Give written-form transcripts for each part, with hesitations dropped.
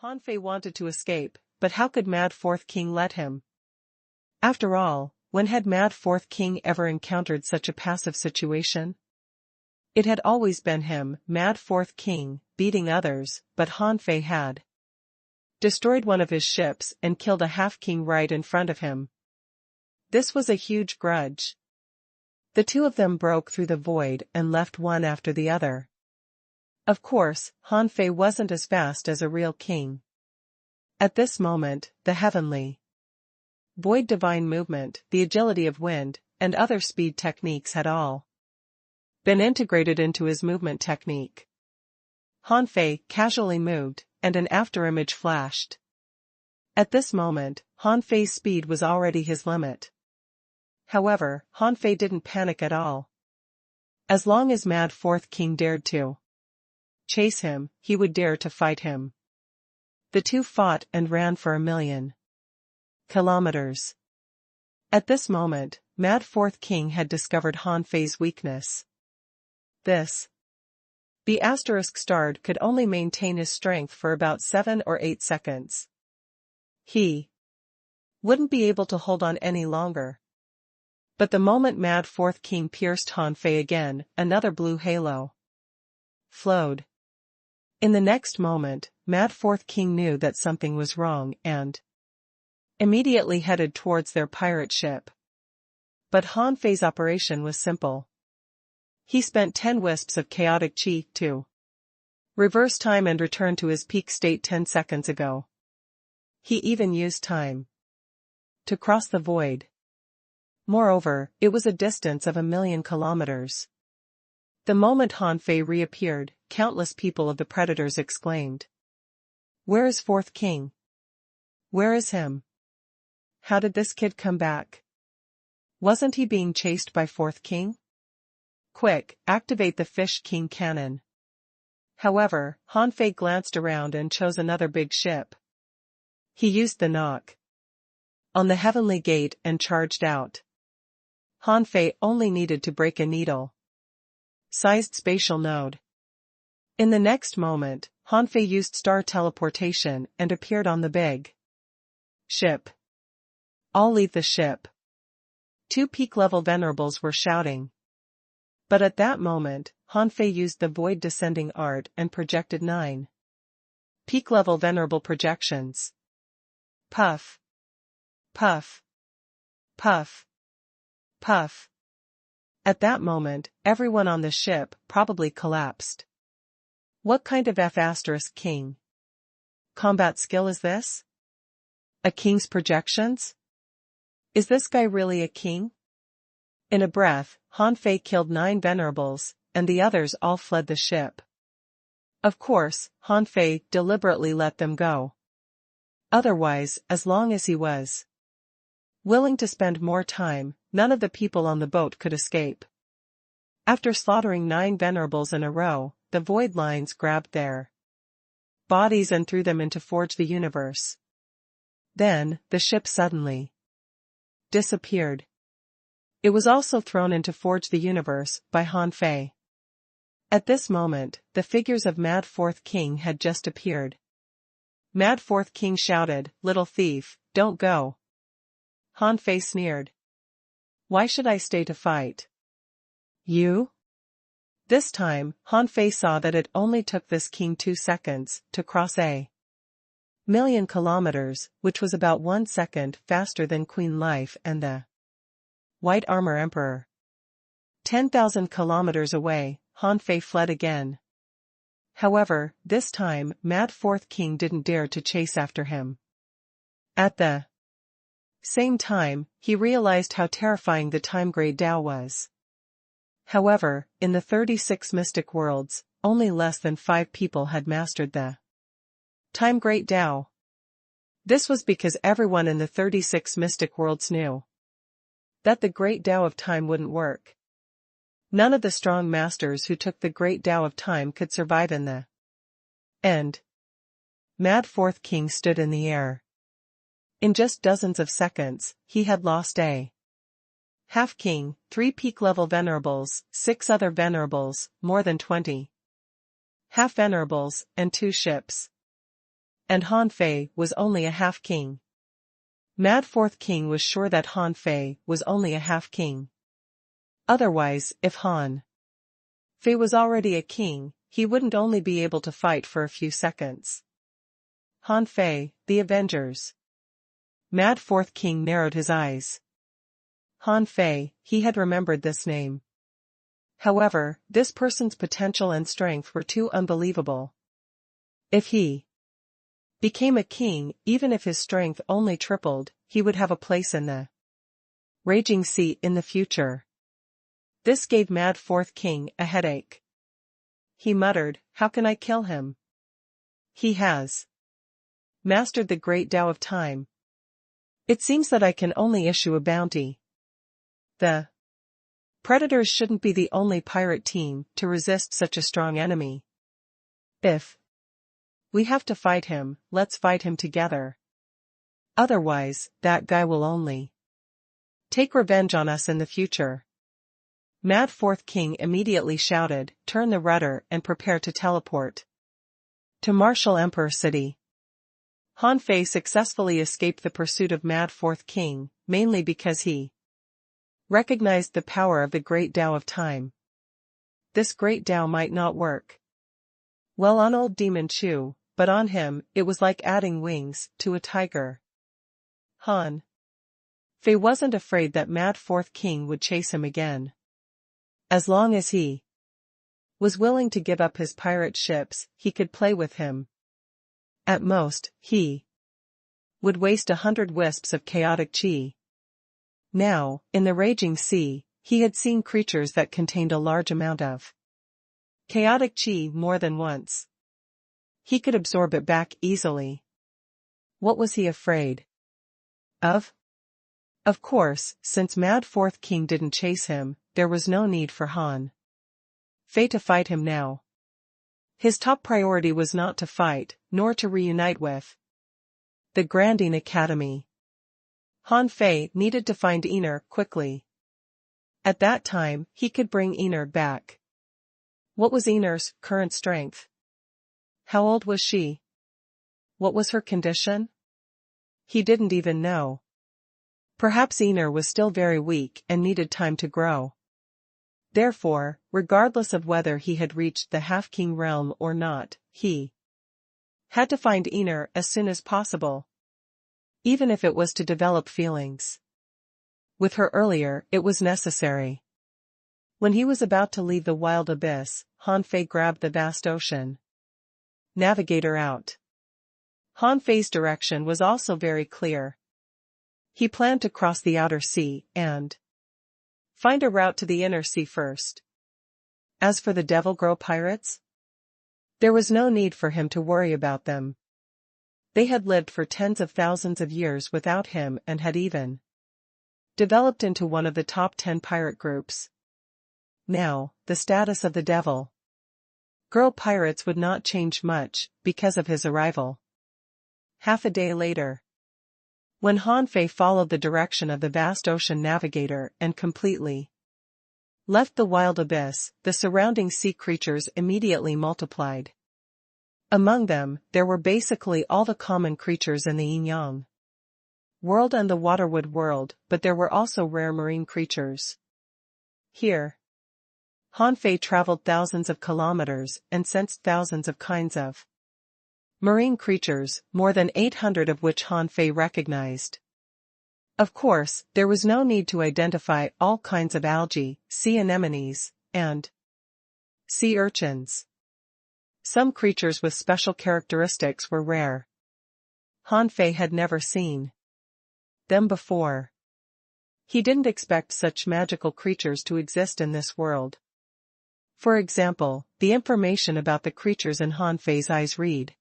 Hanfei wanted to escape, but how could Mad Fourth King let him? After all, when had Mad Fourth King ever encountered such a passive situation? It had always been him, Mad Fourth King, beating others, but Hanfei had destroyed one of his ships and killed a half-king right in front of him. This was a huge grudge. The two of them broke through the void and left one after the other. Of course, Hanfei wasn't as fast as a real king. At this moment, the heavenly void divine movement, the agility of wind, and other speed techniques had all been integrated into his movement technique. Hanfei casually moved, and an afterimage flashed. At this moment, Hanfei's speed was already his limit. However, Hanfei didn't panic at all. As long as Mad Fourth King dared to chase him, he would dare to fight him. The two fought and ran for 1,000,000 kilometers. At this moment, Mad Fourth King had discovered Hanfei's weakness. The asterisk starred could only maintain his strength for about 7 or 8 seconds. He wouldn't be able to hold on any longer. But the moment Mad Fourth King pierced Hanfei again, another blue halo flowed. In the next moment, Mad Fourth King knew that something was wrong and immediately headed towards their pirate ship. But Hanfei's operation was simple. He spent 10 wisps of chaotic chi to reverse time and return to his peak state 10 seconds ago. He even used time to cross the void. Moreover, it was a distance of 1,000,000 kilometers. The moment Hanfei reappeared, countless people of the Predators exclaimed, "Where is Fourth King? Where is him? How did this kid come back? Wasn't he being chased by Fourth King? Quick, activate the Fish King cannon." However, Hanfei glanced around and chose another big ship. He used the knock on the heavenly gate and charged out. Hanfei only needed to break a needle-sized spatial node. In the next moment, Hanfei used star teleportation and appeared on the big ship. "I'll leave the ship." 2 peak-level venerables were shouting. But at that moment, Hanfei used the void descending art and projected 9 peak-level venerable projections. Puff. Puff. Puff. Puff. At that moment, everyone on the ship probably collapsed. What kind of F***king combat skill is this? A king's projections? Is this guy really a king? In a breath, Hanfei killed 9 venerables, and the others all fled the ship. Of course, Hanfei deliberately let them go. Otherwise, as long as he was willing to spend more time, none of the people on the boat could escape. After slaughtering 9 venerables in a row, the void lines grabbed their bodies and threw them into Forge the Universe. Then, the ship suddenly disappeared. It was also thrown into Forge the Universe by Hanfei. At this moment, the figures of Mad Fourth King had just appeared. Mad Fourth King shouted, "Little thief, don't go." Hanfei sneered. "Why should I stay to fight you?" This time, Hanfei saw that it only took this king 2 seconds to cross 1,000,000 kilometers, which was about 1 second faster than Queen Life and the White Armor Emperor. 10,000 kilometers away, Hanfei fled again. However, this time, Mad Fourth King didn't dare to chase after him. At the same time, he realized how terrifying the Time Great Tao was. However, in the 36 mystic worlds, only less than 5 people had mastered the Time Great Tao. This was because everyone in the 36 mystic worlds knew that the Great Tao of Time wouldn't work. None of the strong masters who took the Great Tao of Time could survive in the end. Mad Fourth King stood in the air. In just dozens of seconds, he had lost a half-king, 3 peak-level venerables, 6 other venerables, more than 20 half-venerables, and 2 ships. And Han Fei was only a half-king. Mad Fourth King was sure that Han Fei was only a half-king. Otherwise, if Han Fei was already a king, he wouldn't only be able to fight for a few seconds. Han Fei, the Avengers. Mad Fourth King narrowed his eyes. Han Fei, he had remembered this name. However, this person's potential and strength were too unbelievable. If he became a king, even if his strength only tripled, he would have a place in the raging sea in the future. This gave Mad Fourth King a headache. He muttered, "How can I kill him? He has mastered the great Tao of time. It seems that I can only issue a bounty. The Predators shouldn't be the only pirate team to resist such a strong enemy. If we have to fight him, let's fight him together. Otherwise, that guy will only take revenge on us in the future." Mad Fourth King immediately shouted, "Turn the rudder and prepare to teleport to Martial Emperor City." Han Fei successfully escaped the pursuit of Mad Fourth King, mainly because he recognized the power of the great Tao of time. This great Tao might not work well on old Demon Chu, but on him, it was like adding wings to a tiger. Han Fei wasn't afraid that Mad Fourth King would chase him again. As long as he was willing to give up his pirate ships, he could play with him. At most, he would waste 100 wisps of chaotic chi. Now, in the raging sea, he had seen creatures that contained a large amount of chaotic chi more than once. He could absorb it back easily. What was he afraid of? Of course, since Mad Fourth King didn't chase him, there was no need for Han Fei to fight him now. His top priority was not to fight, nor to reunite with the Grandine Academy. Han Fei needed to find Ener quickly. At that time, he could bring Ener back. What was Ener's current strength? How old was she? What was her condition? He didn't even know. Perhaps Ener was still very weak and needed time to grow. Therefore, regardless of whether he had reached the half-king realm or not, he had to find Ener as soon as possible. Even if it was to develop feelings with her earlier, it was necessary. When he was about to leave the wild abyss, Han Fei grabbed the vast ocean navigator out. Han Fei's direction was also very clear. He planned to cross the outer sea and find a route to the inner sea first. As for the Devil Girl pirates, there was no need for him to worry about them. They had lived for tens of thousands of years without him and had even developed into one of the top 10 pirate groups. Now, the status of the Devil Girl pirates would not change much because of his arrival. Half a day later, when Han Fei followed the direction of the vast ocean navigator and completely left the wild abyss, the surrounding sea creatures immediately multiplied. Among them, there were basically all the common creatures in the yin-yang world and the waterwood world, but there were also rare marine creatures. Here, Han Fei traveled thousands of kilometers and sensed thousands of kinds of marine creatures, more than 800 of which Han Fei recognized. Of course, there was no need to identify all kinds of algae, sea anemones, and sea urchins. Some creatures with special characteristics were rare. Han Fei had never seen them before. He didn't expect such magical creatures to exist in this world. For example, the information about the creatures in Han Fei's eyes read: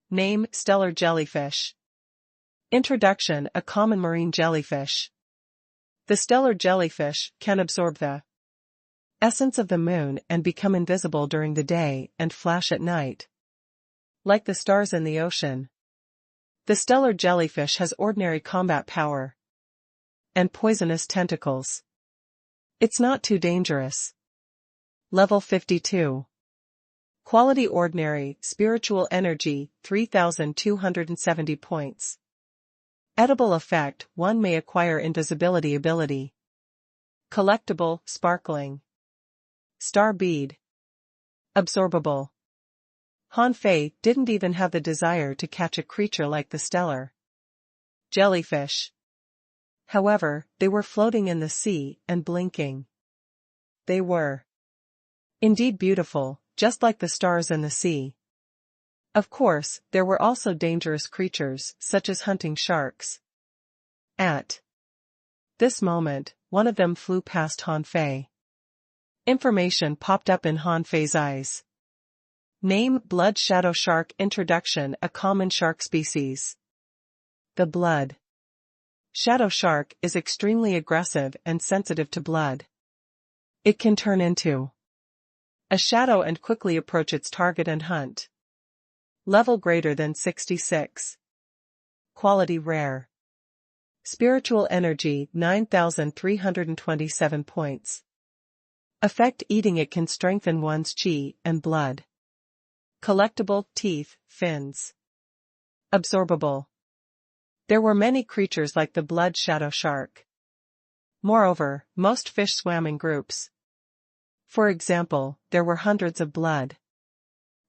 Name, stellar jellyfish. Introduction, a common marine jellyfish. The stellar jellyfish can absorb the essence of the moon and become invisible during the day and flash at night, like the stars in the ocean. The stellar jellyfish has ordinary combat power and poisonous tentacles. It's not too dangerous. Level 52. Quality ordinary, spiritual energy, 3,270 points. Edible effect, one may acquire invisibility ability. Collectible, sparkling. Star bead. Absorbable. Han Fei didn't even have the desire to catch a creature like the stellar jellyfish. However, they were floating in the sea and blinking. They were indeed beautiful, just like the stars in the sea. Of course, there were also dangerous creatures, such as hunting sharks. At this moment, one of them flew past Han Fei. Information popped up in Han Fei's eyes. Name: Blood Shadow Shark. Introduction: a common shark species. The blood shadow shark is extremely aggressive and sensitive to blood. It can turn into a shadow and quickly approach its target and hunt. Level greater than 66. Quality rare. Spiritual energy, 9,327 points. Effect: eating it can strengthen one's chi and blood. Collectible: teeth, fins. Absorbable. There were many creatures like the blood shadow shark. Moreover, most fish swam in groups. For example, there were hundreds of blood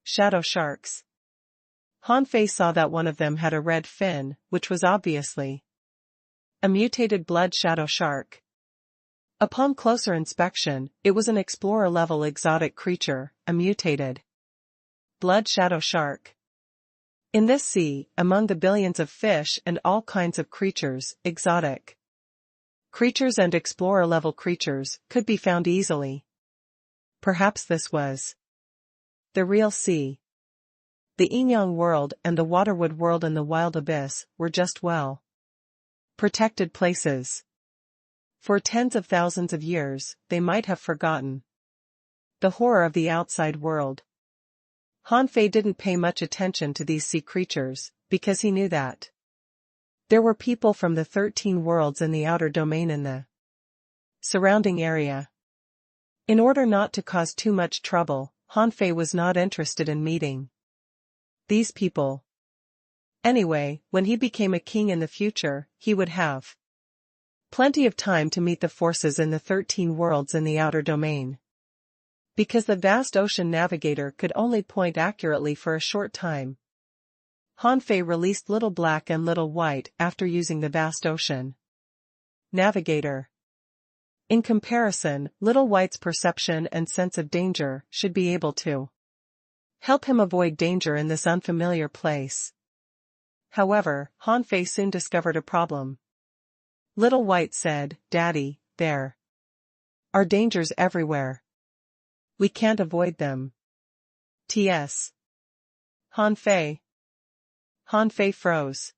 shadow sharks. Han Fei saw that one of them had a red fin, which was obviously a mutated blood shadow shark. Upon closer inspection, it was an explorer-level exotic creature, a mutated blood shadow shark. In this sea, among the billions of fish and all kinds of creatures, exotic creatures and explorer-level creatures could be found easily. Perhaps this was the real sea. The Inyang world and the Waterwood world in the wild abyss were just well protected places. For tens of thousands of years, they might have forgotten the horror of the outside world. Han Fei didn't pay much attention to these sea creatures, because he knew that there were people from the 13 worlds in the outer domain in the surrounding area. In order not to cause too much trouble, Han Fei was not interested in meeting these people. Anyway, when he became a king in the future, he would have plenty of time to meet the forces in the 13 worlds in the outer domain. Because the vast ocean navigator could only point accurately for a short time, Han Fei released Little Black and Little White after using the vast ocean navigator. In comparison, Little White's perception and sense of danger should be able to help him avoid danger in this unfamiliar place. However, Han Fei soon discovered a problem. Little White said, "Daddy, there are dangers everywhere. We can't avoid them." T.S. Han Fei. Han Fei froze.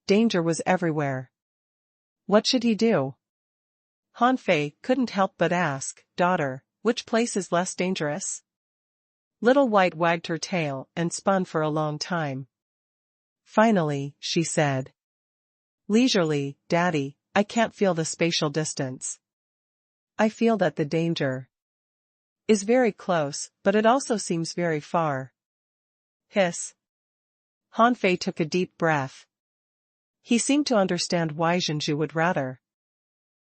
Danger was everywhere. What should he do? Han Fei couldn't help but ask, "Daughter, which place is less dangerous?" Little White wagged her tail and spun for a long time. Finally, she said leisurely, "Daddy, I can't feel the spatial distance. I feel that the danger is very close, but it also seems very far." Hiss. Han Fei took a deep breath. He seemed to understand why Zhenju would rather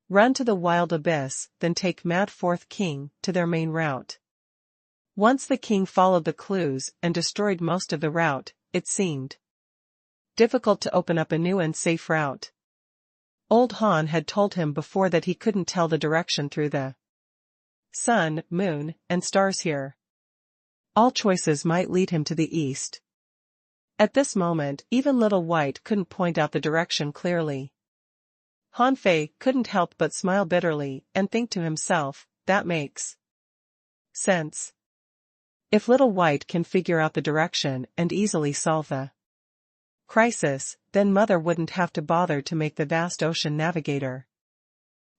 run to the wild abyss than take Mad Fourth King to their main route. Once the king followed the clues and destroyed most of the route, it seemed difficult to open up a new and safe route. Old Han had told him before that he couldn't tell the direction through the sun, moon, and stars here. All choices might lead him to the east. At this moment, even Little White couldn't point out the direction clearly. Han Fei couldn't help but smile bitterly and think to himself, that makes sense. If Little White can figure out the direction and easily solve the crisis, then Mother wouldn't have to bother to make the vast ocean navigator.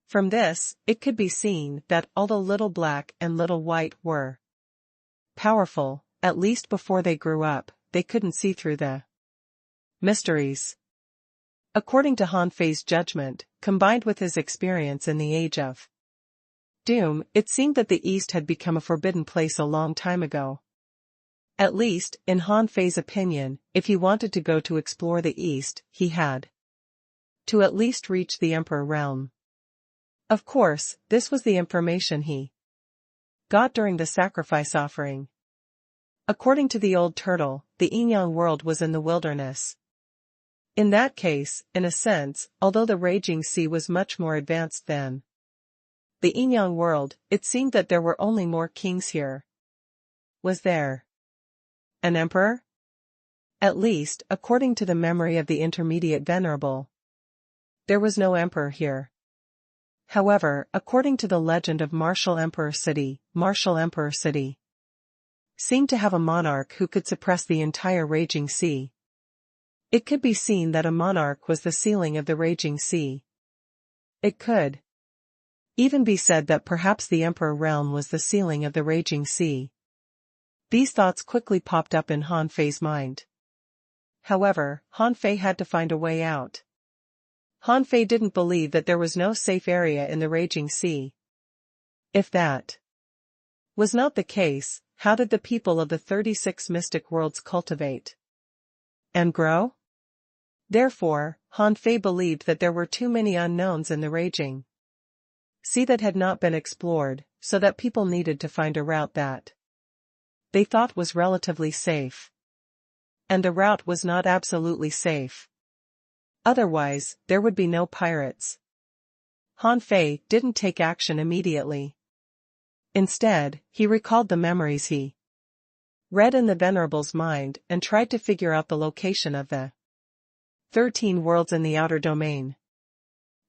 From this, it could be seen that although Little Black and Little White were powerful, at least before they grew up, they couldn't see through the mysteries. According to Han Fei's judgment, combined with his experience in the Age of Doom, it seemed that the East had become a forbidden place a long time ago. At least, in Han Fei's opinion, if he wanted to go to explore the East, he had to at least reach the Emperor realm. Of course, this was the information he got during the sacrifice offering. According to the old turtle, the Inyang world was in the wilderness. In that case, in a sense, although the raging sea was much more advanced than the Inyang world, it seemed that there were only more kings here. Was there an emperor? At least, according to the memory of the intermediate venerable, there was no emperor here. However, according to the legend of Martial Emperor City seemed to have a monarch who could suppress the entire raging sea. It could be seen that a monarch was the ceiling of the raging sea. It could even be said that perhaps the Emperor realm was the ceiling of the raging sea. These thoughts quickly popped up in Han Fei's mind. However, Han Fei had to find a way out. Han Fei didn't believe that there was no safe area in the raging sea. If that was not the case, how did the people of the 36 mystic worlds cultivate and grow? Therefore, Han Fei believed that there were too many unknowns in the raging sea that had not been explored, so that people needed to find a route that they thought was relatively safe. And the route was not absolutely safe. Otherwise, there would be no pirates. Han Fei didn't take action immediately. Instead, he recalled the memories he read in the Venerable's mind and tried to figure out the location of the 13 worlds in the outer domain.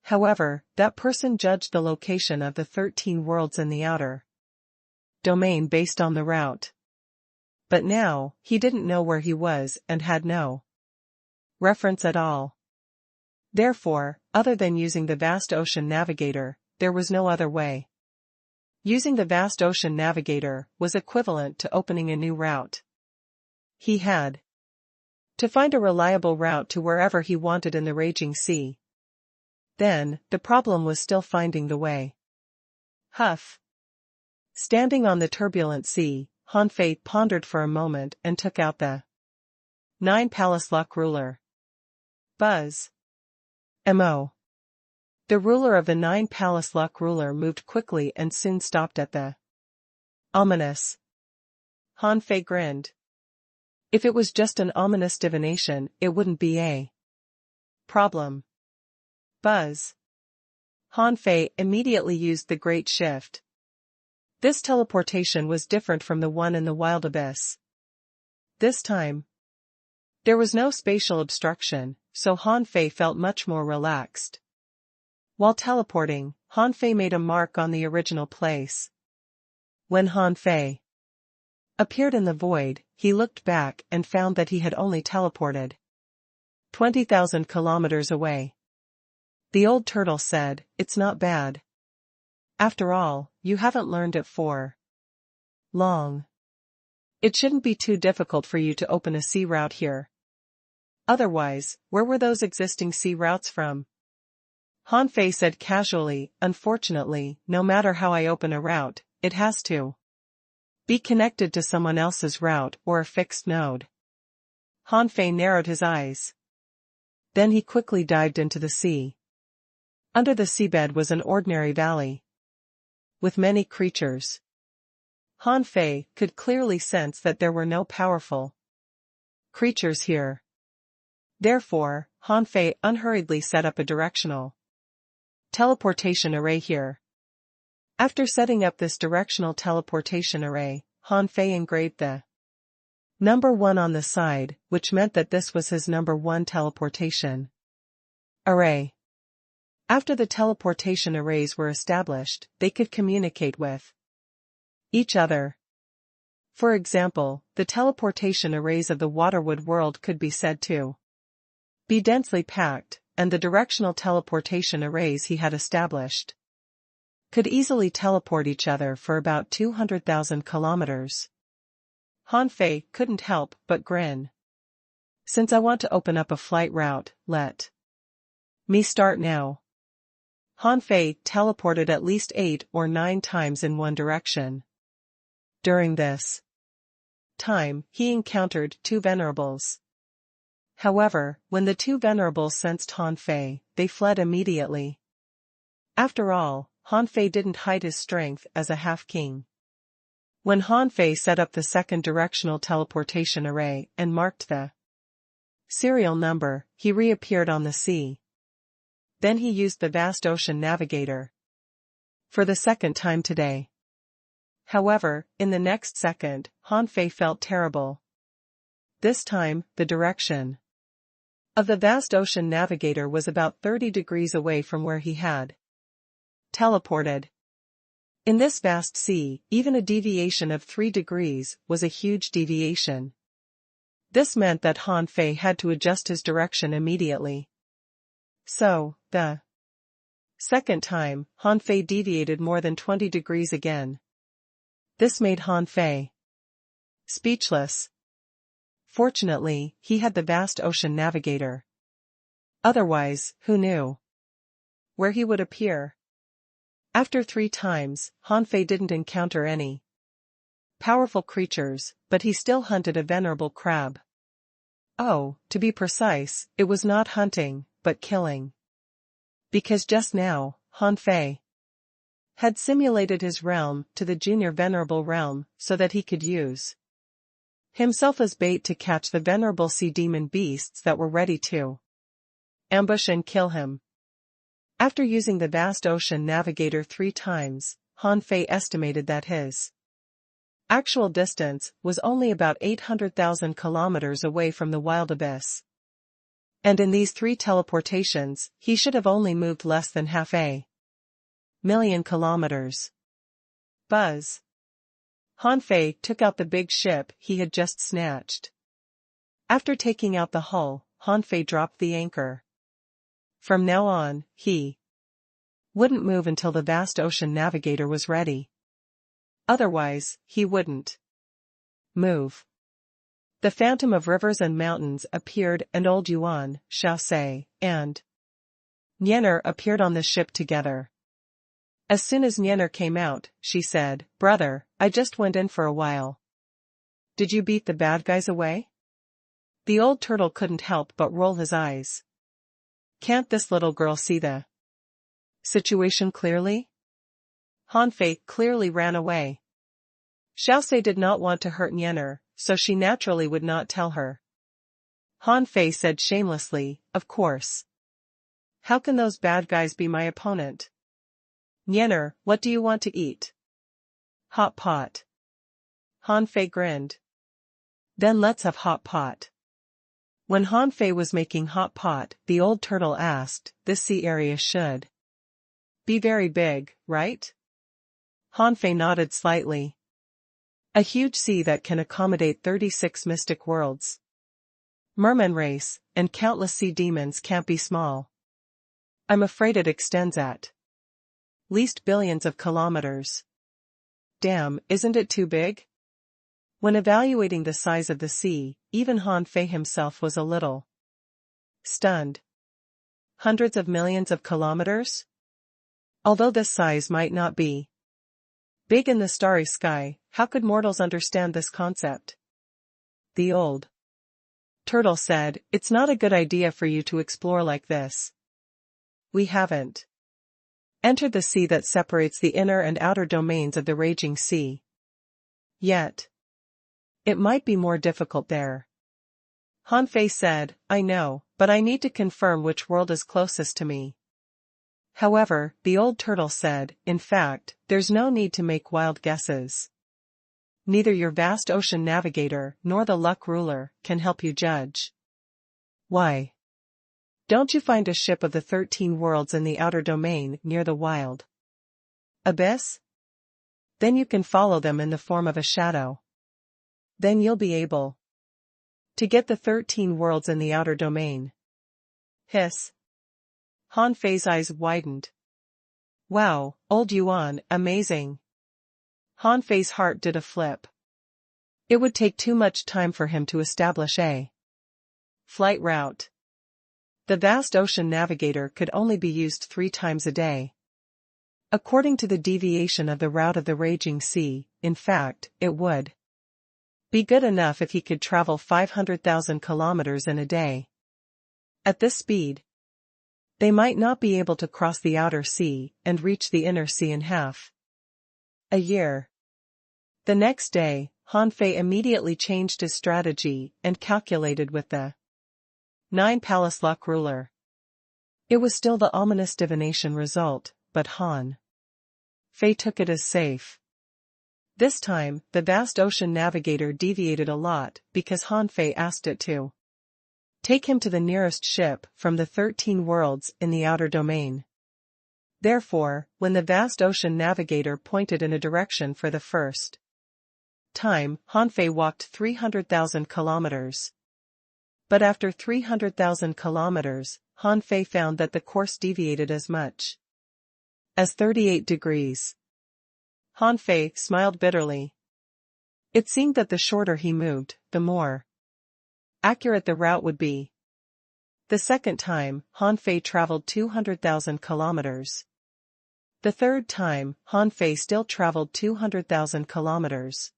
However, that person judged the location of the 13 worlds in the outer domain based on the route. But now, he didn't know where he was and had no reference at all. Therefore, other than using the vast ocean navigator, there was no other way. Using the vast ocean navigator was equivalent to opening a new route. He had to find a reliable route to wherever he wanted in the raging sea. Then, the problem was still finding the way. Huff. Standing on the turbulent sea, Han Fei pondered for a moment and took out the 9 Palace Luck ruler. Buzz. M.O. The ruler of the 9 Palace Luck ruler moved quickly and soon stopped at the ominous. Han Fei grinned. If it was just an ominous divination, it wouldn't be a problem. Buzz. Han Fei immediately used the Great Shift. This teleportation was different from the one in the Wild Abyss. This time, there was no spatial obstruction, so Han Fei felt much more relaxed. While teleporting, Han Fei made a mark on the original place. When Han Fei appeared in the void, he looked back and found that he had only teleported 20,000 kilometers away. The old turtle said, "It's not bad. After all, you haven't learned it for long. It shouldn't be too difficult for you to open a sea route here. Otherwise, where were those existing sea routes from?" Han Fei said casually, "Unfortunately, no matter how I open a route, it has to be connected to someone else's route or a fixed node." Han Fei narrowed his eyes. Then he quickly dived into the sea. Under the seabed was an ordinary valley with many creatures. Han Fei could clearly sense that there were no powerful creatures here. Therefore, Han Fei unhurriedly set up a directional teleportation array here. After setting up this directional teleportation array, Han Fei engraved the number 1 on the side, which meant that this was his number 1 teleportation array. After the teleportation arrays were established, they could communicate with each other. For example, the teleportation arrays of the Waterwood world could be said to be densely packed, and the directional teleportation arrays he had established could easily teleport each other for about 200,000 kilometers. Han Fei couldn't help but grin. "Since I want to open up a flight route, let me start now." Han Fei teleported at least 8 or 9 times in one direction. During this time, he encountered two venerables. However, when the two venerables sensed Han Fei, they fled immediately. After all, Han Fei didn't hide his strength as a half-king. When Han Fei set up the second directional teleportation array and marked the serial number, he reappeared on the sea. Then he used the vast ocean navigator for the second time today. However, in the next second, Han Fei felt terrible. This time, the direction of the vast ocean navigator was about 30 degrees away from where he had teleported. In this vast sea, even a deviation of 3 degrees was a huge deviation. This meant that Han Fei had to adjust his direction immediately. So, the second time, Han Fei deviated more than 20 degrees again. This made Han Fei speechless. Fortunately, he had the vast ocean navigator. Otherwise, who knew where he would appear? After 3 times, Han Fei didn't encounter any powerful creatures, but he still hunted a venerable crab. Oh, to be precise, it was not hunting, but killing. Because just now, Han Fei had simulated his realm to the junior venerable realm so that he could use himself as bait to catch the venerable sea demon beasts that were ready to ambush and kill him. After using the vast ocean navigator 3 times, Han Fei estimated that his actual distance was only about 800,000 kilometers away from the wild abyss. And in these 3 teleportations, he should have only moved less than half a million kilometers. Buzz. Han Fei took out the big ship he had just snatched. After taking out the hull, Han Fei dropped the anchor. From now on, he wouldn't move until the vast ocean navigator was ready. Otherwise, he wouldn't move. The phantom of rivers and mountains appeared and Old Yuan, Xiaosei, and Nianer appeared on the ship together. As soon as Nianer came out, she said, "Brother, I just went in for a while. Did you beat the bad guys away?" The old turtle couldn't help but roll his eyes. Can't this little girl see the situation clearly? Han Fei clearly ran away. Xiaosei did not want to hurt Nianer, so she naturally would not tell her. Han Fei said shamelessly, "Of course. How can those bad guys be my opponent?" "Nianer, what do you want to eat?" "Hot pot." Han Fei grinned. "Then let's have hot pot." When Han Fei was making hot pot, the old turtle asked, "This sea area should be very big, right?" Han Fei nodded slightly. "A huge sea that can accommodate 36 mystic worlds. Merman race, and countless sea demons can't be small. I'm afraid it extends at least billions of kilometers. Damn, isn't it too big?" When evaluating the size of the sea, even Han Fei himself was a little stunned. Hundreds of millions of kilometers? Although this size might not be big in the starry sky, how could mortals understand this concept? The old turtle said, "It's not a good idea for you to explore like this. We haven't entered the sea that separates the inner and outer domains of the raging sea yet. It might be more difficult there." Han Fei said, "I know, but I need to confirm which world is closest to me." However, the old turtle said, "In fact, there's no need to make wild guesses. Neither your vast ocean navigator nor the luck ruler can help you judge. Why don't you find a ship of the 13 worlds in the outer domain near the wild abyss? Then you can follow them in the form of a shadow. Then you'll be able to get the 13 worlds in the outer domain." Hiss. Han Fei's eyes widened. Wow, Old Yuan, amazing. Han Fei's heart did a flip. It would take too much time for him to establish a flight route. The vast ocean navigator could only be used 3 times a day. According to the deviation of the route of the raging sea, in fact, it would Be good enough if he could travel 500,000 kilometers in a day. At this speed, they might not be able to cross the outer sea and reach the inner sea in half a year. The next day, Han Fei immediately changed his strategy and calculated with the 9 Palace Luck Ruler. It was still the ominous divination result, but Han Fei took it as safe. This time, the vast ocean navigator deviated a lot because Han Fei asked it to take him to the nearest ship from the 13 worlds in the outer domain. Therefore, when the vast ocean navigator pointed in a direction for the first time, Han Fei walked 300,000 kilometers. But after 300,000 kilometers, Han Fei found that the course deviated as much as 38 degrees. Han Fei smiled bitterly. It seemed that the shorter he moved, the more accurate the route would be. The second time, Han Fei traveled 200,000 kilometers. The third time, Han Fei still traveled 200,000 kilometers.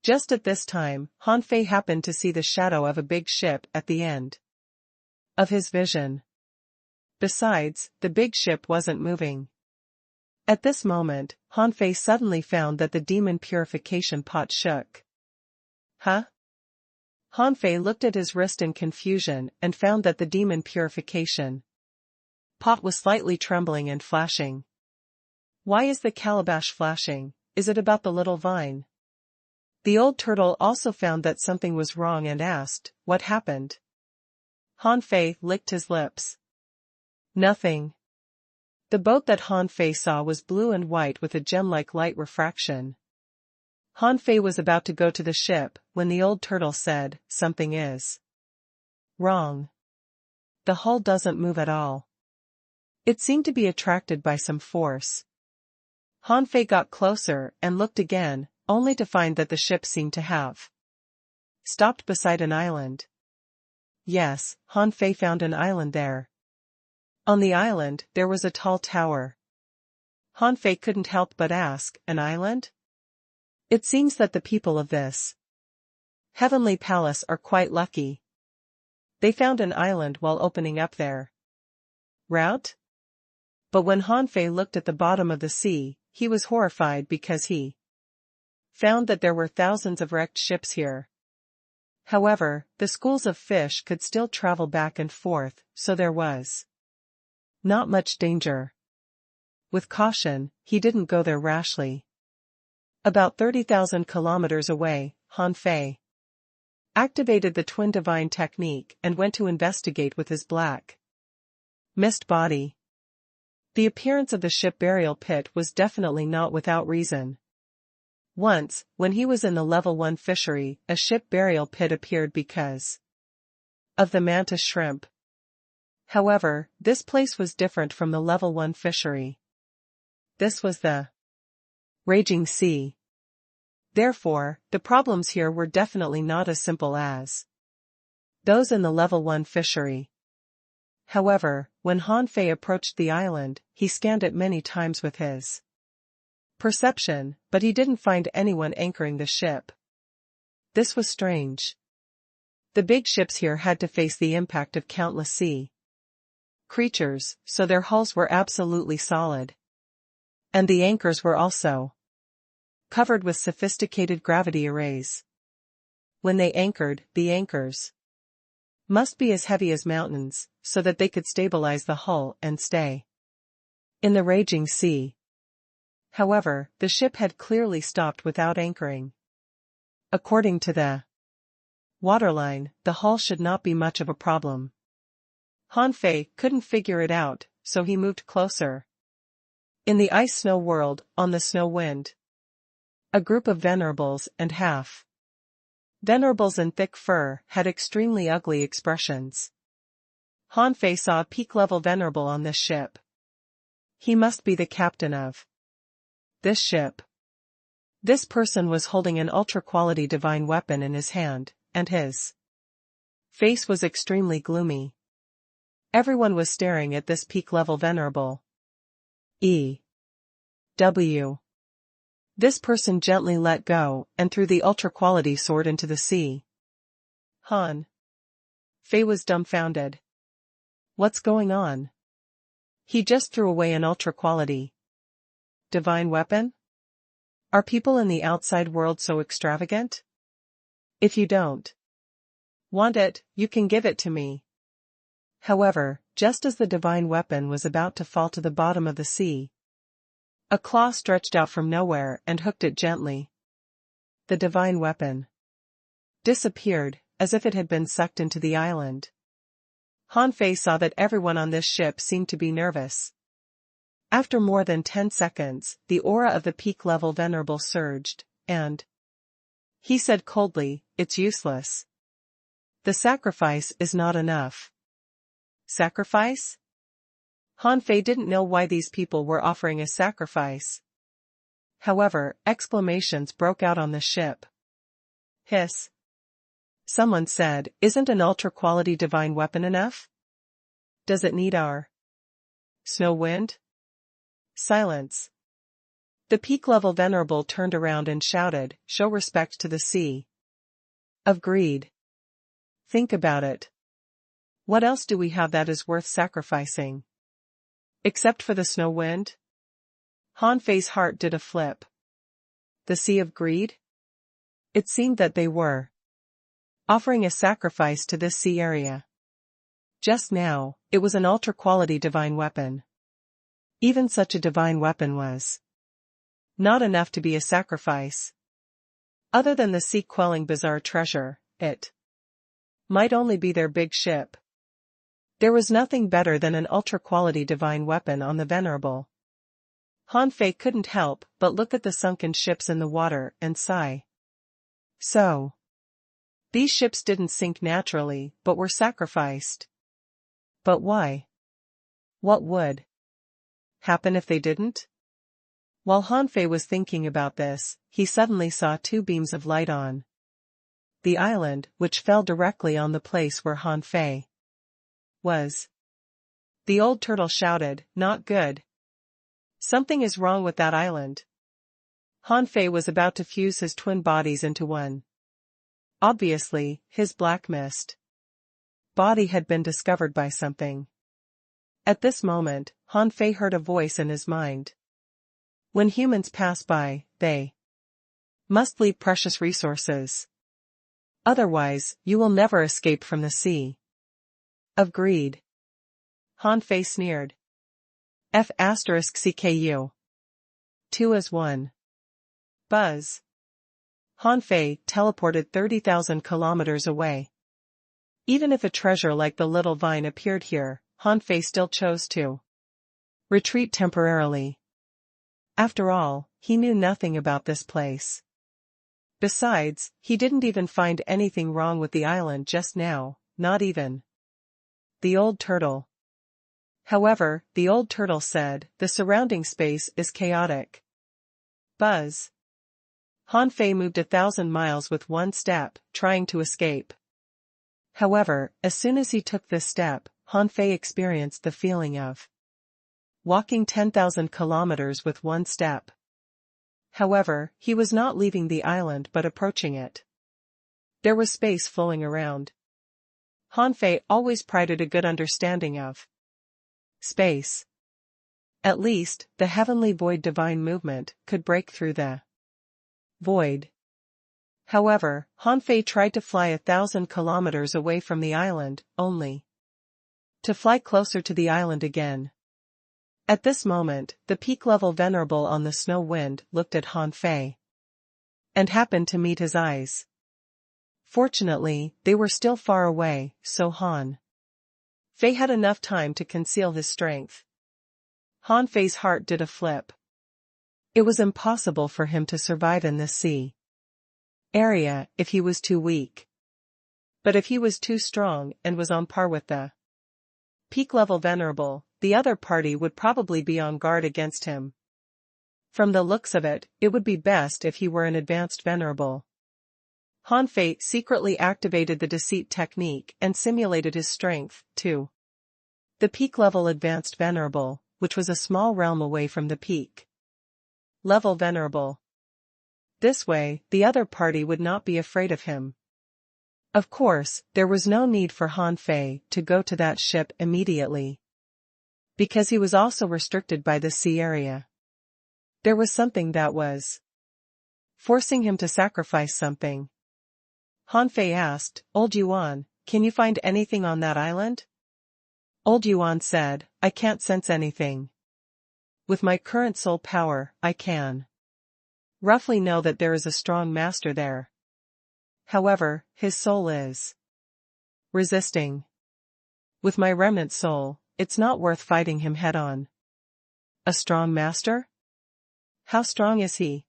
Just at this time, Han Fei happened to see the shadow of a big ship at the end of his vision. Besides, the big ship wasn't moving. At this moment, Han Fei suddenly found that the demon purification pot shook. Huh? Han Fei looked at his wrist in confusion and found that the demon purification pot was slightly trembling and flashing. Why is the calabash flashing? Is it about the little vine? The old turtle also found that something was wrong and asked, "What happened?" Han Fei licked his lips. Nothing. The boat that Han Fei saw was blue and white with a gem-like light refraction. Han Fei was about to go to the ship when the old turtle said, "Something is wrong. The hull doesn't move at all. It seemed to be attracted by some force." Han Fei got closer and looked again, only to find that the ship seemed to have stopped beside an island. Yes, Han Fei found an island there. On the island, there was a tall tower. Han Fei couldn't help but ask, "An island?" It seems that the people of this heavenly palace are quite lucky. They found an island while opening up their route. But when Han Fei looked at the bottom of the sea, he was horrified because he found that there were thousands of wrecked ships here. However, the schools of fish could still travel back and forth, so there was not much danger. With caution, he didn't go there rashly. About 30,000 kilometers away, Han Fei activated the twin divine technique and went to investigate with his black mist body. The appearance of the ship burial pit was definitely not without reason. Once, when he was in the level 1 fishery, a ship burial pit appeared because of the mantis shrimp. However, this place was different from the level 1 fishery. This was the raging sea. Therefore, the problems here were definitely not as simple as those in the level 1 fishery. However, when Han Fei approached the island, he scanned it many times with his perception, but he didn't find anyone anchoring the ship. This was strange. The big ships here had to face the impact of countless sea creatures, so their hulls were absolutely solid. And the anchors were also covered with sophisticated gravity arrays. When they anchored, the anchors must be as heavy as mountains, so that they could stabilize the hull and stay in the raging sea. However, the ship had clearly stopped without anchoring. According to the waterline, the hull should not be much of a problem. Han Fei couldn't figure it out, so he moved closer. In the ice-snow world, on the snow wind, a group of venerables and half-venerables in thick fur had extremely ugly expressions. Han Fei saw a peak-level venerable on this ship. He must be the captain of this ship. This person was holding an ultra-quality divine weapon in his hand, and his face was extremely gloomy. Everyone was staring at this peak-level venerable. This person gently let go and threw the ultra-quality sword into the sea. Han Fei was dumbfounded. What's going on? He just threw away an ultra-quality divine weapon? Are people in the outside world so extravagant? If you don't want it, you can give it to me. However, just as the divine weapon was about to fall to the bottom of the sea, a claw stretched out from nowhere and hooked it gently. The divine weapon disappeared, as if it had been sucked into the island. Han Fei saw that everyone on this ship seemed to be nervous. After more than 10 seconds, the aura of the peak-level venerable surged, and he said coldly, "It's useless. The sacrifice is not enough." Sacrifice? Han Fei didn't know why these people were offering a sacrifice. However, exclamations broke out on the ship. Hiss. Someone said, "Isn't an ultra-quality divine weapon enough? Does it need our snow wind?" Silence. The peak-level venerable turned around and shouted, "Show respect to the sea of greed. Think about it. What else do we have that is worth sacrificing? Except for the snow wind?" Han Fei's heart did a flip. The sea of greed? It seemed that they were offering a sacrifice to this sea area. Just now, it was an ultra-quality divine weapon. Even such a divine weapon was not enough to be a sacrifice. Other than the sea-quelling bizarre treasure, it might only be their big ship. There was nothing better than an ultra-quality divine weapon on the venerable. Han Fei couldn't help but look at the sunken ships in the water and sigh. So, these ships didn't sink naturally, but were sacrificed. But why? What would happen if they didn't? While Han Fei was thinking about this, he suddenly saw two beams of light on the island, which fell directly on the place where Han Fei was. The old turtle shouted, "Not good. Something is wrong with that island." Han Fei was about to fuse his twin bodies into one. Obviously, his black mist body had been discovered by something. At this moment, Han Fei heard a voice in his mind. When humans pass by, they must leave precious resources. Otherwise, you will never escape from the sea of greed. Han Fei sneered. F***CKU. 2 as 1. Buzz. Han Fei teleported 30,000 kilometers away. Even if a treasure like the little vine appeared here, Han Fei still chose to retreat temporarily. After all, he knew nothing about this place. Besides, he didn't even find anything wrong with the island just now, not even the old turtle. However, the old turtle said, "The surrounding space is chaotic." Buzz. Han Fei moved 1,000 miles with one step, trying to escape. However, as soon as he took this step, Han Fei experienced the feeling of walking 10,000 kilometers with one step. However, he was not leaving the island but approaching it. There was space flowing around. Han Fei always prided a good understanding of space. At least, the heavenly void divine movement could break through the void. However, Han Fei tried to fly 1,000 kilometers away from the island, only to fly closer to the island again. At this moment, the peak-level venerable on the snow wind looked at Han Fei and happened to meet his eyes. Fortunately, they were still far away, so Han Fei had enough time to conceal his strength. Han Fei's heart did a flip. It was impossible for him to survive in this sea area if he was too weak. But if he was too strong and was on par with the peak-level venerable, the other party would probably be on guard against him. From the looks of it, it would be best if he were an advanced venerable. Han Fei secretly activated the deceit technique and simulated his strength, too. The peak-level advanced venerable, which was a small realm away from the peak level venerable. This way, the other party would not be afraid of him. Of course, there was no need for Han Fei to go to that ship immediately, because he was also restricted by the sea area. There was something that was forcing him to sacrifice something. Han Fei asked, "Old Yuan, can you find anything on that island?" Old Yuan said, "I can't sense anything. With my current soul power, I can roughly know that there is a strong master there. However, his soul is resisting. With my remnant soul, it's not worth fighting him head-on." "A strong master? How strong is he?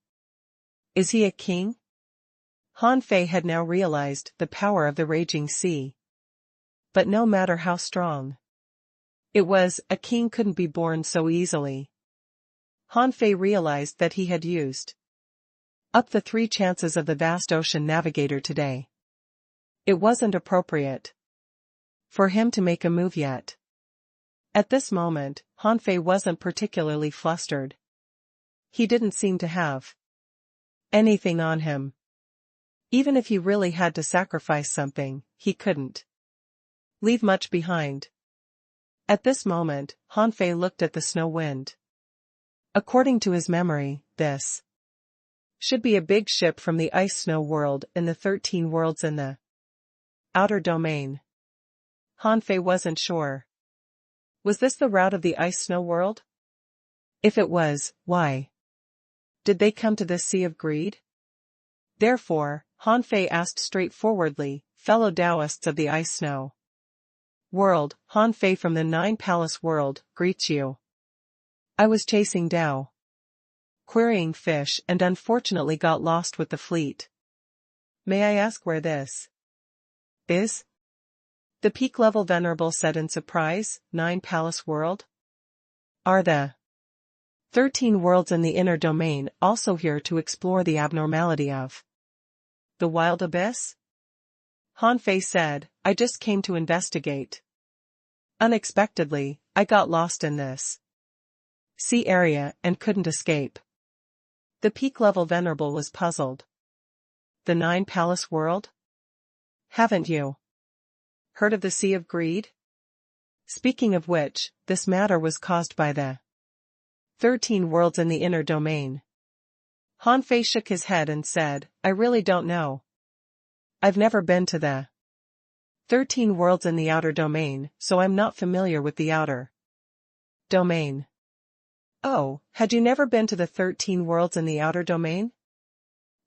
Is he a king?" Han Fei had now realized the power of the raging sea. But no matter how strong a king couldn't be born so easily. Han Fei realized that he had used up the 3 chances of the vast ocean navigator today. It wasn't appropriate for him to make a move yet. At this moment, Han Fei wasn't particularly flustered. He didn't seem to have anything on him. Even if he really had to sacrifice something, he couldn't leave much behind. At this moment, Han Fei looked at the snow wind. According to his memory, this should be a big ship from the ice-snow world in the 13 worlds in the outer domain. Han Fei wasn't sure. Was this the route of the ice-snow world? If it was, why did they come to this sea of greed? Therefore, Han Fei asked straightforwardly, "Fellow Taoists of the ice-snow world, Han Fei from the 9-palace world, greets you. I was chasing Tao, quarrying fish and unfortunately got lost with the fleet. May I ask where this is?" The peak-level venerable said in surprise. 9-palace world? Are the 13 worlds in the inner domain also here to explore the abnormality of the wild abyss? Han Fei said, "I just came to investigate. Unexpectedly, I got lost in this sea area and couldn't escape." The peak-level venerable was puzzled. The 9-palace world? Haven't you heard of the Sea of Greed? Speaking of which, this matter was caused by the 13 worlds in the inner domain. Han Fei shook his head and said, "I really don't know. I've never been to the 13 worlds in the outer domain, so I'm not familiar with the outer domain." "Oh, had you never been to the 13 worlds in the outer domain?"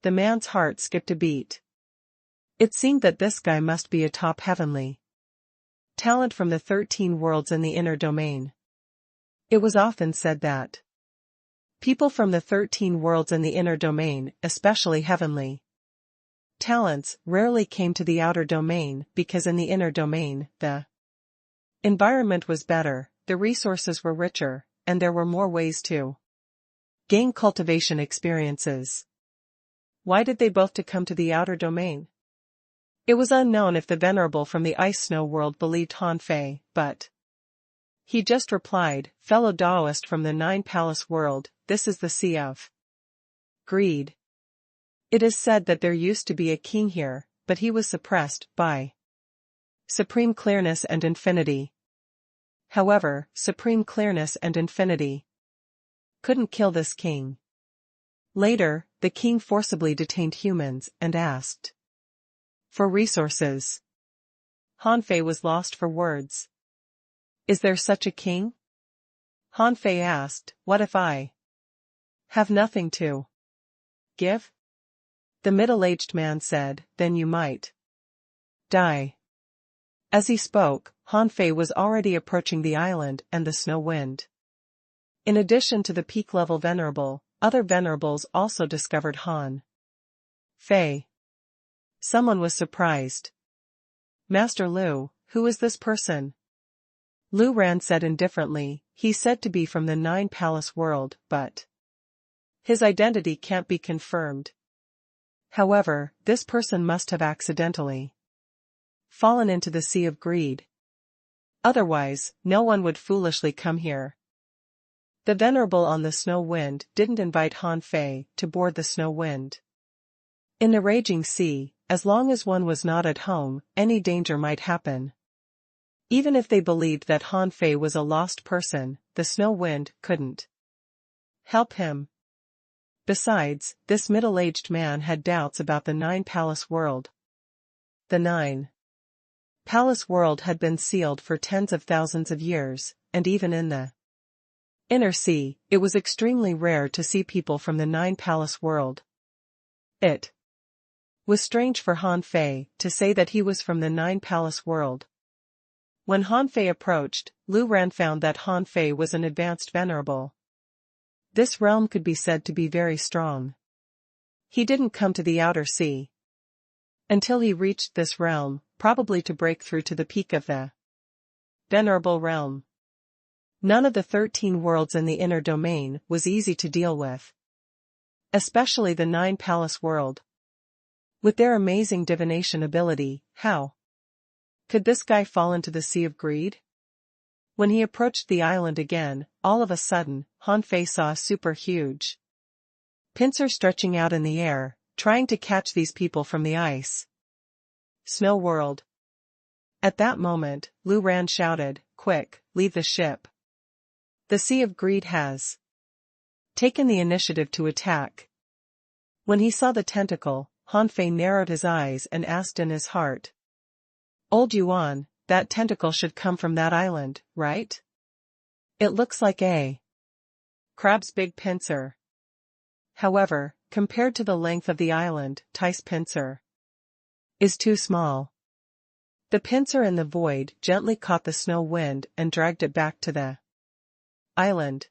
The man's heart skipped a beat. It seemed that this guy must be a top heavenly talent from the 13 worlds in the inner domain. It was often said that people from the 13 worlds in the inner domain, especially heavenly talents, rarely came to the outer domain because in the inner domain, the environment was better, the resources were richer, and there were more ways to gain cultivation experiences. Why did they both to come to the outer domain? It was unknown if the venerable from the ice-snow world believed Han Fei, but he just replied, "Fellow Taoist from the 9-palace world, this is the Sea of Greed. It is said that there used to be a king here, but he was suppressed by supreme clearness and infinity. However, supreme clearness and infinity couldn't kill this king. Later, the king forcibly detained humans and asked for resources." Han Fei was lost for words. "Is there such a king?" Han Fei asked, "What if I have nothing to give?" The middle-aged man said, "Then you might die." As he spoke, Han Fei was already approaching the island and the snow wind. In addition to the peak-level venerable, other venerables also discovered Han Fei. Someone was surprised. "Master Lu, who is this person?" Lu Ran said indifferently, "He's said to be from the 9-palace world, but his identity can't be confirmed. However, this person must have accidentally fallen into the Sea of Greed. Otherwise, no one would foolishly come here." The venerable on the snow wind didn't invite Han Fei to board the snow wind. In the raging sea, as long as one was not at home, any danger might happen. Even if they believed that Han Fei was a lost person, the snow wind couldn't help him. Besides, this middle-aged man had doubts about the Nine-Palace world. The Nine-Palace world had been sealed for tens of thousands of years, and even in the inner sea, it was extremely rare to see people from the Nine-Palace world. It was strange for Han Fei to say that he was from the Nine-Palace world. When Han Fei approached, Lu Ran found that Han Fei was an advanced venerable. This realm could be said to be very strong. He didn't come to the outer sea until he reached this realm, probably to break through to the peak of the venerable realm. None of the 13 worlds in the inner domain was easy to deal with. Especially the Nine-Palace world. With their amazing divination ability, how could this guy fall into the sea of greed? When he approached the island again, all of a sudden, Han Fei saw a super huge pincer stretching out in the air, trying to catch these people from the ice. Snow world. At that moment, Lu Ran shouted, "Quick, leave the ship. The Sea of Greed has taken the initiative to attack." When he saw the tentacle, Han Fei narrowed his eyes and asked in his heart, "Old Yuan, that tentacle should come from that island, right? It looks like a crab's big pincer. However, compared to the length of the island, Tai's pincer is too small." The pincer in the void gently caught the snow wind and dragged it back to the island.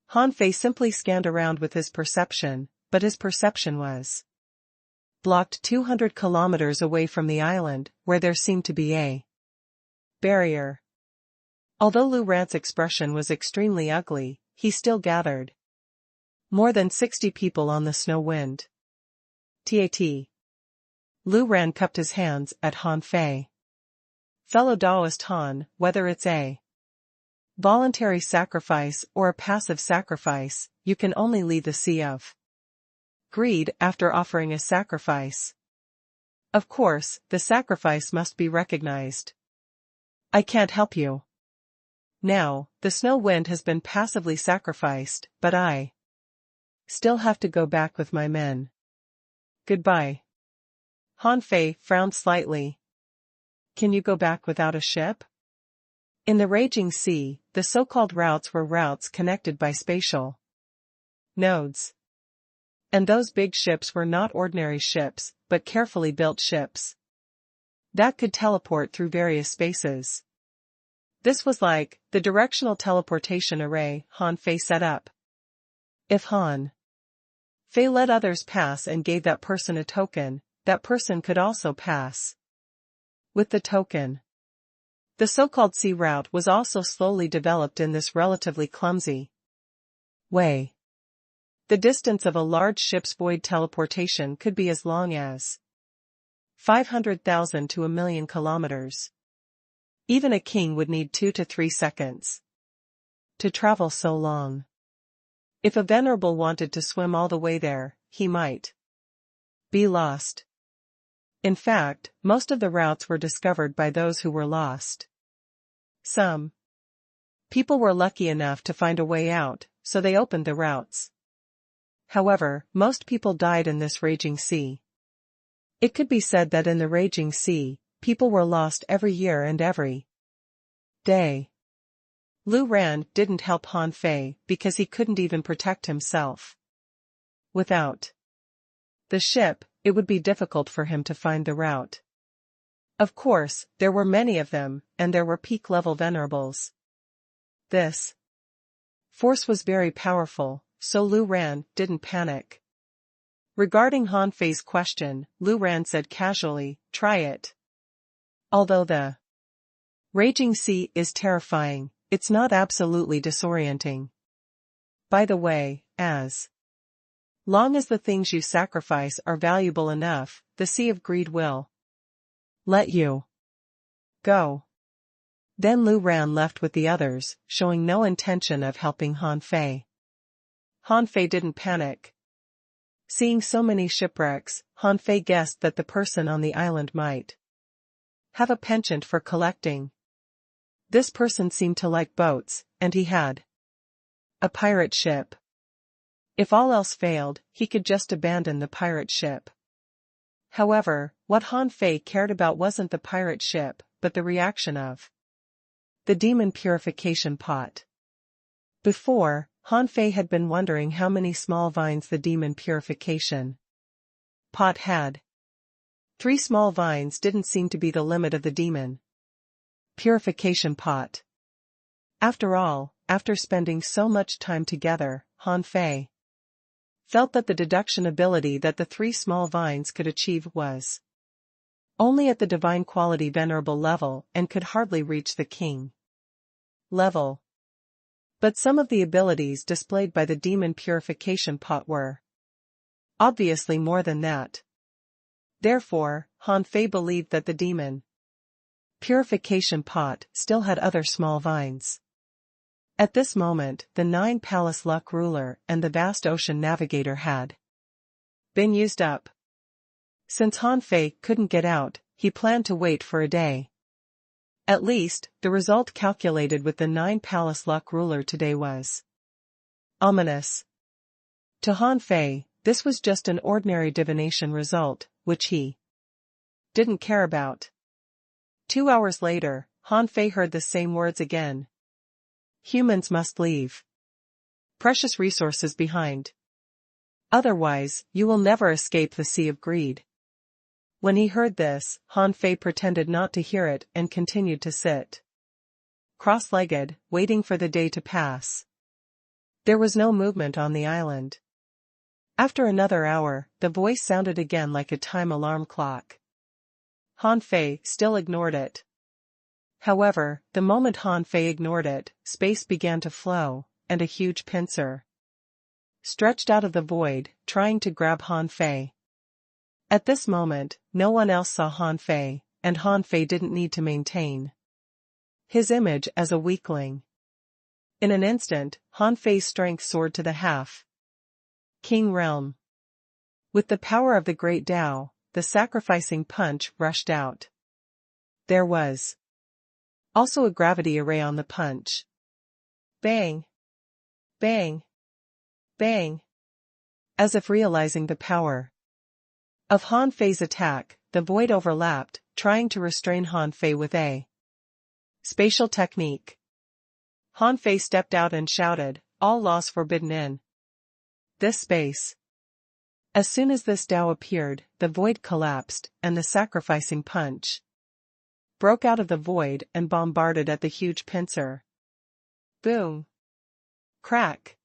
Han Fei simply scanned around with his perception, but his perception was blocked 200 kilometers away from the island, where there seemed to be a barrier. Although Lu Ran's expression was extremely ugly, he still gathered more than 60 people on the snow wind. "Tat." Lu Ran cupped his hands at Han Fei. "Fellow Taoist Han, whether it's a voluntary sacrifice or a passive sacrifice, you can only leave the sea of greed after offering a sacrifice. Of course, the sacrifice must be recognized. I can't help you. Now, the snow wind has been passively sacrificed, but I still have to go back with my men. Goodbye." Han Fei frowned slightly. "Can you go back without a ship?" In the raging sea, the so-called routes were routes connected by spatial nodes. And those big ships were not ordinary ships, but carefully built ships that could teleport through various spaces. This was like the directional teleportation array Han Fei set up. If Han Fei let others pass and gave that person a token, that person could also pass with the token. The so-called sea route was also slowly developed in this relatively clumsy way. The distance of a large ship's void teleportation could be as long as 500,000 to 1,000,000 kilometers. Even a king would need 2 to 3 seconds to travel so long. If a venerable wanted to swim all the way there, he might be lost. In fact, most of the routes were discovered by those who were lost. Some people were lucky enough to find a way out, so they opened the routes. However, most people died in this raging sea. It could be said that in the raging sea, people were lost every year and every day. Lu Ran didn't help Han Fei because he couldn't even protect himself. Without the ship, it would be difficult for him to find the route. Of course, there were many of them, and there were peak-level venerables. This force was very powerful, so Lu Ran didn't panic. Regarding Han Fei's question, Lu Ran said casually, "Try it." Although the raging sea is terrifying, it's not absolutely disorienting. By the way, as long as the things you sacrifice are valuable enough, the Sea of Greed will let you go. Then Lu Ran left with the others, showing no intention of helping Han Fei. Han Fei didn't panic. Seeing so many shipwrecks, Han Fei guessed that the person on the island might have a penchant for collecting. This person seemed to like boats, and he had a pirate ship. If all else failed, he could just abandon the pirate ship. However, what Han Fei cared about wasn't the pirate ship, but the reaction of the demon purification pot. Before, Han Fei had been wondering how many small vines the demon purification pot had. 3 small vines didn't seem to be the limit of the demon purification pot. After all, after spending so much time together, Han Fei felt that the deduction ability that the 3 small vines could achieve was only at the divine quality venerable level and could hardly reach the king level. But some of the abilities displayed by the demon purification pot were obviously more than that. Therefore, Han Fei believed that the demon purification pot still had other small vines. At this moment, the 9 palace luck ruler and the vast ocean navigator had been used up. Since Han Fei couldn't get out, he planned to wait for a day. At least, the result calculated with the 9 palace luck ruler today was ominous. To Han Fei, this was just an ordinary divination result, which he didn't care about. 2 hours later, Han Fei heard the same words again. Humans must leave precious resources behind. Otherwise, you will never escape the sea of greed. When he heard this, Han Fei pretended not to hear it and continued to sit cross-legged, waiting for the day to pass. There was no movement on the island. After another hour, the voice sounded again like a time alarm clock. Han Fei still ignored it. However, the moment Han Fei ignored it, space began to flow, and a huge pincer stretched out of the void, trying to grab Han Fei. At this moment, no one else saw Han Fei, and Han Fei didn't need to maintain his image as a weakling. In an instant, Han Fei's strength soared to the half-king realm. With the power of the great Tao, the sacrificing punch rushed out. There was also a gravity array on the punch. Bang! Bang! Bang! As if realizing the power of Han Fei's attack, the void overlapped, trying to restrain Han Fei with a spatial technique. Han Fei stepped out and shouted, "All laws forbidden in this space." As soon as this Tao appeared, the void collapsed, and the sacrificing punch broke out of the void and bombarded at the huge pincer. Boom! Crack!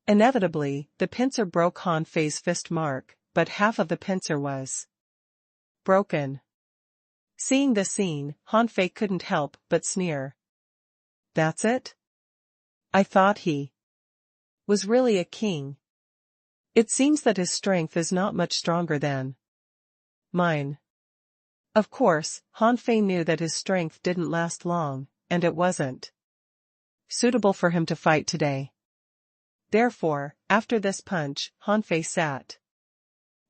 Inevitably, the pincer broke Han Fei's fist mark, but half of the pincer was broken. Seeing the scene, Han Fei couldn't help but sneer. That's it? I thought he was really a king. It seems that his strength is not much stronger than mine. Of course, Han Fei knew that his strength didn't last long, and it wasn't suitable for him to fight today. Therefore, after this punch, Han Fei sat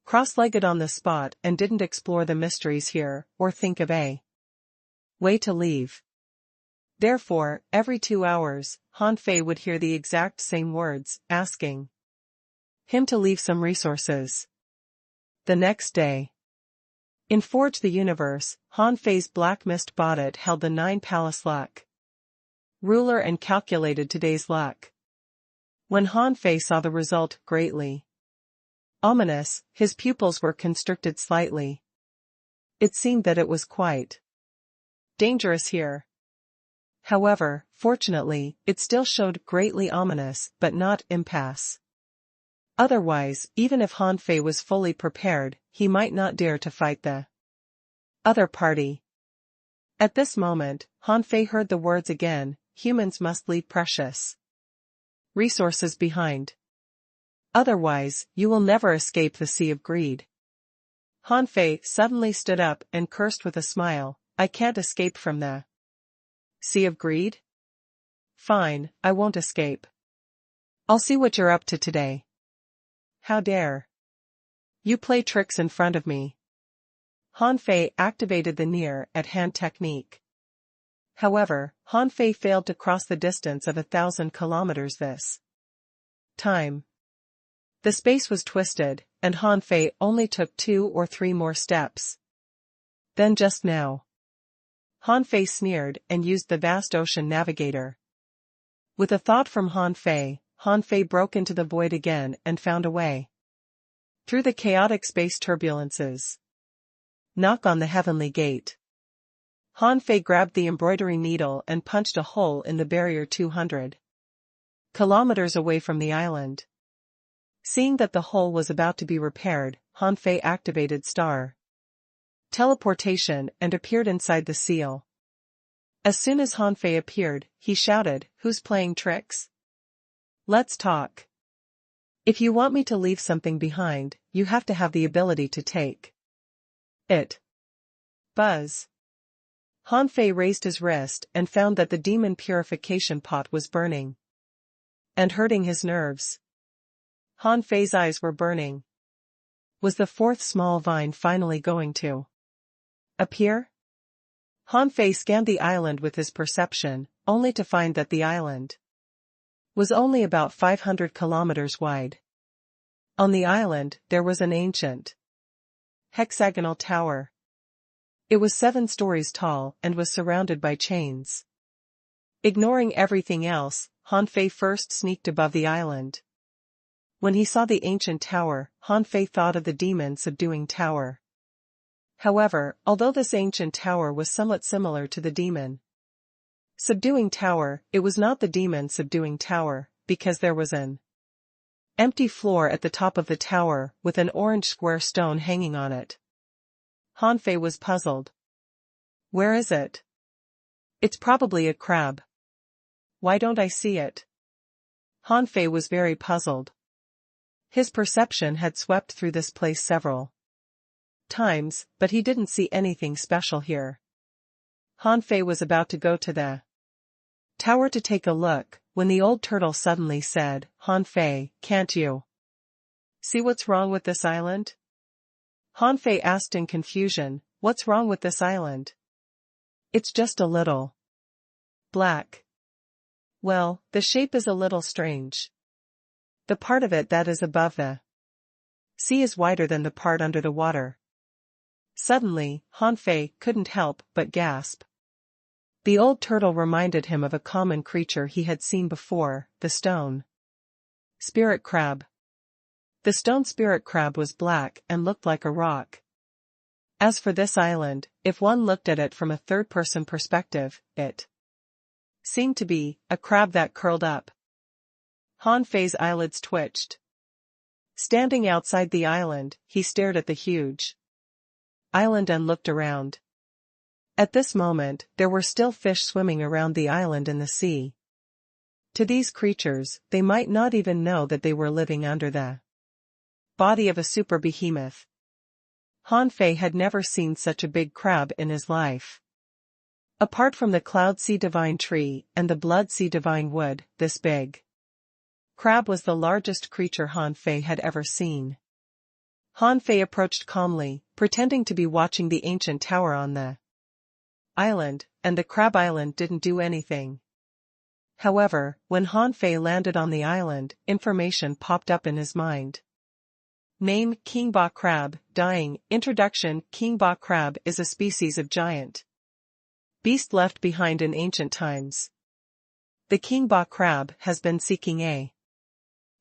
cross-legged on the spot and didn't explore the mysteries here, or think of a way to leave. Therefore, every 2 hours, Han Fei would hear the exact same words, asking him to leave some resources. The next day, in Forge the Universe, Han Fei's Black Mist Baudet held the 9 palace luck ruler and calculated today's luck. When Han Fei saw the result, greatly ominous, his pupils were constricted slightly. It seemed that it was quite dangerous here. However, fortunately, it still showed greatly ominous, but not impasse. Otherwise, even if Han Fei was fully prepared, he might not dare to fight the other party. At this moment, Han Fei heard the words again, humans must leave precious resources behind. Otherwise, you will never escape the sea of greed. Han Fei suddenly stood up and cursed with a smile, I can't escape from the sea of greed? Fine, I won't escape. I'll see what you're up to today. How dare You play tricks in front of me. Han Fei activated the near-at-hand technique. However, Han Fei failed to cross the distance of 1,000 kilometers this time. The space was twisted, and Han Fei only took 2 or 3 more steps. Then just now. Han Fei sneered and used the vast ocean navigator. With a thought from Han Fei broke into the void again and found a way through the chaotic space turbulences. Knock on the heavenly gate. Han Fei grabbed the embroidery needle and punched a hole in the barrier 200 kilometers away from the island. Seeing that the hole was about to be repaired, Han Fei activated star teleportation and appeared inside the seal. As soon as Han Fei appeared, he shouted, "Who's playing tricks? Let's talk. If you want me to leave something behind, you have to have the ability to take it." Buzz. Han Fei raised his wrist and found that the demon purification pot was burning and hurting his nerves. Han Fei's eyes were burning. Was the 4th small vine finally going to appear? Han Fei scanned the island with his perception, only to find that the island was only about 500 kilometers wide. On the island, there was an ancient hexagonal tower. It was 7 stories tall and was surrounded by chains. Ignoring everything else, Han Fei first sneaked above the island. When he saw the ancient tower, Han Fei thought of the demon subduing tower. However, although this ancient tower was somewhat similar to the demon subduing tower, it was not the demon subduing tower, because there was an empty floor at the top of the tower with an orange square stone hanging on it. Han Fei was puzzled. Where is it? It's probably a crab. Why don't I see it? Han Fei was very puzzled. His perception had swept through this place several times, but he didn't see anything special here. Han Fei was about to go to the tower to take a look, when the old turtle suddenly said, "Han Fei, can't you see what's wrong with this island?" Han Fei asked in confusion, "What's wrong with this island?" "It's just a little black." "Well, the shape is a little strange. The part of it that is above the sea is wider than the part under the water." Suddenly, Han Fei couldn't help but gasp. The old turtle reminded him of a common creature he had seen before, the stone spirit crab. The stone spirit crab was black and looked like a rock. As for this island, if one looked at it from a third-person perspective, it seemed to be a crab that curled up. Han Fei's eyelids twitched. Standing outside the island, he stared at the huge island and looked around. At this moment, there were still fish swimming around the island in the sea. To these creatures, they might not even know that they were living under the body of a super behemoth. Han Fei had never seen such a big crab in his life. Apart from the Cloud Sea Divine Tree and the Blood Sea Divine Wood, this big crab was the largest creature Han Fei had ever seen. Han Fei approached calmly, pretending to be watching the ancient tower on the island, and the crab island didn't do anything. However, when Han Fei landed on the island, information popped up in his mind. Name: King Ba crab. Dying. Introduction: King Ba crab is a species of giant beast left behind in ancient times. The King Ba crab has been seeking a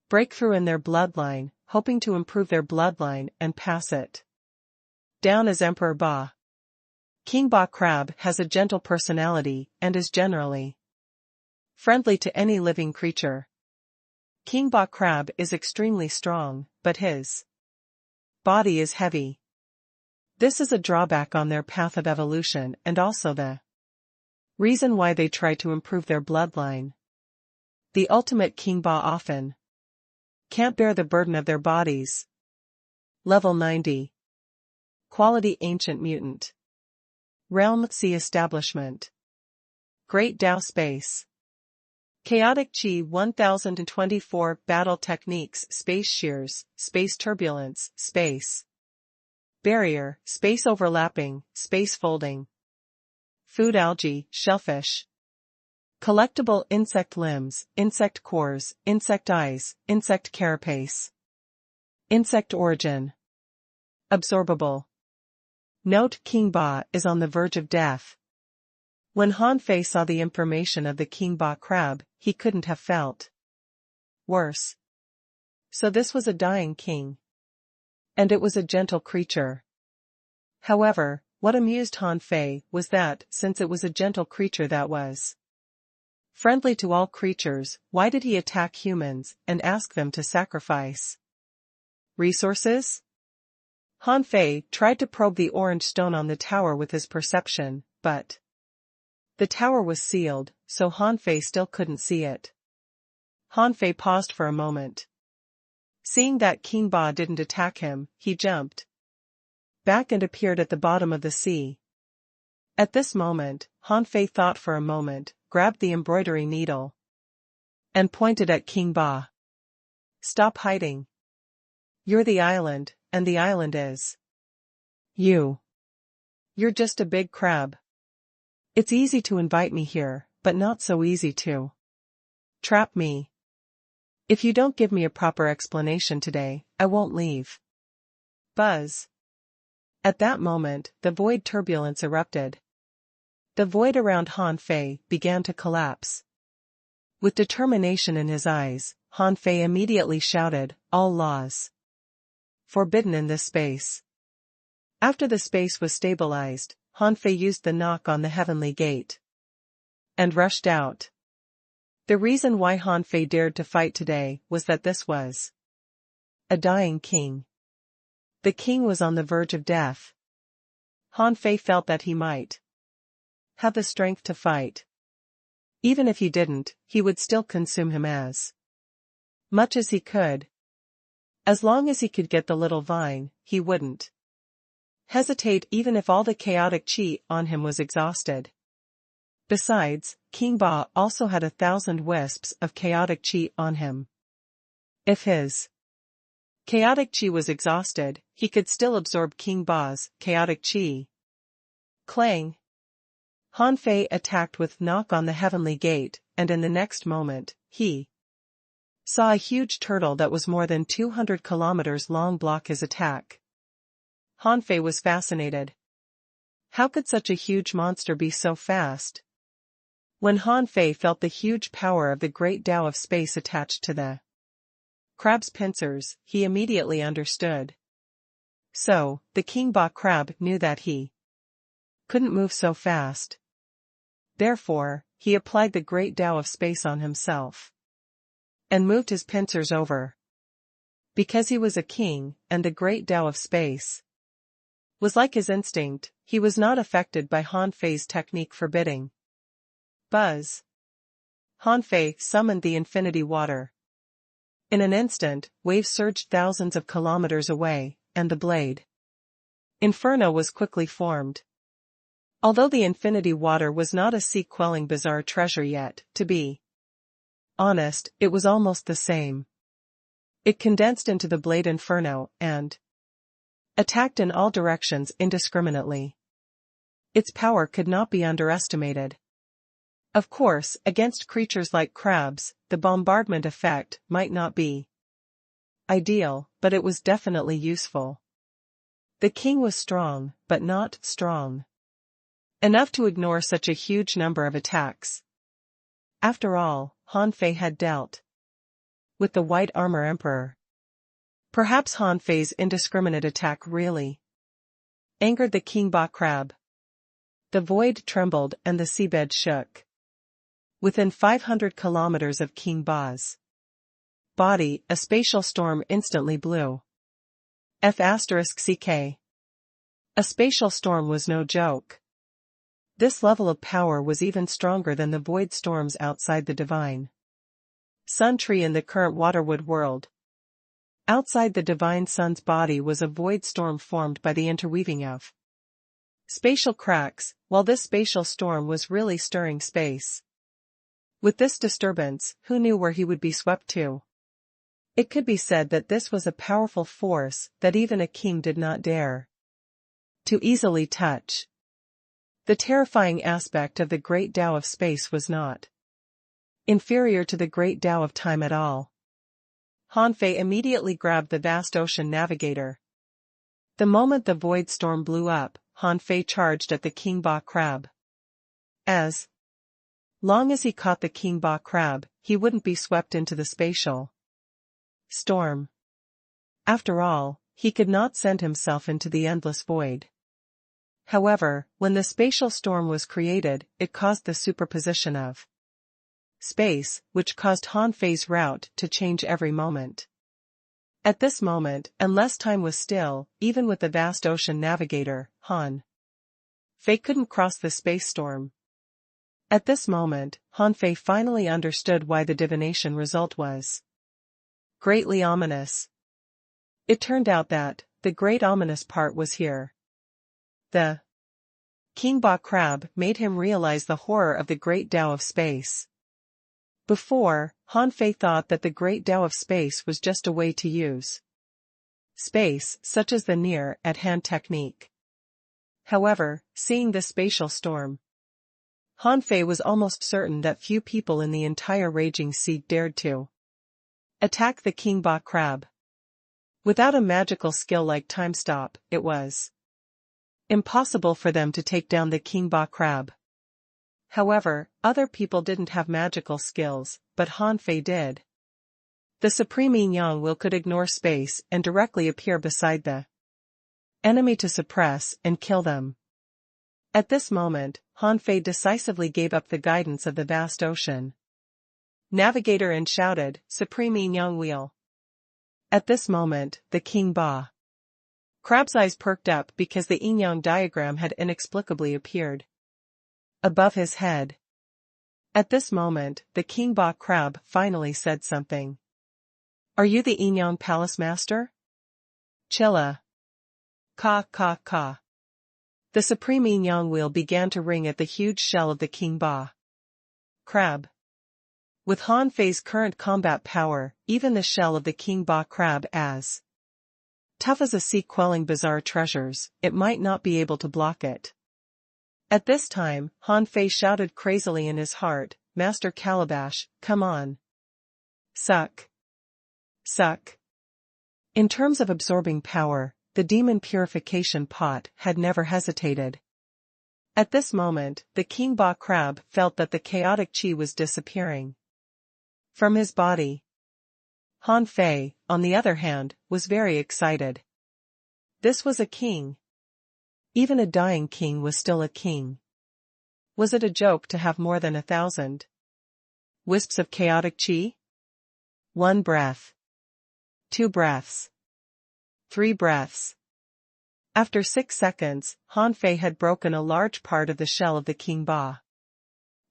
breakthrough in their bloodline, hoping to improve their bloodline and pass it down as Emperor Ba. King Ba crab has a gentle personality and is generally friendly to any living creature. King Ba crab is extremely strong, but his body is heavy. This is a drawback on their path of evolution and also the reason why they try to improve their bloodline. The ultimate King Ba often can't bear the burden of their bodies. Level 90. Quality: Ancient Mutant. Realm: Sea Establishment. Great Dao Space. Chaotic Chi 1024 Battle Techniques Space Shears, Space Turbulence, Space Barrier, Space Overlapping, Space Folding. Food Algae, Shellfish. Collectible Insect Limbs, Insect Cores, Insect Eyes, Insect Carapace. Insect Origin. Absorbable. Note: King Ba is on the verge of death. When Han Fei saw the information of the King Ba crab, he couldn't have felt worse. So this was a dying king. And it was a gentle creature. However, what amused Han Fei was that, since it was a gentle creature that was friendly to all creatures, why did he attack humans and ask them to sacrifice resources? Han Fei tried to probe the orange stone on the tower with his perception, but the tower was sealed, so Han Fei still couldn't see it. Han Fei paused for a moment. Seeing that King Ba didn't attack him, he jumped back and appeared at the bottom of the sea. At this moment, Han Fei thought for a moment, grabbed the embroidery needle, and pointed at King Ba. Stop hiding. You're the island, and the island is you. You're just a big crab. It's easy to invite me here, but not so easy to trap me. If you don't give me a proper explanation today, I won't leave. Buzz. At that moment, the void turbulence erupted. The void around Han Fei began to collapse. With determination in his eyes, Han Fei immediately shouted, "All laws forbidden in this space." After the space was stabilized, Han Fei used the knock on the heavenly gate and rushed out. The reason why Han Fei dared to fight today was that this was a dying king. The king was on the verge of death. Han Fei felt that he might have the strength to fight. Even if he didn't, he would still consume him as much as he could. As long as he could get the little vine, he wouldn't hesitate even if all the chaotic chi on him was exhausted. Besides, King Ba also had 1,000 wisps of chaotic chi on him. If his chaotic chi was exhausted, he could still absorb King Ba's chaotic chi. Clang! Han Fei attacked with knock on the heavenly gate, and in the next moment, he saw a huge turtle that was more than 200 kilometers long block his attack. Han Fei was fascinated. How could such a huge monster be so fast? When Han Fei felt the huge power of the great Tao of space attached to the crab's pincers, he immediately understood. So, the King Ba crab knew that he couldn't move so fast. Therefore, he applied the great Tao of space on himself and moved his pincers over. Because he was a king, and the great Tao of space was like his instinct, he was not affected by Han Fei's technique forbidding. Buzz. Han Fei summoned the infinity water. In an instant, waves surged thousands of kilometers away, and the blade Inferno was quickly formed. Although the infinity water was not a sea-quelling bizarre treasure yet, to be honest, it was almost the same. It condensed into the blade Inferno, and attacked in all directions indiscriminately. Its power could not be underestimated. Of course, against creatures like crabs, the bombardment effect might not be ideal, but it was definitely useful. The king was strong, but not strong enough to ignore such a huge number of attacks. After all, Han Fei had dealt with the White Armor Emperor. Perhaps Han Fei's indiscriminate attack really angered the King Ba crab. The void trembled and the seabed shook. Within 500 kilometers of King Ba's body, a spatial storm instantly blew. F***ck. A spatial storm was no joke. This level of power was even stronger than the void storms outside the divine sun tree in the current Waterwood world. Outside the divine sun's body was a void storm formed by the interweaving of spatial cracks, while this spatial storm was really stirring space. With this disturbance, who knew where he would be swept to? It could be said that this was a powerful force that even a king did not dare to easily touch. The terrifying aspect of the great Tao of space was not inferior to the great Tao of time at all. Han Fei immediately grabbed the vast ocean navigator. The moment the void storm blew up, Han Fei charged at the King Ba crab. As long as he caught the King Ba crab, he wouldn't be swept into the spatial storm. After all, he could not send himself into the endless void. However, when the spatial storm was created, it caused the superposition of space, which caused Han Fei's route to change every moment. At this moment, unless time was still, even with the vast ocean navigator, Han Fei couldn't cross the space storm. At this moment, Han Fei finally understood why the divination result was greatly ominous. It turned out that the great ominous part was here. The King Ba crab made him realize the horror of the great Tao of space. Before, Han Fei thought that the great Tao of space was just a way to use space, such as the near-at-hand technique. However, seeing the spatial storm, Han Fei was almost certain that few people in the entire raging sea dared to attack the King Ba crab. Without a magical skill like time stop, it was impossible for them to take down the King Ba crab. However, other people didn't have magical skills, but Han Fei did. The Supreme Yin Yang Will could ignore space and directly appear beside the enemy to suppress and kill them. At this moment, Han Fei decisively gave up the guidance of the vast ocean navigator and shouted, "Supreme Yin Yang Wheel." At this moment, the King Ba crab's eyes perked up because the yin-yang diagram had inexplicably appeared above his head. At this moment, the King Ba crab finally said something. "Are you the yin-yang palace master?" "Chilla. Ka ka ka." The supreme yin-yang wheel began to ring at the huge shell of the King Ba crab. With Han Fei's current combat power, even the shell of the King Ba crab as tough as a sea-quelling bizarre treasures, it might not be able to block it. At this time, Han Fei shouted crazily in his heart, "Master Calabash, come on. Suck. Suck." In terms of absorbing power, the demon purification pot had never hesitated. At this moment, the King Ba crab felt that the chaotic chi was disappearing from his body. Han Fei, on the other hand, was very excited. This was a king. Even a dying king was still a king. Was it a joke to have more than 1,000 wisps of chaotic chi? 1 breath. 2 breaths. 3 breaths. After 6 seconds, Han Fei had broken a large part of the shell of the King Ba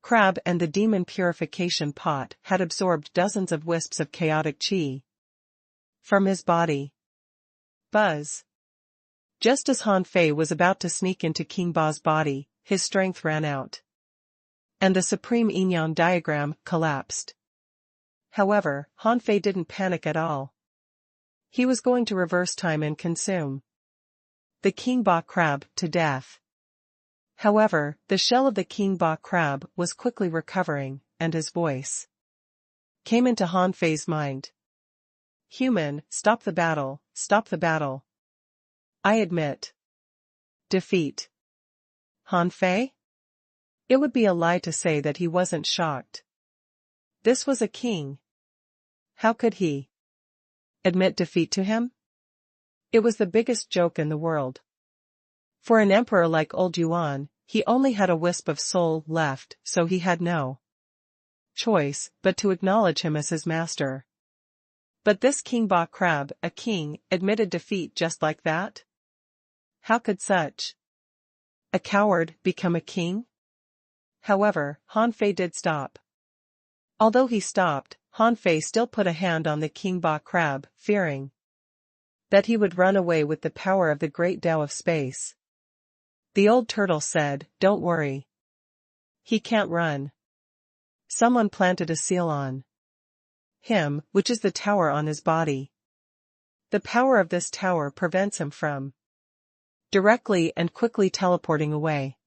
crab, and the demon purification pot had absorbed dozens of wisps of chaotic chi from his body. Buzz. Just as Han Fei was about to sneak into King Ba's body, his strength ran out, and the supreme yin-yang diagram collapsed. However, Han Fei didn't panic at all. He was going to reverse time and consume the King Ba crab to death. However, the shell of the King Ba crab was quickly recovering, and his voice came into Han Fei's mind. "Human, stop the battle, stop the battle. I admit defeat." Han Fei? It would be a lie to say that he wasn't shocked. This was a king. How could he admit defeat to him? It was the biggest joke in the world. For an emperor like Old Yuan, he only had a wisp of soul left, so he had no choice but to acknowledge him as his master. But this King Ba crab, a king, admitted defeat just like that? How could such a coward become a king? However, Han Fei did stop. Although he stopped, Han Fei still put a hand on the King Ba crab, fearing that he would run away with the power of the great Tao of space. The old turtle said, "Don't worry. He can't run." Someone planted a seal on him, which is the tower on his body. The power of this tower prevents him from directly and quickly teleporting away.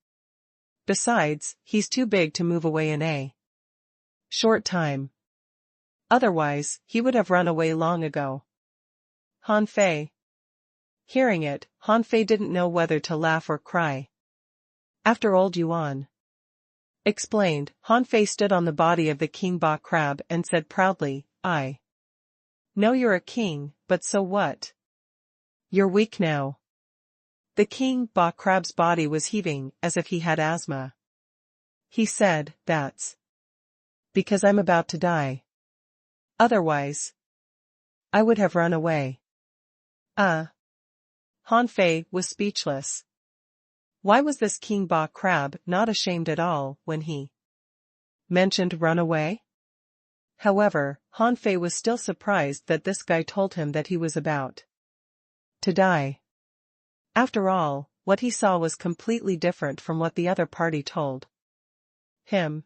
Besides, he's too big to move away in a short time. Otherwise, he would have run away long ago. Han Fei. Hearing it, Han Fei didn't know whether to laugh or cry. After old Yuan explained, Han Fei stood on the body of the king Ba crab and said proudly, I know you're a king, but so what? You're weak now. The king Ba crab's body was heaving as if he had asthma. He said, that's because I'm about to die. Otherwise, I would have run away. Han Fei was speechless. Why was this king Ba crab not ashamed at all when he mentioned run away? However, Han Fei was still surprised that this guy told him that he was about to die. After all, what he saw was completely different from what the other party told him.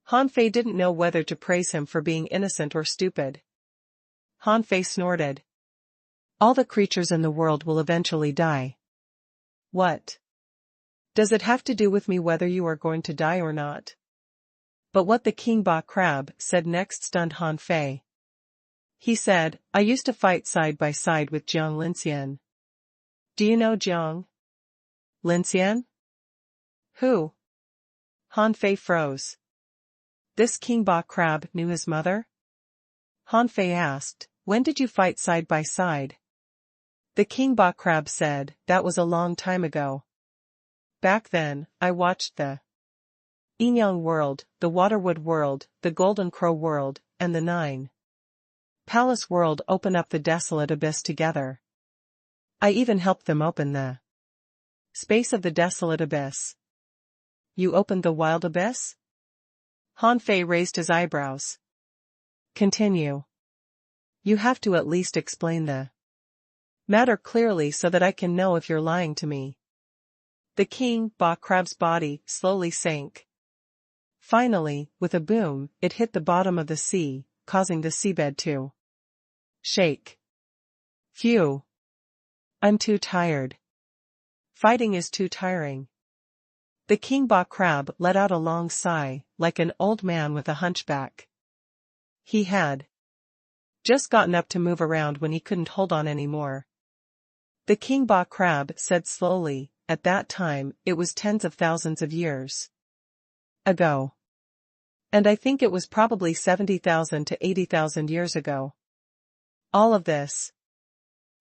Han Fei didn't know whether to praise him for being innocent or stupid. Han Fei snorted. All the creatures in the world will eventually die. What does it have to do with me whether you are going to die or not? But what the king Ba crab said next stunned Han Fei. He said, I used to fight side by side with Jiang Linxian. Do you know Jiang Linxian? Who? Han Fei froze. This king Ba crab knew his mother? Han Fei asked, when did you fight side by side? The king Ba crab said, that was a long time ago. Back then, I watched the Yinyang world, the Waterwood world, the Golden Crow world, and the Nine Palace world open up the desolate abyss together. I even helped them open the space of the desolate abyss. You opened the wild abyss? Han Fei raised his eyebrows. Continue. You have to at least explain the matter clearly so that I can know if you're lying to me. The king Ba crab's body slowly sank. Finally, with a boom, it hit the bottom of the sea, causing the seabed to shake. Phew. I'm too tired. Fighting is too tiring. The king Ba crab let out a long sigh, like an old man with a hunchback. He had just gotten up to move around when he couldn't hold on anymore. The king Ba crab said slowly, at that time, it was tens of thousands of years ago. And I think it was probably 70,000 to 80,000 years ago. All of this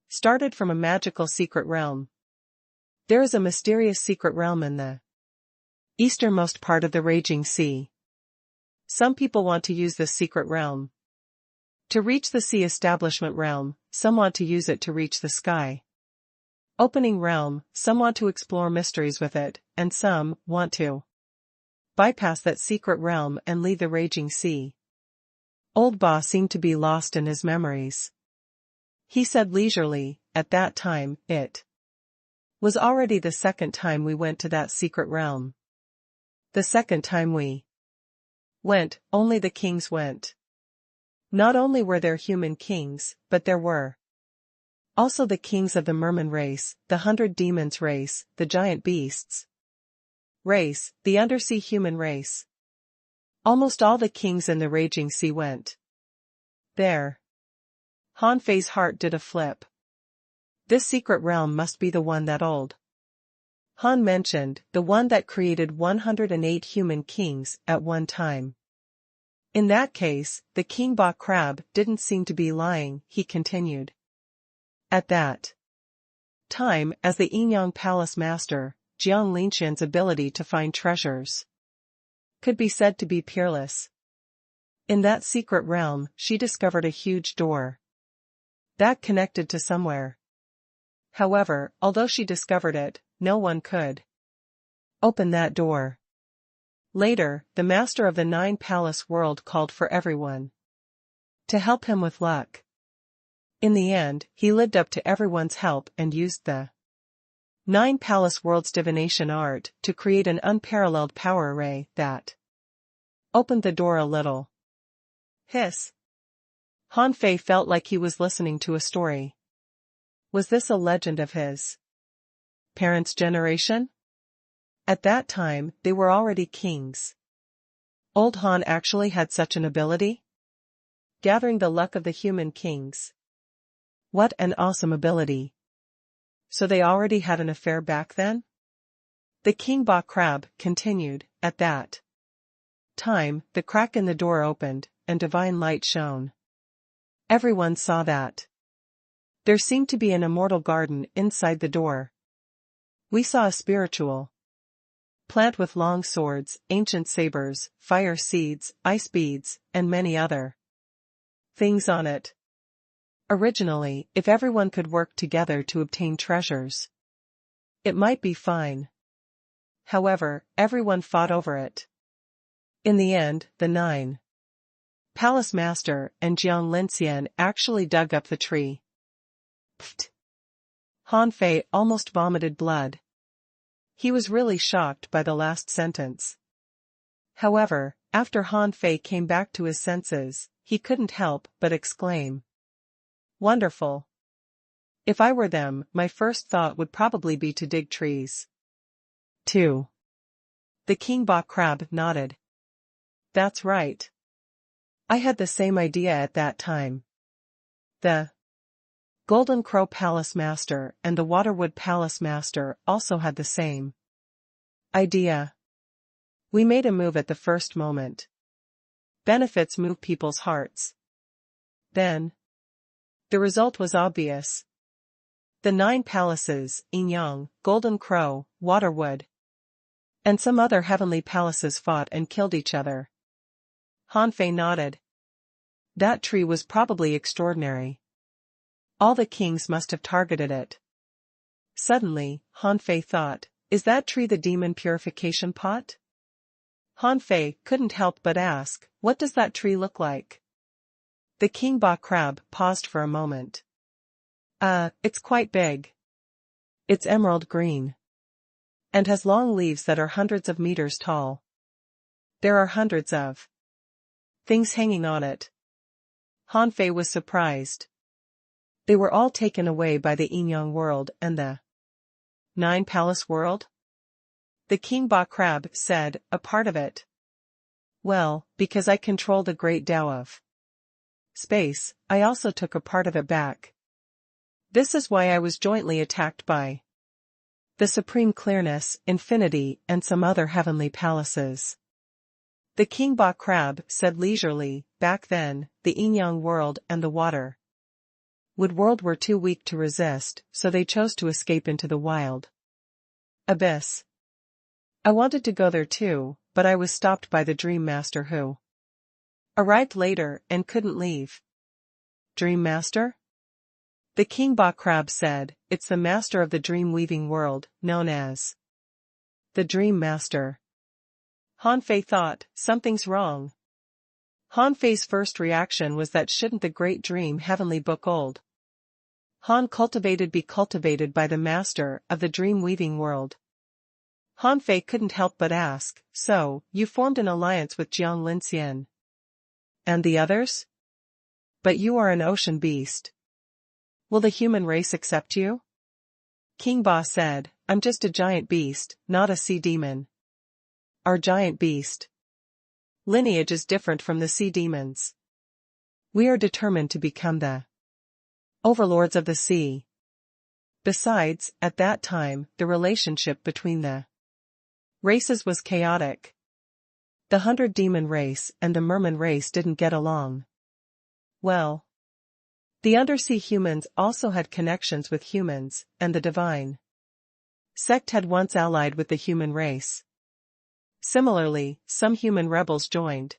started from a magical secret realm. There is a mysterious secret realm in the easternmost part of the raging sea. Some people want to use this secret realm to reach the sea establishment realm, some want to use it to reach the sky opening realm, some want to explore mysteries with it, and some want to bypass that secret realm and leave the raging sea. Old Ba seemed to be lost in his memories. He said leisurely, at that time, it was already the second time we went to that secret realm. The second time we went, only the kings went. Not only were there human kings, but there were also the kings of the merman race, the 100 demons race, the giant beasts race, the undersea human race. Almost all the kings in the raging sea went there. Han Fei's heart did a flip. This secret realm must be the one that old Han mentioned, the one that created 108 human kings at one time. In that case, the king Ba crab didn't seem to be lying, he continued. At that time, as the Yinyang Palace master, Jiang Linxian's ability to find treasures could be said to be peerless. In that secret realm, she discovered a huge door that connected to somewhere. However, although she discovered it, no one could open that door. Later, the master of the Nine Palace world called for everyone to help him with luck. In the end, he lived up to everyone's help and used the Nine Palace world's divination art to create an unparalleled power array that Opened the door a little. Hiss. Han Fei felt like he was listening to a story. Was this a legend of his parents' generation? At that time, they were already kings. Old Han actually had such an ability? Gathering the luck of the human kings. What an awesome ability. So they already had an affair back then? The king Ba Crab continued. At that time, the crack in the door opened, and divine light shone. Everyone saw that. There seemed to be an immortal garden inside the door. We saw a spiritual plant with long swords, ancient sabers, fire seeds, ice beads, and many other things on it. Originally, if everyone could work together to obtain treasures, it might be fine. However, everyone fought over it. In the end, the 9 Palace Master and Jiang Linxian actually dug up the tree. Pfft. Han Fei almost vomited blood. He was really shocked by the last sentence. However, after Han Fei came back to his senses, he couldn't help but exclaim. Wonderful. If I were them, my first thought would probably be to dig trees. 2. The king Ba Crab nodded. That's right. I had the same idea at that time. The Golden Crow Palace Master and the Waterwood Palace Master also had the same idea. We made a move at the first moment. Benefits move people's hearts. Then, the result was obvious. The 9 palaces, Yin, Golden Crow, Waterwood, and some other heavenly palaces fought and killed each other. Han Fei nodded. That tree was probably extraordinary. All the kings must have targeted it. Suddenly, Han Fei thought, is that tree the demon purification pot? Han Fei couldn't help but ask, what does that tree look like? The king Ba Crab paused for a moment. It's quite big. It's emerald green. And has long leaves that are hundreds of meters tall. There are hundreds of things hanging on it. Han Fei was surprised. They were all taken away by the Yin world and the 9 palace world? The king Ba Crab said, a part of it. Well, because I control the great Tao of space, I also took a part of it back. This is why I was jointly attacked by the supreme clearness, infinity, and some other heavenly palaces. The king Ba Crab said leisurely, back then, the Yin world and the water world were too weak to resist, so they chose to escape into the wild abyss. I wanted to go there too, but I was stopped by the Dream Master who arrived later and couldn't leave. Dream Master? The king Ba Crab said, it's the master of the dream-weaving world, known as the Dream Master. Han Fei thought, something's wrong. Han Fei's first reaction was that shouldn't the great dream heavenly book old Han be cultivated by the master of the dream-weaving world? Han Fei couldn't help but ask, so, you formed an alliance with Jiang Linxian? And the others? But you are an ocean beast. Will the human race accept you? King Ba said, I'm just a giant beast, not a sea demon. Our giant beast lineage is different from the sea demons. We are determined to become the overlords of the sea. Besides, at that time, the relationship between the races was chaotic. The 100 demon race and the merman race didn't get along well. The undersea humans also had connections with humans, and the divine sect had once allied with the human race. Similarly, some human rebels joined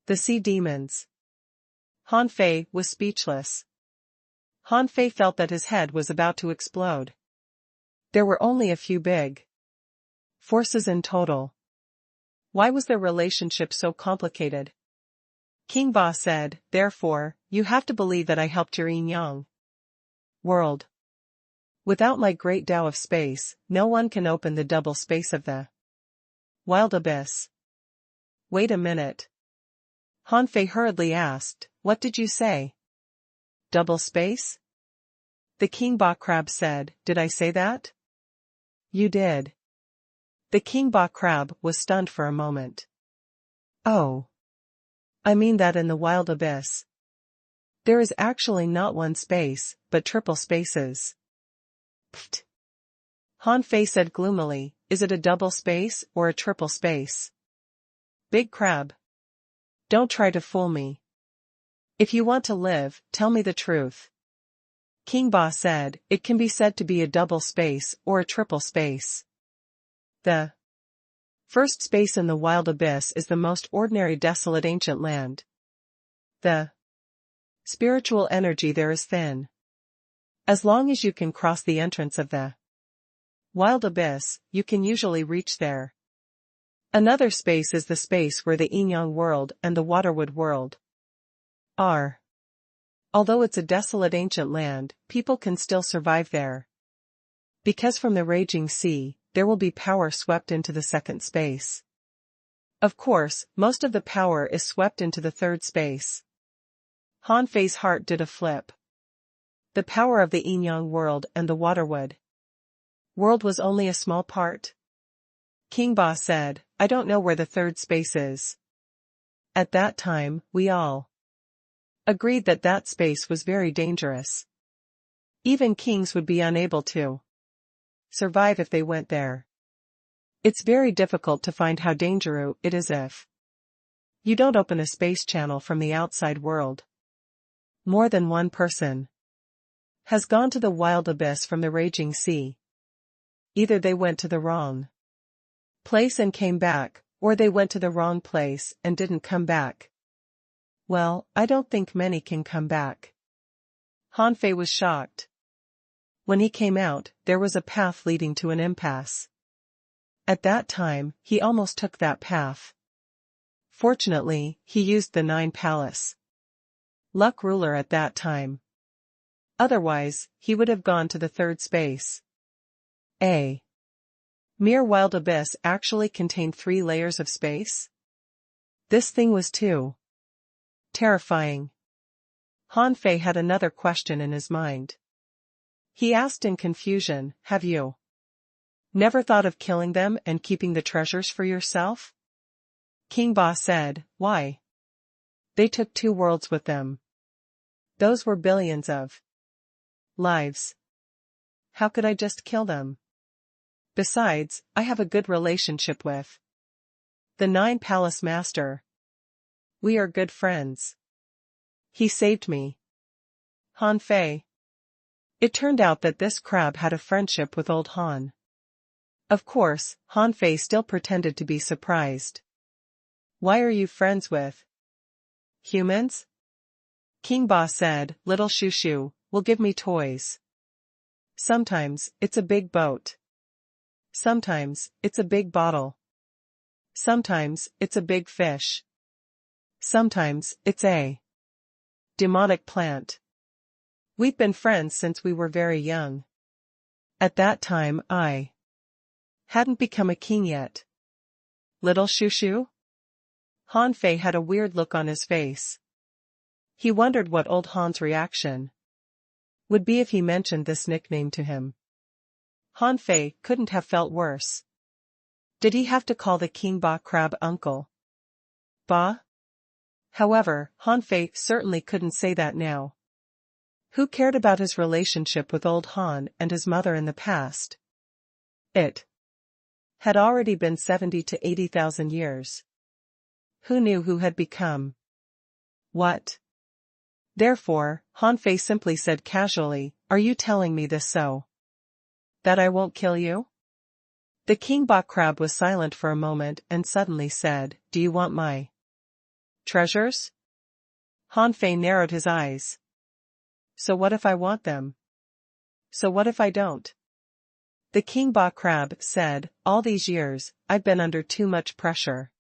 the sea demons. Han Fei was speechless. Han Fei felt that his head was about to explode. There were only a few big forces in total. Why was their relationship so complicated? King Ba said, therefore, you have to believe that I helped your Yin world. Without my great Tao of space, no one can open the double space of the wild abyss. Wait a minute. Hanfei hurriedly asked, what did you say? Double space? The king ba crab said, did I say that? You did. The king ba crab was stunned for a moment. Oh. I mean that in the wild abyss. There is actually not one space, but triple spaces. Pfft. Hanfei said gloomily, is it a double space or a triple space? Big crab. Don't try to fool me. If you want to live, tell me the truth. King Ba said, it can be said to be a double space or a triple space. The first space in the wild abyss is the most ordinary desolate ancient land. The spiritual energy there is thin. As long as you can cross the entrance of the wild abyss, you can usually reach there. Another space is the space where the yin-yang world and the waterwood world are. Although it's a desolate ancient land, people can still survive there. Because from the raging sea, there will be power swept into the second space. Of course, most of the power is swept into the third space. Hanfei's heart did a flip. The power of the yin-yang world and the waterwood world was only a small part. King Ba said, I don't know where the third space is. At that time, we all agreed that that space was very dangerous. Even kings would be unable to survive if they went there. It's very difficult to find how dangerous it is if you don't open a space channel from the outside world. More than one person has gone to the wild abyss from the raging sea. Either they went to the wrong place and came back, or they went to the wrong place and didn't come back. Well, I don't think many can come back. Hanfei was shocked. When he came out, there was a path leading to an impasse. At that time, he almost took that path. Fortunately, he used the 9 palace luck ruler at that time. Otherwise, he would have gone to the third space. A mere wild abyss actually contained 3 layers of space? This thing was too terrifying. Hanfei had another question in his mind. He asked in confusion, have you never thought of killing them and keeping the treasures for yourself? King Ba said, why? They took 2 worlds with them. Those were billions of lives. How could I just kill them? Besides, I have a good relationship with the 9 palace master. We are good friends. He saved me. Hanfei. It turned out that this crab had a friendship with old Han. Of course, Hanfei still pretended to be surprised. Why are you friends with humans? King Ba said, little Shushu will give me toys. Sometimes, it's a big boat. Sometimes, it's a big bottle. Sometimes, it's a big fish. Sometimes, it's a demonic plant. We've been friends since we were very young. At that time, I hadn't become a king yet. Little Shushu? Hanfei had a weird look on his face. He wondered what old Han's reaction would be if he mentioned this nickname to him. Hanfei couldn't have felt worse. Did he have to call the king Ba crab uncle? Ba? However, Hanfei certainly couldn't say that now. Who cared about his relationship with old Han and his mother in the past? It had already been 70 to 80,000 years. Who knew who had become what? Therefore, Hanfei simply said casually, are you telling me this so that I won't kill you? The king Ba crab was silent for a moment and suddenly said, do you want my treasures? Hanfei narrowed his eyes. So what if I want them? So what if I don't? The king Ba crab said, all these years, I've been under too much pressure.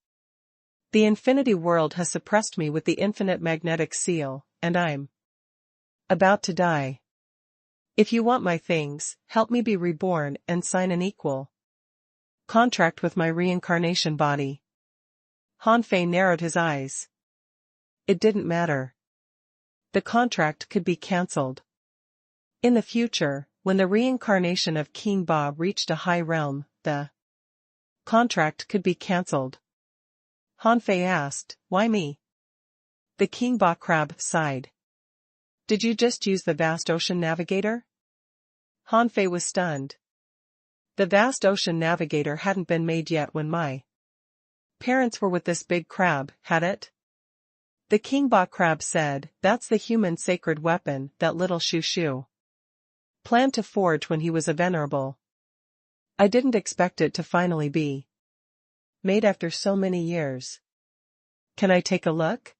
The infinity world has suppressed me with the infinite magnetic seal, and I'm about to die. If you want my things, help me be reborn and sign an equal contract with my reincarnation body. Han Fei narrowed his eyes. It didn't matter. The contract could be cancelled. In the future, when the reincarnation of King Ba reached a high realm, the contract could be cancelled. Han Fei asked, "Why me?" The King Ba crab sighed. "Did you just use the vast ocean navigator?" Han Fei was stunned. The vast ocean navigator hadn't been made yet when my parents were with this big crab, had it? The King Ba crab said, "That's the human sacred weapon that little Shu Shu planned to forge when he was a venerable. I didn't expect it to finally be made after so many years. Can I take a look?"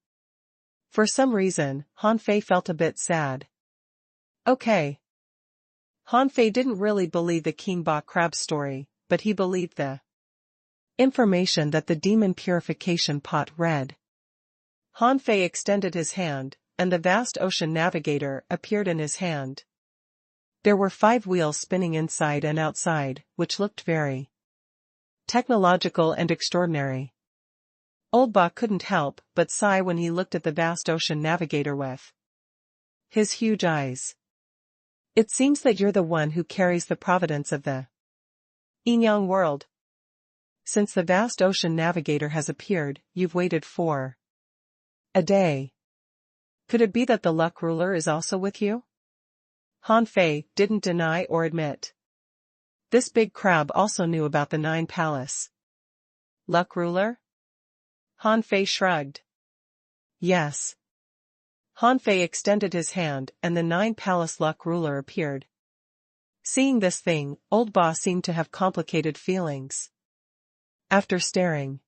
For some reason, Han Fei felt a bit sad. Okay. Han Fei didn't really believe the King Ba crab's story, but he believed the information that the demon purification pot read. Han Fei extended his hand, and the vast ocean navigator appeared in his hand. There were 5 wheels spinning inside and outside, which looked very technological and extraordinary. Old Ba couldn't help but sigh when he looked at the vast ocean navigator with his huge eyes. "It seems that you're the one who carries the providence of the Inyang world. Since the vast ocean navigator has appeared, you've waited for a day. Could it be that the luck ruler is also with you?" Han Fei didn't deny or admit. This big crab also knew about the 9 palace. Luck ruler? Han Fei shrugged. Yes. Han Fei extended his hand and the 9 palace luck ruler appeared. Seeing this thing, Old Ba seemed to have complicated feelings. After staring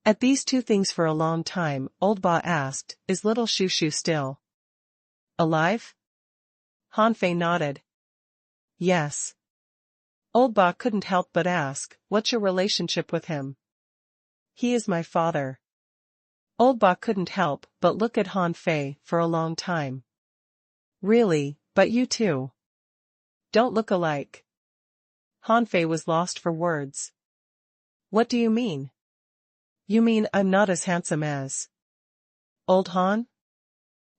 at these 2 things for a long time, Old Ba asked, "Is little Shu Shu still alive?" Han Fei nodded. Yes. Old Ba couldn't help but ask, "What's your relationship with him?" "He is my father." Old Ba couldn't help but look at Han Fei for a long time. "Really, but you two don't look alike." Han Fei was lost for words. "What do you mean?" "You mean I'm not as handsome as Old Han?"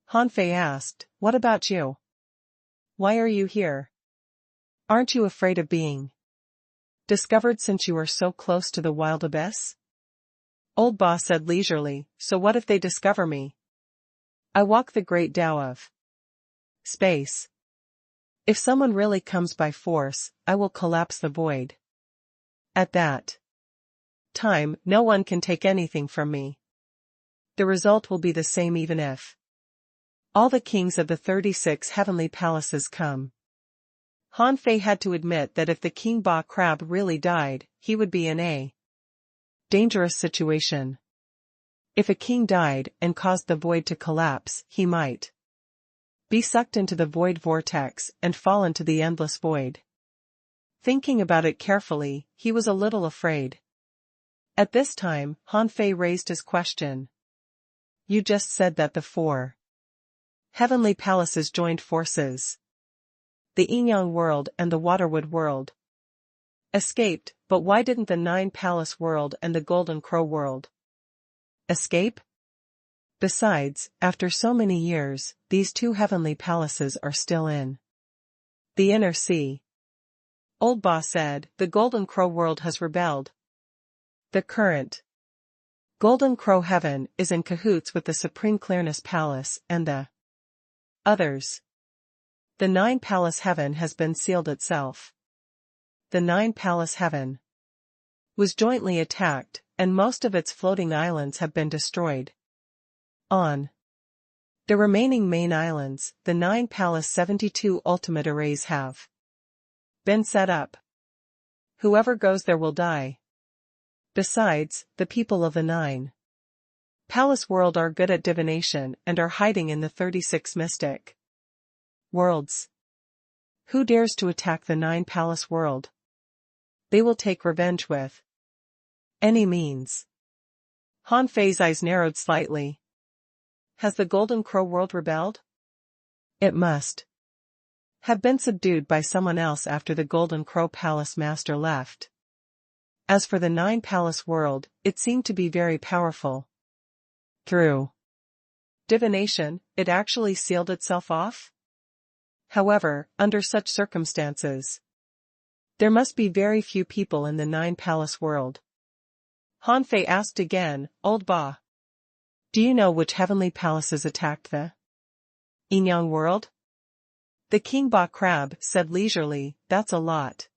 Han Fei asked, "What about you? Why are you here? Aren't you afraid of being discovered since you are so close to the wild abyss?" Old Ba said leisurely, "So what if they discover me? I walk the great Tao of space. If someone really comes by force, I will collapse the void. At that time, no one can take anything from me. The result will be the same even if all the kings of the 36 heavenly palaces come." Han Fei had to admit that if the King Ba crab really died, he would be in a dangerous situation. If a king died and caused the void to collapse, he might be sucked into the void vortex and fall into the endless void. Thinking about it carefully, he was a little afraid. At this time, Han Fei raised his question. "You just said that the 4 heavenly palaces joined forces. The Inyang world and the Waterwood world escaped, but why didn't the 9 palace world and the Golden Crow world escape? Besides, after so many years, these 2 heavenly palaces are still in the inner sea." Old Ba said, "The Golden Crow world has rebelled. The current Golden Crow heaven is in cahoots with the Supreme Clearness Palace and the others. The 9 palace heaven has been sealed itself. The 9 palace heaven was jointly attacked, and most of its floating islands have been destroyed. On the remaining main islands, the 9 palace 72 ultimate arrays have been set up. Whoever goes there will die. Besides, the people of the 9 palace world are good at divination and are hiding in the 36 mystic worlds. Who dares to attack the 9 palace world? They will take revenge with any means." Han Fei's eyes narrowed slightly. Has the Golden Crow world rebelled? It must have been subdued by someone else after the Golden Crow Palace master left. As for the nine-palace world, it seemed to be very powerful. Through divination, it actually sealed itself off? However, under such circumstances, there must be very few people in the nine-palace world. Han Fei asked again, Old Ba, do you know which heavenly palaces attacked the Inyang world? The King Ba Crab said leisurely, that's a lot.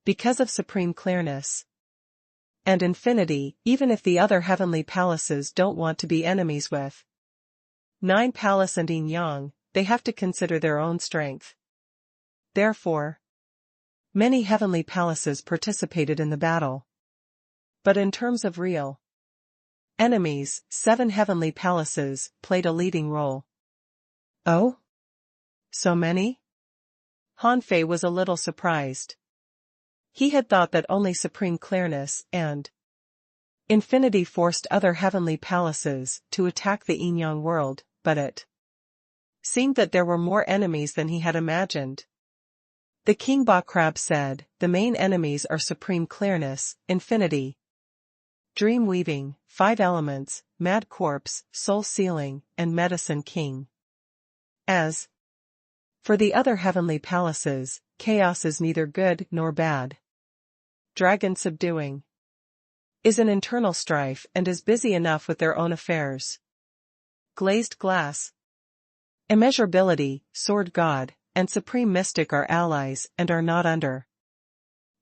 Because of supreme clearness and infinity, even if the other heavenly palaces don't want to be enemies with Nine Palace and Inyang, they have to consider their own strength. Therefore, many heavenly palaces participated in the battle. But in terms of real enemies, 7 heavenly palaces played a leading role. Oh? So many? Han Fei was a little surprised. He had thought that only supreme clearness and infinity forced other heavenly palaces to attack the Inyang world, but it seemed that there were more enemies than he had imagined. The King Ba Crab said, the main enemies are supreme clearness, infinity, dream weaving, 5 elements, mad corpse, soul sealing, and medicine king. As for the other heavenly palaces, chaos is neither good nor bad. Dragon subduing is an internal strife and is busy enough with their own affairs. Glazed glass, immeasurability, sword god, and supreme mystic are allies and are not under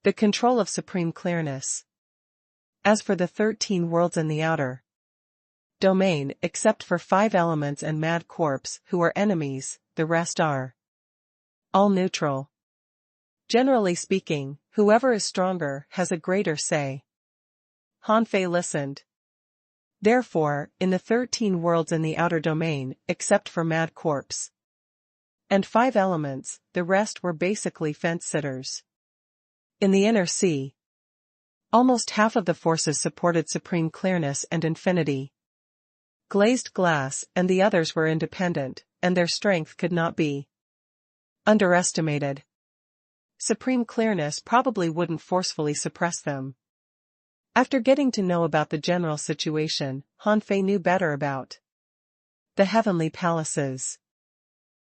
the control of supreme clearness. As for the 13 worlds in the outer domain, except for 5 elements and mad corpse who are enemies, the rest are all neutral. Generally speaking, whoever is stronger has a greater say. Han Fei listened. Therefore, in the 13 worlds in the outer domain, except for mad corpse and 5 elements, the rest were basically fence-sitters. In the inner sea, almost half of the forces supported supreme clearness and infinity. Glazed glass and the others were independent, and their strength could not be underestimated. Supreme clearness probably wouldn't forcefully suppress them. After getting to know about the general situation, Han Fei knew better about the heavenly palaces.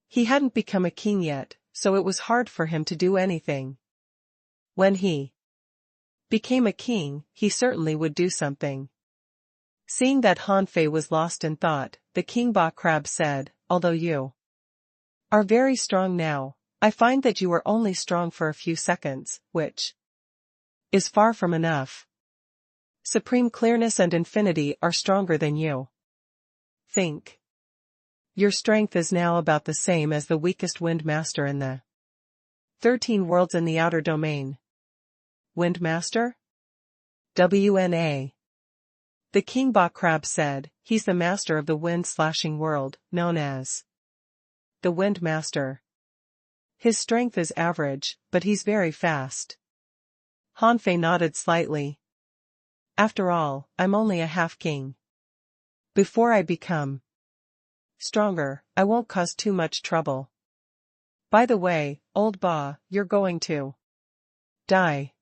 He hadn't become a king yet, so it was hard for him to do anything. When he became a king, he certainly would do something. Seeing that Han Fei was lost in thought, the King Ba Crab said, although you are very strong now, I find that you are only strong for a few seconds, which is far from enough. Supreme clearness and infinity are stronger than you think. Your strength is now about the same as the weakest wind master in the 13 worlds in the outer domain. Wind master? WNA. The King Ba Crab said, he's the master of the wind-slashing world, known as the Wind Master. His strength is average, but he's very fast. Han Fei nodded slightly. After all, I'm only a half-king. Before I become stronger, I won't cause too much trouble. By the way, old Ba, you're going to die.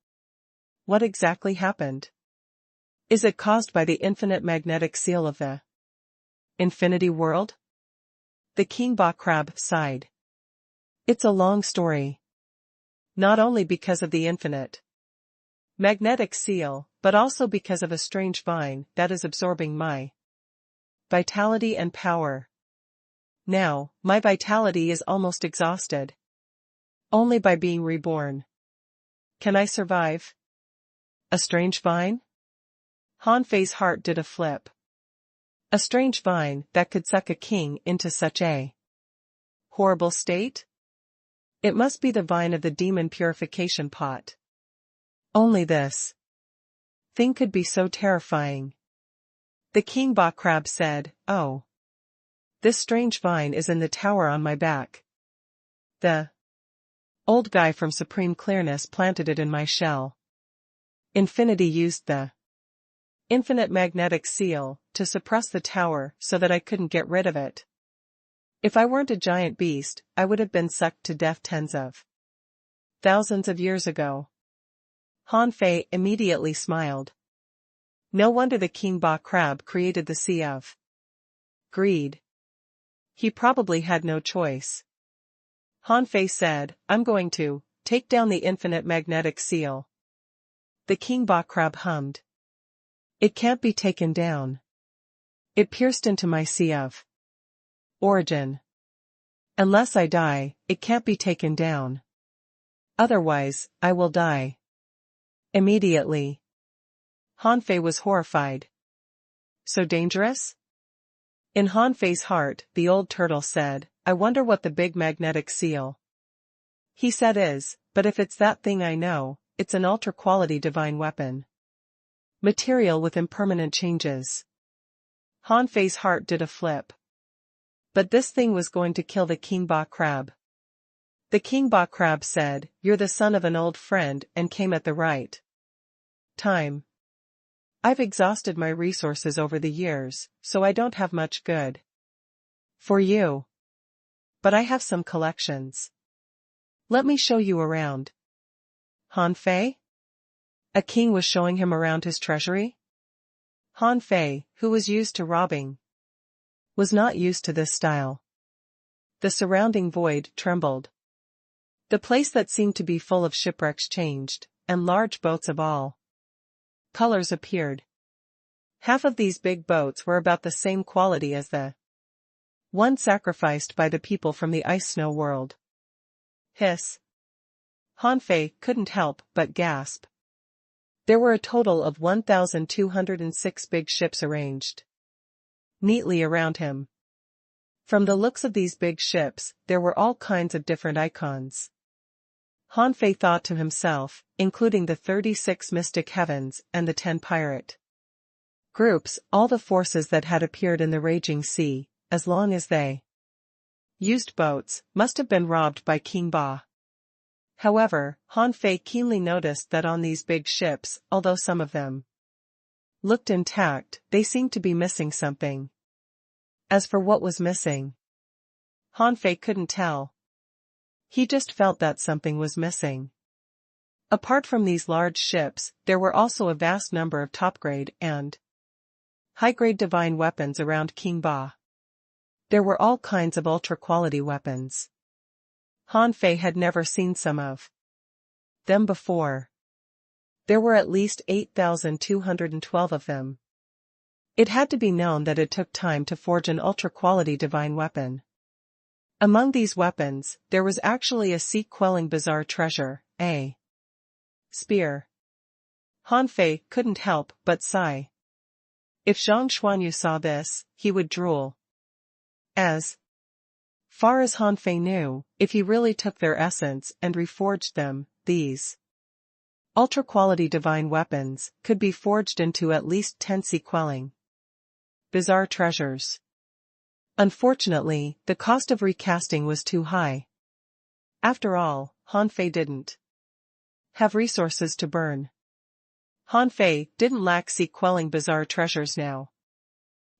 What exactly happened? Is it caused by the infinite magnetic seal of the infinity world? The King Ba Crab sighed. It's a long story. Not only because of the infinite magnetic seal, but also because of a strange vine that is absorbing my vitality and power. Now, my vitality is almost exhausted. Only by being reborn can I survive. A strange vine? Han Fei's heart did a flip. A strange vine that could suck a king into such a horrible state? It must be the vine of the demon purification pot. Only this thing could be so terrifying. The King Ba Crab said, oh. This strange vine is in the tower on my back. The old guy from Supreme Clearness planted it in my shell. Infinity used the infinite magnetic seal to suppress the tower so that I couldn't get rid of it. If I weren't a giant beast, I would have been sucked to death tens of thousands of years ago. Han Fei immediately smiled. No wonder the King Ba crab created the sea of greed. He probably had no choice. Han Fei said, I'm going to take down the infinite magnetic seal. The King Ba crab hummed. It can't be taken down. It pierced into my sea of origin. Unless I die, it can't be taken down. Otherwise, I will die. Immediately. Han Fei was horrified. So dangerous? In Han Fei's heart, the old turtle said, I wonder what the big magnetic seal he said is, but if it's that thing I know, it's an ultra-quality divine weapon. Material with impermanent changes. Han Fei's heart did a flip. But this thing was going to kill the King Ba crab. The King Ba crab said, You're the son of an old friend and came at the right time. I've exhausted my resources over the years, so I don't have much good for you. But I have some collections. Let me show you around. Han Fei? A king was showing him around his treasury? Han Fei, who was used to robbing, was not used to this style. The surrounding void trembled. The place that seemed to be full of shipwrecks changed, and large boats of all colors appeared. Half of these big boats were about the same quality as the one sacrificed by the people from the ice-snow world. Hiss. Han Fei couldn't help but gasp. There were a total of 1,206 big ships arranged neatly around him. From the looks of these big ships, there were all kinds of different icons. Han Fei thought to himself, including the 36 mystic heavens and the 10 pirate groups, all the forces that had appeared in the raging sea, as long as they used boats, must have been robbed by King Ba. However, Han Fei keenly noticed that on these big ships, although some of them looked intact, they seemed to be missing something. As for what was missing, Han Fei couldn't tell. He just felt that something was missing. Apart from these large ships, there were also a vast number of top-grade and high-grade divine weapons around King Ba. There were all kinds of ultra-quality weapons. Han Fei had never seen some of them before. There were at least 8,212 of them. It had to be known that it took time to forge an ultra-quality divine weapon. Among these weapons, there was actually a sea-quelling bizarre treasure, a spear. Han Fei couldn't help but sigh. If Zhang Xuanyu saw this, he would drool. As far as Han Fei knew, if he really took their essence and reforged them, these ultra-quality divine weapons could be forged into at least 10 sea-quelling bizarre treasures. Unfortunately, the cost of recasting was too high. After all, Han Fei didn't have resources to burn. Han Fei didn't lack sea-quelling bizarre treasures now.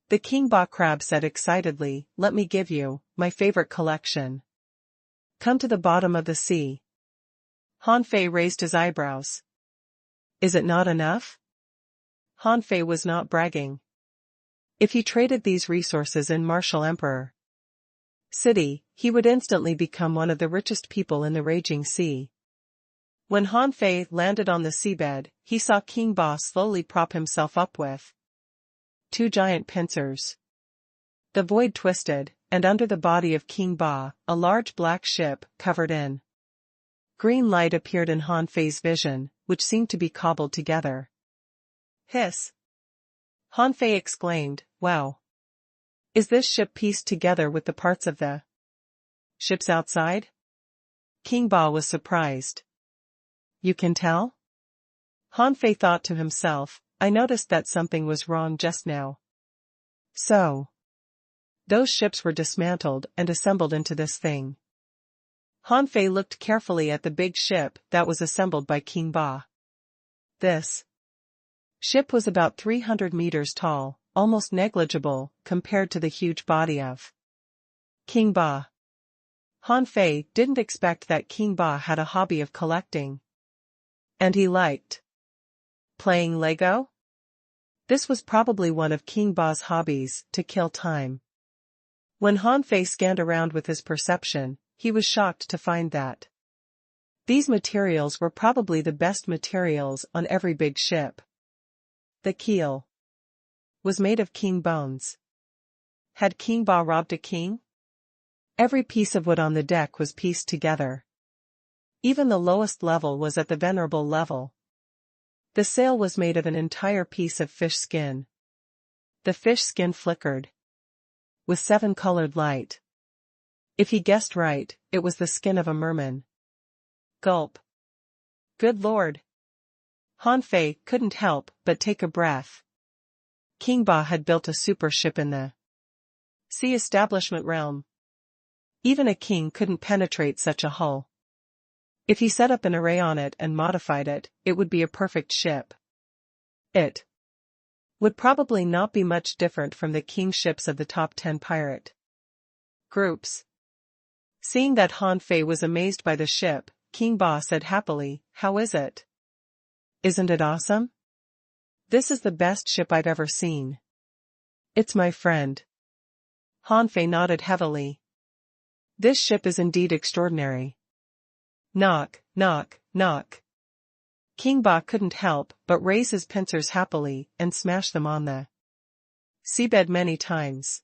The King Ba crab said excitedly, Let me give you my favorite collection. Come to the bottom of the sea. Han Fei raised his eyebrows. Is it not enough? Han Fei was not bragging. If he traded these resources in Martial Emperor City, he would instantly become one of the richest people in the raging sea. When Han Fei landed on the seabed, he saw King Ba slowly prop himself up with 2 giant pincers. The void twisted, and under the body of King Ba, a large black ship, covered in green light appeared in Han Fei's vision, which seemed to be cobbled together. Hiss! Han Fei exclaimed, Wow! Is this ship pieced together with the parts of the ships outside? King Ba was surprised. You can tell? Han Fei thought to himself, I noticed that something was wrong just now. So, those ships were dismantled and assembled into this thing. Han Fei looked carefully at the big ship that was assembled by King Ba. This ship was about 300 meters tall, almost negligible compared to the huge body of King Ba. Han Fei didn't expect that King Ba had a hobby of collecting And he liked playing Lego? This was probably one of King Ba's hobbies, to kill time. When Han Fei scanned around with his perception, he was shocked to find that these materials were probably the best materials on every big ship. The keel was made of king bones. Had King Ba robbed a king? Every piece of wood on the deck was pieced together. Even the lowest level was at the venerable level. The sail was made of an entire piece of fish skin. The fish skin flickered with 7-colored light. If he guessed right, it was the skin of a merman. Gulp. Good Lord. Han Fei couldn't help but take a breath. King Ba had built a super ship in the sea establishment realm. Even a king couldn't penetrate such a hull. If he set up an array on it and modified it, it would be a perfect ship. It would probably not be much different from the king ships of the top 10 pirate groups. Seeing that Han Fei was amazed by the ship, King Ba said happily, "How is it? Isn't it awesome? This is the best ship I've ever seen." "It's my friend." Han Fei nodded heavily. "This ship is indeed extraordinary." Knock, knock, knock. King Ba couldn't help but raise his pincers happily and smash them on the seabed many times.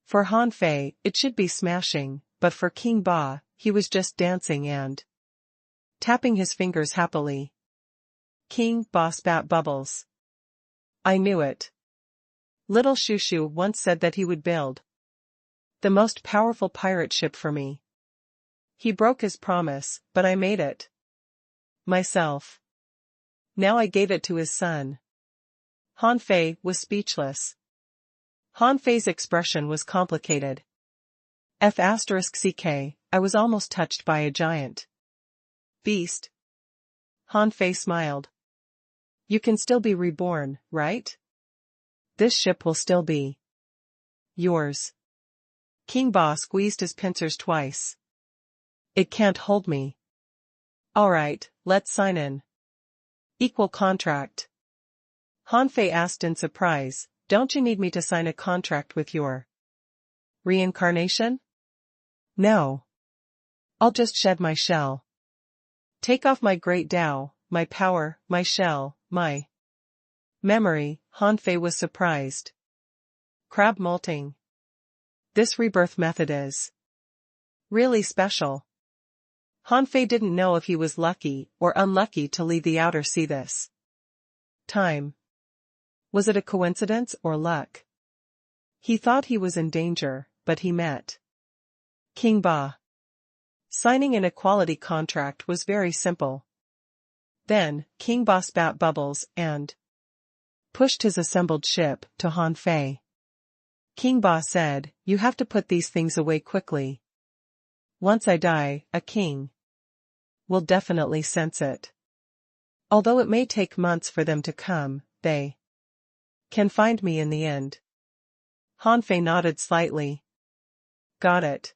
For Han Fei, it should be smashing, but for King Ba, he was just dancing and tapping his fingers happily. King Ba spat bubbles. "I knew it. Little Shushu once said that he would build the most powerful pirate ship for me. He broke his promise, but I made it myself. Now I gave it to his son." Han Fei was speechless. Han Fei's expression was complicated. *CK, I was almost touched by a giant beast. Han Fei smiled. "You can still be reborn, right? This ship will still be yours." King Ba squeezed his pincers twice. "It can't hold me." "Alright, let's sign in. Equal contract." Han Fei asked in surprise, "Don't you need me to sign a contract with your reincarnation?" "No. I'll just shed my shell. Take off my great Tao, my power, my shell, my memory." Han Fei was surprised. Crab molting. This rebirth method is really special. Han Fei didn't know if he was lucky or unlucky to leave the outer sea this time. Was it a coincidence or luck? He thought he was in danger, but he met King Ba. Signing an equality contract was very simple. Then, King Ba spat bubbles and pushed his assembled ship to Han Fei. King Ba said, "You have to put these things away quickly. Once I die, a king will definitely sense it. Although it may take months for them to come, they can find me in the end." Han Fei nodded slightly. "Got it."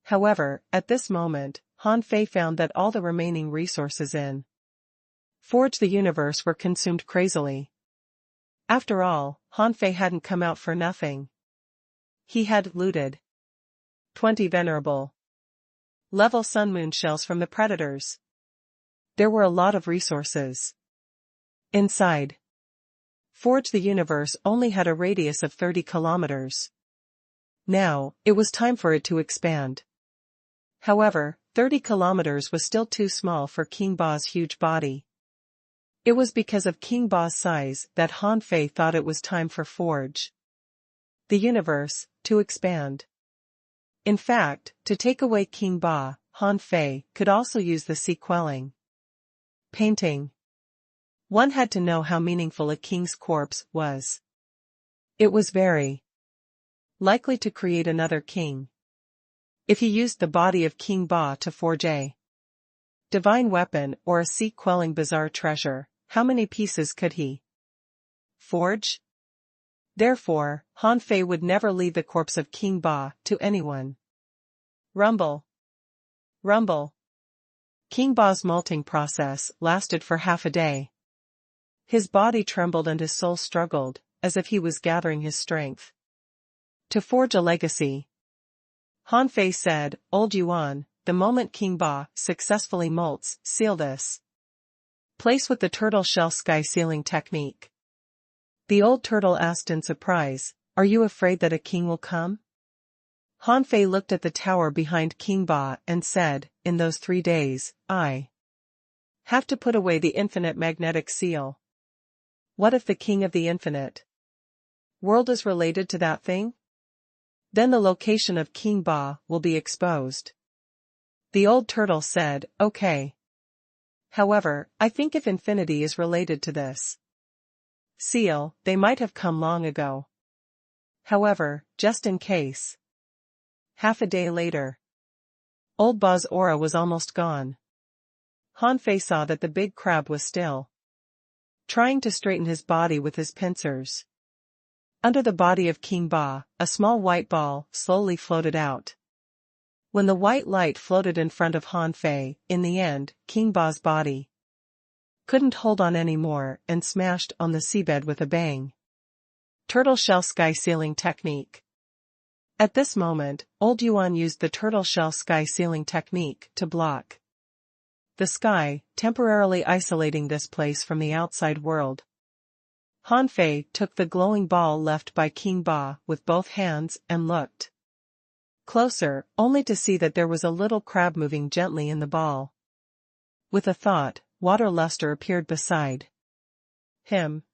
However, at this moment, Han Fei found that all the remaining resources in Forge the Universe were consumed crazily. After all, Han Fei hadn't come out for nothing. He had looted 20 venerable level Sun Moon shells from the predators. There were a lot of resources inside. Forge the Universe only had a radius of 30 kilometers. Now, it was time for it to expand. However, 30 kilometers was still too small for King Ba's huge body. It was because of King Ba's size that Han Fei thought it was time for Forge the Universe to expand. In fact, to take away King Ba, Han Fei could also use the sea quelling painting. One had to know how meaningful a king's corpse was. It was very likely to create another king. If he used the body of King Ba to forge a divine weapon or a sea-quelling bizarre treasure, how many pieces could he forge? Therefore, Han Fei would never leave the corpse of King Ba to anyone. Rumble. Rumble. King Ba's molting process lasted for half a day. His body trembled and his soul struggled, as if he was gathering his strength to forge a legacy. Han Fei said, "Old Yuan, the moment King Ba successfully molts, seal this place with the turtle shell sky sealing technique." The old turtle asked in surprise, "Are you afraid that a king will come?" Han Fei looked at the tower behind King Ba and said, "In those 3 days, I have to put away the infinite magnetic seal." What if the king of the infinite world is related to that thing? Then the location of King Ba will be exposed. The old turtle said, "Okay. However, I think if infinity is related to this seal, they might have come long ago. However, just in case." Half a day later, old Ba's aura was almost gone. Han Fei saw that the big crab was still trying to straighten his body with his pincers. Under the body of King Ba, a small white ball slowly floated out. When the white light floated in front of Han Fei, in the end, King Ba's body couldn't hold on anymore and smashed on the seabed with a bang. Turtle shell sky sealing technique. At this moment, old Yuan used the turtle shell sky sealing technique to block the sky, temporarily isolating this place from the outside world. Han Fei took the glowing ball left by King Ba with both hands and looked closer, only to see that there was a little crab moving gently in the ball. With a thought, water luster appeared beside him.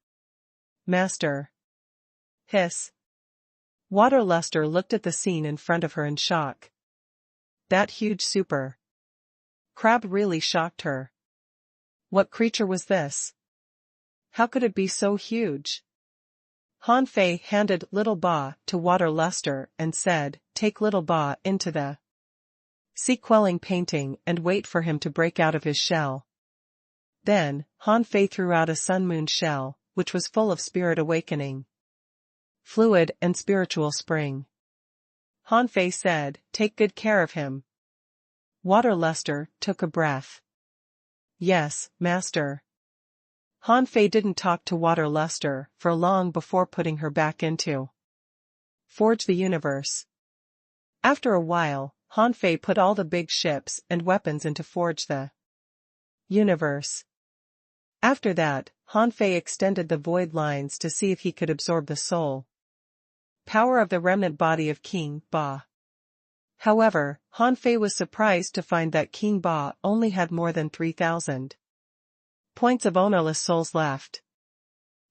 "Master." Hiss. Water luster looked at the scene in front of her in shock. That huge super crab really shocked her. What creature was this? How could it be so huge? Han Fei handed Little Ba to Water Luster and said, "Take Little Ba into the sea quelling painting and wait for him to break out of his shell." Then, Han Fei threw out a sun moon shell, which was full of spirit awakening fluid and spiritual spring. Han Fei said, "Take good care of him." Water Luster took a breath. "Yes, Master." Han Fei didn't talk to Water Luster for long before putting her back into Forge the Universe. After a while, Han Fei put all the big ships and weapons into Forge the Universe. After that, Han Fei extended the void lines to see if he could absorb the soul power of the remnant body of King Ba. However, Han Fei was surprised to find that King Ba only had more than 3,000 points of ownerless souls left.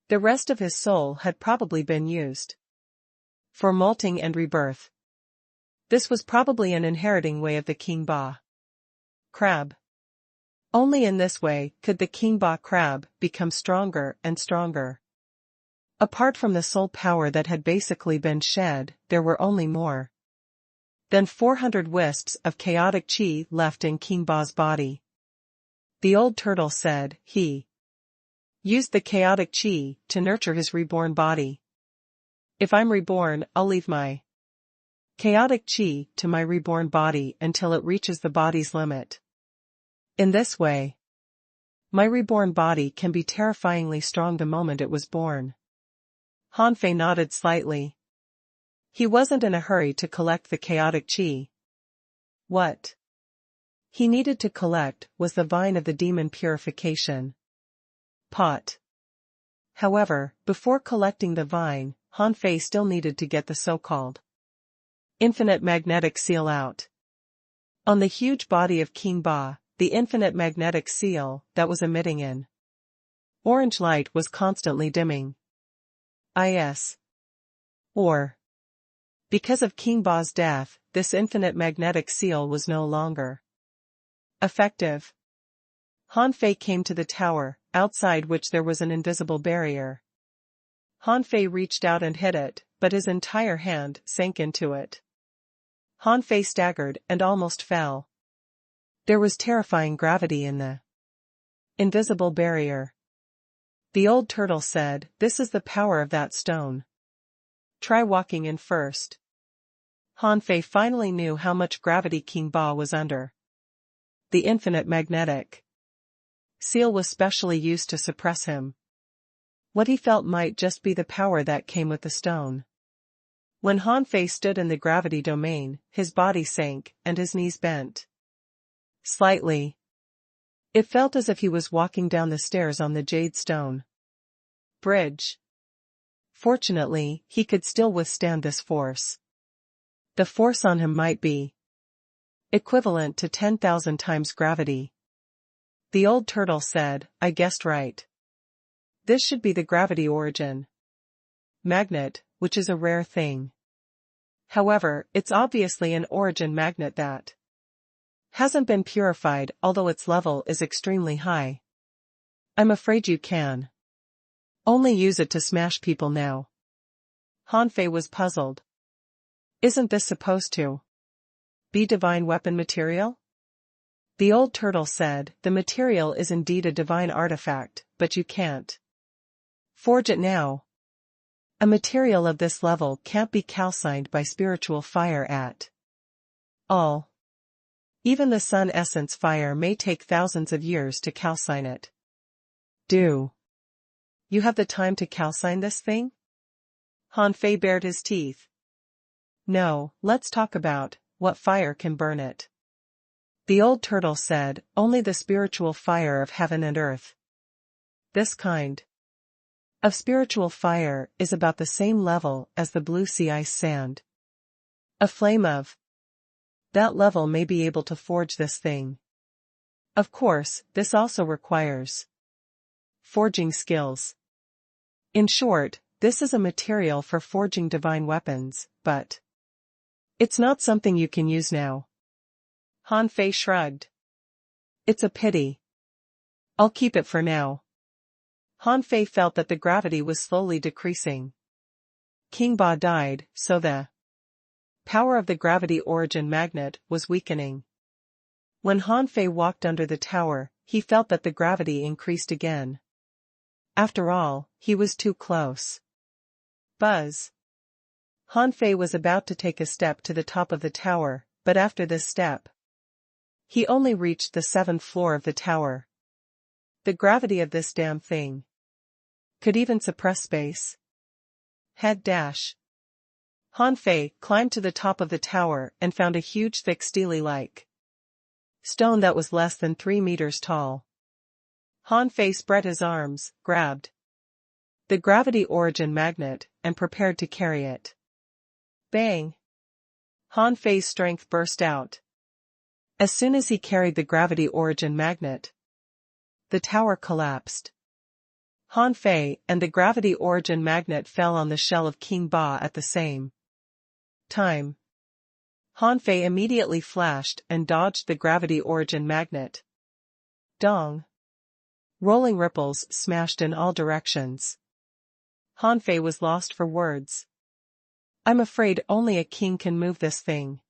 The rest of his soul had probably been used for molting and rebirth. This was probably an inheriting way of the King Ba crab. Only in this way could the King Ba crab become stronger and stronger. Apart from the soul power that had basically been shed, there were only more than 400 wisps of chaotic chi left in King Ba's body. The old turtle said he used the chaotic chi to nurture his reborn body. "If I'm reborn, I'll leave my chaotic chi to my reborn body until it reaches the body's limit. In this way, my reborn body can be terrifyingly strong the moment it was born." Han Fei nodded slightly. He wasn't in a hurry to collect the chaotic chi. What he needed to collect was the vine of the demon purification pot. However, before collecting the vine, Han Fei still needed to get the so-called infinite magnetic seal out. On the huge body of King Ba, the infinite magnetic seal that was emitting an orange light was constantly dimming. Or, because of King Ba's death, this infinite magnetic seal was no longer effective. Han Fei came to the tower, outside which there was an invisible barrier. Han Fei reached out and hit it, but his entire hand sank into it. Han Fei staggered and almost fell. There was terrifying gravity in the invisible barrier. The old turtle said, "This is the power of that stone. Try walking in first." Han Fei finally knew how much gravity King Ba was under. the infinite magnetic seal was specially used to suppress him. What he felt might just be the power that came with the stone. When Han Fei stood in the gravity domain, his body sank, and his knees bent slightly. It felt as if he was walking down the stairs on the jade stone bridge. Fortunately, he could still withstand this force. The force on him might be equivalent to 10,000 times gravity. The old turtle said, "I guessed right. This should be the gravity origin magnet, which is a rare thing. However, it's obviously an origin magnet that hasn't been purified, although its level is extremely high. I'm afraid you can only use it to smash people now." Han Fei was puzzled. Isn't this supposed to be divine weapon material? The old turtle said, "The material is indeed a divine artifact, but you can't forge it now. A material of this level can't be calcined by spiritual fire at all. Even the sun essence fire may take thousands of years to calcine it." "Do you have the time to calcine this thing?" Han Fei bared his teeth. "No, let's talk about what fire can burn it." The old turtle said, "Only the spiritual fire of heaven and earth. This kind of spiritual fire is about the same level as the blue sea ice sand. A flame of that level may be able to forge this thing. Of course, this also requires forging skills. In short, this is a material for forging divine weapons, but it's not something you can use now." Han Fei shrugged. "It's a pity. I'll keep it for now." Han Fei felt that the gravity was slowly decreasing. King Ba died, so the power of the gravity origin magnet was weakening. When Han Fei walked under the tower, he felt that the gravity increased again. After all, he was too close. Buzz. Han Fei was about to take a step to the top of the tower, but after this step, he only reached the 7th floor of the tower. The gravity of this damn thing could even suppress space. Head dash. Han Fei climbed to the top of the tower and found a huge thick steely-like stone that was less than 3 meters tall. Han Fei spread his arms, grabbed the gravity origin magnet, and prepared to carry it. Bang! Han Fei's strength burst out. As soon as he carried the gravity origin magnet, the tower collapsed. Han Fei and the gravity origin magnet fell on the shell of King Ba at the same time. Han Fei immediately flashed and dodged the gravity origin magnet. Dong! Rolling ripples smashed in all directions. Han Fei was lost for words. "I'm afraid only a king can move this thing."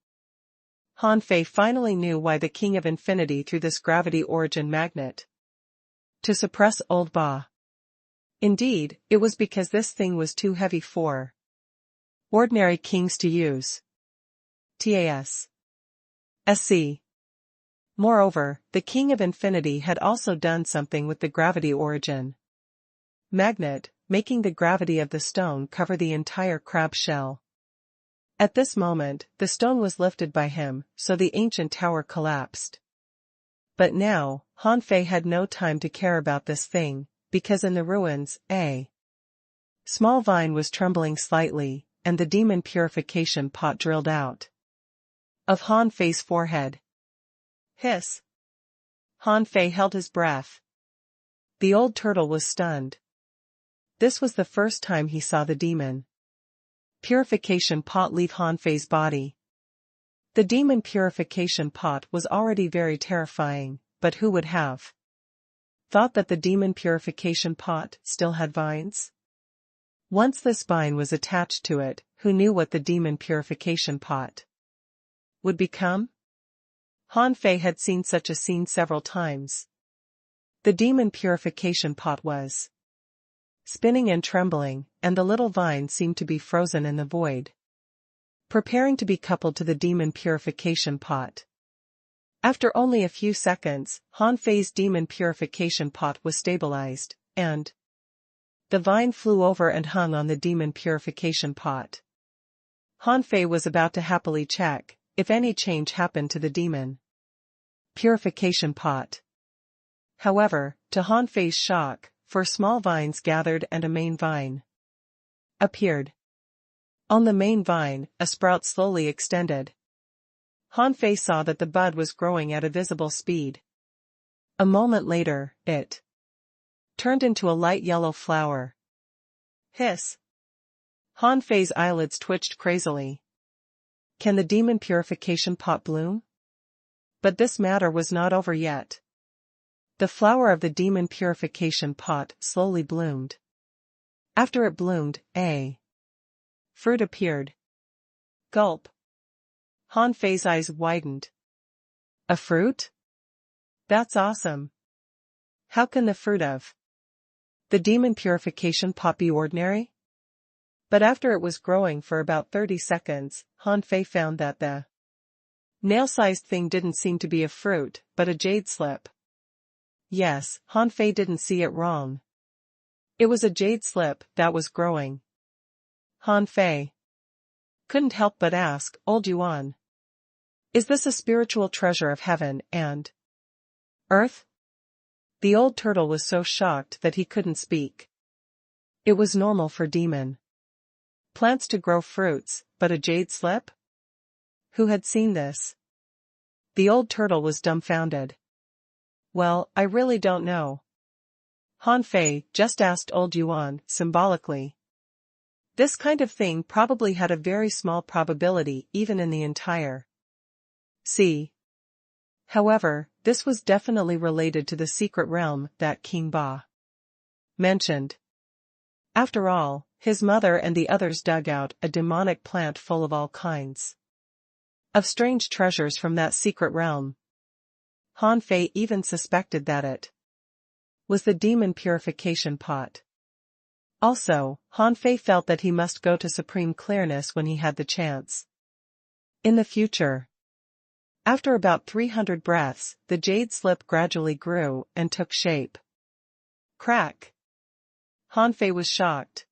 Han Fei finally knew why the King of Infinity threw this gravity origin magnet. To suppress old Ba. Indeed, it was because this thing was too heavy for ordinary kings to use. TAS. SC. Moreover, the King of Infinity had also done something with the gravity origin magnet, making the gravity of the stone cover the entire crab shell. At this moment, the stone was lifted by him, so the ancient tower collapsed. But now, Han Fei had no time to care about this thing, because in the ruins, a small vine was trembling slightly, and the demon purification pot drilled out of Han Fei's forehead. Hiss! Han Fei held his breath. The old turtle was stunned. This was the first time he saw the demon purification pot leave Han Fei's body. The demon purification pot was already very terrifying, but who would have thought that the demon purification pot still had vines? Once this vine was attached to it, who knew what the demon purification pot would become? Han Fei had seen such a scene several times. The demon purification pot was spinning and trembling, and the little vine seemed to be frozen in the void, preparing to be coupled to the demon purification pot. After only a few seconds, Han Fei's demon purification pot was stabilized, and the vine flew over and hung on the demon purification pot. Han Fei was about to happily check if any change happened to the demon purification pot. However, to Han Fei's shock, 4 small vines gathered and a main vine appeared. On the main vine, a sprout slowly extended. Han Fei saw that the bud was growing at a visible speed. A moment later, it turned into a light yellow flower. Hiss! Han Fei's eyelids twitched crazily. Can the demon purification pot bloom? But this matter was not over yet. The flower of the demon purification pot slowly bloomed. After it bloomed, a fruit appeared. Gulp! Han Fei's eyes widened. A fruit? That's awesome. How can the fruit of the demon purification pot be ordinary? But after it was growing for about 30 seconds, Han Fei found that the nail-sized thing didn't seem to be a fruit, but a jade slip. Yes, Han Fei didn't see it wrong. It was a jade slip that was growing. Han Fei couldn't help but ask, Old Yuan, is this a spiritual treasure of heaven and earth? The old turtle was so shocked that he couldn't speak. It was normal for demon plants to grow fruits, but a jade slip? Who had seen this? The old turtle was dumbfounded. Well, I really don't know. Han Fei just asked Old Yuan, symbolically. This kind of thing probably had a very small probability even in the entire sea. However, this was definitely related to the secret realm that King Ba mentioned. After all, his mother and the others dug out a demonic plant full of all kinds of strange treasures from that secret realm. Han Fei even suspected that it was the demon purification pot. Also, Han Fei felt that he must go to supreme clearness when he had the chance. In the future. After about 300 breaths, the jade slip gradually grew and took shape. Crack! Han Fei was shocked.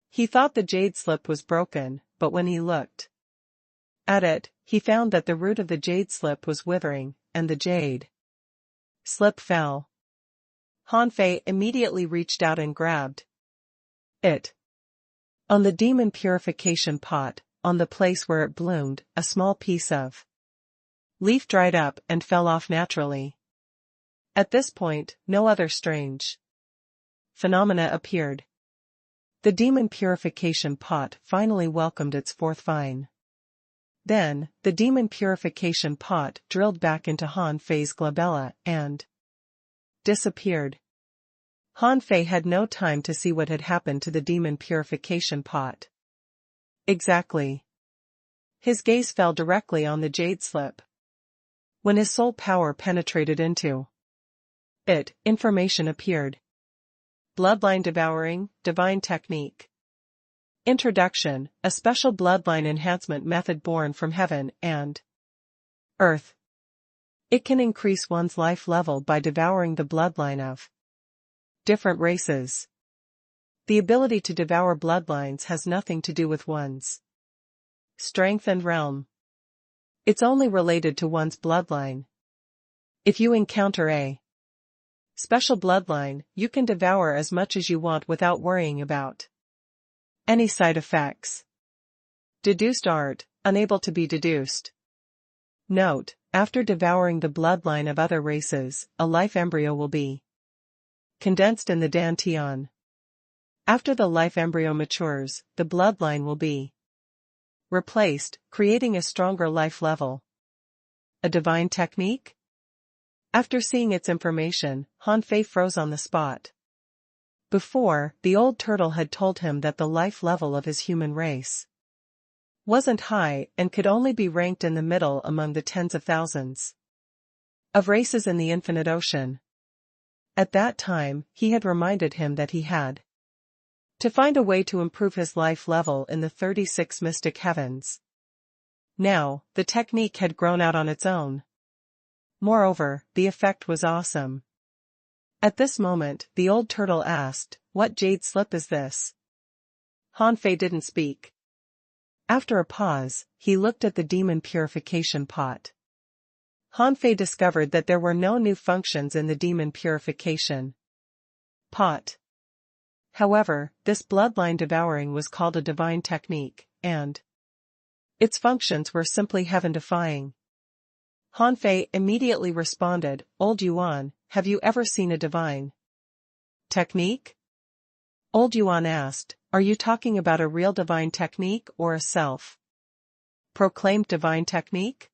He thought the jade slip was broken, but when he looked at it, he found that the root of the jade slip was withering, and the jade slip fell. Han Fei immediately reached out and grabbed it. On the demon purification pot, on the place where it bloomed, a small piece of leaf dried up and fell off naturally. At this point, no other strange phenomena appeared. The demon purification pot finally welcomed its 4th vine. Then, the demon purification pot drilled back into Han Fei's glabella and disappeared. Han Fei had no time to see what had happened to the demon purification pot. Exactly. His gaze fell directly on the jade slip. When his soul power penetrated into it, information appeared. Bloodline devouring, divine technique. Introduction, a special bloodline enhancement method born from heaven and earth. It can increase one's life level by devouring the bloodline of different races. The ability to devour bloodlines has nothing to do with one's strength and realm. It's only related to one's bloodline. If you encounter a special bloodline, you can devour as much as you want without worrying about any side effects. Deduced art, unable to be deduced. Note, after devouring the bloodline of other races, a life embryo will be condensed in the dantian. After the life embryo matures, the bloodline will be replaced, creating a stronger life level. A divine technique? After seeing its information, Han Fei froze on the spot. Before, the old turtle had told him that the life level of his human race wasn't high and could only be ranked in the middle among the tens of thousands of races in the infinite ocean. At that time, he had reminded him that he had to find a way to improve his life level in the 36 mystic heavens. Now, the technique had grown out on its own. Moreover, the effect was awesome. At this moment, the old turtle asked, "What jade slip is this?" Hanfei didn't speak. After a pause, he looked at the demon purification pot. Hanfei discovered that there were no new functions in the demon purification pot. However, this bloodline devouring was called a divine technique, and its functions were simply heaven-defying. Hanfei immediately responded, "Old Yuan, have you ever seen a divine technique?" Old Yuan asked, "Are you talking about a real divine technique or a self-proclaimed divine technique?"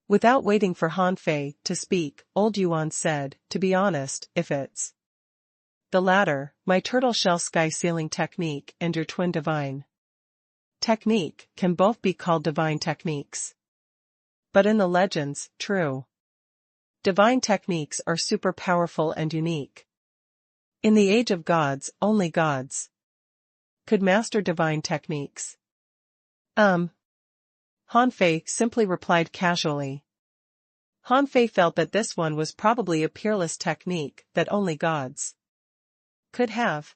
Without waiting for Hanfei to speak, Old Yuan said, "To be honest, if it's the latter, my turtle shell sky ceiling technique and your twin divine technique can both be called divine techniques. But in the legends, true divine techniques are super powerful and unique. In the age of gods, only gods could master divine techniques." Hanfei simply replied casually. Hanfei felt that this one was probably a peerless technique that only gods could have.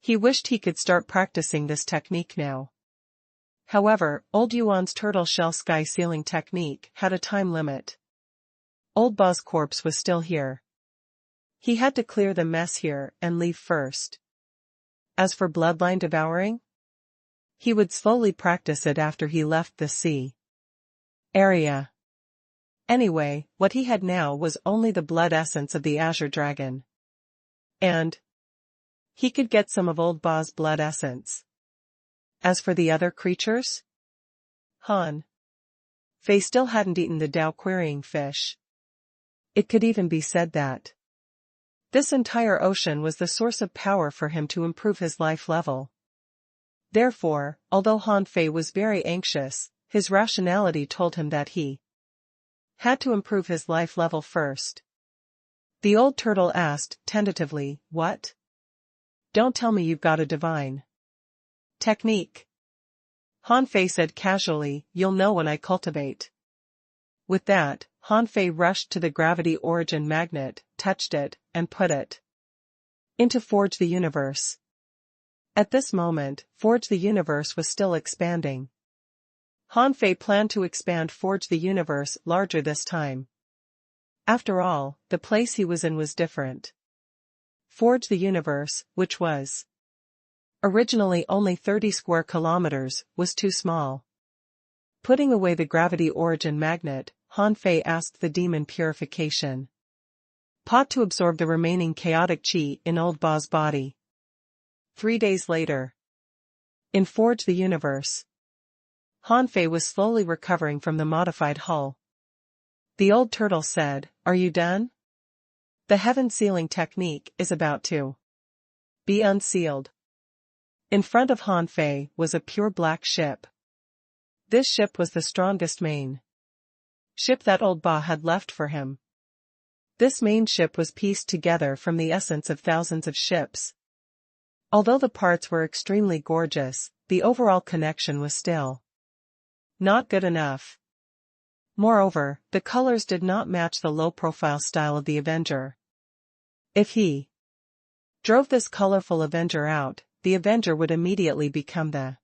He wished he could start practicing this technique now. However, Old Yuan's turtle shell sky ceiling technique had a time limit. Old Ba's corpse was still here. He had to clear the mess here and leave first. As for bloodline devouring, he would slowly practice it after he left the sea area. Anyway, what he had now was only the blood essence of the Azure Dragon. And he could get some of Old Ba's blood essence. As for the other creatures, Hanfei still hadn't eaten the Dao querying fish. It could even be said that this entire ocean was the source of power for him to improve his life level. Therefore, although Hanfei was very anxious, his rationality told him that he had to improve his life level first. The old turtle asked, tentatively, "What? Don't tell me you've got a divine technique." Hanfei said casually, "You'll know when I cultivate." With that, Hanfei rushed to the gravity origin magnet, touched it, and put it into Forge the Universe. At this moment, Forge the Universe was still expanding. Hanfei planned to expand Forge the Universe larger this time. After all, the place he was in was different. Forge the Universe, which was originally only 30 square kilometers, was too small. Putting away the gravity origin magnet, Hanfei asked the demon purification pot to absorb the remaining chaotic chi in Old Ba's body. 3 days later, in Forge the Universe, Hanfei was slowly recovering from the modified hull. The old turtle said, "Are you done? The heaven sealing technique is about to be unsealed." In front of Hanfei was a pure black ship. This ship was the strongest main ship that Old Ba had left for him. This main ship was pieced together from the essence of thousands of ships. Although the parts were extremely gorgeous, the overall connection was still not good enough. Moreover, the colors did not match the low-profile style of the Avenger. If he drove this colorful Avenger out, the Avenger would immediately become the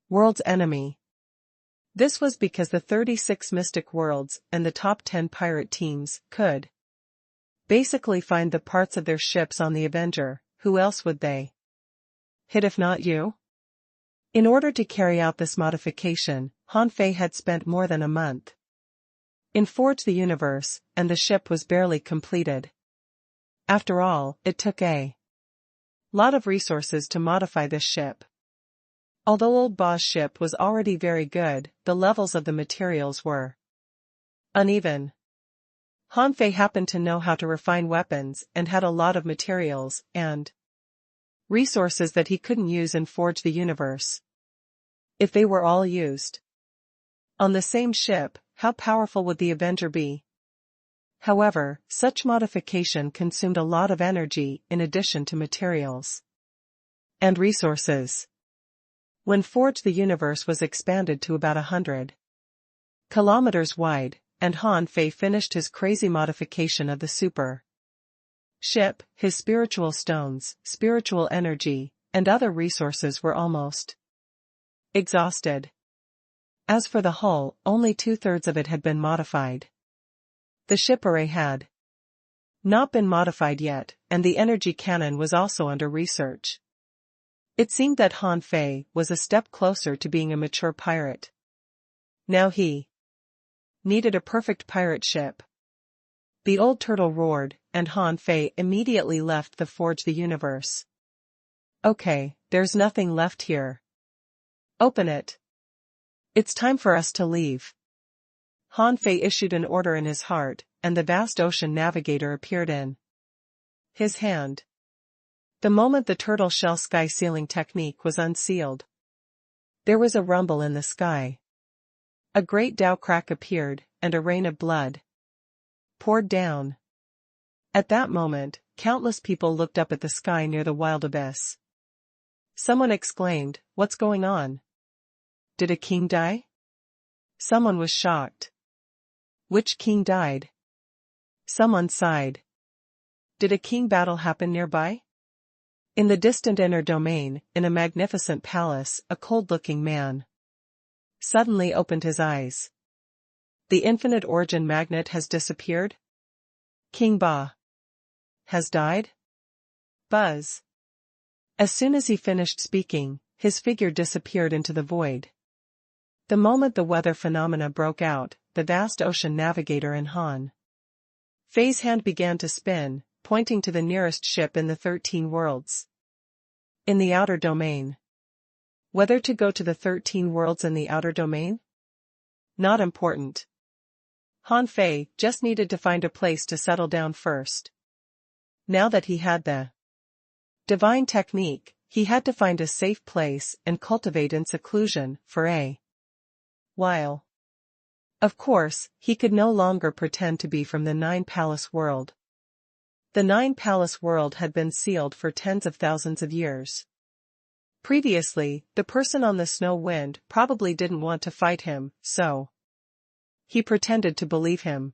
world's enemy. This was because the 36 Mystic Worlds and the top 10 pirate teams could basically find the parts of their ships on the Avenger. Who else would they hit if not you? In order to carry out this modification, Hanfei had spent more than a month in Forge the Universe, and the ship was barely completed. After all, it took a lot of resources to modify this ship. Although Old Ba's ship was already very good, the levels of the materials were uneven. Hanfei happened to know how to refine weapons and had a lot of materials and resources that he couldn't use in Forge the Universe. If they were all used on the same ship, how powerful would the Avenger be? However, such modification consumed a lot of energy in addition to materials and resources. When Forge the Universe was expanded to about 100 kilometers wide, and Han Fei finished his crazy modification of the super ship. His spiritual stones, spiritual energy, and other resources were almost exhausted. As for the hull, only 2/3 of it had been modified. The ship array had not been modified yet, and the energy cannon was also under research. It seemed that Han Fei was a step closer to being a mature pirate. Now he needed a perfect pirate ship. The old turtle roared, and Han Fei immediately left the Forge the Universe. Okay, there's nothing left here. Open it. It's time for us to leave. Han Fei issued an order in his heart, and the vast ocean navigator appeared in his hand. The moment the turtle shell sky sealing technique was unsealed, there was a rumble in the sky. A great Tao crack appeared, and a rain of blood poured down. At that moment, countless people looked up at the sky near the wild abyss. Someone exclaimed, "What's going on? Did a king die?" Someone was shocked. Which king died? Someone sighed. Did a king battle happen nearby? In the distant inner domain, in a magnificent palace, a cold-looking man suddenly opened his eyes. The infinite origin magnet has disappeared? King Ba has died? Buzz. As soon as he finished speaking, his figure disappeared into the void. The moment the weather phenomena broke out, the vast ocean navigator in Han Fei's hand began to spin, pointing to the nearest ship in the 13 worlds. In the outer domain. Whether to go to the 13 worlds in the outer domain? Not important. Han Fei just needed to find a place to settle down first. Now that he had the divine technique, he had to find a safe place and cultivate in seclusion for a while. Of course, he could no longer pretend to be from the Nine Palace world. The Nine Palace world had been sealed for tens of thousands of years. Previously, the person on the snow wind probably didn't want to fight him, so he pretended to believe him.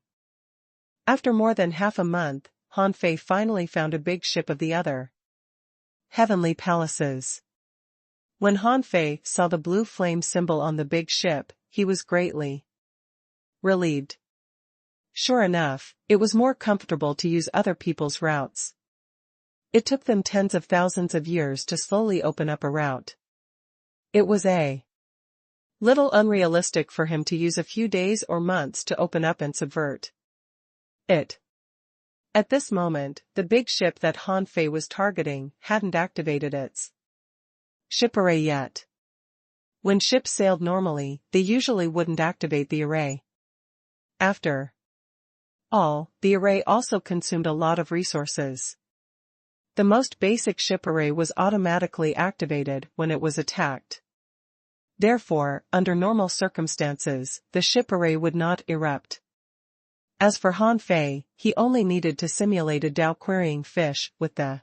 After more than half a month, Han Fei finally found a big ship of the other heavenly palaces. When Han Fei saw the blue flame symbol on the big ship, he was greatly relieved. Sure enough, it was more comfortable to use other people's routes. It took them tens of thousands of years to slowly open up a route. It was a little unrealistic for him to use a few days or months to open up and subvert it. At this moment, the big ship that Han Fei was targeting hadn't activated its ship array yet. When ships sailed normally, they usually wouldn't activate the array. After all, the array also consumed a lot of resources. The most basic ship array was automatically activated when it was attacked. Therefore, under normal circumstances, the ship array would not erupt. As for Han Fei, he only needed to simulate a Tao querying fish with the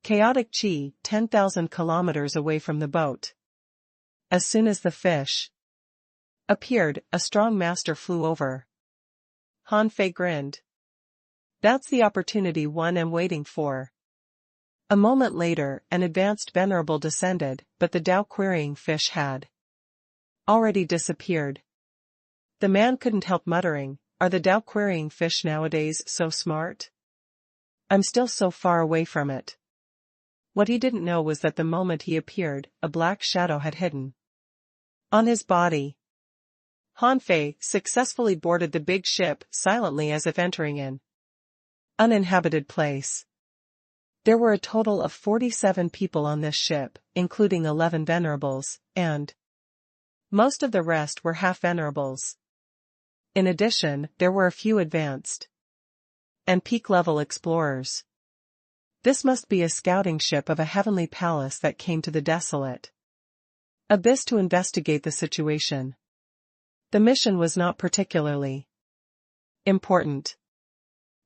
chaotic chi 10,000 kilometers away from the boat. As soon as the fish appeared, a strong master flew over. Han Fei grinned. That's the opportunity one am waiting for. A moment later, an advanced venerable descended, but the Tao querying fish had already disappeared. The man couldn't help muttering, "Are the Tao querying fish nowadays so smart? I'm still so far away from it." What he didn't know was that the moment he appeared, a black shadow had hidden on his body. Han Fei successfully boarded the big ship silently as if entering an uninhabited place. There were a total of 47 people on this ship, including 11 venerables, and most of the rest were half-venerables. In addition, there were a few advanced and peak-level explorers. This must be a scouting ship of a heavenly palace that came to the desolate abyss to investigate the situation. The mission was not particularly important.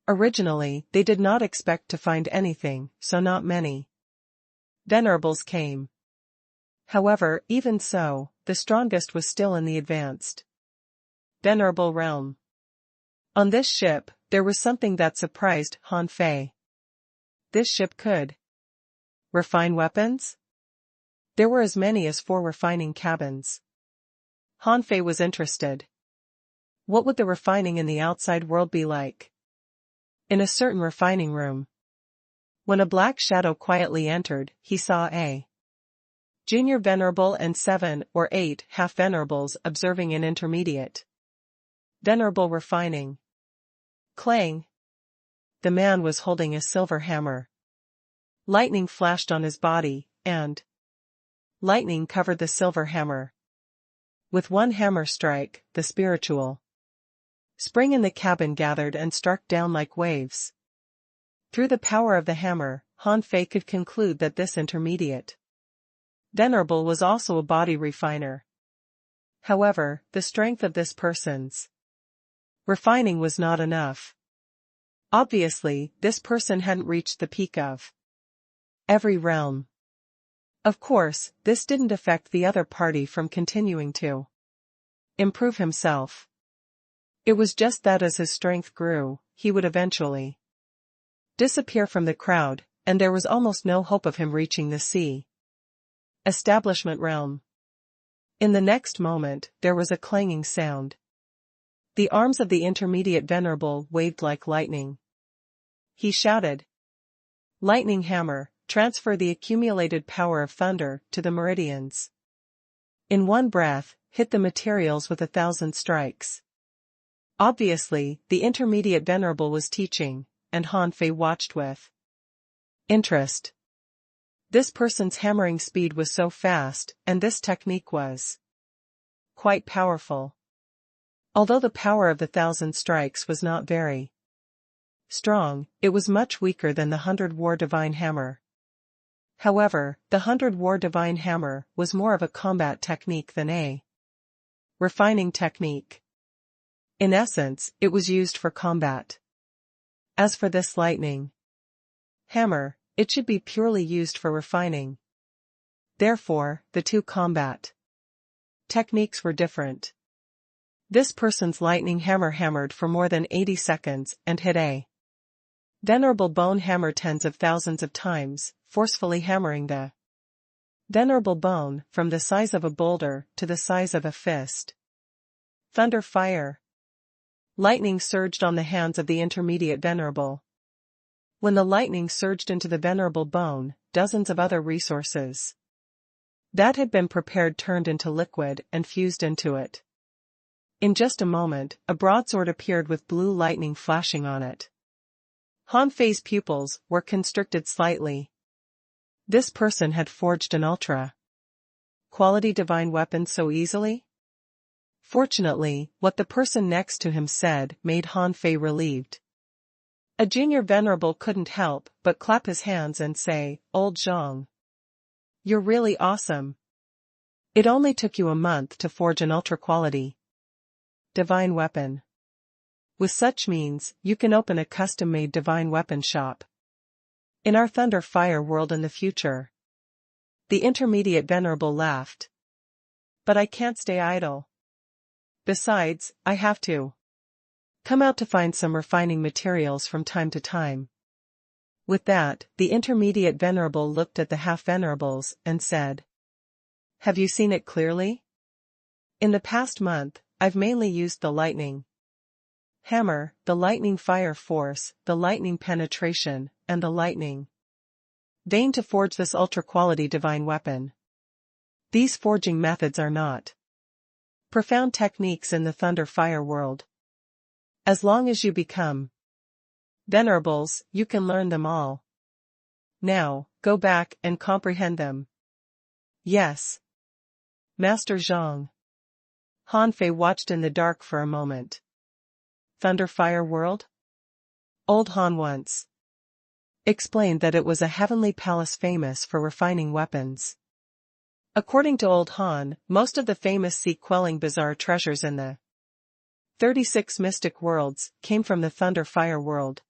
Originally, they did not expect to find anything, so not many venerables came. However, even so, the strongest was still in the advanced venerable realm. On this ship, there was something that surprised Han Fei. This ship could refine weapons? There were as many as 4 refining cabins. Han Fei was interested. What would the refining in the outside world be like? In a certain refining room. When a black shadow quietly entered, he saw a junior venerable and 7 or 8 half-venerables observing an intermediate venerable refining. Clang! The man was holding a silver hammer. Lightning flashed on his body, and lightning covered the silver hammer. With one hammer strike, the spiritual spring in the cabin gathered and struck down like waves. Through the power of the hammer, Han Fei could conclude that this intermediate venerable was also a body refiner. However, the strength of this person's refining was not enough. Obviously, this person hadn't reached the peak of every realm. Of course, this didn't affect the other party from continuing to improve himself. It was just that as his strength grew, he would eventually disappear from the crowd, and there was almost no hope of him reaching the sea establishment realm. In the next moment, there was a clanging sound. The arms of the intermediate venerable waved like lightning. He shouted, "Lightning hammer, transfer the accumulated power of thunder to the meridians." In one breath, hit the materials with 1,000 strikes. Obviously, the intermediate venerable was teaching, and Han Fei watched with interest. This person's hammering speed was so fast, and this technique was quite powerful. Although the power of the 1,000 strikes was not very strong, it was much weaker than the 100 War Divine Hammer. However, the 100 War Divine Hammer was more of a combat technique than a refining technique. In essence, it was used for combat. As for this lightning hammer, it should be purely used for refining. Therefore, the two combat techniques were different. This person's lightning hammer hammered for more than 80 seconds and hit a venerable bone hammer tens of thousands of times, forcefully hammering the venerable bone from the size of a boulder to the size of a fist. Thunder fire. Lightning surged on the hands of the intermediate venerable. When the lightning surged into the venerable bone, dozens of other resources that had been prepared turned into liquid and fused into it. In just a moment, a broadsword appeared with blue lightning flashing on it. Han Fei's pupils were constricted slightly. This person had forged an ultra-quality divine weapon so easily? Fortunately, what the person next to him said made Han Fei relieved. A junior venerable couldn't help but clap his hands and say, "Old Zhang, you're really awesome. It only took you a month to forge an ultra-quality divine weapon. With such means, you can open a custom-made divine weapon shop in our Thunder Fire world in the future." The intermediate venerable laughed. "But I can't stay idle. Besides, I have to come out to find some refining materials from time to time." With that, the intermediate venerable looked at the half-venerables and said, "Have you seen it clearly? In the past month, I've mainly used the lightning hammer, the lightning fire force, the lightning penetration, and the lightning vein to forge this ultra-quality divine weapon. These forging methods are not profound techniques in the Thunder Fire world. As long as you become venerables, you can learn them all. Now, go back and comprehend them." "Yes, Master Zhang." Han Fei watched in the dark for a moment. Thunder Fire world? Old Han once explained that it was a heavenly palace famous for refining weapons. According to Old Han, most of the famous sea-quelling bizarre treasures in the 36 mystic worlds came from the Thunder Fire world.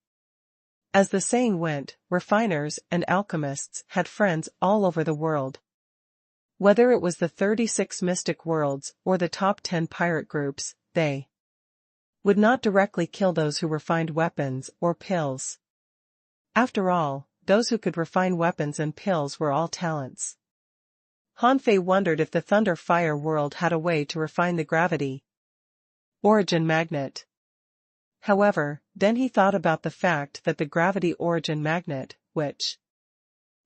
As the saying went, refiners and alchemists had friends all over the world. Whether it was the 36 mystic worlds or the top 10 pirate groups, they would not directly kill those who refined weapons or pills. After all, those who could refine weapons and pills were all talents. Han Fei wondered if the Thunder Fire world had a way to refine the gravity origin magnet. However, then he thought about the fact that the gravity origin magnet, which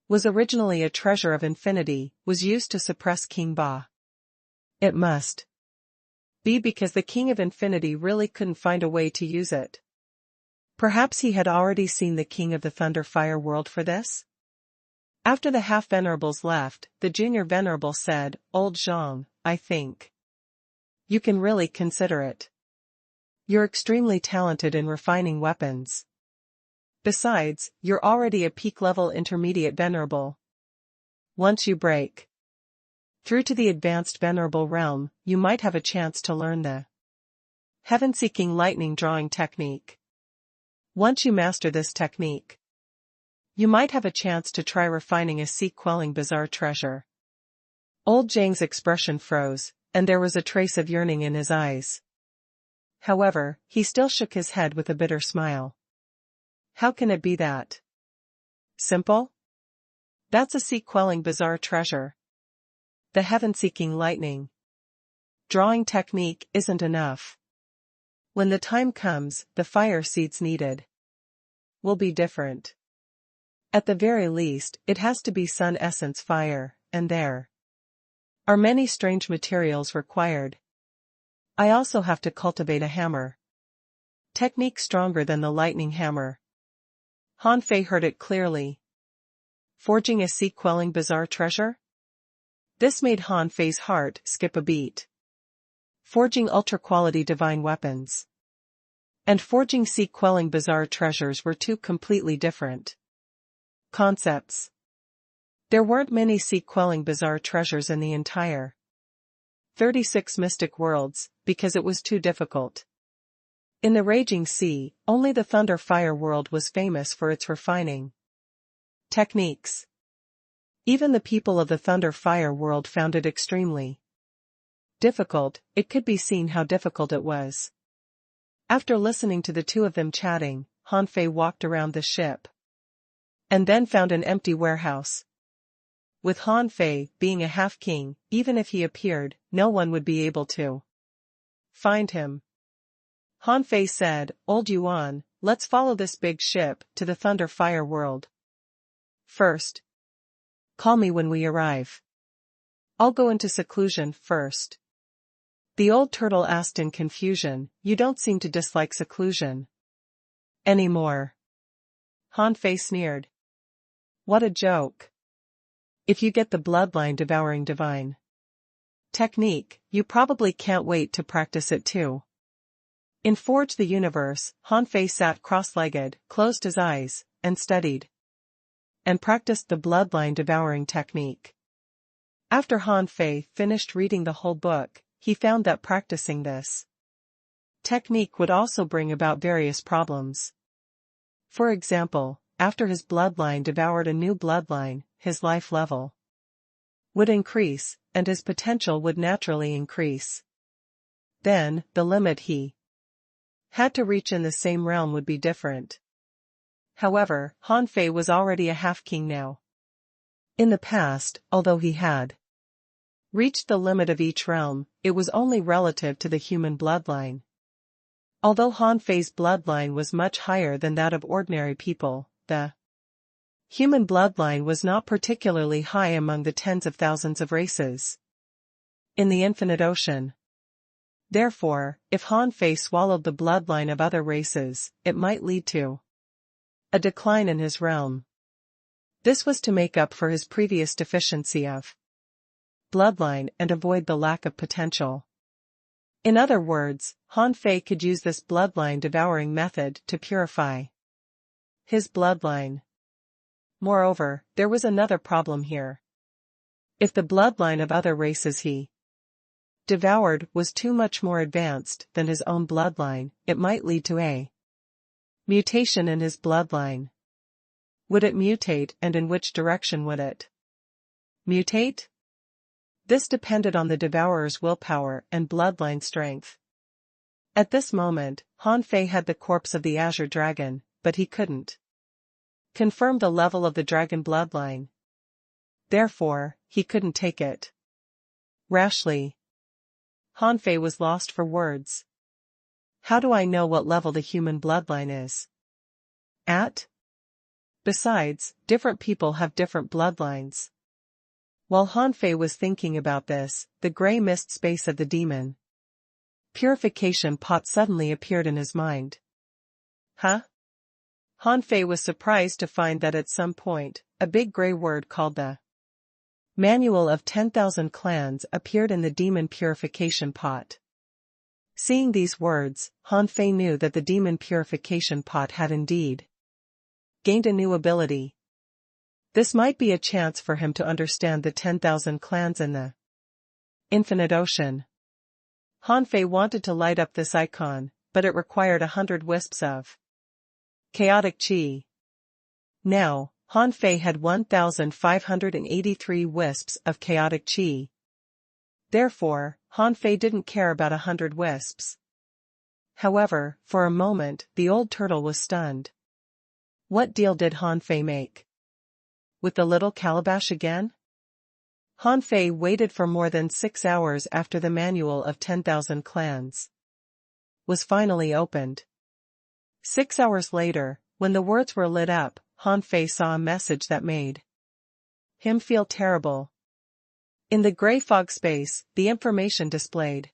was originally a treasure of infinity, was used to suppress King Ba. It must be because the King of Infinity really couldn't find a way to use it. Perhaps he had already seen the King of the Thunder Fire world for this? After the half-venerables left, the junior venerable said, "Old Zhang, I think you can really consider it. You're extremely talented in refining weapons. Besides, you're already a peak-level intermediate venerable. Once you break through to the advanced venerable realm, you might have a chance to learn the heaven-seeking lightning drawing technique. Once you master this technique, you might have a chance to try refining a sea-quelling bizarre treasure." Old Zhang's expression froze, and there was a trace of yearning in his eyes. However, he still shook his head with a bitter smile. How can it be that simple? That's a sea-quelling bizarre treasure. The heaven-seeking lightning drawing technique isn't enough. When the time comes, the fire seeds needed will be different. At the very least, it has to be sun essence fire, and there are many strange materials required. I also have to cultivate a hammer technique stronger than the lightning hammer. Han Fei heard it clearly. Forging a sea-quelling bizarre treasure? This made Han Fei's heart skip a beat. Forging ultra-quality divine weapons and forging sea-quelling bizarre treasures were two completely different concepts. There weren't many sea-quelling bizarre treasures in the entire 36 mystic worlds, because it was too difficult. In the raging sea, only the Thunder Fire world was famous for its refining techniques. Even the people of the Thunder Fire world found it extremely difficult. It could be seen how difficult it was. After listening to the two of them chatting, Han Fei walked around the ship and then found an empty warehouse. With Han Fei being a half-king, even if he appeared, no one would be able to find him. Han Fei said, "Old Yuan, let's follow this big ship to the Thunder Fire world. First, call me when we arrive. I'll go into seclusion first." The old turtle asked in confusion, "You don't seem to dislike seclusion anymore." Han Fei sneered. "What a joke. If you get the bloodline devouring divine technique, you probably can't wait to practice it too." In Forge the Universe, Han Fei sat cross-legged, closed his eyes, and studied and practiced the bloodline devouring technique. After Han Fei finished reading the whole book, he found that practicing this technique would also bring about various problems. For example, after his bloodline devoured a new bloodline, his life level would increase, and his potential would naturally increase. Then, the limit he had to reach in the same realm would be different. However, Han Fei was already a half-king now. In the past, although he had reached the limit of each realm, it was only relative to the human bloodline. Although Han Fei's bloodline was much higher than that of ordinary people, the human bloodline was not particularly high among the tens of thousands of races in the infinite ocean. Therefore, if Han Fei swallowed the bloodline of other races, it might lead to a decline in his realm. This was to make up for his previous deficiency of bloodline and avoid the lack of potential. In other words, Han Fei could use this bloodline devouring method to purify his bloodline. Moreover, there was another problem here. If the bloodline of other races he devoured was too much more advanced than his own bloodline, it might lead to a mutation in his bloodline. Would it mutate, and in which direction would it mutate? This depended on the devourer's willpower and bloodline strength. At this moment, Han Fei had the corpse of the Azure Dragon, but he couldn't confirm the level of the dragon bloodline. Therefore, he couldn't take it rashly. Han Fei was lost for words. How do I know what level the human bloodline is at? Besides, different people have different bloodlines. While Han Fei was thinking about this, the gray mist space of the demon purification pot suddenly appeared in his mind. Huh? Han Fei was surprised to find that at some point, a big gray word called the Manual of 10,000 Clans appeared in the demon purification pot. Seeing these words, Han Fei knew that the demon purification pot had indeed gained a new ability. This might be a chance for him to understand the 10,000 clans in the infinite ocean. Han Fei wanted to light up this icon, but it required 100 wisps of chaotic chi. Now, Han Fei had 1,583 wisps of chaotic chi. Therefore, Han Fei didn't care about 100 wisps. However, for a moment, the old turtle was stunned. What deal did Han Fei make with the little calabash again? Han Fei waited for more than 6 hours after the Manual of 10,000 Clans was finally opened. 6 hours later, when the words were lit up, Han Fei saw a message that made him feel terrible. In the gray fog space, the information displayed: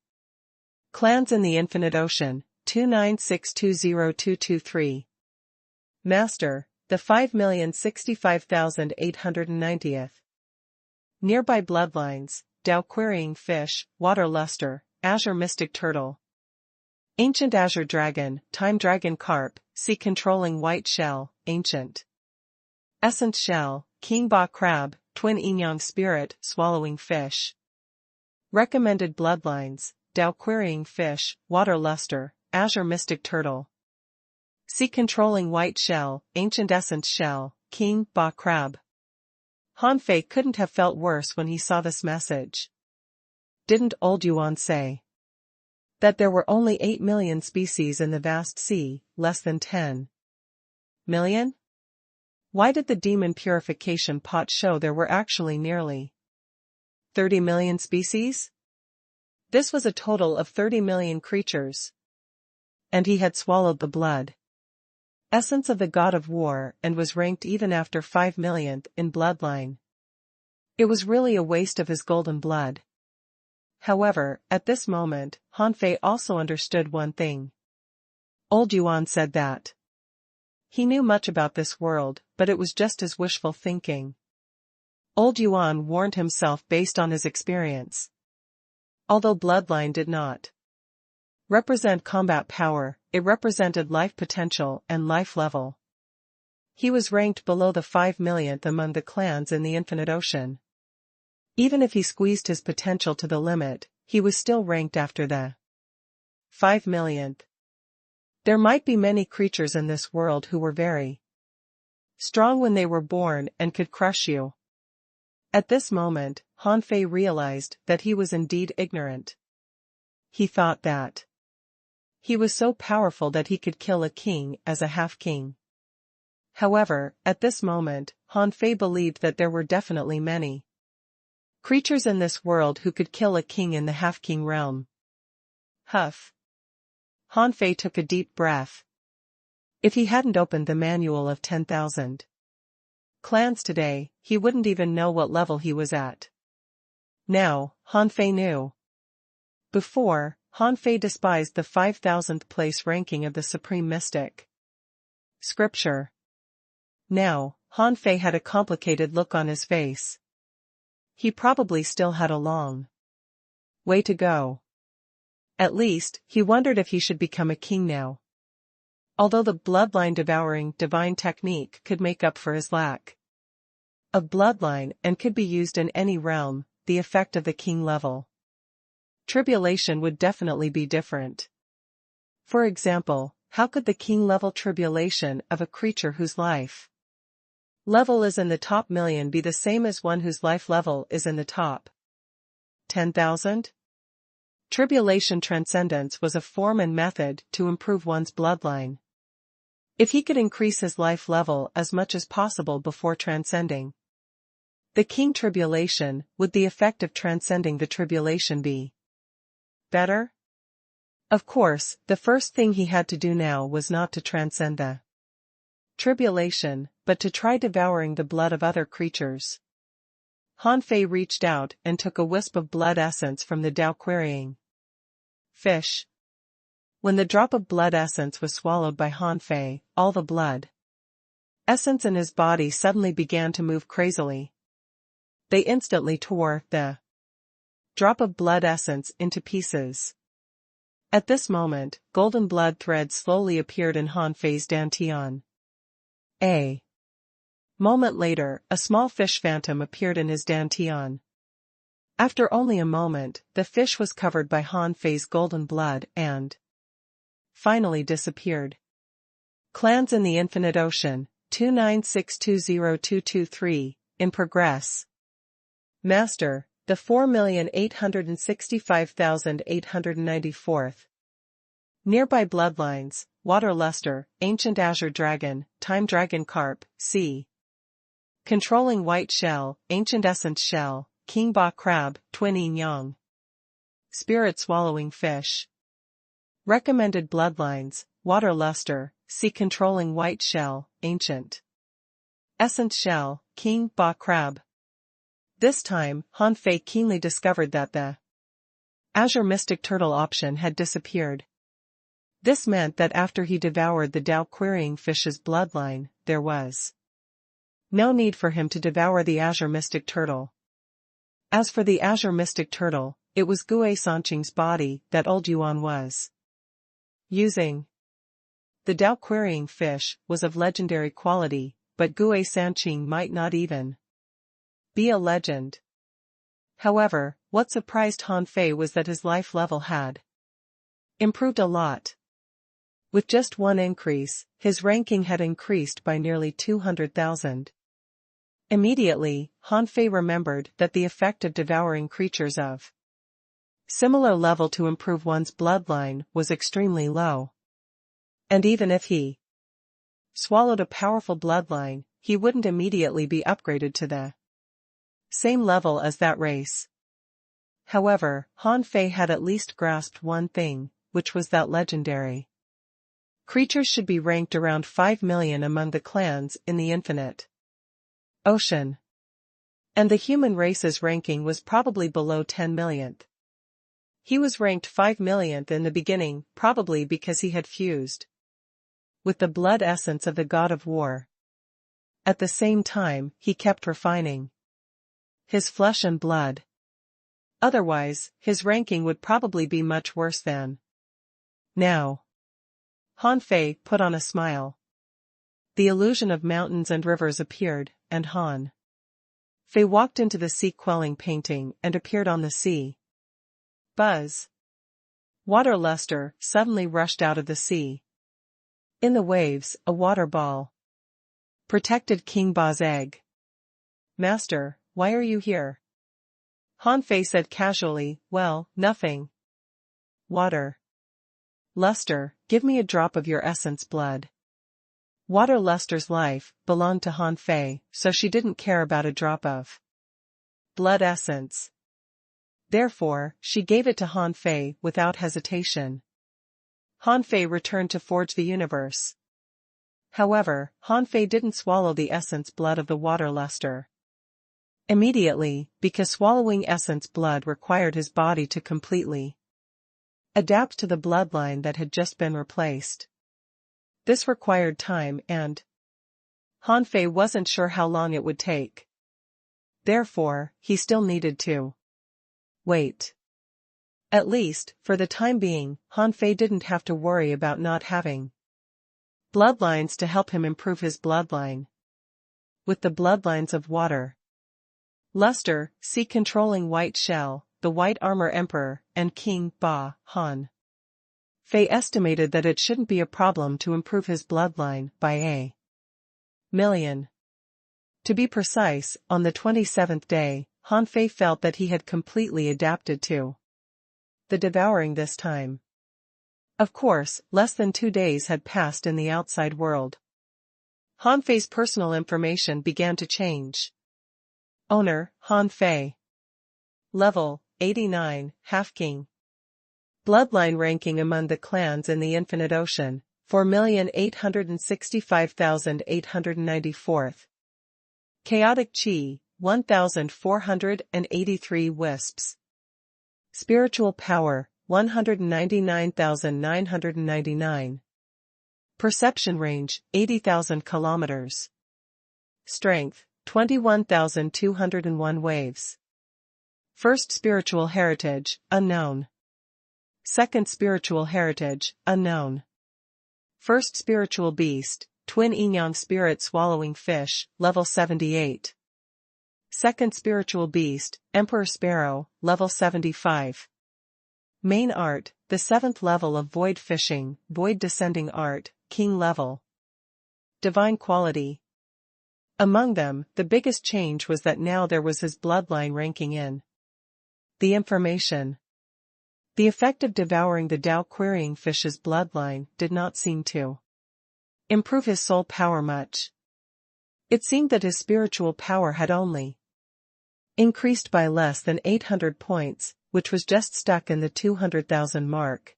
Clans in the Infinite Ocean, 296202223. Master, the 5,065,890th. Nearby bloodlines: Tao Querying Fish, Water Luster, Azure Mystic Turtle, Ancient Azure Dragon, Time Dragon Carp, Sea Controlling White Shell, Ancient Essence Shell, King Ba Crab, Twin Yin-Yang Spirit, Swallowing Fish. Recommended bloodlines: Tao Querying Fish, Water Luster, Azure Mystic Turtle, Sea Controlling White Shell, Ancient Essence Shell, King Ba Crab. Han Fei couldn't have felt worse when he saw this message. Didn't Old Yuan say that there were only 8 million species in the vast sea, less than 10 million? Why did the demon purification pot show there were actually nearly 30 million species? This was a total of 30 million creatures. And he had swallowed the blood essence of the god of war and was ranked even after 5 millionth in bloodline. It was really a waste of his golden blood. However, at this moment, Han Fei also understood one thing. Old Yuan said that he knew much about this world, but it was just his wishful thinking. Old Yuan warned himself based on his experience. Although bloodline did not represent combat power, it represented life potential and life level. He was ranked below the 5 millionth among the clans in the Infinite Ocean. Even if he squeezed his potential to the limit, he was still ranked after the 5 millionth. There might be many creatures in this world who were very strong when they were born and could crush you. At this moment, Han Fei realized that he was indeed ignorant. He thought that he was so powerful that he could kill a king as a half-king. However, at this moment, Han Fei believed that there were definitely many creatures in this world who could kill a king in the half-king realm. Huff. Han Fei took a deep breath. If he hadn't opened the Manual of 10,000 Clans today, he wouldn't even know what level he was at. Now, Han Fei knew. Before, Han Fei despised the 5,000th place ranking of the Supreme Mystic Scripture. Now, Han Fei had a complicated look on his face. He probably still had a long way to go. At least, he wondered if he should become a king now. Although the bloodline-devouring divine technique could make up for his lack of bloodline and could be used in any realm, the effect of the king level tribulation would definitely be different. For example, how could the king level tribulation of a creature whose life level is in the top million be the same as one whose life level is in the top 10,000? Tribulation transcendence was a form and method to improve one's bloodline. If he could increase his life level as much as possible before transcending the king tribulation, would the effect of transcending the tribulation be better? Of course, the first thing he had to do now was not to transcend the tribulation, but to try devouring the blood of other creatures. Han Fei reached out and took a wisp of blood essence from the Dao fish. When the drop of blood essence was swallowed by Han Fei, all the blood essence in his body suddenly began to move crazily. They instantly tore the drop of blood essence into pieces. At this moment, golden blood threads slowly appeared in Han Fei's dantian. A moment later, a small fish phantom appeared in his dantian. After only a moment, the fish was covered by Han Fei's golden blood and finally disappeared. Clans in the Infinite Ocean, 296202223, in progress. Master, the 4,865,894th. Nearby bloodlines, Water Luster, Ancient Azure Dragon, Time Dragon Carp, C. Controlling White Shell, Ancient Essence Shell, King Ba Crab, Twin Yin Yang. Spirit Swallowing Fish. Recommended bloodlines, Water Luster, Sea Controlling White Shell, Ancient Essence Shell, King Ba Crab. This time, Han Fei keenly discovered that the Azure Mystic Turtle option had disappeared. This meant that after he devoured the Dao Querying Fish's bloodline, there was no need for him to devour the Azure Mystic Turtle. As for the Azure Mystic Turtle, it was Gue Sanqing's body that old Yuan was using. The Dao Querying Fish was of legendary quality, but Gue Sanqing might not even be a legend. However, what surprised Han Fei was that his life level had improved a lot. With just one increase, his ranking had increased by nearly 200,000. Immediately, Han Fei remembered that the effect of devouring creatures of similar level to improve one's bloodline was extremely low. And even if he swallowed a powerful bloodline, he wouldn't immediately be upgraded to the same level as that race. However, Han Fei had at least grasped one thing, which was that legendary creatures should be ranked around 5 million among the clans in the Infinite Ocean. And the human race's ranking was probably below 10 millionth. He was ranked 5 millionth in the beginning, probably because he had fused with the blood essence of the god of war. At the same time, he kept refining his flesh and blood. Otherwise, his ranking would probably be much worse than now. Han Fei put on a smile. The illusion of mountains and rivers appeared, and Han Fei walked into the sea quelling painting and appeared on the sea. Buzz. Water Luster suddenly rushed out of the sea. In the waves, a water ball protected King Ba's egg. Master, why are you here? Han Fei said casually, well, nothing. Water Luster, give me a drop of your essence blood. Water Luster's life belonged to Han Fei, so she didn't care about a drop of blood essence. Therefore, she gave it to Han Fei without hesitation. Han Fei returned to forge the universe. However, Han Fei didn't swallow the essence blood of the Water Luster immediately, because swallowing essence blood required his body to completely adapt to the bloodline that had just been replaced. This required time and Han Fei wasn't sure how long it would take. Therefore, he still needed to wait. At least, for the time being, Han Fei didn't have to worry about not having bloodlines to help him improve his bloodline. With the bloodlines of Water Luster, Sea Controlling White Shell, the White Armor Emperor, and King Ba, Han Fei estimated that it shouldn't be a problem to improve his bloodline by a million. To be precise, on the 27th day, Han Fei felt that he had completely adapted to the devouring this time. Of course, less than 2 days had passed in the outside world. Han Fei's personal information began to change. Owner, Han Fei. Level, 89, Half-King. Bloodline ranking among the clans in the Infinite Ocean, 4,865,894th. Chaotic Chi, 1,483 wisps. Spiritual Power, 199,999. Perception Range, 80,000 kilometers. Strength, 21,201 waves. First Spiritual Heritage, unknown. Second Spiritual Heritage, unknown. First Spiritual Beast, Twin Yin-Yang Spirit Swallowing Fish, level 78. Second Spiritual Beast, Emperor Sparrow, level 75. Main Art, the 7th level of Void Fishing, Void Descending Art, King level. Divine Quality. Among them, the biggest change was that now there was his bloodline ranking in the information. The effect of devouring the Tao querying fish's bloodline did not seem to improve his soul power much. It seemed that his spiritual power had only increased by less than 800 points, which was just stuck in the 200,000 mark.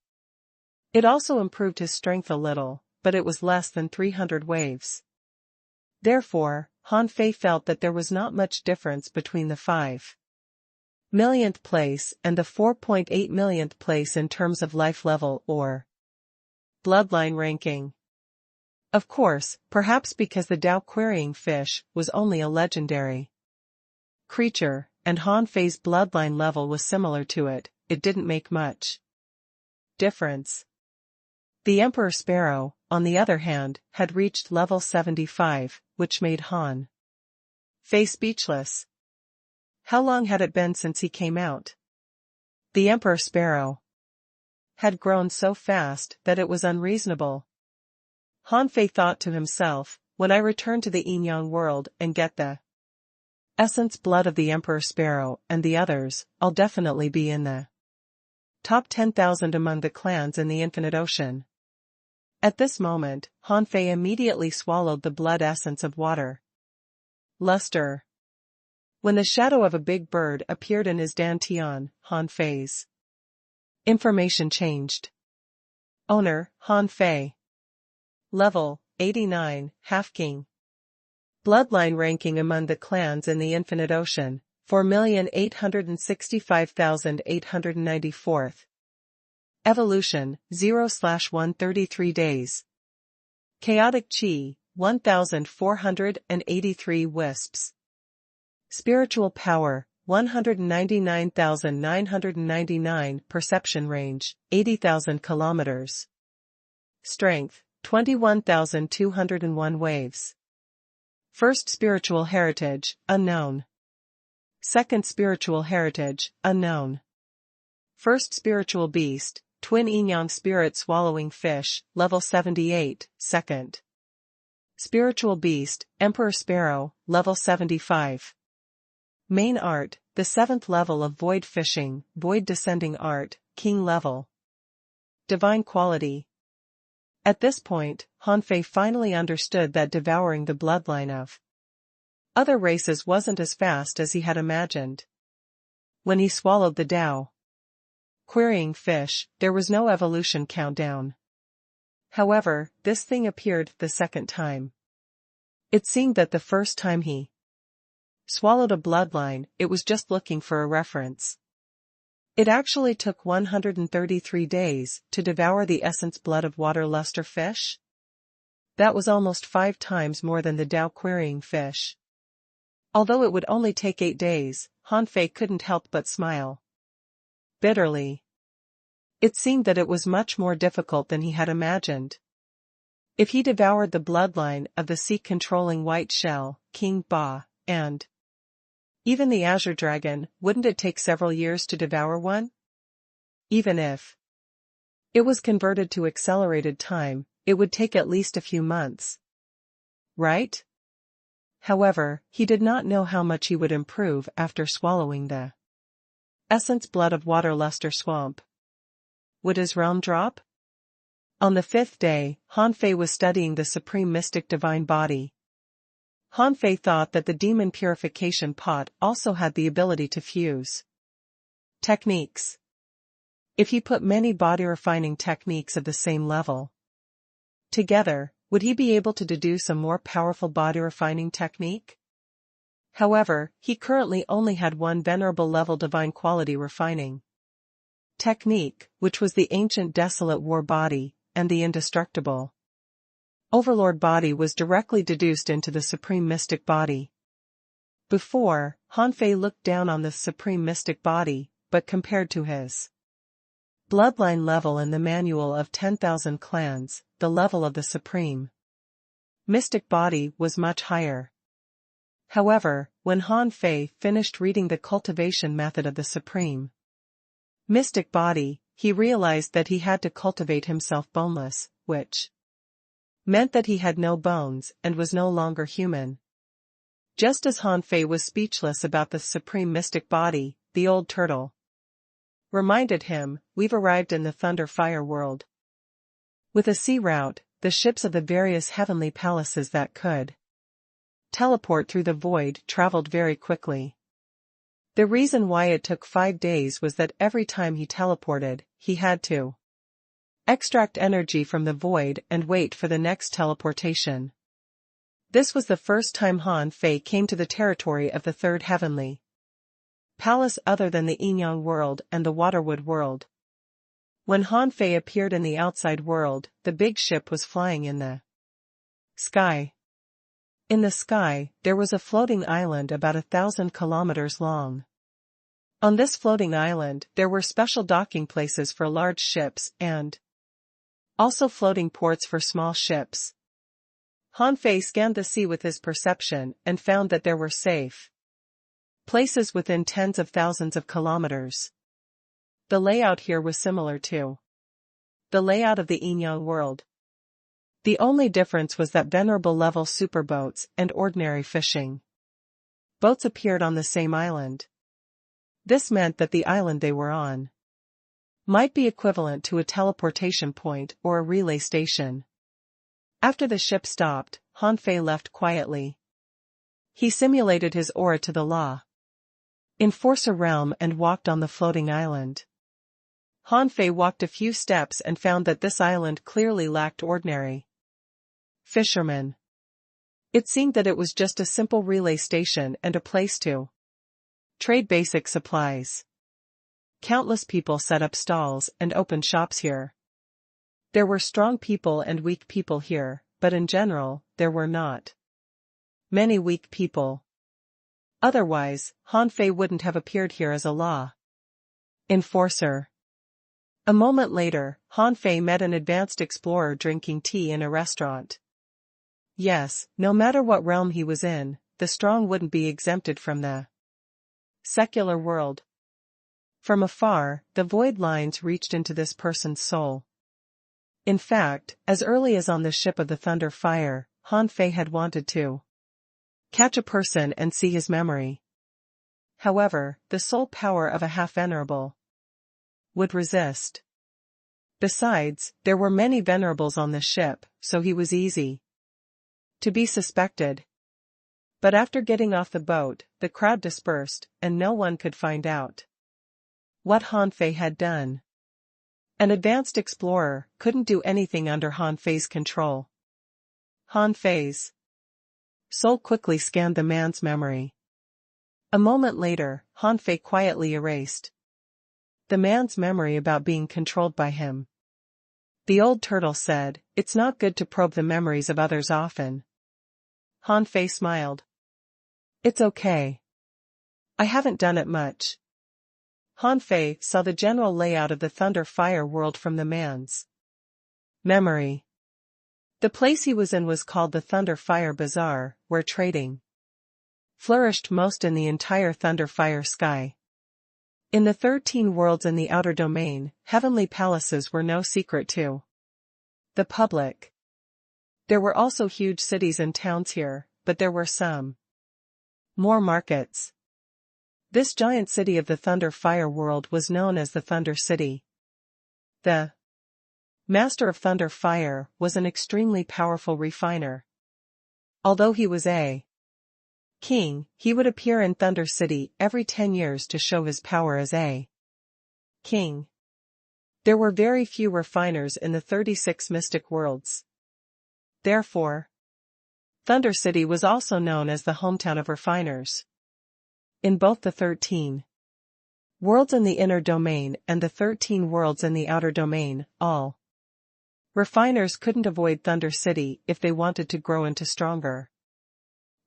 It also improved his strength a little, but it was less than 300 waves. Therefore, Han Fei felt that there was not much difference between the 5 millionth place and the 4.8 millionth place in terms of life level or bloodline ranking. Of course, perhaps because the Tao querying fish was only a legendary creature, and Han Fei's bloodline level was similar to it, it didn't make much difference. The Emperor Sparrow, on the other hand, had reached level 75, which made Han Fei speechless. How long had it been since he came out? The Emperor Sparrow had grown so fast that it was unreasonable. Han Fei thought to himself, when I return to the Yin-Yang world and get the essence blood of the Emperor Sparrow and the others, I'll definitely be in the top 10,000 among the clans in the Infinite Ocean. At this moment, Han Fei immediately swallowed the blood essence of water luster. When the shadow of a big bird appeared in his dantian, Han Fei's information changed. Owner, Han Fei. Level, 89, Half-King. Bloodline ranking among the clans in the Infinite Ocean, 4,865,894th. Evolution, 0/133 days. Chaotic Chi, 1,483 wisps. Spiritual Power, 199,999. Perception Range, 80,000 kilometers. Strength, 21,201 waves. First Spiritual Heritage, unknown. Second Spiritual Heritage, unknown. First Spiritual Beast, Twin Yin-Yang Spirit Swallowing Fish, level 78, second. Spiritual Beast, Emperor Sparrow, level 75. Main Art, the 7th level of Void Fishing, Void Descending Art, King level. Divine Quality. At this point, Han Fei finally understood that devouring the bloodline of other races wasn't as fast as he had imagined. When he swallowed the Tao querying fish, there was no evolution countdown. However, this thing appeared the second time. It seemed that the first time he swallowed a bloodline, it was just looking for a reference. It actually took 133 days to devour the essence blood of water luster fish. That was almost 5 times more than the Tao querying fish. Although it would only take 8 days, Han Fei couldn't help but smile bitterly. It seemed that it was much more difficult than he had imagined. If he devoured the bloodline of the sea-controlling white shell, King Ba, and even the Azure Dragon, wouldn't it take several years to devour one? Even if it was converted to accelerated time, it would take at least a few months. Right? However, he did not know how much he would improve after swallowing the essence blood of water luster swamp. would his realm drop? On the fifth day, Hanfei was studying the supreme mystic divine body. Hanfei thought that the demon purification pot also had the ability to fuse. Techniques. If he put many body refining techniques of the same level together, would he be able to deduce a more powerful body refining technique? However, he currently only had one venerable level divine quality refining technique, which was the ancient desolate war body, and the indestructible overlord body was directly deduced into the supreme mystic body. Before, Hanfei looked down on the supreme mystic body, but compared to his bloodline level in the manual of 10,000 clans, the level of the supreme mystic body was much higher. However, when Hanfei finished reading the cultivation method of the supreme mystic body, he realized that he had to cultivate himself boneless, which meant that he had no bones and was no longer human. Just as Hanfei was speechless about the supreme mystic body, the old turtle reminded him, "We've arrived in the thunder fire world." With a sea route, the ships of the various heavenly palaces that could teleport through the void traveled very quickly. The reason why it took 5 days was that every time he teleported, he had to extract energy from the void and wait for the next teleportation. This was the first time Hanfei came to the territory of the third heavenly palace other than the Yin-Yang world and the Waterwood world. When Hanfei appeared in the outside world, the big ship was flying in the sky. In the sky, there was a floating island about 1,000 kilometers long. On this floating island, there were special docking places for large ships and also floating ports for small ships. Hanfei scanned the sea with his perception and found that there were safe places within tens of thousands of kilometers. The layout here was similar to the layout of the Yin-Yang world. The only difference was that venerable level superboats and ordinary fishing boats appeared on the same island. This meant that the island they were on might be equivalent to a teleportation point or a relay station. After the ship stopped, Hanfei left quietly. He simulated his aura to the law enforcer realm and walked on the floating island. Hanfei walked a few steps and found that this island clearly lacked ordinary fishermen. It seemed that it was just a simple relay station and a place to trade basic supplies. Countless people set up stalls and opened shops here. There were strong people and weak people here, but in general, there were not many weak people. Otherwise, Hanfei wouldn't have appeared here as a law enforcer. A moment later, Hanfei met an advanced explorer drinking tea in a restaurant. Yes, no matter what realm he was in, the strong wouldn't be exempted from the secular world. From afar, the void lines reached into this person's soul. In fact, as early as on the ship of the Thunder Fire, Hanfei had wanted to catch a person and see his memory. However, the soul power of a half-venerable would resist. Besides, there were many venerables on the ship, so he was easy to be suspected. But after getting off the boat, the crowd dispersed, and no one could find out what Hanfei had done. An advanced explorer couldn't do anything under Hanfei's control. Hanfei's soul quickly scanned the man's memory. A moment later, Hanfei quietly erased the man's memory about being controlled by him. The old turtle said, "It's not good to probe the memories of others often." Hanfei smiled. "It's okay. I haven't done it much." Hanfei saw the general layout of the Thunder Fire world from the man's memory. The place he was in was called the Thunder Fire Bazaar, where trading flourished most in the entire Thunder Fire sky. In the 13 worlds in the outer domain, heavenly palaces were no secret to the public. There were also huge cities and towns here, but there were some more markets. This giant city of the Thunder Fire world was known as the Thunder City. The Master of Thunder Fire was an extremely powerful refiner. Although he was a king, he would appear in Thunder City every 10 years to show his power as a king. There were very few refiners in the 36 mystic worlds. Therefore, Thunder City was also known as the hometown of refiners. In both the 13 worlds in the inner domain and the 13 worlds in the outer domain, all refiners couldn't avoid Thunder City if they wanted to grow into stronger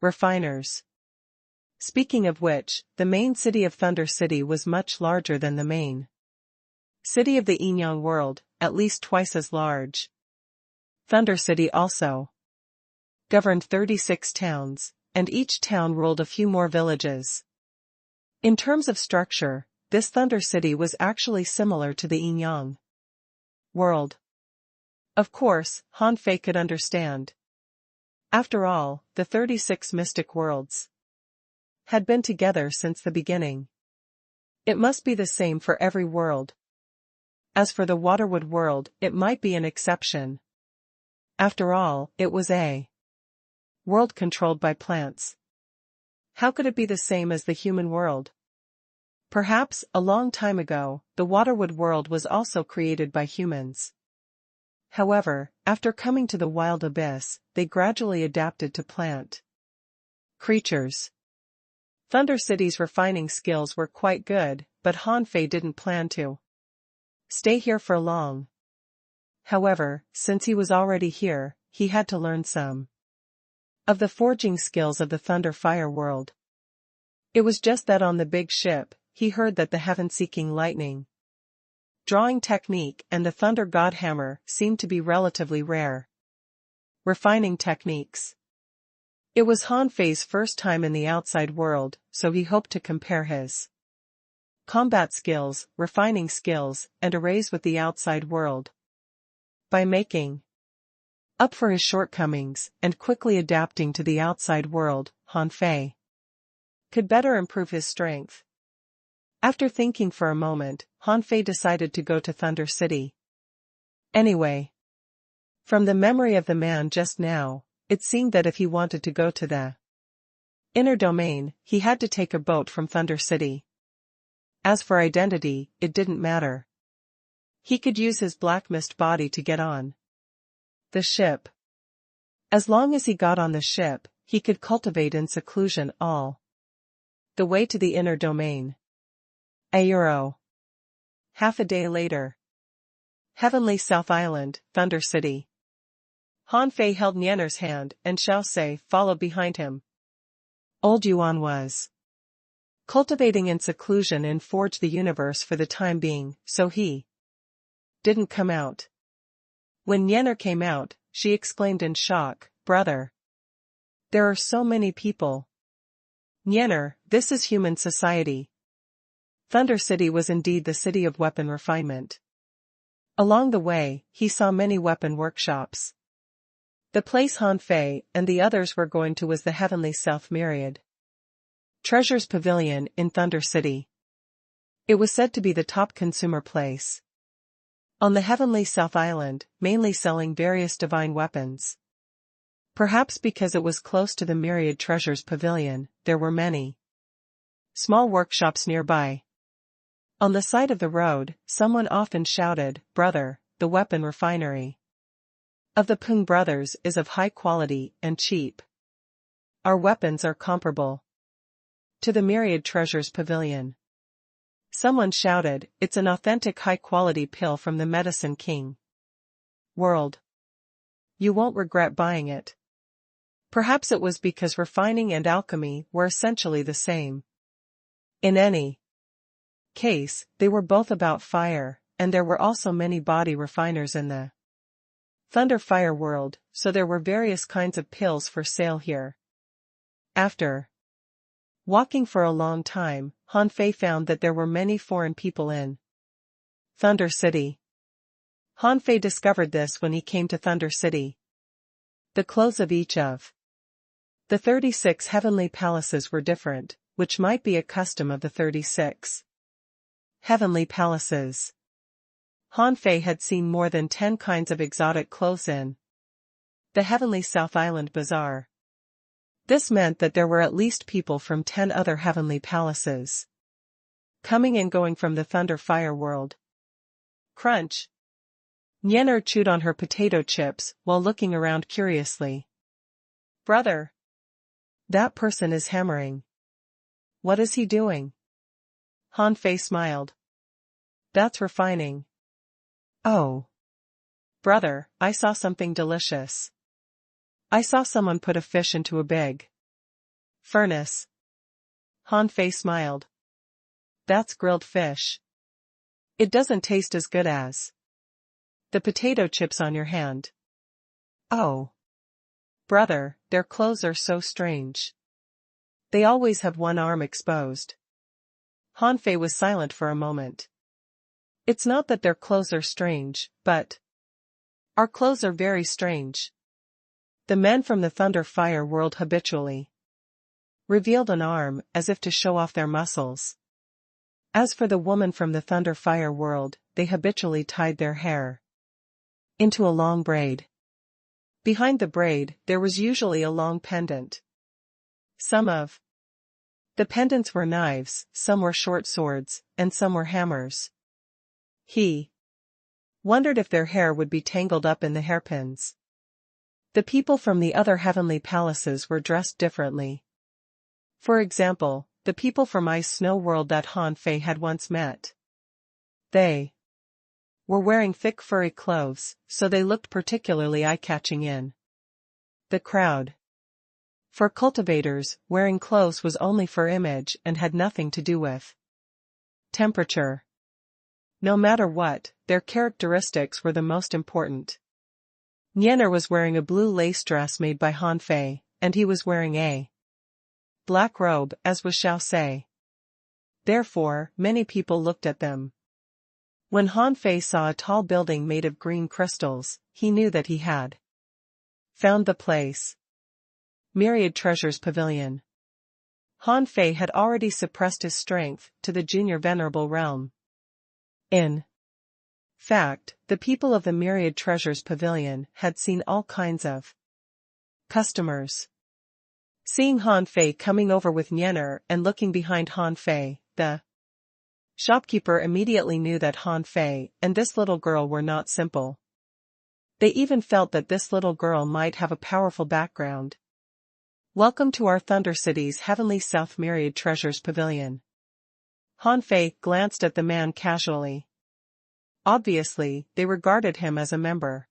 refiners. Speaking of which, the main city of Thunder City was much larger than the main city of the Yin-Yang world, at least twice as large. Thunder City also governed 36 towns, and each town ruled a few more villages. In terms of structure, this Thunder City was actually similar to the Yin-Yang world. Of course, Han Fei could understand. After all, the 36 mystic worlds had been together since the beginning. It must be the same for every world. As for the Waterwood world, it might be an exception. After all, it was a world controlled by plants. How could it be the same as the human world? Perhaps, a long time ago, the Waterwood world was also created by humans. However, after coming to the wild abyss, they gradually adapted to plant creatures. Thunder City's refining skills were quite good, but Han Fei didn't plan to stay here for long. However, since he was already here, he had to learn some of the forging skills of the Thunder Fire world. It was just that on the big ship, he heard that the heaven-seeking lightning drawing technique and the Thunder God Hammer seemed to be relatively rare refining techniques. It was Han Fei's first time in the outside world, so he hoped to compare his combat skills, refining skills, and arrays with the outside world. By making up for his shortcomings and quickly adapting to the outside world, Han Fei could better improve his strength. After thinking for a moment, Han Fei decided to go to Thunder City. Anyway, from the memory of the man just now, it seemed that if he wanted to go to the inner domain, he had to take a boat from Thunder City. As for identity, it didn't matter. He could use his black mist body to get on the ship. As long as he got on the ship, he could cultivate in seclusion all the way to the inner domain. €. Half a day later. Heavenly South Island, Thunder City. Han Fei held Nianer's hand and Xiao Sei followed behind him. Old Yuan was cultivating in seclusion in Forge the Universe for the time being, so he didn't come out. When Nianer came out, she exclaimed in shock, "Brother! There are so many people." Nianer, this is human society. Thunder City was indeed the city of weapon refinement. Along the way, he saw many weapon workshops. The place Han Fei and the others were going to was the Heavenly South Myriad Treasures Pavilion in Thunder City. It was said to be the top consumer place on the Heavenly South Island, mainly selling various divine weapons. Perhaps because it was close to the Myriad Treasures Pavilion, there were many small workshops nearby. On the side of the road, someone often shouted, "Brother, the weapon refinery of the Pung brothers is of high quality and cheap. Our weapons are comparable to the Myriad Treasures Pavilion." Someone shouted, "It's an authentic high-quality pill from the Medicine King world. You won't regret buying it." Perhaps it was because refining and alchemy were essentially the same. In any case, they were both about fire, and there were also many body refiners in the Thunder Fire world, so there were various kinds of pills for sale here. After walking for a long time, Han Fei found that there were many foreign people in Thunder City. Han Fei discovered this when he came to Thunder City. The clothes of each of the 36 heavenly palaces were different, which might be a custom of the 36 heavenly palaces. Han Fei had seen more than 10 kinds of exotic clothes in the Heavenly South Island Bazaar. This meant that there were at least people from 10 other heavenly palaces coming and going from the Thunder Fire world. Crunch. Nyener chewed on her potato chips while looking around curiously. Brother. That person is hammering. What is he doing? Han Fei smiled. That's refining. Oh. Brother, I saw something delicious. I saw someone put a fish into a big furnace. Han Fei smiled. That's grilled fish. It doesn't taste as good as the potato chips on your hand. Oh. Brother, their clothes are so strange. They always have one arm exposed. Han Fei was silent for a moment. It's not that their clothes are strange, but our clothes are very strange. The men from the Thunder Fire world habitually revealed an arm as if to show off their muscles. As for the woman from the Thunder Fire world, they habitually tied their hair into a long braid. Behind the braid, there was usually a long pendant. Some of the pendants were knives, some were short swords, and some were hammers. He wondered if their hair would be tangled up in the hairpins. The people from the other heavenly palaces were dressed differently. For example, the people from Ice Snow World that Han Fei had once met. They were wearing thick furry clothes, so they looked particularly eye-catching in the crowd. For cultivators, wearing clothes was only for image and had nothing to do with temperature. No matter what, their characteristics were the most important. Nyener was wearing a blue lace dress made by Han Fei, and he was wearing a black robe, as was Xiao Sei. Therefore, many people looked at them. When Han Fei saw a tall building made of green crystals, he knew that he had found the place. Myriad Treasures Pavilion. Han Fei had already suppressed his strength to the junior venerable realm. In fact, the people of the Myriad Treasures Pavilion had seen all kinds of customers. Seeing Han Fei coming over with Nyener and looking behind Han Fei, the shopkeeper immediately knew that Han Fei and this little girl were not simple. They even felt that this little girl might have a powerful background. Welcome to our Thunder City's Heavenly South Myriad Treasures Pavilion. Han Fei glanced at the man casually. Obviously, they regarded him as a member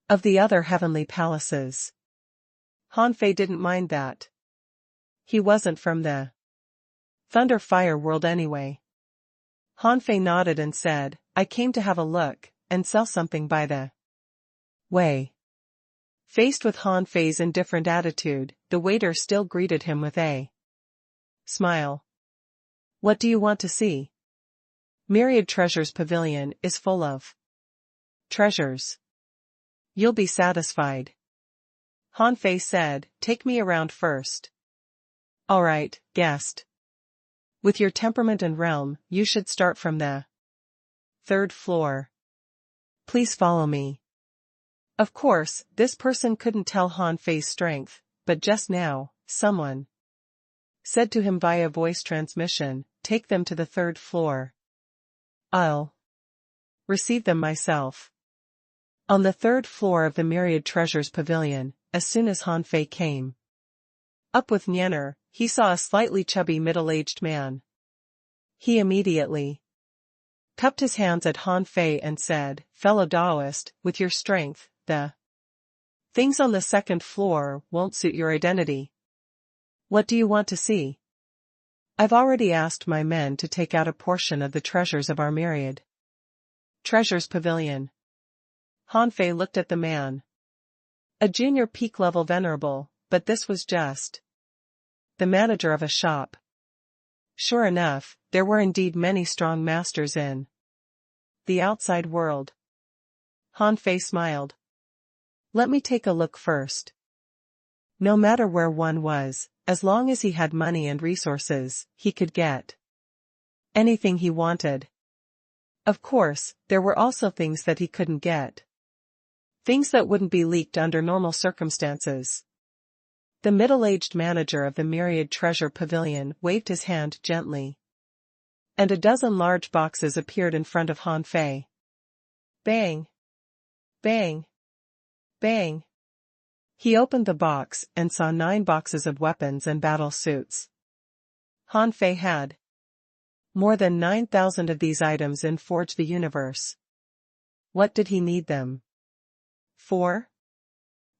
of the other heavenly palaces. Han Fei didn't mind that. He wasn't from the Thunder Fire world anyway. Han Fei nodded and said, I came to have a look and sell something by the way. Faced with Han Fei's indifferent attitude, the waiter still greeted him with a smile. What do you want to see? Myriad Treasures Pavilion is full of treasures. You'll be satisfied. Han Fei said, take me around first. All right, guest. With your temperament and realm, you should start from the 3rd floor. Please follow me. Of course, this person couldn't tell Han Fei's strength, but just now, someone said to him via voice transmission, take them to the 3rd floor. I'll receive them myself. On the 3rd floor of the Myriad Treasures Pavilion, as soon as Han Fei came up with Nyener, he saw a slightly chubby middle-aged man. He immediately cupped his hands at Han Fei and said, fellow Taoist, with your strength, the things on the 2nd floor won't suit your identity. What do you want to see? I've already asked my men to take out a portion of the treasures of our Myriad Treasures Pavilion. Han Fei looked at the man. A junior peak-level venerable, but this was just the manager of a shop. Sure enough, there were indeed many strong masters in the outside world. Han Fei smiled. Let me take a look first. No matter where one was, as long as he had money and resources, he could get anything he wanted. Of course, there were also things that he couldn't get. Things that wouldn't be leaked under normal circumstances. The middle-aged manager of the Myriad Treasure Pavilion waved his hand gently. And a dozen large boxes appeared in front of Han Fei. Bang! Bang! Bang! He opened the box and saw 9 boxes of weapons and battle suits. Han Fei had more than 9,000 of these items in Forge the Universe. What did he need them for?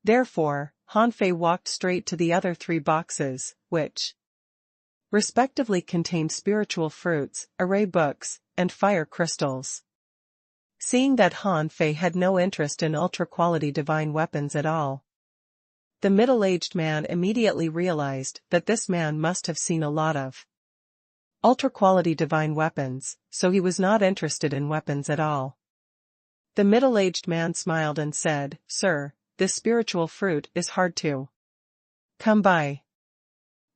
Therefore, Han Fei walked straight to the other 3 boxes, which respectively contained spiritual fruits, array books, and fire crystals. Seeing that Han Fei had no interest in ultra-quality divine weapons at all, the middle-aged man immediately realized that this man must have seen a lot of ultra-quality divine weapons, so he was not interested in weapons at all. The middle-aged man smiled and said, "Sir, this spiritual fruit is hard to come by.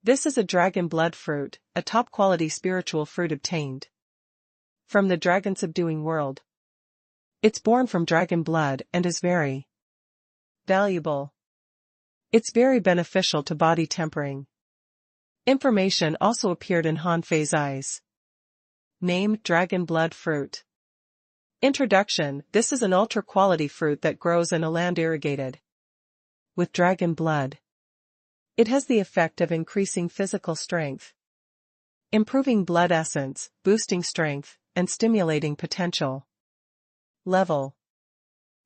This is a dragon blood fruit, a top-quality spiritual fruit obtained from the dragon-subduing world. It's born from dragon blood and is very valuable. It's very beneficial to body tempering." Information also appeared in Han Fei's eyes. Name: Dragon Blood Fruit. Introduction: This is an ultra-quality fruit that grows in a land irrigated with dragon blood. It has the effect of increasing physical strength, improving blood essence, boosting strength, and stimulating potential. Level: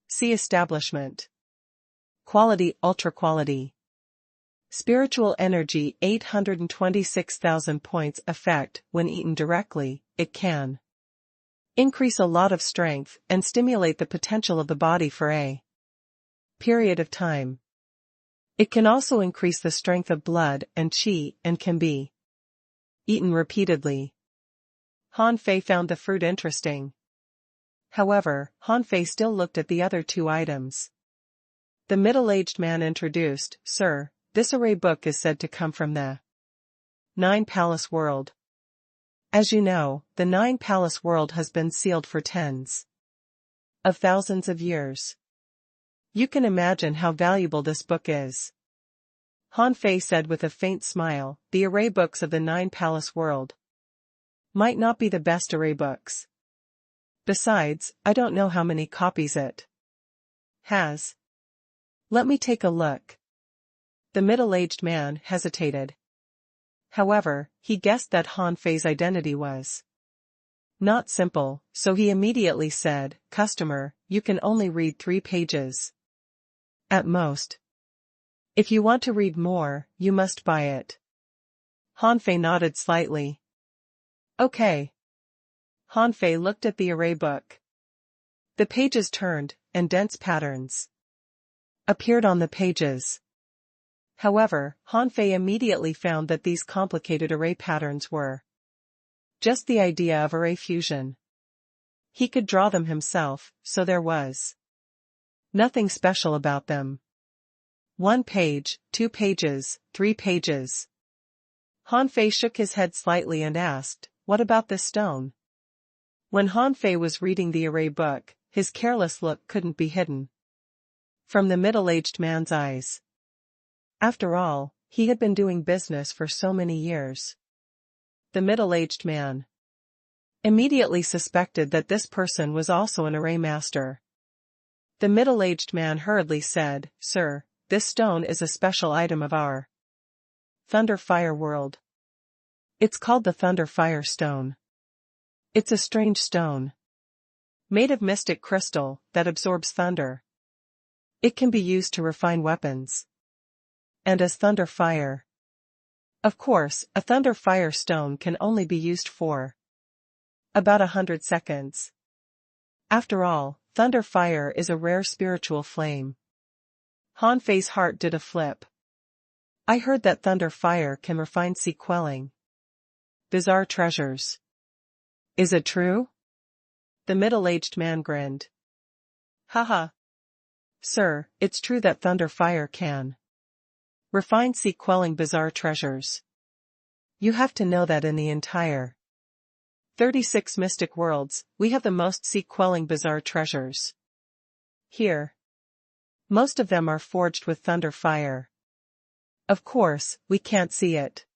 C. Establishment. Quality: Ultra-quality. Spiritual energy: 826,000 points. Effect: When eaten directly, it can increase a lot of strength and stimulate the potential of the body for a period of time. It can also increase the strength of blood and qi and can be eaten repeatedly. Han Fei found the fruit interesting. However, Han Fei still looked at the other 2 items. The middle-aged man introduced, "Sir, this array book is said to come from the 9 Palace world. As you know, the 9 Palace world has been sealed for tens of thousands of years. You can imagine how valuable this book is." Han Fei said with a faint smile, "The array books of the 9 Palace world might not be the best array books. Besides, I don't know how many copies it has. Let me take a look." The middle-aged man hesitated. However, he guessed that Han Fei's identity was not simple, so he immediately said, "Customer, you can only read 3 pages. At most. If you want to read more, you must buy it." Han Fei nodded slightly. "Okay." Han Fei looked at the array book. The pages turned, and dense patterns appeared on the pages. However, Han Fei immediately found that these complicated array patterns were just the idea of array fusion. He could draw them himself, so there was nothing special about them. 1 page, 2 pages, 3 pages. Han Fei shook his head slightly and asked, "What about this stone?" When Han Fei was reading the array book, his careless look couldn't be hidden from the middle-aged man's eyes. After all, he had been doing business for so many years. The middle-aged man immediately suspected that this person was also an array master. The middle-aged man hurriedly said, "Sir, this stone is a special item of our Thunder Fire world. It's called the Thunder Fire Stone. It's a strange stone, made of mystic crystal, that absorbs thunder. It can be used to refine weapons. And as thunder fire. Of course, a thunder fire stone can only be used for about 100 seconds. After all, thunder fire is a rare spiritual flame." Han Fei's heart did a flip. "I heard that thunder fire can refine sea quelling bizarre treasures. Is it true?" The middle-aged man grinned. "Haha. Sir, it's true that thunder fire can refine sea quelling bizarre treasures. You have to know that in the entire 36 mystic worlds, we have the most sea-quelling bizarre treasures. Here. Most of them are forged with thunder fire. Of course, we can't see it.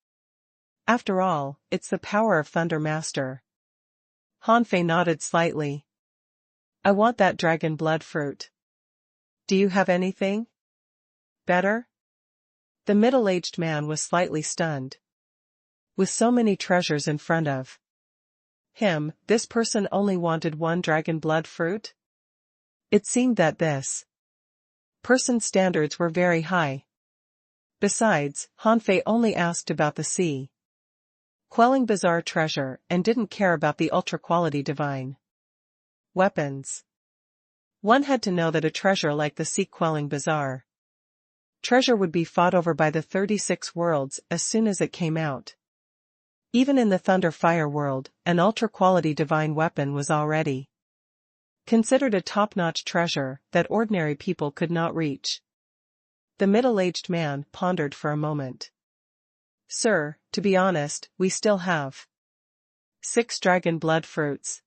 After all, it's the power of Thunder Master. Hanfei nodded slightly. I want that dragon blood fruit. Do you have anything better? The middle-aged man was slightly stunned. With so many treasures in front of him, this person only wanted one dragon blood fruit? It seemed that this person's standards were very high. Besides, Hanfei only asked about the sea-quelling bizarre treasure and didn't care about the ultra-quality divine weapons. One had to know that a treasure like the sea-quelling bizarre treasure would be fought over by the 36 worlds as soon as it came out. Even in the Thunder Fire world, an ultra-quality divine weapon was already considered a top-notch treasure that ordinary people could not reach. The middle-aged man pondered for a moment. Sir, to be honest, we still have 6 dragon blood fruits.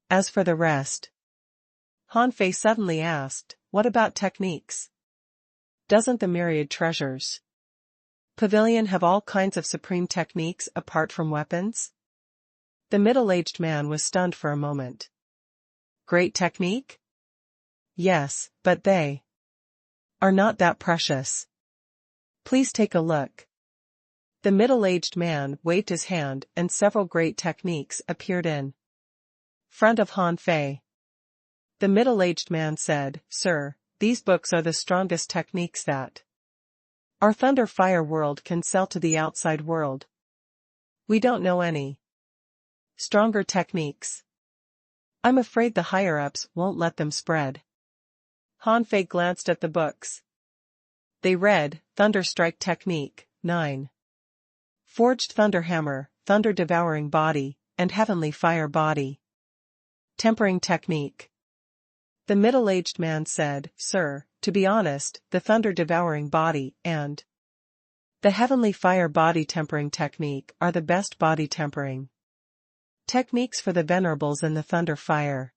As for the rest, Hanfei suddenly asked, what about techniques? Doesn't the myriad treasures pavilion have all kinds of supreme techniques apart from weapons? The middle-aged man was stunned for a moment. Great technique? Yes, but they are not that precious. Please take a look. The middle-aged man waved his hand and several great techniques appeared in front of Hanfei. The middle-aged man said, Sir, these books are the strongest techniques that our Thunder Fire world can sell to the outside world. We don't know any stronger techniques. I'm afraid the higher-ups won't let them spread. Hanfei glanced at the books. They read, Thunder Strike Technique, 9. Forged Thunder Hammer, Thunder Devouring Body, and Heavenly Fire Body. Tempering Technique. The middle-aged man said, Sir, to be honest, the Thunder Devouring Body and the Heavenly Fire Body Tempering Technique are the best body tempering techniques for the venerables in the Thunder Fire.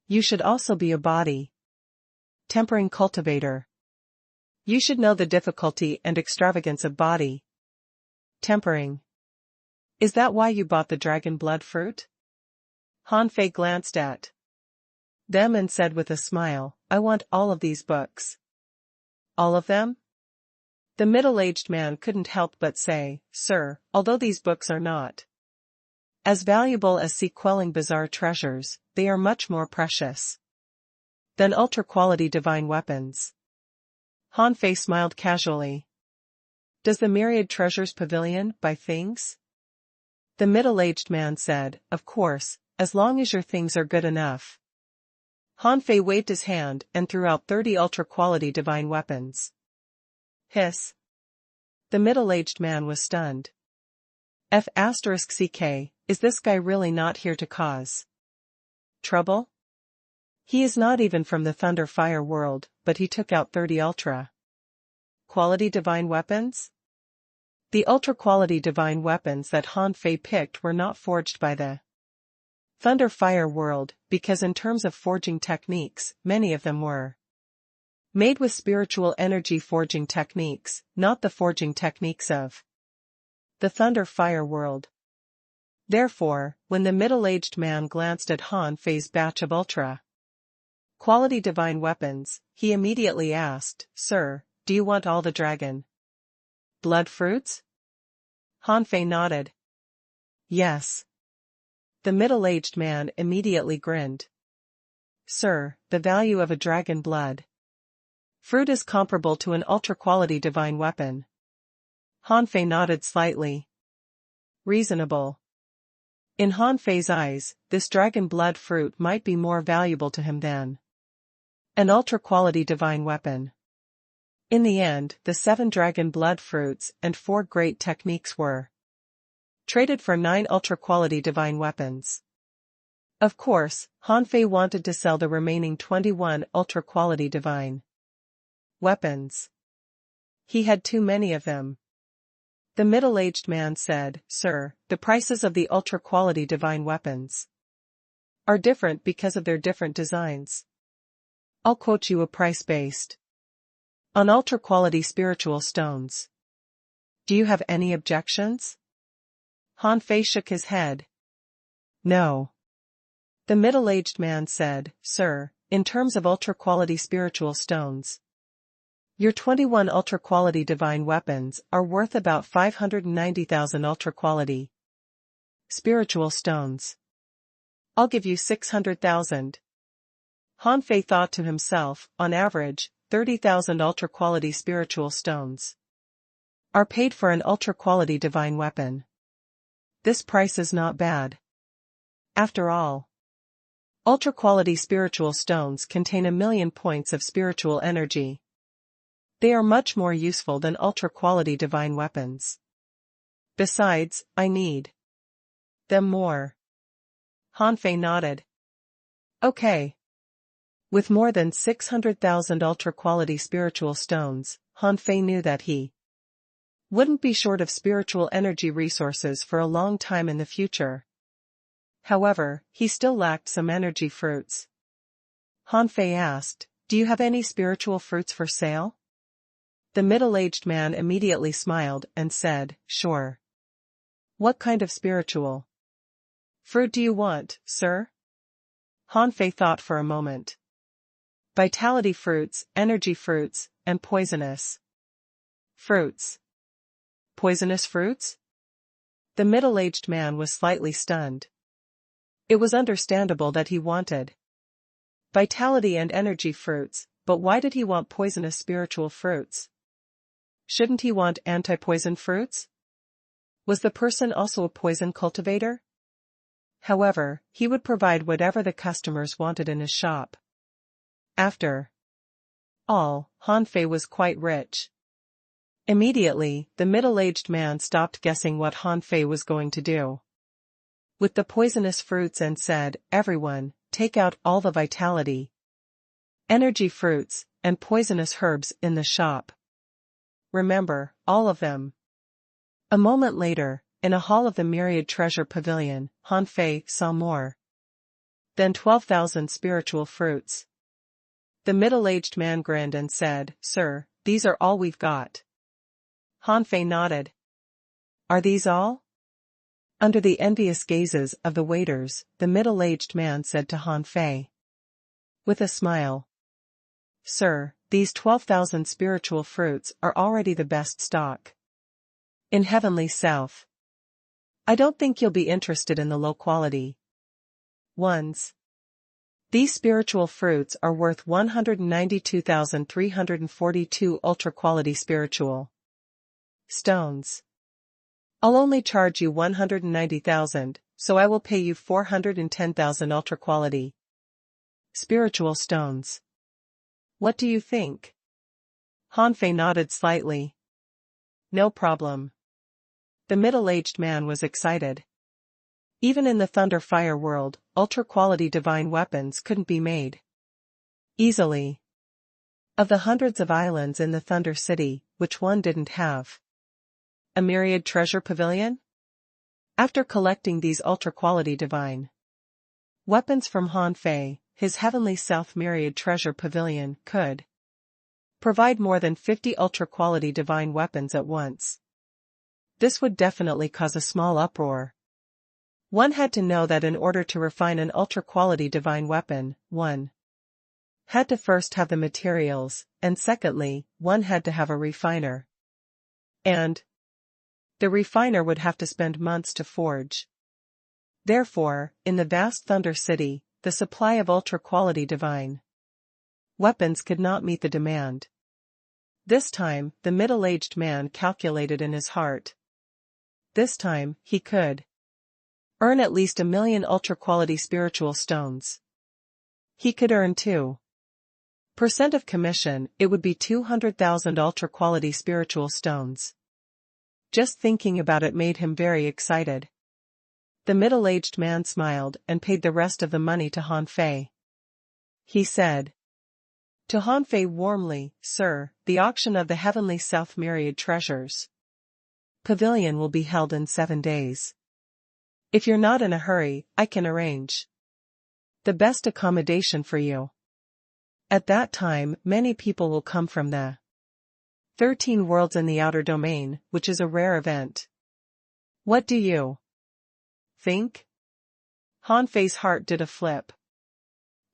You should also be a body tempering cultivator. You should know the difficulty and extravagance of body tempering. Is that why you bought the dragon blood fruit? Hanfei glanced at them and said with a smile, I want all of these books. All of them? The middle-aged man couldn't help but say, Sir, although these books are not as valuable as sea-quelling bizarre treasures, they are much more precious than ultra-quality divine weapons. Hanfei smiled casually. Does the myriad treasures pavilion buy things? The middle-aged man said, Of course, as long as your things are good enough. Hanfei waved his hand and threw out 30 ultra-quality divine weapons. Hiss. The middle-aged man was stunned. F***ck, is this guy really not here to cause trouble? He is not even from the Thunder Fire world, but he took out 30 ultra-quality divine weapons? The ultra-quality divine weapons that Hanfei picked were not forged by the Thunder Fire world, because in terms of forging techniques, many of them were made with spiritual energy forging techniques, not the forging techniques of the Thunder Fire world. Therefore, when the middle-aged man glanced at Hanfei's batch of ultra-quality divine weapons, he immediately asked, Sir, do you want all the dragon blood fruits? Hanfei nodded. Yes. The middle-aged man immediately grinned. Sir, the value of a dragon blood fruit is comparable to an ultra-quality divine weapon. Hanfei nodded slightly. Reasonable. In Hanfei's eyes, this dragon blood fruit might be more valuable to him than an ultra-quality divine weapon. In the end, the 7 dragon blood fruits and 4 great techniques were traded for 9 ultra-quality divine weapons. Of course, Hanfei wanted to sell the remaining 21 ultra-quality divine weapons. He had too many of them. The middle-aged man said, "Sir, the prices of the ultra-quality divine weapons are different because of their different designs. I'll quote you a price based on ultra-quality spiritual stones. Do you have any objections?" Han Fei shook his head. "No." The middle-aged man said, "Sir, in terms of ultra-quality spiritual stones, your 21 ultra-quality divine weapons are worth about 590,000 ultra-quality spiritual stones. I'll give you 600,000. Han Fei thought to himself, on average, 30,000 ultra-quality spiritual stones are paid for an ultra-quality divine weapon. This price is not bad. After all, ultra-quality spiritual stones contain 1,000,000 points of spiritual energy. They are much more useful than ultra-quality divine weapons. Besides, I need them more." Han Fei nodded. "Okay." With more than 600,000 ultra-quality spiritual stones, Han Fei knew that he wouldn't be short of spiritual energy resources for a long time in the future. However, he still lacked some energy fruits. Han Fei asked, "Do you have any spiritual fruits for sale?" The middle-aged man immediately smiled and said, "Sure." "What kind of spiritual fruit do you want, sir?" Han Fei thought for a moment. "Vitality fruits, energy fruits, and poisonous fruits." "Poisonous fruits?" The middle-aged man was slightly stunned. It was understandable that he wanted vitality and energy fruits, but why did he want poisonous spiritual fruits? Shouldn't he want anti-poison fruits? Was the person also a poison cultivator? However, he would provide whatever the customers wanted in his shop. After all, Han Fei was quite rich. Immediately, the middle-aged man stopped guessing what Han Fei was going to do with the poisonous fruits and said, "Everyone, take out all the vitality, energy fruits, and poisonous herbs in the shop. Remember, all of them." A moment later, in a hall of the Myriad Treasure Pavilion, Han Fei saw more than 12,000 spiritual fruits. The middle-aged man grinned and said, "Sir, these are all we've got." Han Fei nodded. "Are these all?" Under the envious gazes of the waiters, the middle-aged man said to Han Fei with a smile, "Sir, these 12,000 spiritual fruits are already the best stock in Heavenly South. I don't think you'll be interested in the low-quality ones. These spiritual fruits are worth 192,342 ultra-quality spiritual stones. I'll only charge you 190,000, so I will pay you 410,000 ultra-quality spiritual stones. What do you think?" Han Fei nodded slightly. "No problem." The middle-aged man was excited. Even in the Thunder Fire world, ultra-quality divine weapons couldn't be made easily. Of the hundreds of islands in the Thunder City, which one didn't have a Myriad Treasure Pavilion? After collecting these ultra-quality divine weapons from Han Fei, his Heavenly South Myriad Treasure Pavilion could provide more than 50 ultra-quality divine weapons at once. This would definitely cause a small uproar. One had to know that in order to refine an ultra-quality divine weapon, one had to first have the materials, and secondly, one had to have a refiner. And the refiner would have to spend months to forge. Therefore, in the vast Thunder City, the supply of ultra-quality divine weapons could not meet the demand. This time, the middle-aged man calculated in his heart. This time, he could earn at least 1,000,000 ultra-quality spiritual stones. He could earn 2% of commission, it would be 200,000 ultra-quality spiritual stones. Just thinking about it made him very excited. The middle-aged man smiled and paid the rest of the money to Han Fei. He said to Han Fei warmly, "Sir, the auction of the Heavenly South Myriad Treasures Pavilion will be held in 7 days. If you're not in a hurry, I can arrange the best accommodation for you. At that time, many people will come from the 13 worlds in the outer domain, which is a rare event. What do you think? Han Fei's heart did a flip.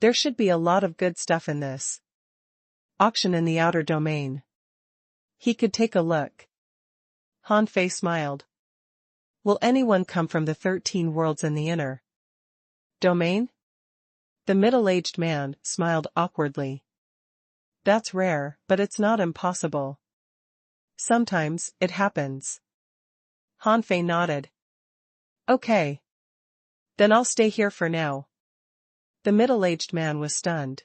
There should be a lot of good stuff in this auction in the outer domain. He could take a look. Han Fei smiled. Will anyone come from the 13 worlds in the inner domain? The middle-aged man smiled awkwardly. That's rare, but it's not impossible. Sometimes, it happens. Han Fei nodded. Okay. Then I'll stay here for now. The middle-aged man was stunned.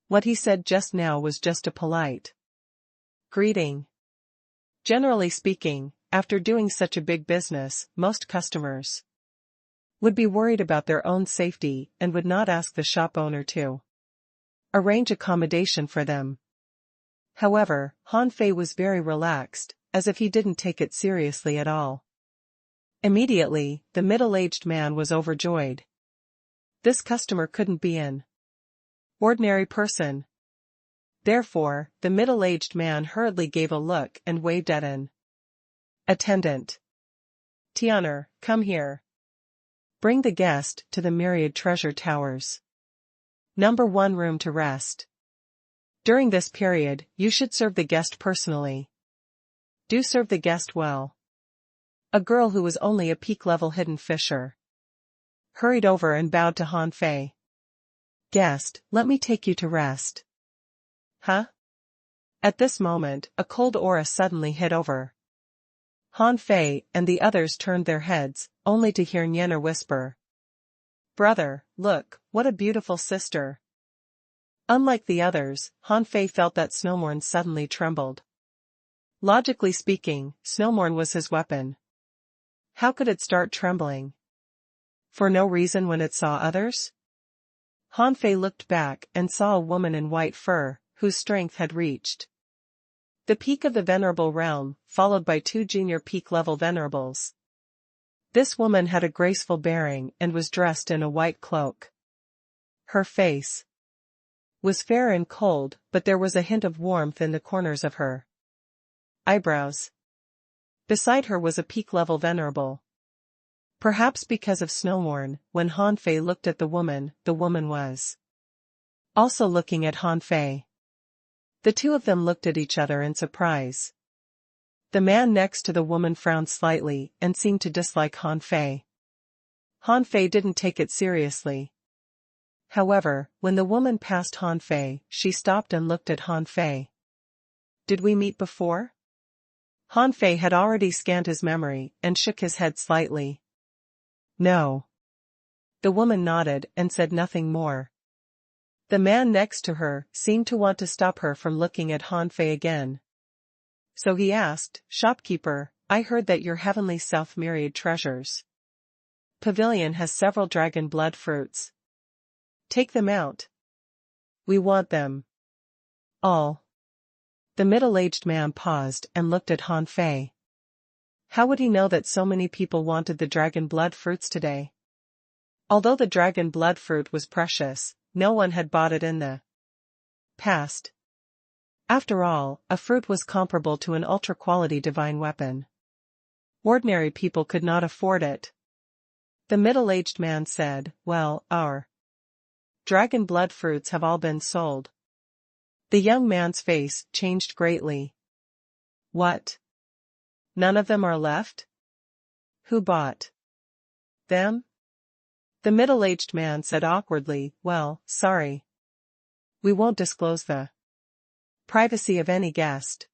What he said just now was just a polite greeting. Generally speaking, after doing such a big business, most customers would be worried about their own safety and would not ask the shop owner to arrange accommodation for them. However, Han Fei was very relaxed, as if he didn't take it seriously at all. Immediately, the middle-aged man was overjoyed. This customer couldn't be an ordinary person. Therefore, the middle-aged man hurriedly gave a look and waved at an attendant. Tianer, come here. Bring the guest to the myriad treasure towers. Number 1 room to rest. During this period, you should serve the guest personally. Do serve the guest well. A girl who was only a peak-level hidden fisher hurried over and bowed to Han Fei. Guest, let me take you to rest. Huh? At this moment, a cold aura suddenly hit over Han Fei, and the others turned their heads, only to hear Nyener whisper. Brother, look, what a beautiful sister. Unlike the others, Han Fei felt that Snowmorn suddenly trembled. Logically speaking, Snowmorn was his weapon. How could it start trembling? For no reason when it saw others? Han Fei looked back and saw a woman in white fur, whose strength had reached the peak of the venerable realm, followed by 2 junior peak-level venerables. This woman had a graceful bearing and was dressed in a white cloak. Her face was fair and cold, but there was a hint of warmth in the corners of her eyebrows. Beside her was a peak-level venerable. Perhaps because of Snowmorn, when Han Fei looked at the woman was also looking at Han Fei. The two of them looked at each other in surprise. The man next to the woman frowned slightly and seemed to dislike Han Fei. Han Fei didn't take it seriously. However, when the woman passed Han Fei, she stopped and looked at Han Fei. Did we meet before? Han Fei had already scanned his memory and shook his head slightly. No. The woman nodded and said nothing more. The man next to her seemed to want to stop her from looking at Han Fei again. So he asked, Shopkeeper, I heard that your heavenly south myriad treasures pavilion has several dragon blood fruits. Take them out. We want them. All. The middle-aged man paused and looked at Han Fei. How would he know that so many people wanted the dragon blood fruits today? Although the dragon blood fruit was precious, no one had bought it in the past. After all, a fruit was comparable to an ultra-quality divine weapon. Ordinary people could not afford it. The middle-aged man said, Well, our dragon blood fruits have all been sold. The young man's face changed greatly. What? None of them are left? Who bought them? The middle-aged man said awkwardly, Well, sorry. We won't disclose the privacy of any guest.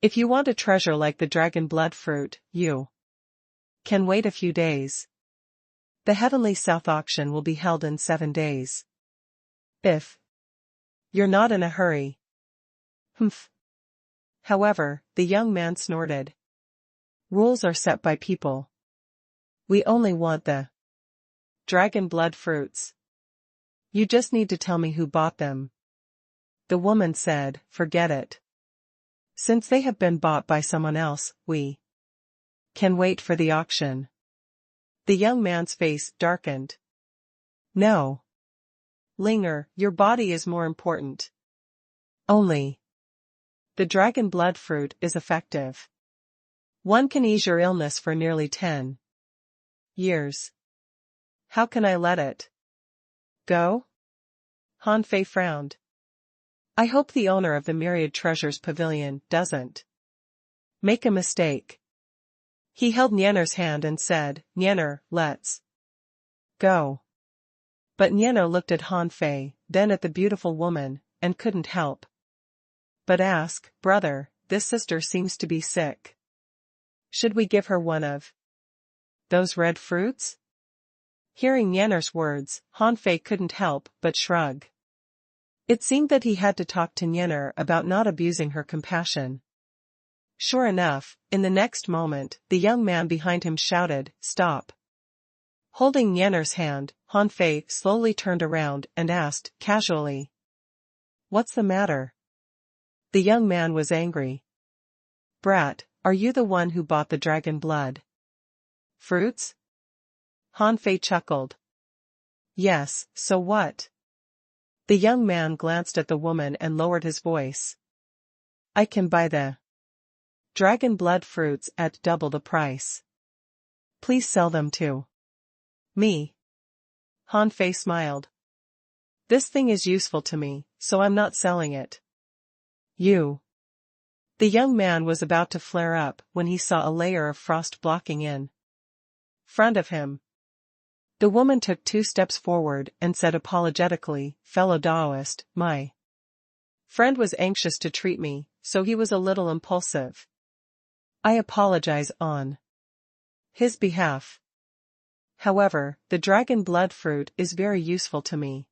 If you want a treasure like the dragon blood fruit, you can wait a few days. The Heavenly South auction will be held in 7 days. If you're not in a hurry. Humph. However, the young man snorted. Rules are set by people. We only want the dragon blood fruits. You just need to tell me who bought them. The woman said, Forget it. Since they have been bought by someone else, we Can wait for the auction. The young man's face darkened. No. Linger, your body is more important. Only. The dragon blood fruit is effective. One can ease your illness for nearly 10 years. How can I let it go? Han Fei frowned. I hope the owner of the Myriad Treasures Pavilion doesn't make a mistake. He held Nianer's hand and said, Nianer, let's go. But Nianer looked at Han Fei, then at the beautiful woman, and couldn't help but ask, brother, this sister seems to be sick. Should we give her one of those red fruits? Hearing Nianer's words, Han Fei couldn't help but shrug. It seemed that he had to talk to Nianer about not abusing her compassion. Sure enough, in the next moment, the young man behind him shouted, stop. Holding Nianer's hand, Han Fei slowly turned around and asked, casually. What's the matter? The young man was angry. Brat, are you the one who bought the dragon blood fruits? Han Fei chuckled. Yes, so what? The young man glanced at the woman and lowered his voice. I can buy the dragon blood fruits at double the price. Please sell them to me. Han Fei smiled. This thing is useful to me, so I'm not selling it. You. The young man was about to flare up when he saw a layer of frost blocking in front of him. The woman took 2 steps forward and said apologetically, fellow Taoist, my friend was anxious to treat me, so he was a little impulsive. I apologize on his behalf. However, the dragon blood fruit is very useful to me.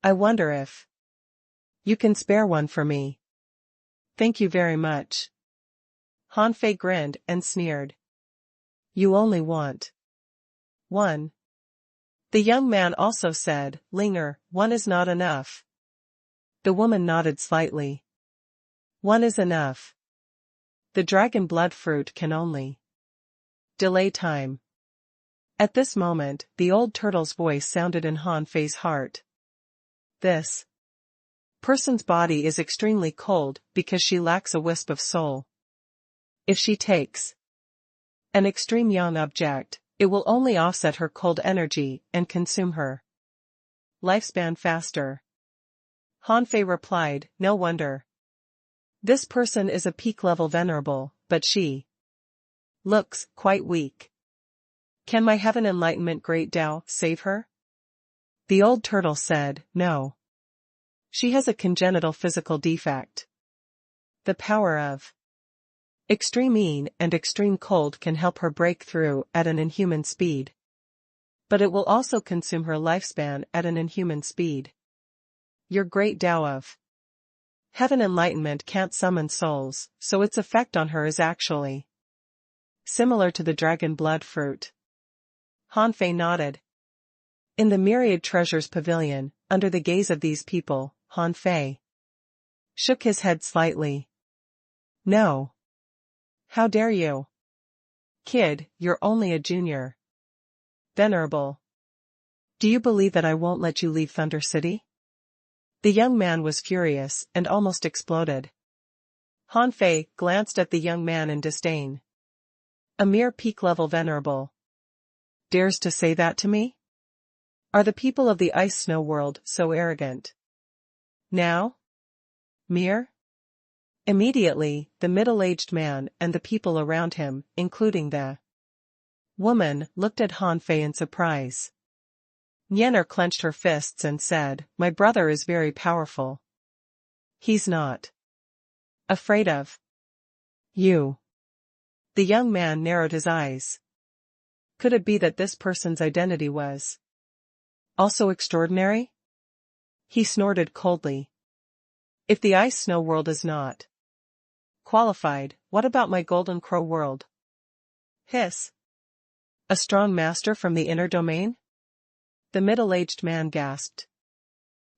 I wonder if you can spare one for me. Thank you very much. Han Fei grinned and sneered. You only want one. The young man also said, Linger, one is not enough. The woman nodded slightly. One is enough. The dragon blood fruit can only delay time. At this moment, the old turtle's voice sounded in Han Fei's heart. This person's body is extremely cold because she lacks a wisp of soul. If she takes an extreme young object, it will only offset her cold energy and consume her lifespan faster. Han Fei replied, no wonder. This person is a peak-level venerable, but she looks quite weak. Can my heaven enlightenment great Tao save her? The old turtle said, no. She has a congenital physical defect. The power of extreme yin and extreme cold can help her break through at an inhuman speed. But it will also consume her lifespan at an inhuman speed. Your great Tao of heaven enlightenment can't summon souls, so its effect on her is actually similar to the dragon blood fruit. Han Fei nodded. In the Myriad Treasures Pavilion, under the gaze of these people, Han Fei shook his head slightly. No. How dare you? Kid, you're only a junior. Venerable. Do you believe that I won't let you leave Thunder City? The young man was furious and almost exploded. Han Fei glanced at the young man in disdain. A mere peak-level venerable dares to say that to me? Are the people of the ice snow world so arrogant? Now? Mere? Immediately, the middle-aged man and the people around him, including the woman, looked at Han Fei in surprise. Nianer clenched her fists and said, my brother is very powerful. He's not afraid of you. The young man narrowed his eyes. Could it be that this person's identity was also extraordinary? He snorted coldly. If the ice snow world is not qualified, what about my golden crow world? Hiss. A strong master from the inner domain? The middle-aged man gasped.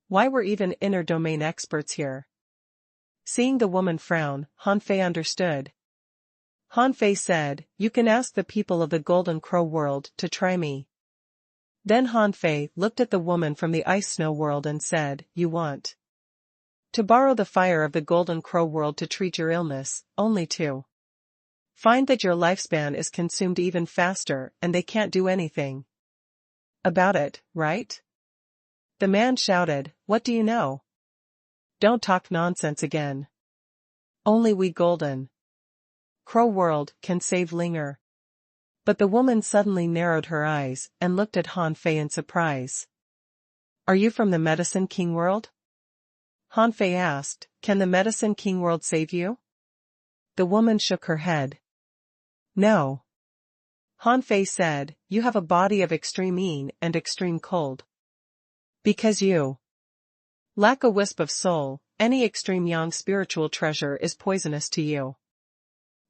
Why were even inner domain experts here? Seeing the woman frown, Han Fei understood. Han Fei said, "You can ask the people of the Golden Crow world to try me." Then Han Fei looked at the woman from the Ice Snow world and said, "You want to borrow the fire of the Golden Crow world to treat your illness, only to find that your lifespan is consumed even faster and they can't do anything about it, right?" The man shouted, "What do you know? Don't talk nonsense again. Only we Golden Crow world can save Linger." But the woman suddenly narrowed her eyes and looked at Han Fei in surprise. "Are you from the Medicine King world?" Han Fei asked, "Can the Medicine King world save you?" The woman shook her head. "No." Han Fei said, "You have a body of extreme mean and extreme cold. Because you lack a wisp of soul, any extreme yang spiritual treasure is poisonous to you.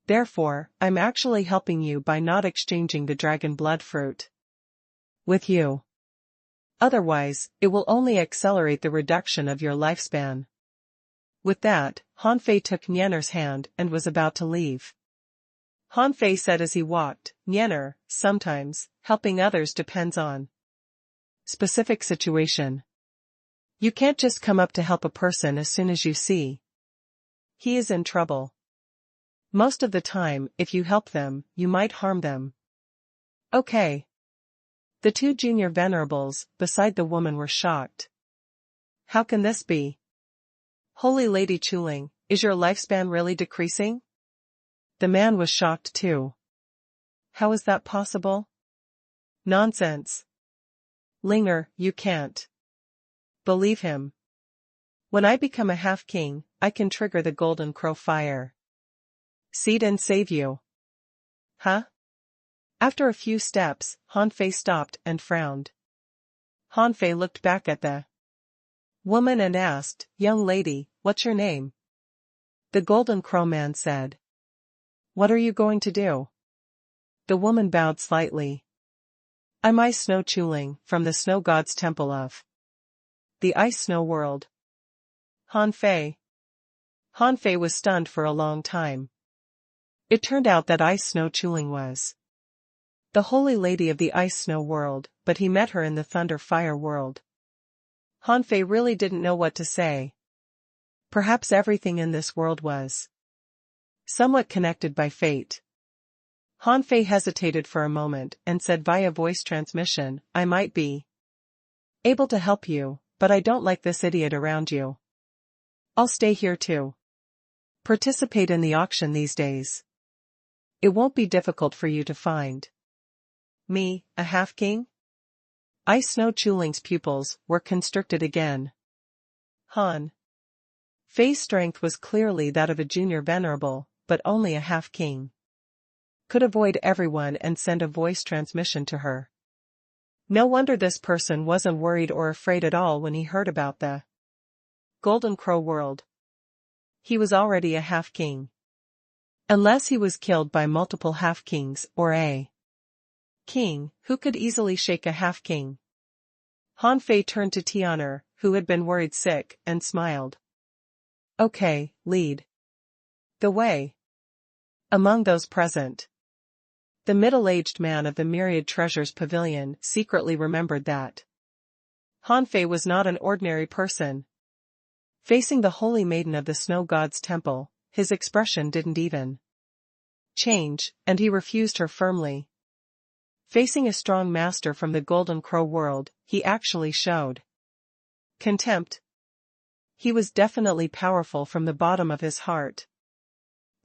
Therefore, I'm actually helping you by not exchanging the dragon blood fruit with you. Otherwise, it will only accelerate the reduction of your lifespan." With that, Han Fei took Nianer's hand and was about to leave. Han Fei said as he walked, "Nianer, sometimes, helping others depends on specific situation. You can't just come up to help a person as soon as you see he is in trouble. Most of the time, if you help them, you might harm them." "Okay." The two junior venerables beside the woman were shocked. "How can this be? Holy Lady Chuling, is your lifespan really decreasing?" The man was shocked too. "How is that possible?" "Nonsense. Linger, you can't believe him. When I become a half-king, I can trigger the Golden Crow fire seed and save you." "Huh?" After a few steps, Han Fei stopped and frowned. Han Fei looked back at the woman and asked, "Young lady, what's your name?" The Golden Crow man said, "What are you going to do?" The woman bowed slightly. "I'm Ice Snow Chuling, from the Snow God's Temple of the Ice Snow World." Han Fei. Han Fei was stunned for a long time. It turned out that Ice Snow Chuling was the Holy Lady of the Ice Snow World, but he met her in the Thunder Fire World. Han Fei really didn't know what to say. Perhaps everything in this world was somewhat connected by fate. Han Fei hesitated for a moment and said via voice transmission, "I might be able to help you, but I don't like this idiot around you. I'll stay here to participate in the auction these days. It won't be difficult for you to find me, a half-king?" Ice Snow Chuling's pupils were constricted again. Han Fei's strength was clearly that of a junior venerable, but only a half-king could avoid everyone and send a voice transmission to her. No wonder this person wasn't worried or afraid at all when he heard about the Golden Crow world. He was already a half-king. Unless he was killed by multiple half-kings or a king who could easily shake a half-king. Han Fei turned to Tianer, who had been worried sick, and smiled. "Okay, lead the way." Among those present, the middle-aged man of the Myriad Treasures Pavilion secretly remembered that Han Fei was not an ordinary person. Facing the Holy Maiden of the Snow God's Temple, his expression didn't even change, and he refused her firmly. Facing a strong master from the Golden Crow world, he actually showed contempt. He was definitely powerful from the bottom of his heart.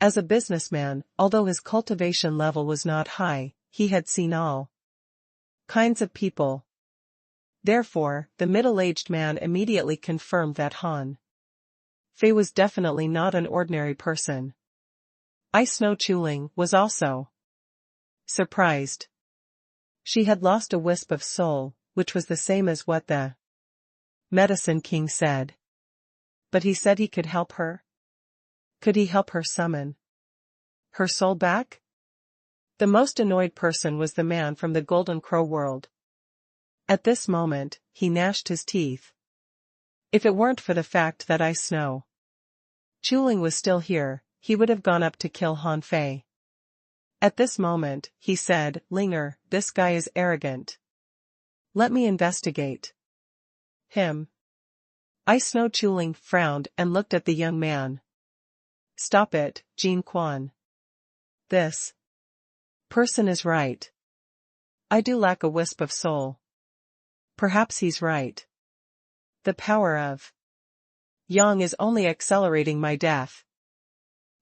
As a businessman, although his cultivation level was not high, he had seen all kinds of people. Therefore, the middle-aged man immediately confirmed that Han Fei was definitely not an ordinary person. Ice Snow Chuling was also surprised. She had lost a wisp of soul, which was the same as what the Medicine King said. But he said he could help her? Could he help her summon her soul back? The most annoyed person was the man from the Golden Crow world. At this moment, he gnashed his teeth. If it weren't for the fact that Ice Snow Chuling was still here, he would have gone up to kill Han Fei. At this moment, he said, Linger, this guy is arrogant. Let me investigate him. I Snow Chuling frowned and looked at the young man. Stop it, Jean Quan. This person is right. I do lack a wisp of soul. Perhaps he's right. The power of Yang is only accelerating my death.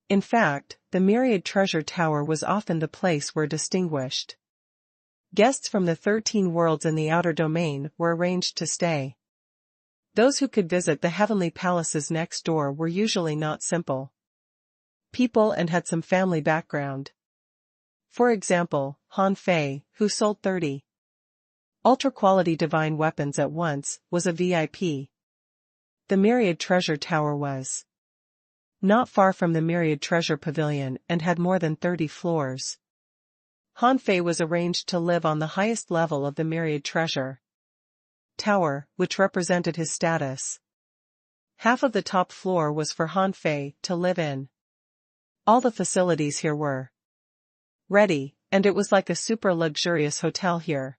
In fact, the myriad treasure tower was often the place where distinguished guests from the 13 worlds in the outer domain were arranged to stay. Those who could visit the heavenly palaces next door were usually not simple people and had some family background. For example, Han Fei, who sold 30 ultra-quality divine weapons at once, was a VIP. The myriad treasure tower was not far from the myriad treasure pavilion and had more than 30 floors. Han Fei was arranged to live on the highest level of the myriad treasure tower, which represented his status. Half of the top floor was for Han Fei to live in. All the facilities here were ready, and it was like a super luxurious hotel here.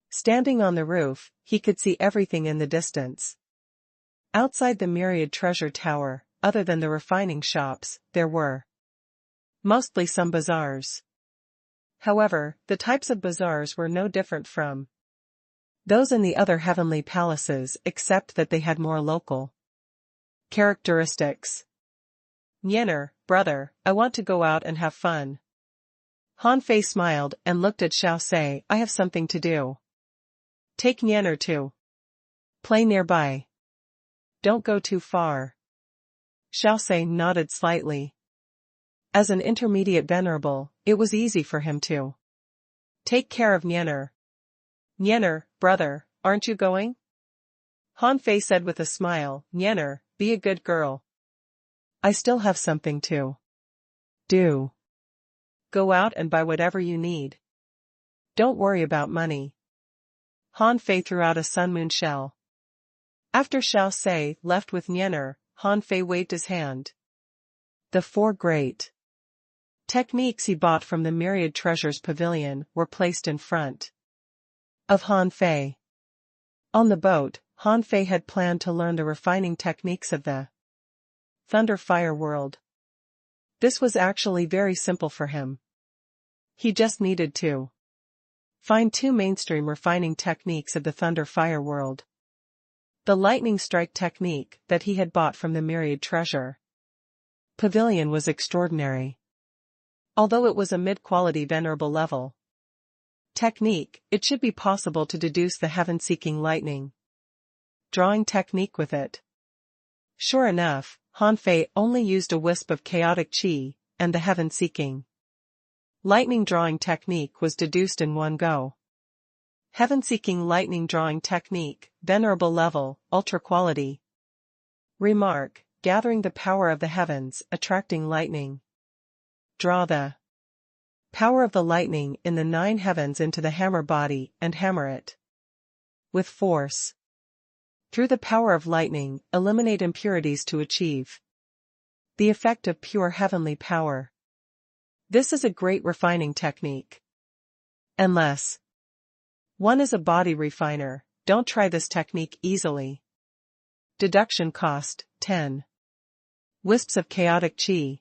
Standing on the roof, he could see everything in the distance. Outside the myriad treasure tower, other than the refining shops, there were mostly some bazaars. However, the types of bazaars were no different from those in the other heavenly palaces except that they had more local characteristics. Nyener, brother, I want to go out and have fun. Han Fei smiled and looked at Xiao Sei. I have something to do. Take Nyener to play nearby. Don't go too far. Xiao Sei nodded slightly. As an intermediate venerable, it was easy for him to take care of Nyener. Nyener, brother, aren't you going? Han Fei said with a smile, Nyener, be a good girl. I still have something to do. Go out and buy whatever you need. Don't worry about money. Han Fei threw out a sun moon shell. After Xiao Sei left with Nyener, Han Fei waved his hand. The 4 great techniques he bought from the myriad treasures pavilion were placed in front of Han Fei. On the boat, Han Fei had planned to learn the refining techniques of the Thunder Fire world. This was actually very simple for him. He just needed to find 2 mainstream refining techniques of the Thunder Fire world. The lightning strike technique that he had bought from the myriad treasure pavilion was extraordinary. Although it was a mid-quality venerable level technique, it should be possible to deduce the heaven-seeking lightning drawing technique with it. Sure enough, Han Fei only used a wisp of chaotic qi, and the heaven-seeking lightning drawing technique was deduced in one go. Heaven-seeking lightning drawing technique, venerable level, ultra-quality. Remark, gathering the power of the heavens, attracting lightning. Draw the power of the lightning in the 9 heavens into the hammer body and hammer it with force. Through the power of lightning, eliminate impurities to achieve the effect of pure heavenly power. This is a great refining technique. Unless one is a body refiner, don't try this technique easily. Deduction cost, 10 wisps of chaotic qi.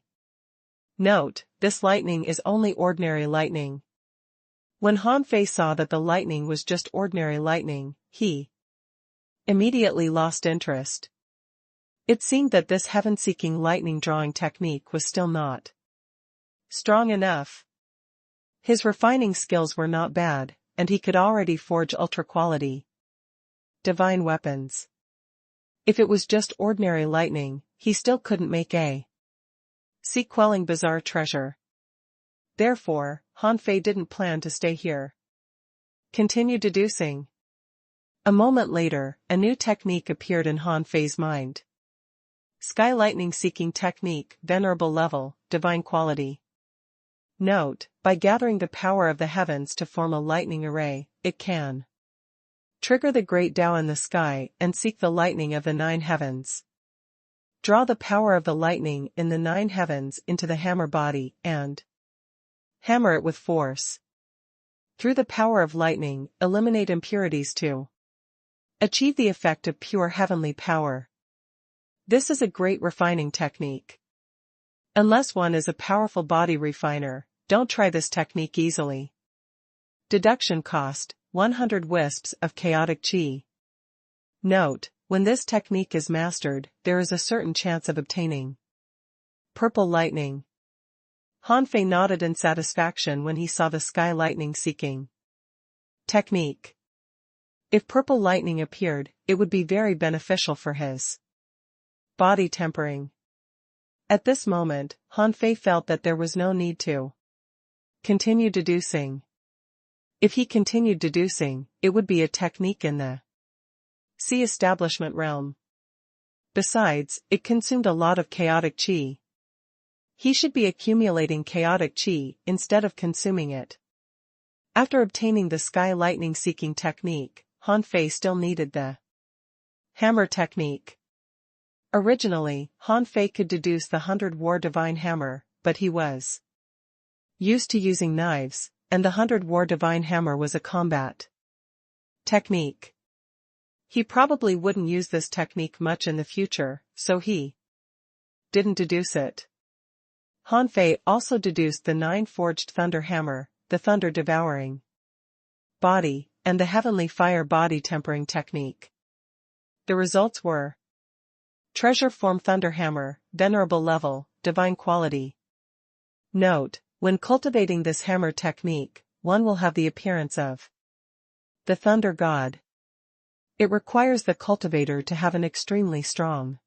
Note, this lightning is only ordinary lightning. When Han Fei saw that the lightning was just ordinary lightning, he immediately lost interest. It seemed that this heaven-seeking lightning drawing technique was still not strong enough. His refining skills were not bad, and he could already forge ultra-quality divine weapons. If it was just ordinary lightning, he still couldn't make a quelling bizarre treasure. Therefore, Han Fei didn't plan to stay here. Continue deducing. A moment later, a new technique appeared in Han Fei's mind. Sky lightning seeking technique, venerable level, divine quality. Note, by gathering the power of the heavens to form a lightning array, it can trigger the great Tao in the sky and seek the lightning of the 9 heavens. Draw the power of the lightning in the 9 heavens into the hammer body and Hammer it with force. Through the power of lightning, eliminate impurities to achieve the effect of pure heavenly power. This is a great refining technique. Unless one is a powerful body refiner, don't try this technique easily. Deduction cost, 100 wisps of chaotic chi. Note, when this technique is mastered, there is a certain chance of obtaining purple lightning. Han Fei nodded in satisfaction when he saw the sky lightning seeking technique. If purple lightning appeared, it would be very beneficial for his body tempering. At this moment, Han Fei felt that there was no need to continue deducing. If he continued deducing, it would be a technique in the sea establishment realm. Besides, it consumed a lot of chaotic chi. He should be accumulating chaotic chi instead of consuming it. After obtaining the sky lightning seeking technique, Han Fei still needed the hammer technique. Originally, Han Fei could deduce the 100 War Divine Hammer, but he was used to using knives, and the 100 War Divine Hammer was a combat technique. He probably wouldn't use this technique much in the future, so he didn't deduce it. Han Fei also deduced the 9 Forged Thunder Hammer, the Thunder Devouring Body, and the Heavenly Fire Body Tempering Technique. The results were Treasure Form Thunder Hammer, Venerable Level, Divine Quality. Note, when cultivating this hammer technique, one will have the appearance of the Thunder God. It requires the cultivator to have an extremely strong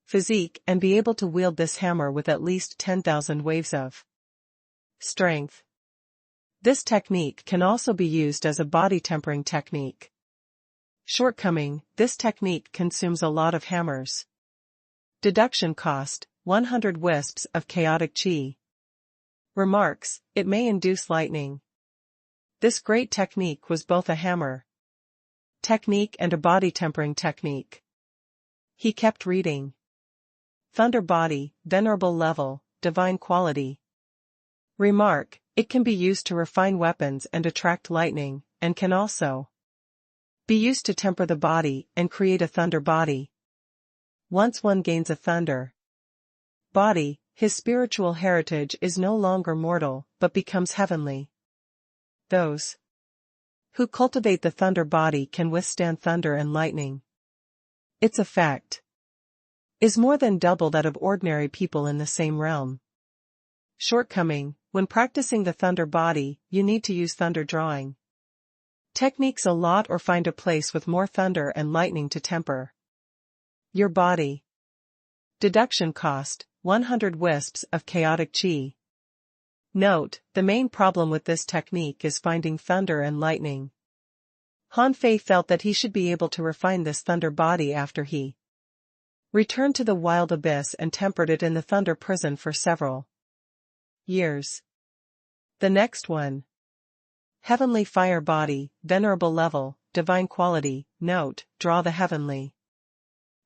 physique and be able to wield this hammer with at least 10,000 waves of strength. This technique can also be used as a body tempering technique. Shortcoming, this technique consumes a lot of hammers. Deduction cost, 100 wisps of chaotic chi. Remarks, it may induce lightning. This great technique was both a hammer technique and a body tempering technique. He kept reading. Thunder Body, Venerable Level, Divine Quality. Remark, it can be used to refine weapons and attract lightning, and can also be used to temper the body and create a thunder body. Once one gains a thunder body, his spiritual heritage is no longer mortal, but becomes heavenly. Those who cultivate the thunder body can withstand thunder and lightning. Its effect is more than double that of ordinary people in the same realm. Shortcoming, when practicing the thunder body, you need to use thunder drawing techniques a lot or find a place with more thunder and lightning to temper your body. Deduction cost, 100 wisps of chaotic chi. Note, the main problem with this technique is finding thunder and lightning. Han Fei felt that he should be able to refine this thunder body after he returned to the wild abyss and tempered it in the thunder prison for several years. The next one. Heavenly Fire Body, Venerable Level, Divine Quality. Note, draw the heavenly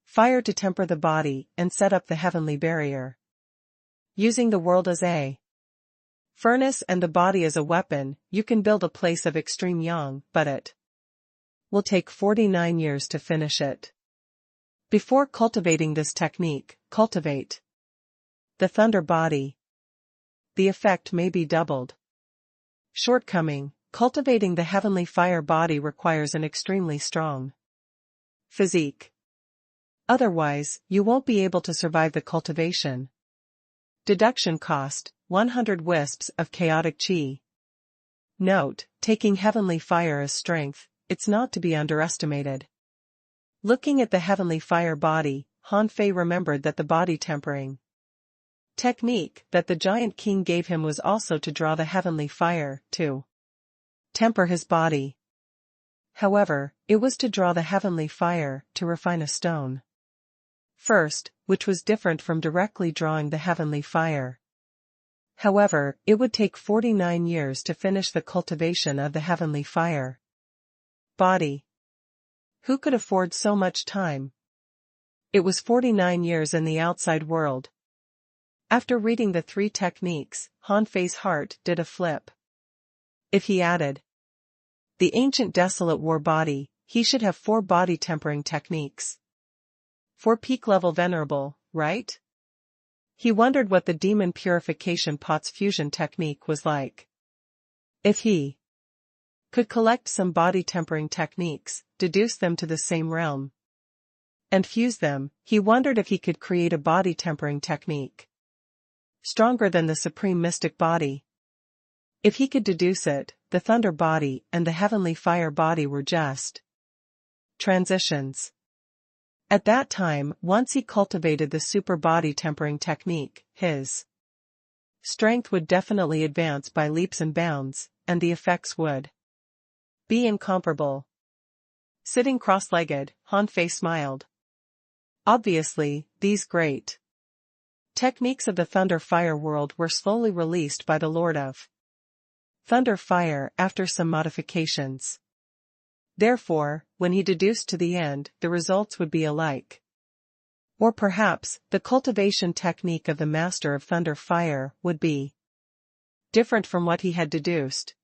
fire to temper the body and set up the heavenly barrier. Using the world as a furnace and the body as a weapon, you can build a place of extreme yang, but it will take 49 years to finish it. Before cultivating this technique, cultivate the thunder body. The effect may be doubled. Shortcoming, cultivating the heavenly fire body requires an extremely strong physique. Otherwise, you won't be able to survive the cultivation. Deduction cost, 100 wisps of chaotic chi. Note, taking heavenly fire as strength, it's not to be underestimated. Looking at the heavenly fire body, Han Fei remembered that the body tempering technique that the giant king gave him was also to draw the heavenly fire, to temper his body. However, it was to draw the heavenly fire, to refine a stone first, which was different from directly drawing the heavenly fire. However, it would take 49 years to finish the cultivation of the heavenly fire body. Who could afford so much time? It was 49 years in the outside world. After reading the 3 techniques, Han Fei's heart did a flip. If he added the ancient desolate war body, he should have 4 body tempering techniques. 4 peak-level venerable, right? He wondered what the demon purification pot's fusion technique was like. If he could collect some body tempering techniques, deduce them to the same realm, and fuse them, he wondered if he could create a body tempering technique stronger than the supreme mystic body. If he could deduce it, the thunder body and the heavenly fire body were just transitions. At that time, once he cultivated the super body tempering technique, his strength would definitely advance by leaps and bounds, and the effects would be incomparable. Sitting cross-legged, Han Fei smiled. Obviously, these great techniques of the Thunder Fire world were slowly released by the Lord of Thunder Fire after some modifications. Therefore, when he deduced to the end, the results would be alike. Or perhaps, the cultivation technique of the Master of Thunder Fire would be different from what he had deduced.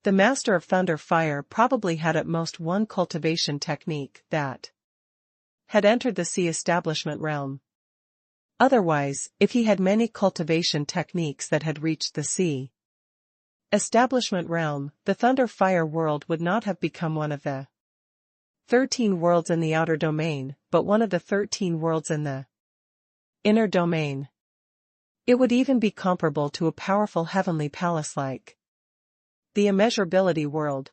The Master of Thunder Fire probably had at most 1 cultivation technique that had entered the sea establishment realm. Otherwise, if he had many cultivation techniques that had reached the sea establishment realm, the Thunder Fire world would not have become one of the 13 worlds in the outer domain, but one of the 13 worlds in the inner domain. It would even be comparable to a powerful heavenly palace like the immeasurability world.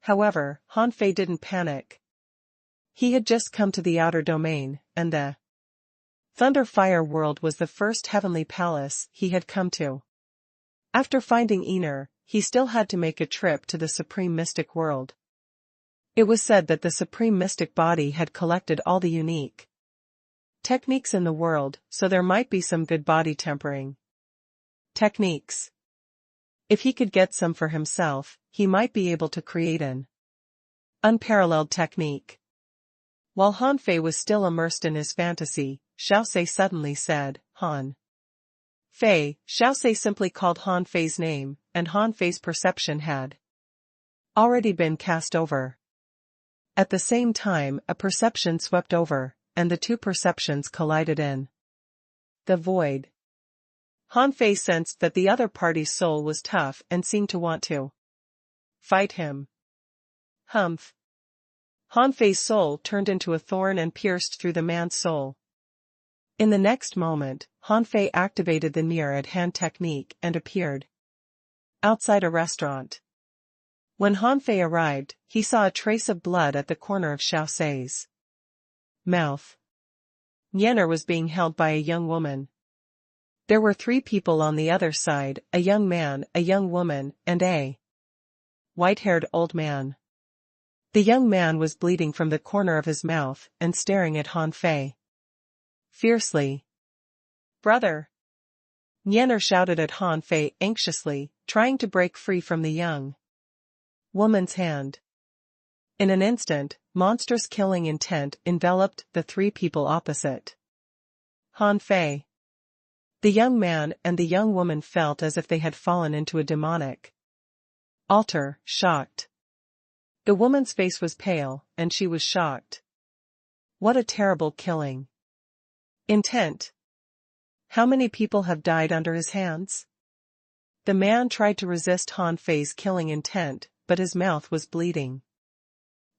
However, Han Fei didn't panic. He had just come to the outer domain, and the Thunder Fire world was the first heavenly palace he had come to. After finding Ener, he still had to make a trip to the Supreme Mystic world. It was said that the Supreme Mystic body had collected all the unique techniques in the world, so there might be some good body tempering techniques. If he could get some for himself, he might be able to create an unparalleled technique. While Han Fei was still immersed in his fantasy, Xiaosei suddenly said, Han Fei. Xiaosei simply called Han Fei's name, and Han Fei's perception had already been cast over. At the same time, a perception swept over, and the 2 perceptions collided in the void. Han Fei sensed that the other party's soul was tough and seemed to want to fight him. Humph. Han Fei's soul turned into a thorn and pierced through the man's soul. In the next moment, Han Fei activated the near-at-hand technique and appeared outside a restaurant. When Han Fei arrived, he saw a trace of blood at the corner of Xiaosei's mouth. Yener was being held by a young woman. There were 3 people on the other side, a young man, a young woman, and a white-haired old man. The young man was bleeding from the corner of his mouth and staring at Han Fei fiercely. Brother! Yener shouted at Han Fei anxiously, trying to break free from the young woman's hand. In an instant, monstrous killing intent enveloped the 3 people opposite Han Fei. The young man and the young woman felt as if they had fallen into a demonic altar, shocked. The woman's face was pale, and she was shocked. What a terrible killing. Intent. How many people have died under his hands? The man tried to resist Han Fei's killing intent, but his mouth was bleeding.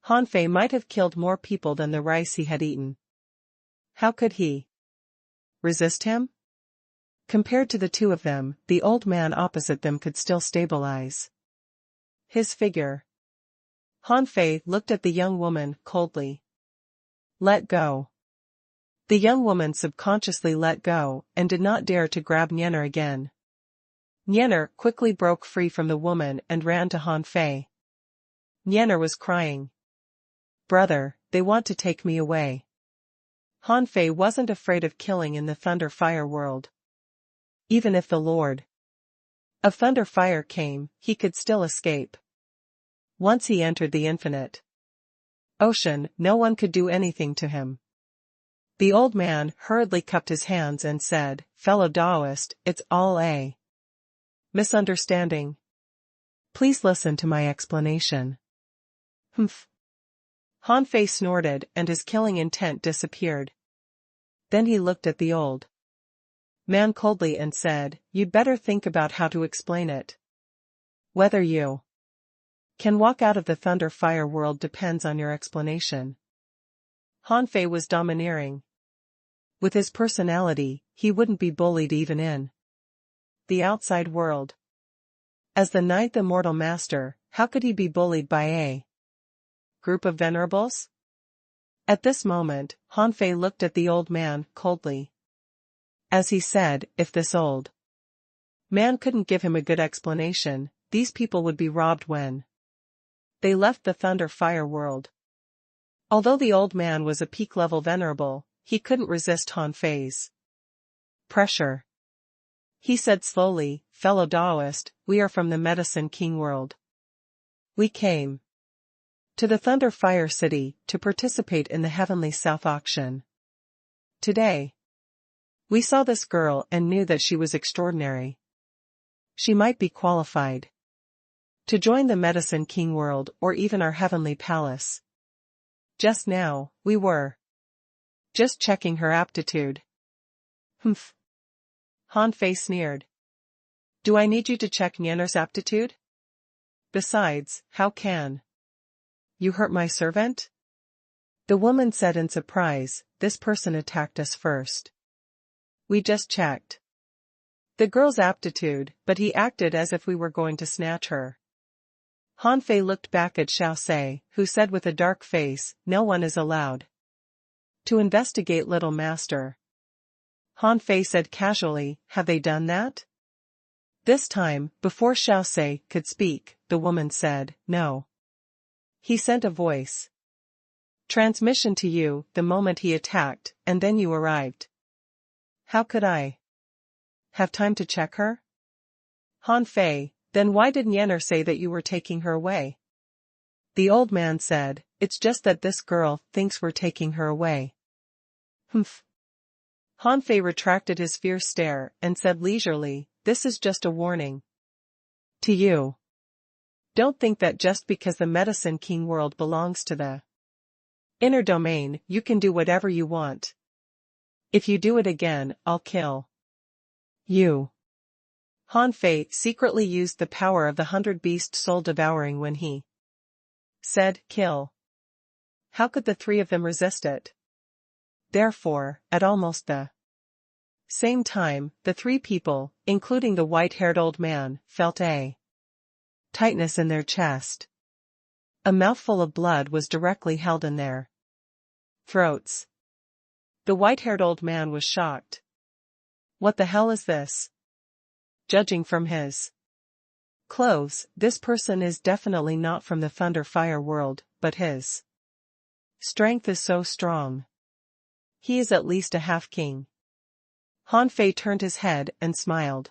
Han Fei might have killed more people than the rice he had eaten. How could he resist him? Compared to the 2 of them, the old man opposite them could still stabilize his figure. Han Fei looked at the young woman coldly. Let go. The young woman subconsciously let go and did not dare to grab Yener again. Yener quickly broke free from the woman and ran to Han Fei. Yener was crying. Brother, they want to take me away. Han Fei wasn't afraid of killing in the Thunder Fire world. Even if the Lord of Thunder Fire came, he could still escape. Once he entered the infinite ocean, no one could do anything to him. The old man hurriedly cupped his hands and said, fellow Taoist, it's all a misunderstanding. Please listen to my explanation. Humph. Han Fei snorted and his killing intent disappeared. Then he looked at the old man coldly and said, "You'd better think about how to explain it. Whether you can walk out of the thunder fire world depends on your explanation." Han Fei was domineering. With his personality, he wouldn't be bullied even in the outside world. As the ninth immortal master, how could he be bullied by a group of venerables? At this moment, Han Fei looked at the old man coldly. As he said, if this old man couldn't give him a good explanation, these people would be robbed when they left the thunder fire world. Although the old man was a peak-level venerable, he couldn't resist Han Fei's pressure. He said slowly, "Fellow Taoist, we are from the Medicine King world. We came to the Thunder Fire City to participate in the Heavenly South auction. Today, we saw this girl and knew that she was extraordinary. She might be qualified to join the Medicine King world or even our Heavenly Palace. Just now, we were just checking her aptitude." Humph. Han Fei sneered. "Do I need you to check Nyanner's aptitude? Besides, how can you hurt my servant?" The woman said in surprise, "This person attacked us first. We just checked the girl's aptitude, but he acted as if we were going to snatch her." Han Fei looked back at Xiao Sei, who said with a dark face, "No one is allowed to investigate, little master." Han Fei said casually, "Have they done that?" This time, before Xiao Sei could speak, the woman said, "No. He sent a voice transmission to you the moment he attacked, and then you arrived. How could I have time to check her?" Han Fei, "Then why did Nyanner say that you were taking her away?" The old man said, "It's just that this girl thinks we're taking her away." Humph. Han Fei retracted his fierce stare and said leisurely, "This is just a warning to you. Don't think that just because the Medicine King world belongs to the inner domain, you can do whatever you want. If you do it again, I'll kill you." Han Fei secretly used the power of the 100-beast soul devouring when he said, "Kill." How could the three of them resist it? Therefore, at almost the same time, the three people, including the white-haired old man, felt a tightness in their chest. A mouthful of blood was directly held in their throats. The white-haired old man was shocked. "What the hell is this?" Judging from his clothes, this person is definitely not from the Thunder Fire world, but his strength is so strong. He is at least a half-king. Han Fei turned his head and smiled.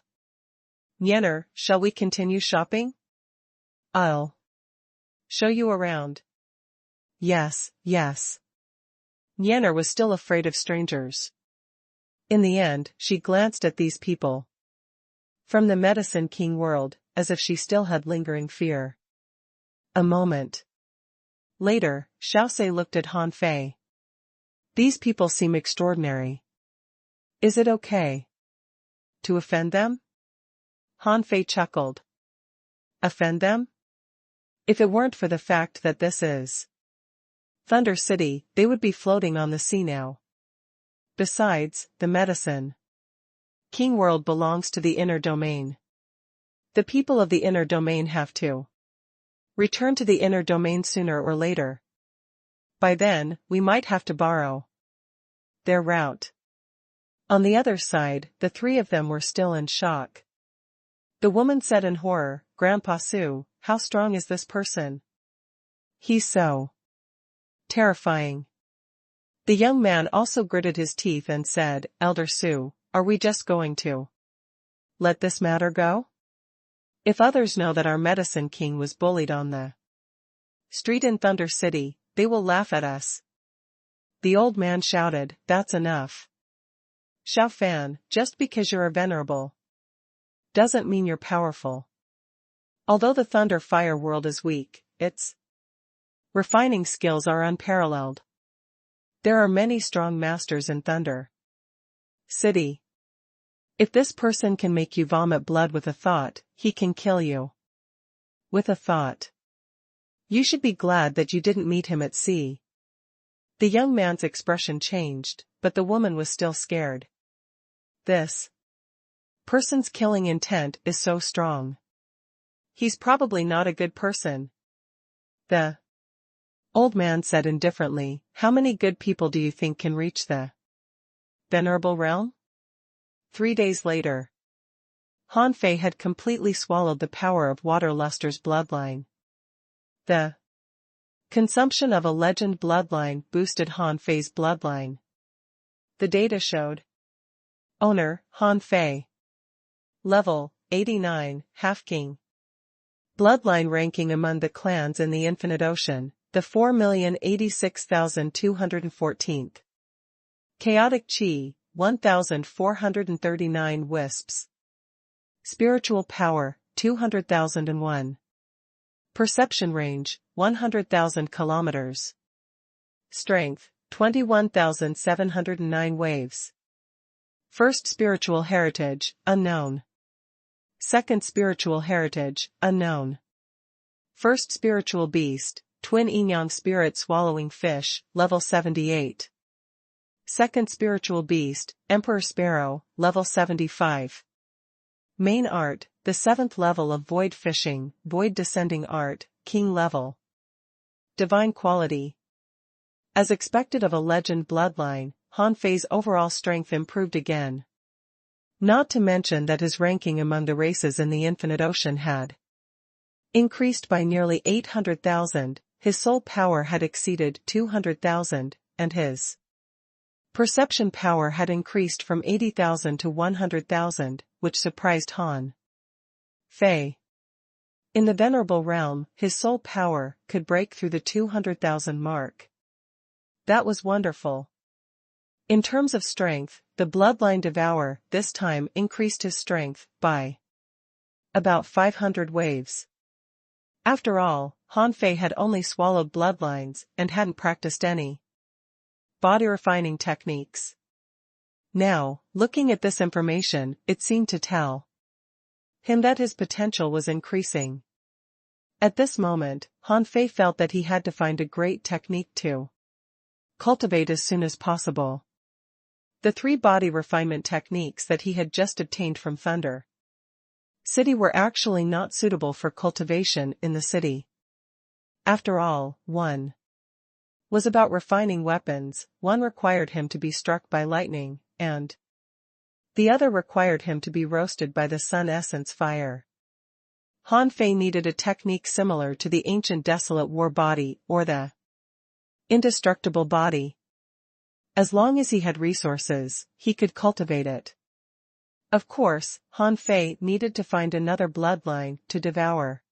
"Nyanner, shall we continue shopping? I'll show you around." Yes, yes. Nyanner was still afraid of strangers. In the end, she glanced at these people from the Medicine King world, as if she still had lingering fear. A moment later, Xiao Sei looked at Han Fei. "These people seem extraordinary. Is it okay to offend them?" Han Fei chuckled. "Offend them? If it weren't for the fact that this is Thunder City, they would be floating on the sea now. Besides, the Medicine King world belongs to the inner domain. The people of the inner domain have to return to the inner domain sooner or later. By then, we might have to borrow their route." On the other side, the three of them were still in shock. The woman said in horror, "Grandpa Su, how strong is this person? He's so terrifying." The young man also gritted his teeth and said, "Elder Su, are we just going to let this matter go? If others know that our Medicine King was bullied on the street in Thunder City, they will laugh at us." The old man shouted, "That's enough. Xiao Fan, just because you're a venerable doesn't mean you're powerful. Although the thunder fire world is weak, its refining skills are unparalleled. There are many strong masters in thunder city. If this person can make you vomit blood with a thought, he can kill you with a thought. You should be glad that you didn't meet him at sea. The young man's expression changed, but the woman was still scared. This person's killing intent is so strong. He's probably not a good person. The old man said indifferently, how many good people do you think can reach the venerable realm? 3 days later, Han Fei had completely swallowed the power of Waterluster's bloodline. The consumption of a legend bloodline boosted Han Fei's bloodline. The data showed owner, Han Fei. Level, 89, Half-King. Bloodline ranking among the clans in the Infinite Ocean, the 4,086,214th. Chaotic Chi, 1,439 wisps. Spiritual power, 200,001. Perception range, 100,000 kilometers. Strength, 21,709 waves. First spiritual heritage, unknown. Second spiritual heritage, unknown. First spiritual beast, twin yin-yang spirit swallowing fish, level 78. Second spiritual beast, Emperor Sparrow, level 75. Main art, the 7th level of void fishing, void descending art, king level. Divine quality. As expected of a legend bloodline, Han Fei's overall strength improved again. Not to mention that his ranking among the races in the Infinite Ocean had increased by nearly 800,000, his soul power had exceeded 200,000, and his perception power had increased from 80,000 to 100,000, which surprised Han Fei. In the Venerable Realm, his soul power could break through the 200,000 mark. That was wonderful. In terms of strength, the bloodline devour this time increased his strength by about 500 waves. After all, Han Fei had only swallowed bloodlines and hadn't practiced any body refining techniques. Now, looking at this information, it seemed to tell him that his potential was increasing. At this moment, Han Fei felt that he had to find a great technique to cultivate as soon as possible. The 3 body refinement techniques that he had just obtained from Thunder City were actually not suitable for cultivation in the city. After all, one was about refining weapons, one required him to be struck by lightning, and the other required him to be roasted by the sun essence fire. Han Fei needed a technique similar to the ancient desolate war body or the indestructible body. As long as he had resources, he could cultivate it. Of course, Han Fei needed to find another bloodline to devour.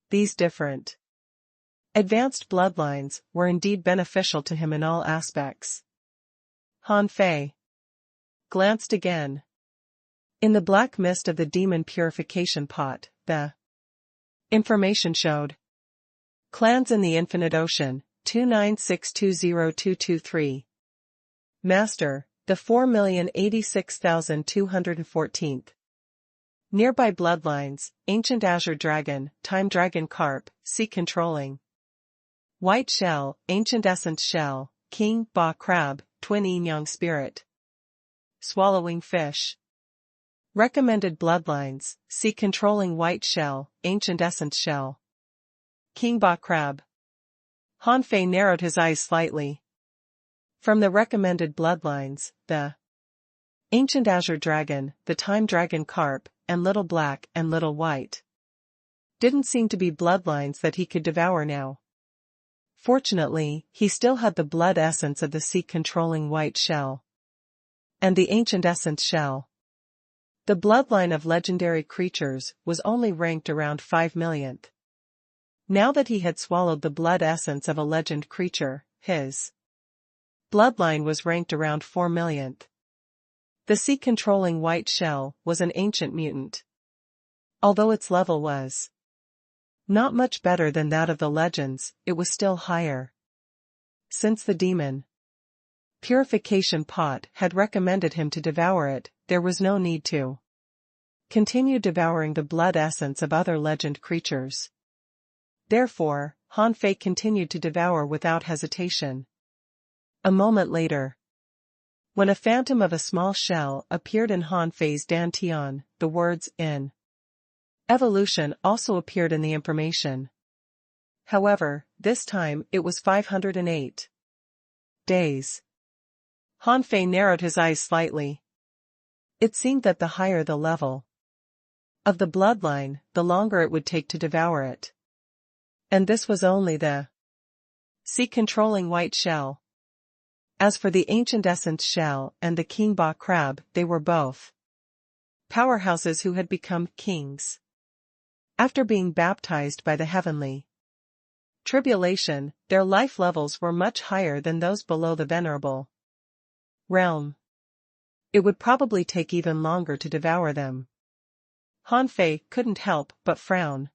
These different advanced bloodlines were indeed beneficial to him in all aspects. Han Fei glanced again. In the black mist of the demon purification pot, the information showed clans in the Infinite Ocean, 296202223. Master, the 4,086,214th. Nearby bloodlines, Ancient Azure Dragon, Time Dragon Carp, Sea Controlling. White Shell, Ancient Essence Shell, King Ba Crab, Twin Yin-Yang Spirit. Swallowing Fish. Recommended bloodlines, Sea Controlling White Shell, Ancient Essence Shell. King Ba Crab. Han Fei narrowed his eyes slightly. From the recommended bloodlines, the Ancient Azure Dragon, the Time Dragon Carp, and Little Black and Little White didn't seem to be bloodlines that he could devour now. Fortunately, he still had the blood essence of the sea-controlling White Shell and the Ancient Essence Shell. The bloodline of legendary creatures was only ranked around 5 millionth. Now that he had swallowed the blood essence of a legend creature, his bloodline was ranked around 4 millionth. The sea-controlling white shell was an ancient mutant. Although its level was not much better than that of the legends, it was still higher. Since the demon purification pot had recommended him to devour it, there was no need to continue devouring the blood essence of other legend creatures. Therefore, Han Fei continued to devour without hesitation. A moment later, when a phantom of a small shell appeared in Han Fei's dantian, the words in evolution also appeared in the information. However, this time it was 508 days. Han Fei narrowed his eyes slightly. It seemed that the higher the level of the bloodline, the longer it would take to devour it. And this was only the sea-controlling white shell. As for the ancient essence shell and the king ba crab, they were both powerhouses who had become kings after being baptized by the heavenly tribulation. Their life levels were much higher than those below the venerable realm. It would probably take even longer to devour them. Han Fei couldn't help but frown.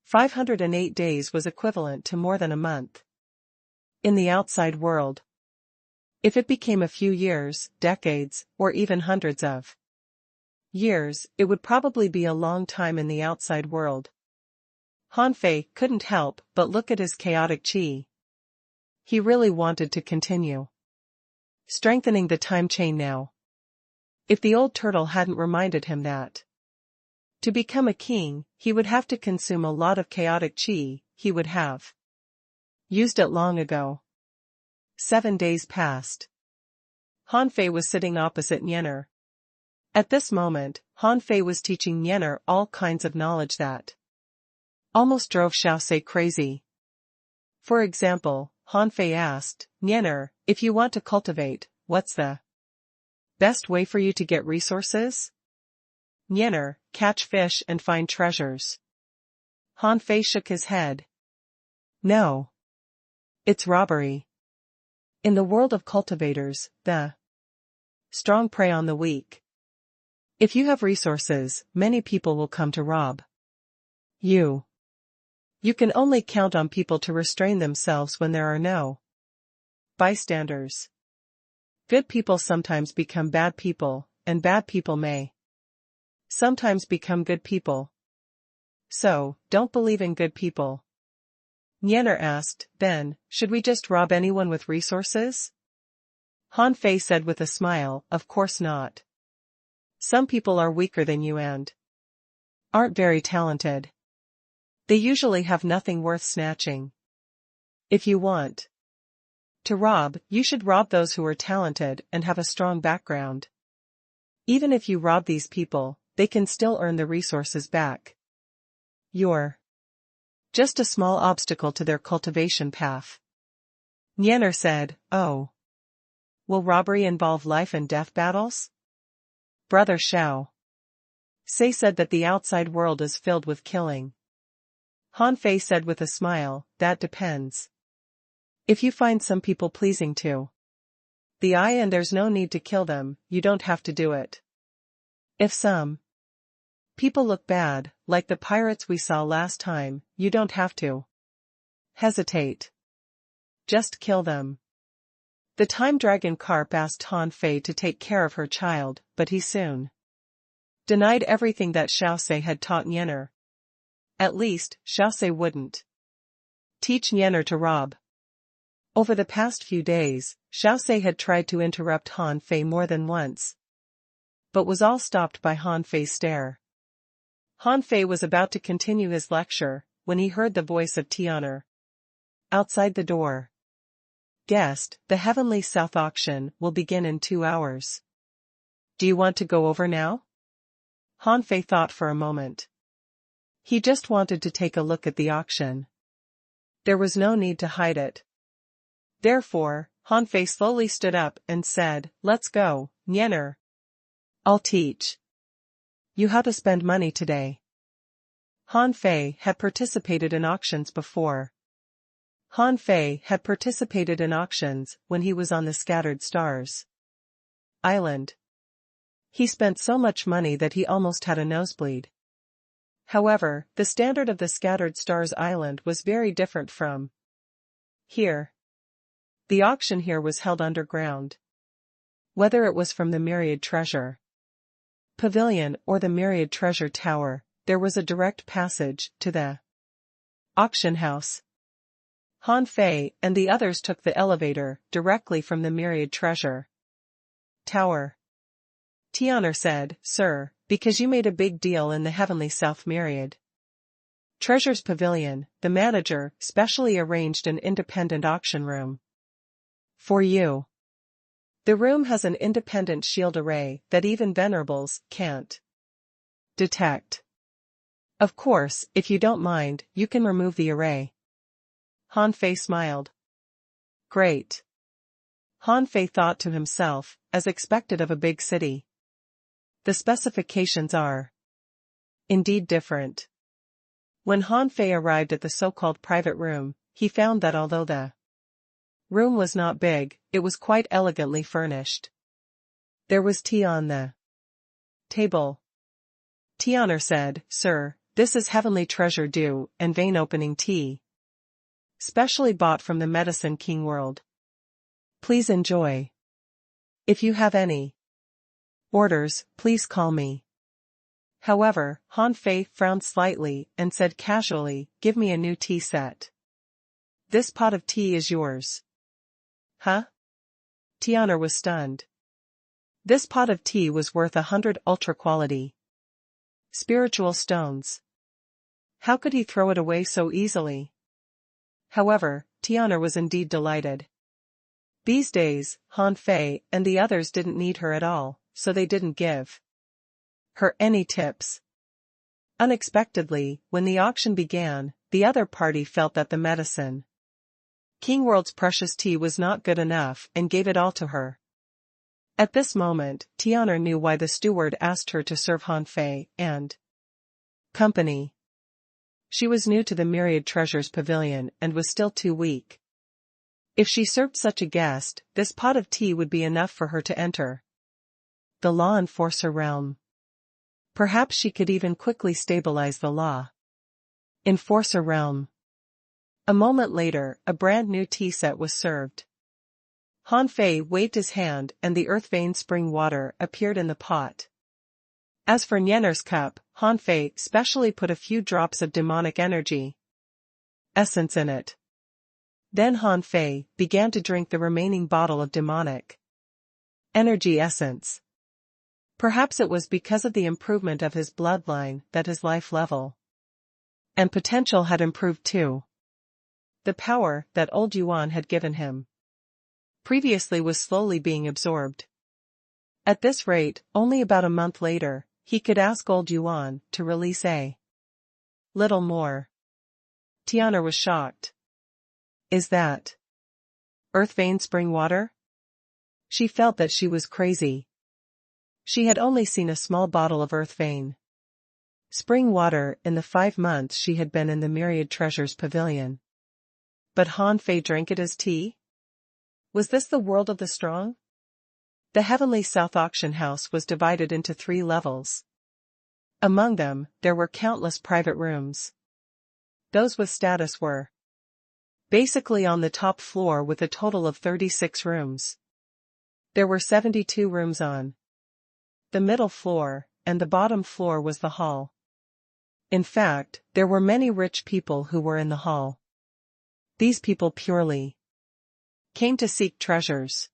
508 days was equivalent to more than a month in the outside world. If it became a few years, decades, or even hundreds of years, it would probably be a long time in the outside world. Han Fei couldn't help but look at his chaotic chi. He really wanted to continue strengthening the time chain now. If the old turtle hadn't reminded him that to become a king, he would have to consume a lot of chaotic chi, he would have used it long ago. 7 days passed. Han Fei was sitting opposite Nyener. At this moment, Han Fei was teaching Nyener all kinds of knowledge that almost drove Xiaosei crazy. For example, Han Fei asked, Nyener, if you want to cultivate, what's the best way for you to get resources? Nyener, catch fish and find treasures. Han Fei shook his head. No. It's robbery. In the world of cultivators, the strong prey on the weak. If you have resources, many people will come to rob you. You can only count on people to restrain themselves when there are no bystanders. Good people sometimes become bad people, and bad people may sometimes become good people. So, don't believe in good people. Nyener asked, then, should we just rob anyone with resources? Han Fei said with a smile, of course not. Some people are weaker than you and aren't very talented. They usually have nothing worth snatching. If you want to rob, you should rob those who are talented and have a strong background. Even if you rob these people, they can still earn the resources back. You're just a small obstacle to their cultivation path. Nyener said, oh. Will robbery involve life and death battles? Brother Xiao Sei said that the outside world is filled with killing. Han Fei said with a smile, that depends. If you find some people pleasing to the eye and there's no need to kill them, you don't have to do it. If some people look bad, like the pirates we saw last time, you don't have to hesitate. Just kill them. The time dragon carp asked Han Fei to take care of her child, but he soon denied everything that Xiaosei had taught Nyener. At least, Xiaosei wouldn't teach Nyener to rob. Over the past few days, Xiaosei had tried to interrupt Han Fei more than once, but was all stopped by Han Fei's stare. Han Fei was about to continue his lecture, when he heard the voice of Tianer outside the door. Guest, the Heavenly South auction will begin in 2 hours. Do you want to go over now? Han Fei thought for a moment. He just wanted to take a look at the auction. There was no need to hide it. Therefore, Han Fei slowly stood up and said, let's go, Nyener. I'll teach you how to spend money today. Han Fei had participated in auctions before. Han Fei had participated in auctions when he was on the Scattered Stars Island. He spent so much money that he almost had a nosebleed. However, the standard of the Scattered Stars Island was very different from here. The auction here was held underground. Whether it was from the Myriad Treasure Pavilion or the Myriad Treasure Tower, there was a direct passage to the auction house. Han Fei and the others took the elevator directly from the Myriad Treasure Tower. Tian'er said, "Sir, because you made a big deal in the Heavenly South Myriad Treasures Pavilion, the manager specially arranged an independent auction room for you. The room has an independent shield array that even venerables can't detect. Of course, if you don't mind, you can remove the array." Han Fei smiled. Great. Han Fei thought to himself, as expected of a big city. The specifications are indeed different. When Han Fei arrived at the so-called private room, he found that although the room was not big, it was quite elegantly furnished. There was tea on the table. Tian'er said, "Sir, this is Heavenly Treasure Dew and Vein Opening Tea, specially bought from the Medicine King world. Please enjoy. If you have any orders, please call me." However, Han Fei frowned slightly and said casually, "Give me a new tea set. This pot of tea is yours." Huh? Tian'er was stunned. This pot of tea was worth 100 ultra-quality spiritual stones. How could he throw it away so easily? However, Tian'er was indeed delighted. These days, Han Fei and the others didn't need her at all, so they didn't give her any tips. Unexpectedly, when the auction began, the other party felt that the Medicine King World's precious tea was not good enough and gave it all to her. At this moment, Tian'er knew why the steward asked her to serve Han Fei and company. She was new to the Myriad Treasures Pavilion and was still too weak. If she served such a guest, this pot of tea would be enough for her to enter the law enforcer realm. Perhaps she could even quickly stabilize the law enforcer realm. A moment later, a brand new tea set was served. Han Fei waved his hand and the earth vein spring water appeared in the pot. As for Nianer's cup, Han Fei specially put a few drops of demonic energy essence in it. Then Han Fei began to drink the remaining bottle of demonic energy essence. Perhaps it was because of the improvement of his bloodline that his life level and potential had improved too. The power that old Yuan had given him previously was slowly being absorbed. At this rate, only about a month later, he could ask old Yuan to release a little more. Tian'er was shocked. Is that earth vein spring water? She felt that she was crazy. She had only seen a small bottle of earth vein spring water in the 5 months she had been in the Myriad Treasures Pavilion. But Han Fei drank it as tea? Was this the world of the strong? The Heavenly South Auction House was divided into 3 levels. Among them, there were countless private rooms. Those with status were basically on the top floor with a total of 36 rooms. There were 72 rooms on the middle floor, and the bottom floor was the hall. In fact, there were many rich people who were in the hall. These people purely came to seek treasures.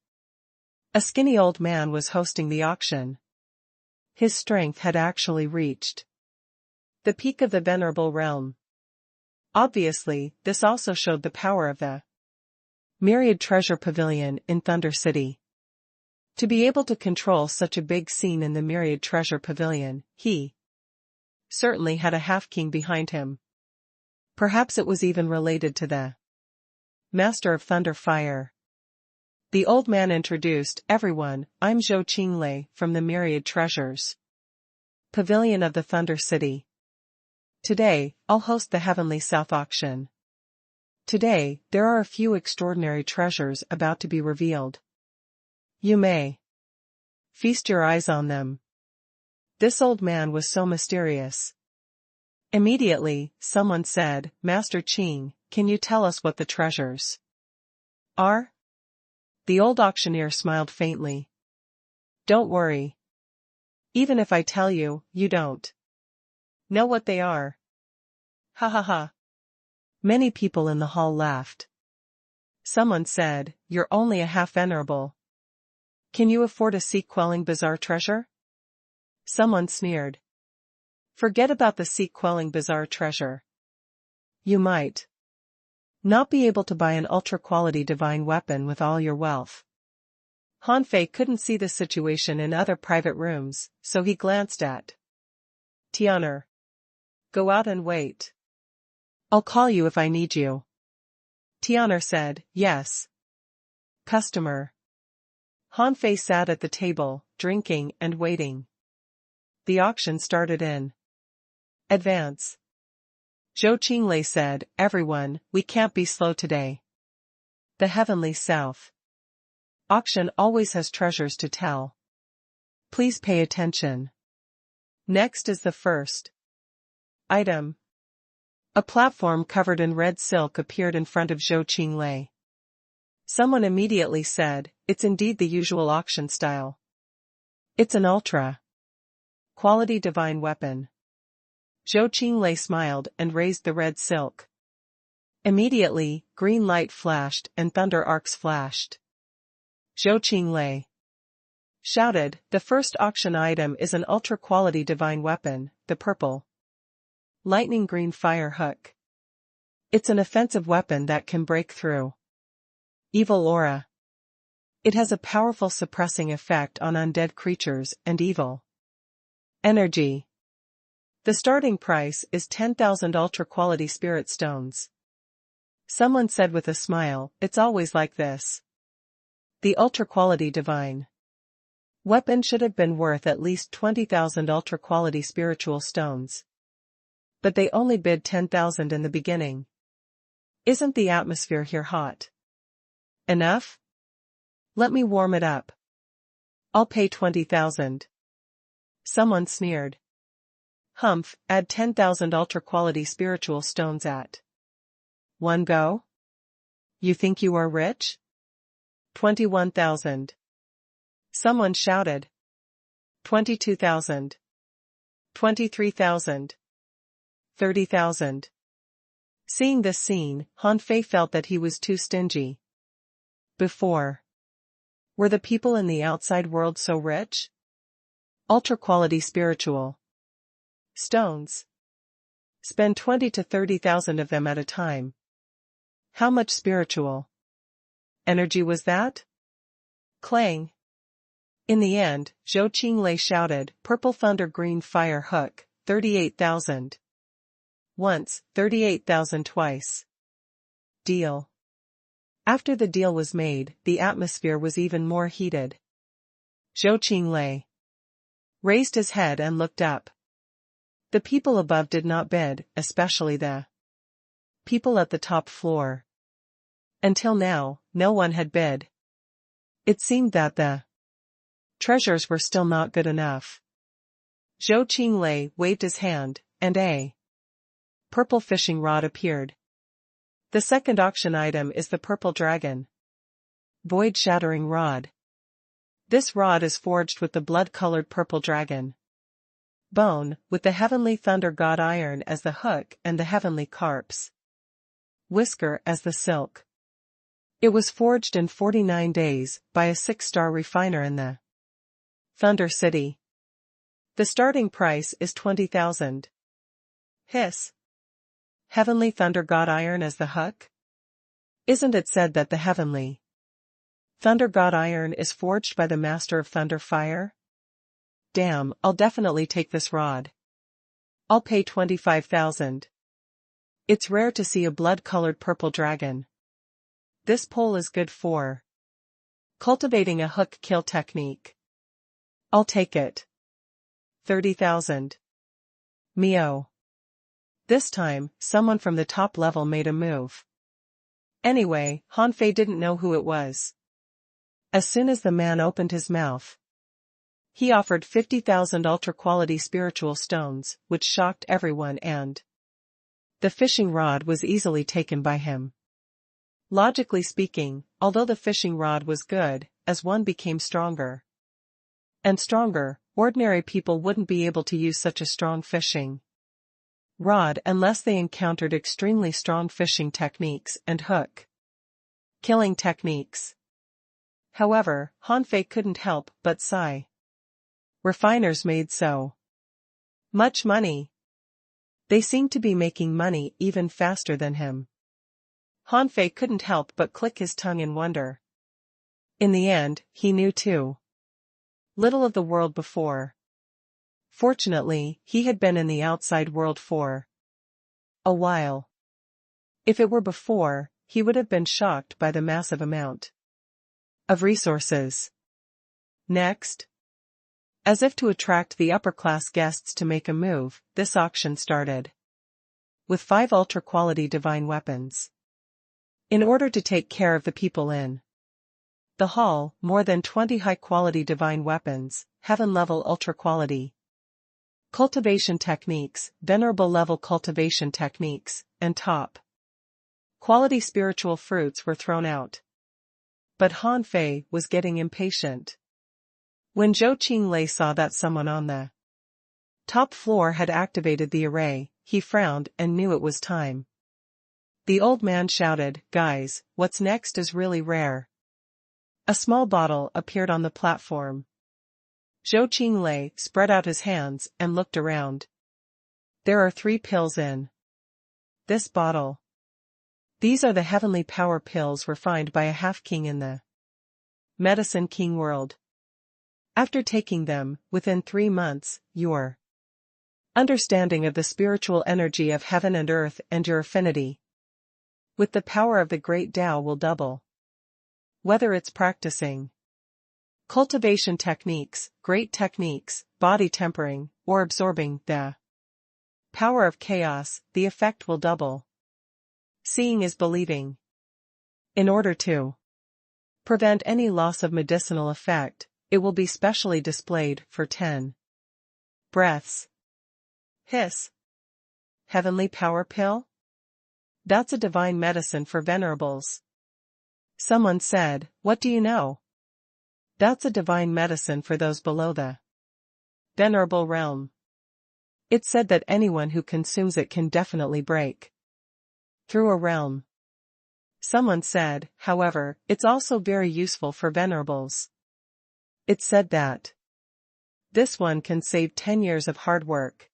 A skinny old man was hosting the auction. His strength had actually reached the peak of the venerable realm. Obviously, this also showed the power of the Myriad Treasure Pavilion in Thunder City. To be able to control such a big scene in the Myriad Treasure Pavilion, he certainly had a half-king behind him. Perhaps it was even related to the Master of Thunder Fire. The old man introduced everyone. I'm Zhou Qinglei from the Myriad Treasures Pavilion of the Thunder City. Today, I'll host the Heavenly South Auction. Today, there are a few extraordinary treasures about to be revealed. You may feast your eyes on them. This old man was so mysterious. Immediately, someone said, Master Qing, can you tell us what the treasures are? The old auctioneer smiled faintly. Don't worry. Even if I tell you, you don't know what they are. Ha ha ha. Many people in the hall laughed. Someone said, you're only a half venerable. Can you afford a sea-quelling bizarre treasure? Someone sneered. Forget about the sea-quelling bizarre treasure. You might not be able to buy an ultra-quality divine weapon with all your wealth. Han Fei couldn't see the situation in other private rooms, so he glanced at Tian'er. Go out and wait. I'll call you if I need you. Tian'er said, yes. Customer. Han Fei sat at the table, drinking and waiting. The auction started in advance. Zhou Qinglei said, everyone, we can't be slow today. The Heavenly South auction always has treasures to tell. Please pay attention. Next is the first item. A platform covered in red silk appeared in front of Zhou Qinglei. Someone immediately said, it's indeed the usual auction style. It's an ultra-quality divine weapon. Zhou Qinglei smiled and raised the red silk. Immediately, green light flashed and thunder arcs flashed. Zhou Qinglei shouted, the first auction item is an ultra-quality divine weapon, the purple lightning green fire hook. It's an offensive weapon that can break through evil aura. It has a powerful suppressing effect on undead creatures and evil energy. The starting price is 10,000 ultra-quality spirit stones. Someone said with a smile, it's always like this. The ultra-quality divine weapon should have been worth at least 20,000 ultra-quality spiritual stones. But they only bid 10,000 in the beginning. Isn't the atmosphere here hot enough? Let me warm it up. I'll pay 20,000. Someone sneered. Humph, add 10,000 ultra-quality spiritual stones at one go? You think you are rich? 21,000. Someone shouted. 22,000. 23,000. 30,000. Seeing this scene, Han Fei felt that he was too stingy. Before. Were the people in the outside world so rich? Ultra-quality spiritual stones. Spend 20 to 30,000 of them at a time. How much spiritual energy was that? Clang. In the end, Zhou Qinglei shouted, purple thunder green fire hook, 38,000. Once, 38,000 twice. Deal. After the deal was made, the atmosphere was even more heated. Zhou Qinglei raised his head and looked up. The people above did not bid, especially the people at the top floor. Until now, no one had bid. It seemed that the treasures were still not good enough. Zhou Qinglei waved his hand, and a purple fishing rod appeared. The second auction item is the purple dragon void-shattering rod. This rod is forged with the blood-colored purple dragon bone, with the heavenly thunder god iron as the hook and the heavenly carp's whisker as the silk. It was forged in 49 days by a 6-star refiner in the Thunder City. The starting price is 20,000. Hiss. Heavenly thunder god iron as the hook? Isn't it said that the heavenly thunder god iron is forged by the master of thunder fire? Damn, I'll definitely take this rod. I'll pay 25,000. It's rare to see a blood-colored purple dragon. This pole is good for cultivating a hook kill technique. I'll take it. 30,000. Meow. This time, someone from the top level made a move. Anyway, Han Fei didn't know who it was. As soon as the man opened his mouth, He offered 50,000 ultra-quality spiritual stones, which shocked everyone, and the fishing rod was easily taken by him. Logically speaking, although the fishing rod was good, as one became stronger and stronger, ordinary people wouldn't be able to use such a strong fishing rod unless they encountered extremely strong fishing techniques and killing techniques. However, Hanfei couldn't help but sigh. Refiners made so much money. They seemed to be making money even faster than him. Hanfei couldn't help but click his tongue in wonder. In the end, he knew too little of the world before. Fortunately, he had been in the outside world for a while. If it were before, he would have been shocked by the massive amount of resources. Next, as if to attract the upper-class guests to make a move, this auction started with 5 ultra-quality divine weapons. In order to take care of the people in the hall, more than 20 high-quality divine weapons, heaven-level ultra-quality cultivation techniques, venerable-level cultivation techniques, and top-quality spiritual fruits were thrown out. But Hanfei was getting impatient. When Zhou Qinglei saw that someone on the top floor had activated the array, he frowned and knew it was time. The old man shouted, "Guys, what's next is really rare." A small bottle appeared on the platform. Zhou Qinglei spread out his hands and looked around. There are 3 pills in this bottle. These are the heavenly power pills refined by a half-king in the Medicine King world. After taking them, within 3 months, your understanding of the spiritual energy of heaven and earth and your affinity with the power of the great Tao will double. Whether it's practicing cultivation techniques, great techniques, body tempering, or absorbing the power of chaos, the effect will double. Seeing is believing. In order to prevent any loss of medicinal effect, it will be specially displayed for 10 breaths. Hiss. Heavenly power pill? That's a divine medicine for venerables. Someone said, "What do you know?" That's a divine medicine for those below the venerable realm. It's said that anyone who consumes it can definitely break through a realm. Someone said, however, it's also very useful for venerables. It's said that this one can save 10 years of hard work.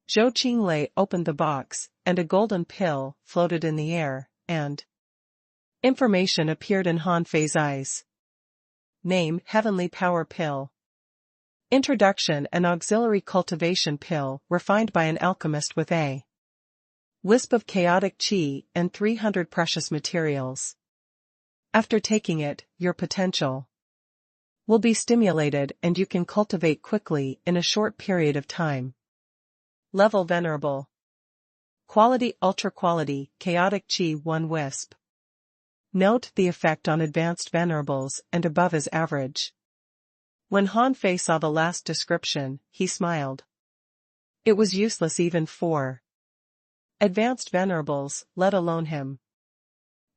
Zhou Qinglei opened the box, and a golden pill floated in the air, and information appeared in Hanfei's eyes. Name: Heavenly Power Pill. Introduction: An auxiliary cultivation pill refined by an alchemist with a wisp of chaotic qi and 300 precious materials. After taking it, your potential will be stimulated and you can cultivate quickly in a short period of time. Level: Venerable. Quality: Ultra Quality, Chaotic Qi 1 wisp. Note: the effect on advanced venerables and above is average. When Hanfei saw the last description, he smiled. It was useless even for advanced venerables, let alone him.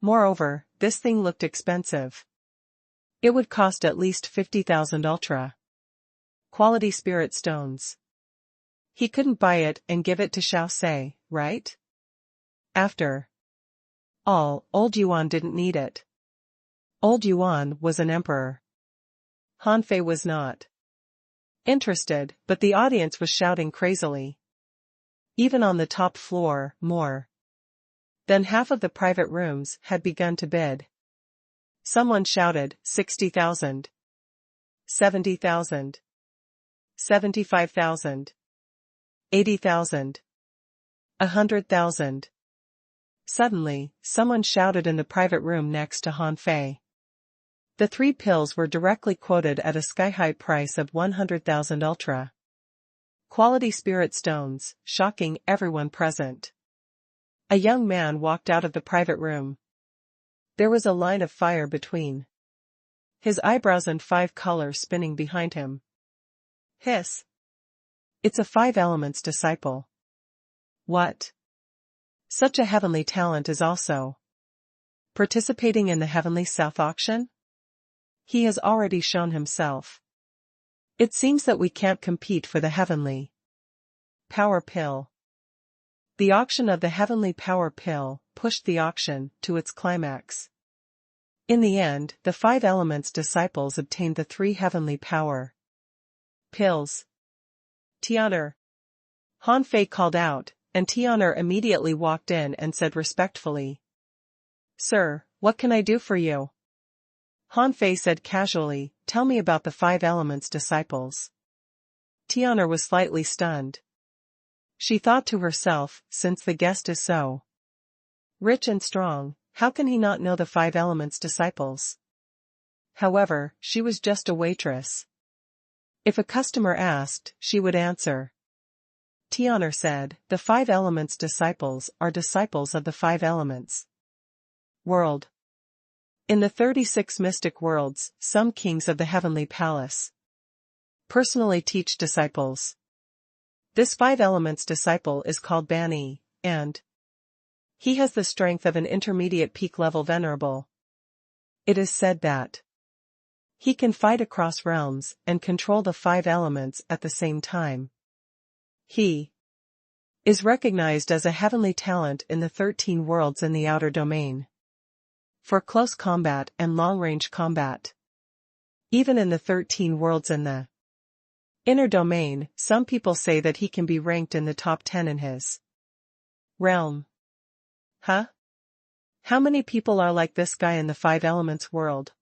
Moreover, this thing looked expensive. It would cost at least 50,000 ultra-quality spirit stones. He couldn't buy it and give it to Xiaosei, right? After all, old Yuan didn't need it. Old Yuan was an emperor. Hanfei was not interested, but the audience was shouting crazily. Even on the top floor, more than half of the private rooms had begun to bid. Someone shouted, 60,000. 70,000. 75,000. 80,000. 100,000. Suddenly, someone shouted in the private room next to Hanfei. The 3 pills were directly quoted at a sky-high price of 100,000 ultra-quality spirit stones, shocking everyone present. A young man walked out of the private room. There was a line of fire between his eyebrows and 5 colors spinning behind him. Hiss. It's a 5 elements disciple. What? Such a heavenly talent is also participating in the heavenly South auction? He has already shown himself. It seems that we can't compete for the heavenly power pill. The auction of the heavenly power pill pushed the auction to its climax. In the end, the 5 elements disciples obtained the 3 heavenly power pills. Tian'er. Han Fei called out, and Tian'er immediately walked in and said respectfully, "Sir, what can I do for you?" Han Fei said casually, "Tell me about the 5 elements disciples." Tian'er was slightly stunned. She thought to herself, since the guest is so rich and strong, how can he not know the 5 elements disciples? However, she was just a waitress. If a customer asked, she would answer. Tian'er said, "The 5 elements disciples are disciples of the 5 elements world. In the 36 mystic worlds, some kings of the heavenly palace personally teach disciples. This 5 elements disciple is called Bani, and he has the strength of an intermediate peak level venerable. It is said that he can fight across realms and control the 5 elements at the same time. He is recognized as a heavenly talent in the 13 worlds in the outer domain for close combat and long-range combat. Even in the 13 worlds in the inner domain, some people say that he can be ranked in the top 10 in his realm. Huh? How many people are like this guy in the 5 elements world?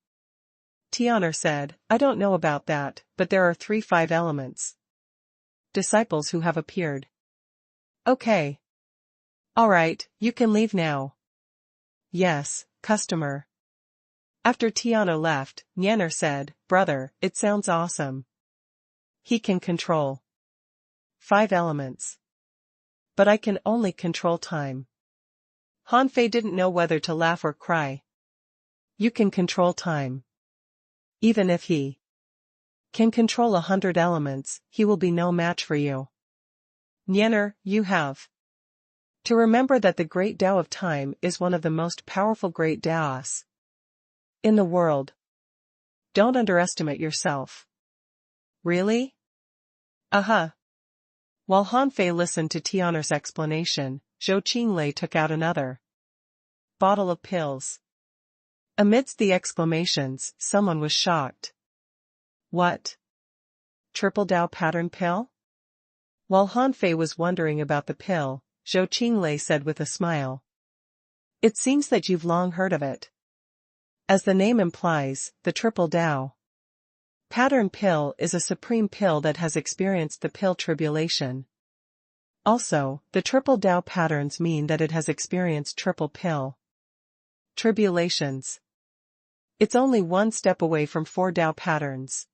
Tian'er said, "I don't know about that, but there are 3 5 elements disciples who have appeared." Okay. Alright, you can leave now. Yes, customer. After Tian'er left, Nianer said, "Brother, it sounds awesome. He can control 5 elements. But I can only control time." Han Fei didn't know whether to laugh or cry. You can control time. Even if he can control 100 elements, he will be no match for you. Nianer, you have to remember that the great Tao of time is one of the most powerful great Taos in the world. Don't underestimate yourself. Really? While Han Fei listened to Tian'er's explanation, Zhou Qinglei took out another bottle of pills. Amidst the exclamations, someone was shocked. What? Triple Tao pattern pill? While Han Fei was wondering about the pill, Zhou Qinglei said with a smile, "It seems that you've long heard of it. As the name implies, the Triple Tao pattern pill is a supreme pill that has experienced the pill tribulation. Also, the Triple Tao patterns mean that it has experienced triple pill tribulations. It's only 1 step away from 4 Tao patterns.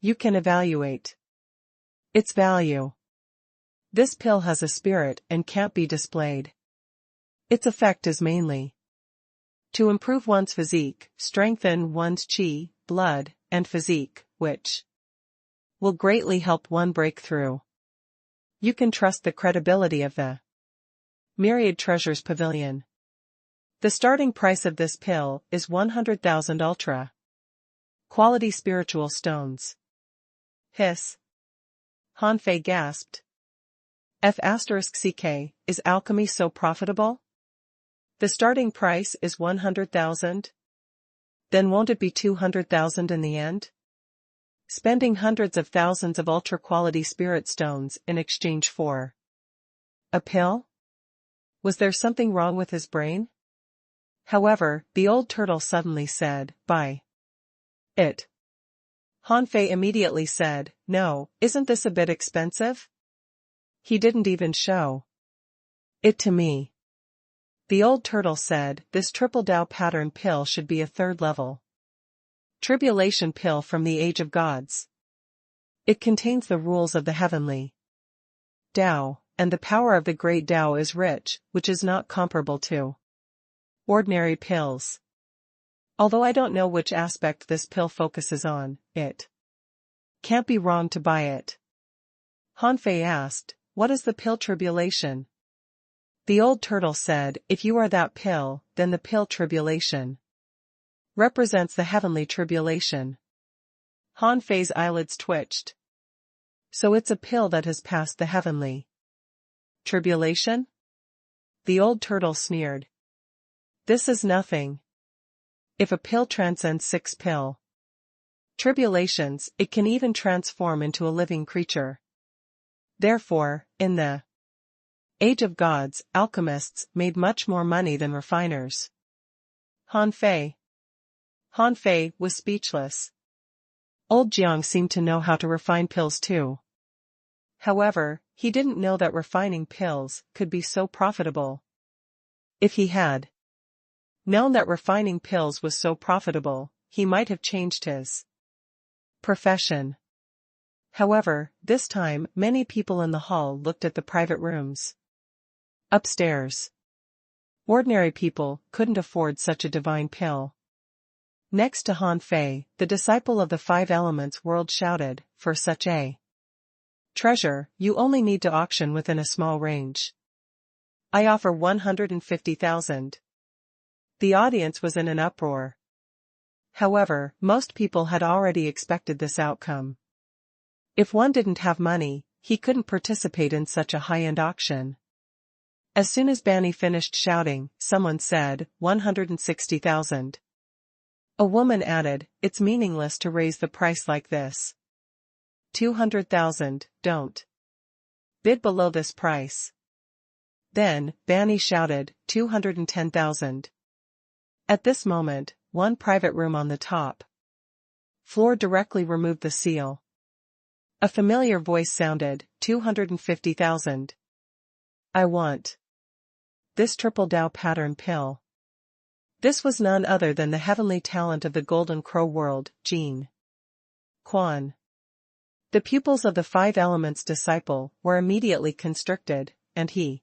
You can evaluate its value. This pill has a spirit and can't be displayed. Its effect is mainly to improve one's physique, strengthen one's qi, blood, and physique, which will greatly help one break through. You can trust the credibility of the Myriad Treasures Pavilion. The starting price of this pill is 100,000 ultra quality spiritual stones." Hiss. Han Fei gasped. F***ck, is alchemy so profitable? The starting price is 100,000? Then won't it be 200,000 in the end? Spending hundreds of thousands of ultra-quality spirit stones in exchange for a pill? Was there something wrong with his brain? However, the old turtle suddenly said, "Buy it." Han Fei immediately said, "No, isn't this a bit expensive?" He didn't even show it to me. The old turtle said, "This Triple Tao pattern pill should be a 3rd level tribulation pill from the Age of Gods. It contains the rules of the heavenly Tao, and the power of the great Tao is rich, which is not comparable to ordinary pills. Although I don't know which aspect this pill focuses on, it Can't be wrong to buy it. Han Fei asked, what is the pill tribulation? The old turtle said, if you are that pill, then the pill tribulation represents the heavenly tribulation. Han Fei's eyelids twitched. So it's a pill that has passed the heavenly tribulation? The old turtle sneered. This is nothing. If a pill transcends 6 pill tribulations, it can even transform into a living creature. Therefore, in the age of gods, alchemists made much more money than refiners. Han Fei was speechless. Old Jiang seemed to know how to refine pills too. However, he didn't know that refining pills could be so profitable. If he had known that refining pills was so profitable, he might have changed his profession. However, this time many people in the hall looked at the private rooms upstairs. Ordinary people couldn't afford such a divine pill. Next to Han Fei, the disciple of the 5 elements world shouted, for such a treasure, you only need to auction within a small range. I offer 150,000. The audience was in an uproar. However, most people had already expected this outcome. If one didn't have money, he couldn't participate in such a high-end auction. As soon as Banny finished shouting, someone said, 160,000. A woman added, it's meaningless to raise the price like this. 200,000, don't bid below this price. Then, Banny shouted, 210,000. At this moment, one private room on the top floor directly removed the seal. A familiar voice sounded, 250,000. I want this triple Tao pattern pill. This was none other than the heavenly talent of the Golden Crow world, Jin Quan. The pupils of the 5 elements disciple were immediately constricted, and he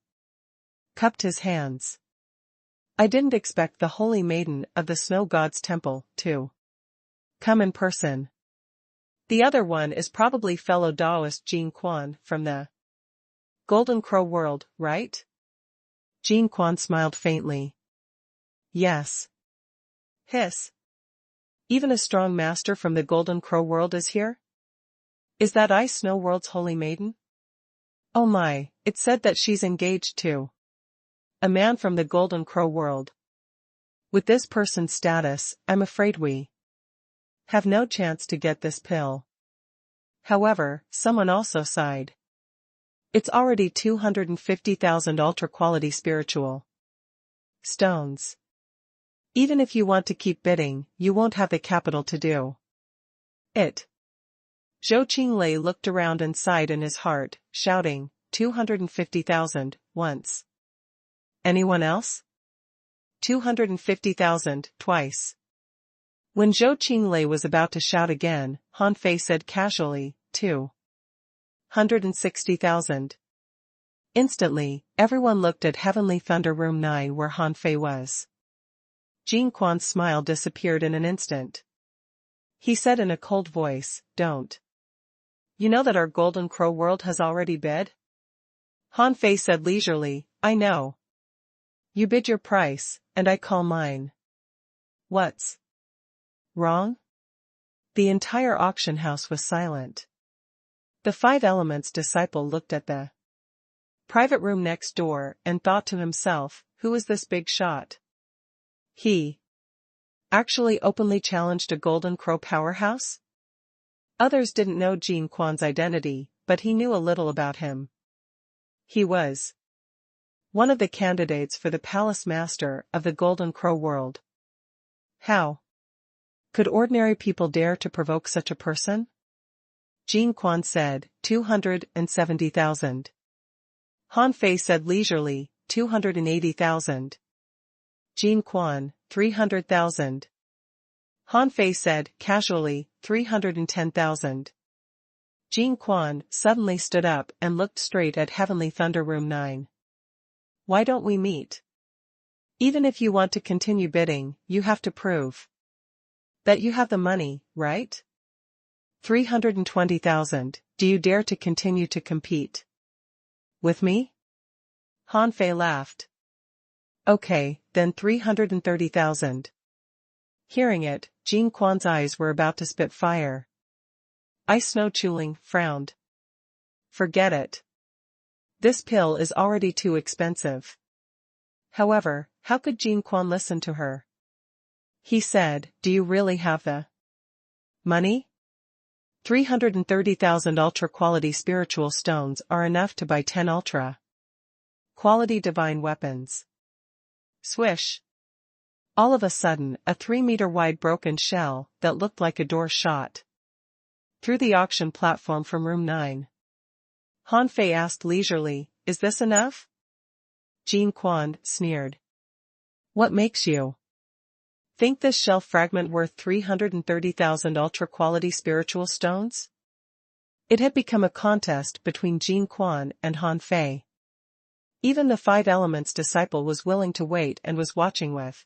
cupped his hands. I didn't expect the holy maiden of the snow god's temple to come in person. The other one is probably fellow Taoist Jin Quan from the Golden Crow world, right? Jin Quan smiled faintly. Yes. Hiss. Even a strong master from the Golden Crow world is here? Is that Ice Snow World's holy maiden? Oh my, it's said that she's engaged to a man from the Golden Crow world. With this person's status, I'm afraid we have no chance to get this pill. However, someone also sighed. It's already 250,000 ultra-quality spiritual stones. Even if you want to keep bidding, you won't have the capital to do it. Zhou Qinglei looked around and sighed in his heart, shouting, 250,000, once. Anyone else? 250,000, twice. When Zhou Qinglei was about to shout again, Han Fei said casually, 260,000. Instantly, everyone looked at Heavenly Thunder Room 9 where Han Fei was. Jin Quan's smile disappeared in an instant. He said in a cold voice, don't you know that our Golden Crow world has already bid? Han Fei said leisurely, I know. You bid your price, and I call mine. What's wrong? The entire auction house was silent. The 5 elements disciple looked at the private room next door and thought to himself, who is this big shot? He actually openly challenged a Golden Crow powerhouse? Others didn't know Jin Quan's identity, but he knew a little about him. He was one of the candidates for the Palace Master of the Golden Crow world. How could ordinary people dare to provoke such a person? Jin Quan said, 270,000. Han Fei said leisurely, 280,000. Jin Quan, 300,000. Han Fei said, casually, 310,000. Jin Quan suddenly stood up and looked straight at Heavenly Thunder Room 9. Why don't we meet? Even if you want to continue bidding, you have to prove that you have the money, right? 320,000, do you dare to continue to compete? With me? Han Fei laughed. Okay, then 330,000. Hearing it, Jin Quan's eyes were about to spit fire. Ice Snow Chuling frowned. Forget it. This pill is already too expensive. However, how could Jin Quan listen to her? He said, do you really have the money? 330,000 ultra-quality spiritual stones are enough to buy 10 ultra-quality divine weapons. Swish. All of a sudden, a 3-meter-wide broken shell that looked like a door shot through the auction platform from room 9. Han Fei asked leisurely, is this enough? Jin Quan sneered. What makes you think this shell fragment worth 330,000 ultra-quality spiritual stones? It had become a contest between Jin Quan and Han Fei. Even the 5 Elements disciple was willing to wait and was watching with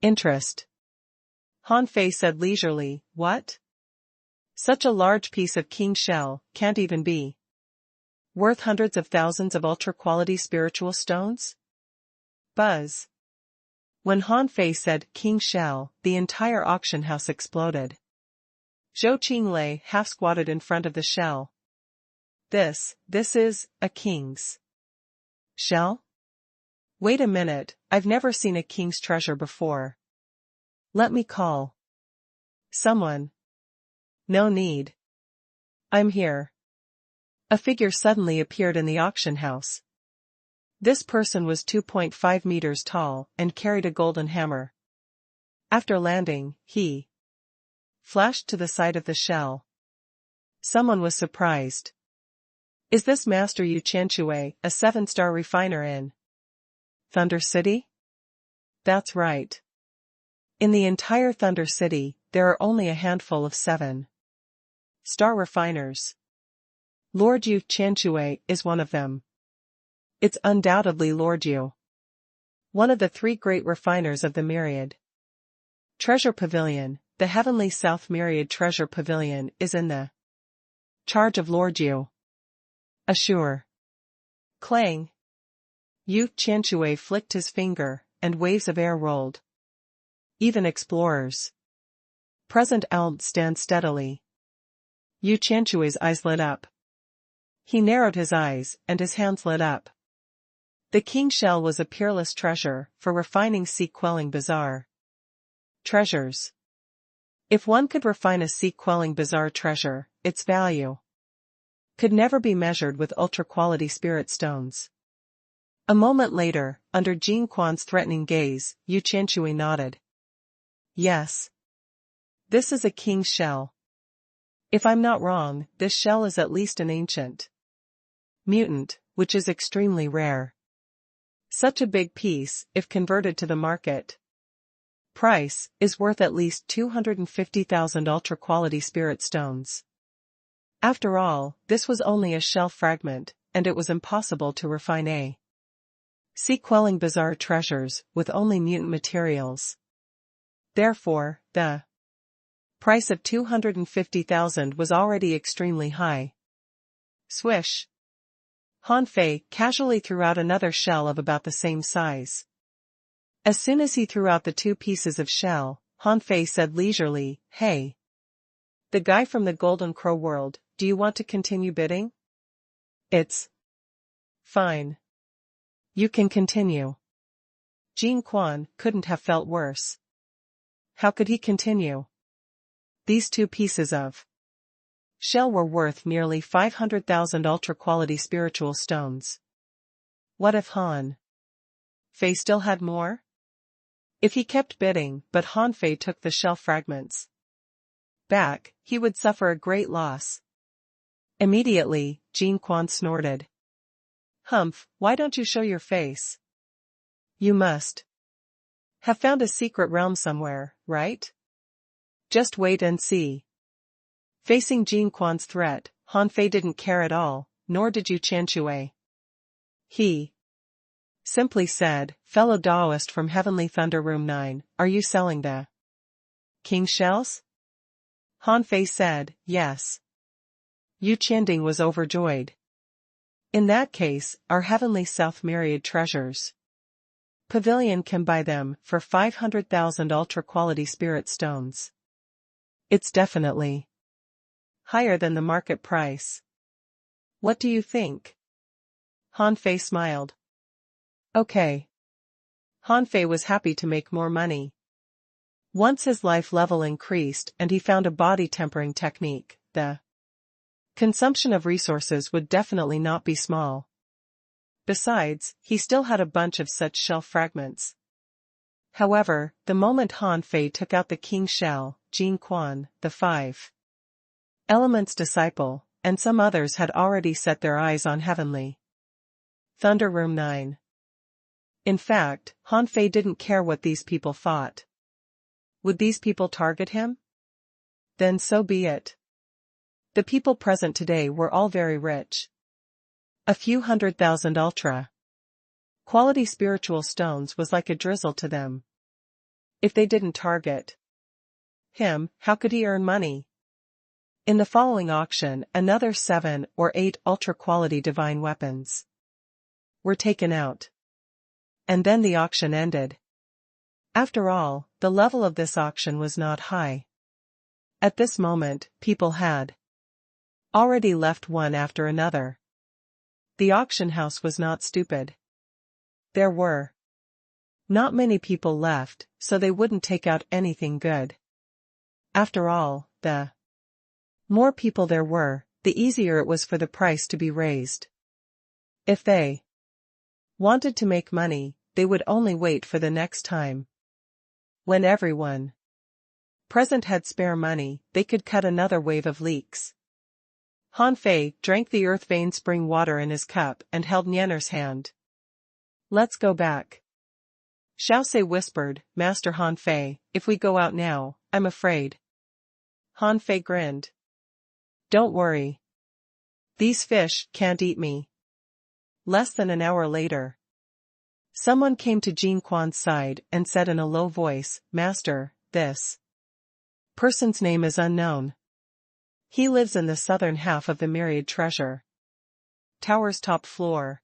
interest. Han Fei said leisurely, what? Such a large piece of king shell can't even be worth hundreds of thousands of ultra-quality spiritual stones? Buzz. When Han Fei said king shell, the entire auction house exploded. Zhou Qinglei half squatted in front of the shell. This is a king's shell? Wait a minute, I've never seen a king's treasure before. Let me call someone. No need. I'm here. A figure suddenly appeared in the auction house. This person was 2.5 meters tall and carried a golden hammer. After landing, he flashed to the side of the shell. Someone was surprised. Is this Master Yu Qianxue, a 7-star refiner in Thunder City? That's right. In the entire Thunder City, there are only a handful of 7-star refiners. Lord Yu Qianxue is one of them. It's undoubtedly Lord Yu, one of the 3 great refiners of the Myriad Treasure Pavilion. The Heavenly South Myriad Treasure Pavilion is in the charge of Lord Yu. Assure. Clang. Yu Qianxue flicked his finger, and waves of air rolled. Even explorers present don't stand steadily. Yu Qianxue's eyes lit up. He narrowed his eyes, and his hands lit up. The king shell was a peerless treasure for refining sea-quelling bizarre treasures. If one could refine a sea-quelling bizarre treasure, its value could never be measured with ultra-quality spirit stones. A moment later, under Jin Quan's threatening gaze, Yu Qianxue nodded. Yes. This is a king's shell. If I'm not wrong, this shell is at least an ancient mutant, which is extremely rare. Such a big piece, if converted to the market price, is worth at least 250,000 ultra-quality spirit stones. After all, this was only a shell fragment, and it was impossible to refine a sea-quelling bizarre treasures with only mutant materials. Therefore, the price of 250,000 was already extremely high. Swish. Han Fei casually threw out another shell of about the same size. As soon as he threw out the 2 pieces of shell, Han Fei said leisurely, hey. The guy from the Golden Crow world, do you want to continue bidding? It's fine. You can continue. Jin Quan couldn't have felt worse. How could he continue? These 2 pieces of shell were worth nearly 500,000 ultra-quality spiritual stones. What if Han Fei still had more? If he kept bidding but Han Fei took the shell fragments back, he would suffer a great loss. Immediately, Jin Quan snorted. Humph, why don't you show your face? You must have found a secret realm somewhere, right? Just wait and see. Facing Jin Quan's threat, Han Fei didn't care at all, nor did Yu Qianxue. He simply said, fellow Daoist from Heavenly Thunder Room 9, are you selling the king shells? Han Fei said, yes. Yu Qianding was overjoyed. In that case, our heavenly south myriad treasures. Pavilion can buy them for 500,000 ultra-quality spirit stones. It's definitely higher than the market price. What do you think? Han Fei smiled. Okay. Han Fei was happy to make more money. Once his life level increased and he found a body tempering technique, the consumption of resources would definitely not be small. Besides, he still had a bunch of such shell fragments. However, the moment Han Fei took out the king shell, Jin Quan, the 5 elements disciple, and some others had already set their eyes on heavenly Thunder Room 9. In fact, Han Fei didn't care what these people thought. Would these people target him? Then so be it. The people present today were all very rich. A few 100,000 ultra-quality spiritual stones was like a drizzle to them. If they didn't target him, how could he earn money? In the following auction, another 7 or 8 ultra-quality divine weapons were taken out. And then the auction ended. After all, the level of this auction was not high. At this moment, people had already left one after another. The auction house was not stupid. There were not many people left, so they wouldn't take out anything good. After all, the more people there were, the easier it was for the price to be raised. If they wanted to make money, they would only wait for the next time. When everyone present had spare money, they could cut another wave of leaks. Han Fei drank the earth vein spring water in his cup and held Nianer's hand. Let's go back. Xiaosei whispered, Master Han Fei, if we go out now, I'm afraid. Han Fei grinned. Don't worry. These fish can't eat me. Less than an hour later, someone came to Jin Quan's side and said in a low voice, Master, this person's name is unknown. He lives in the southern half of the myriad treasure tower's top floor.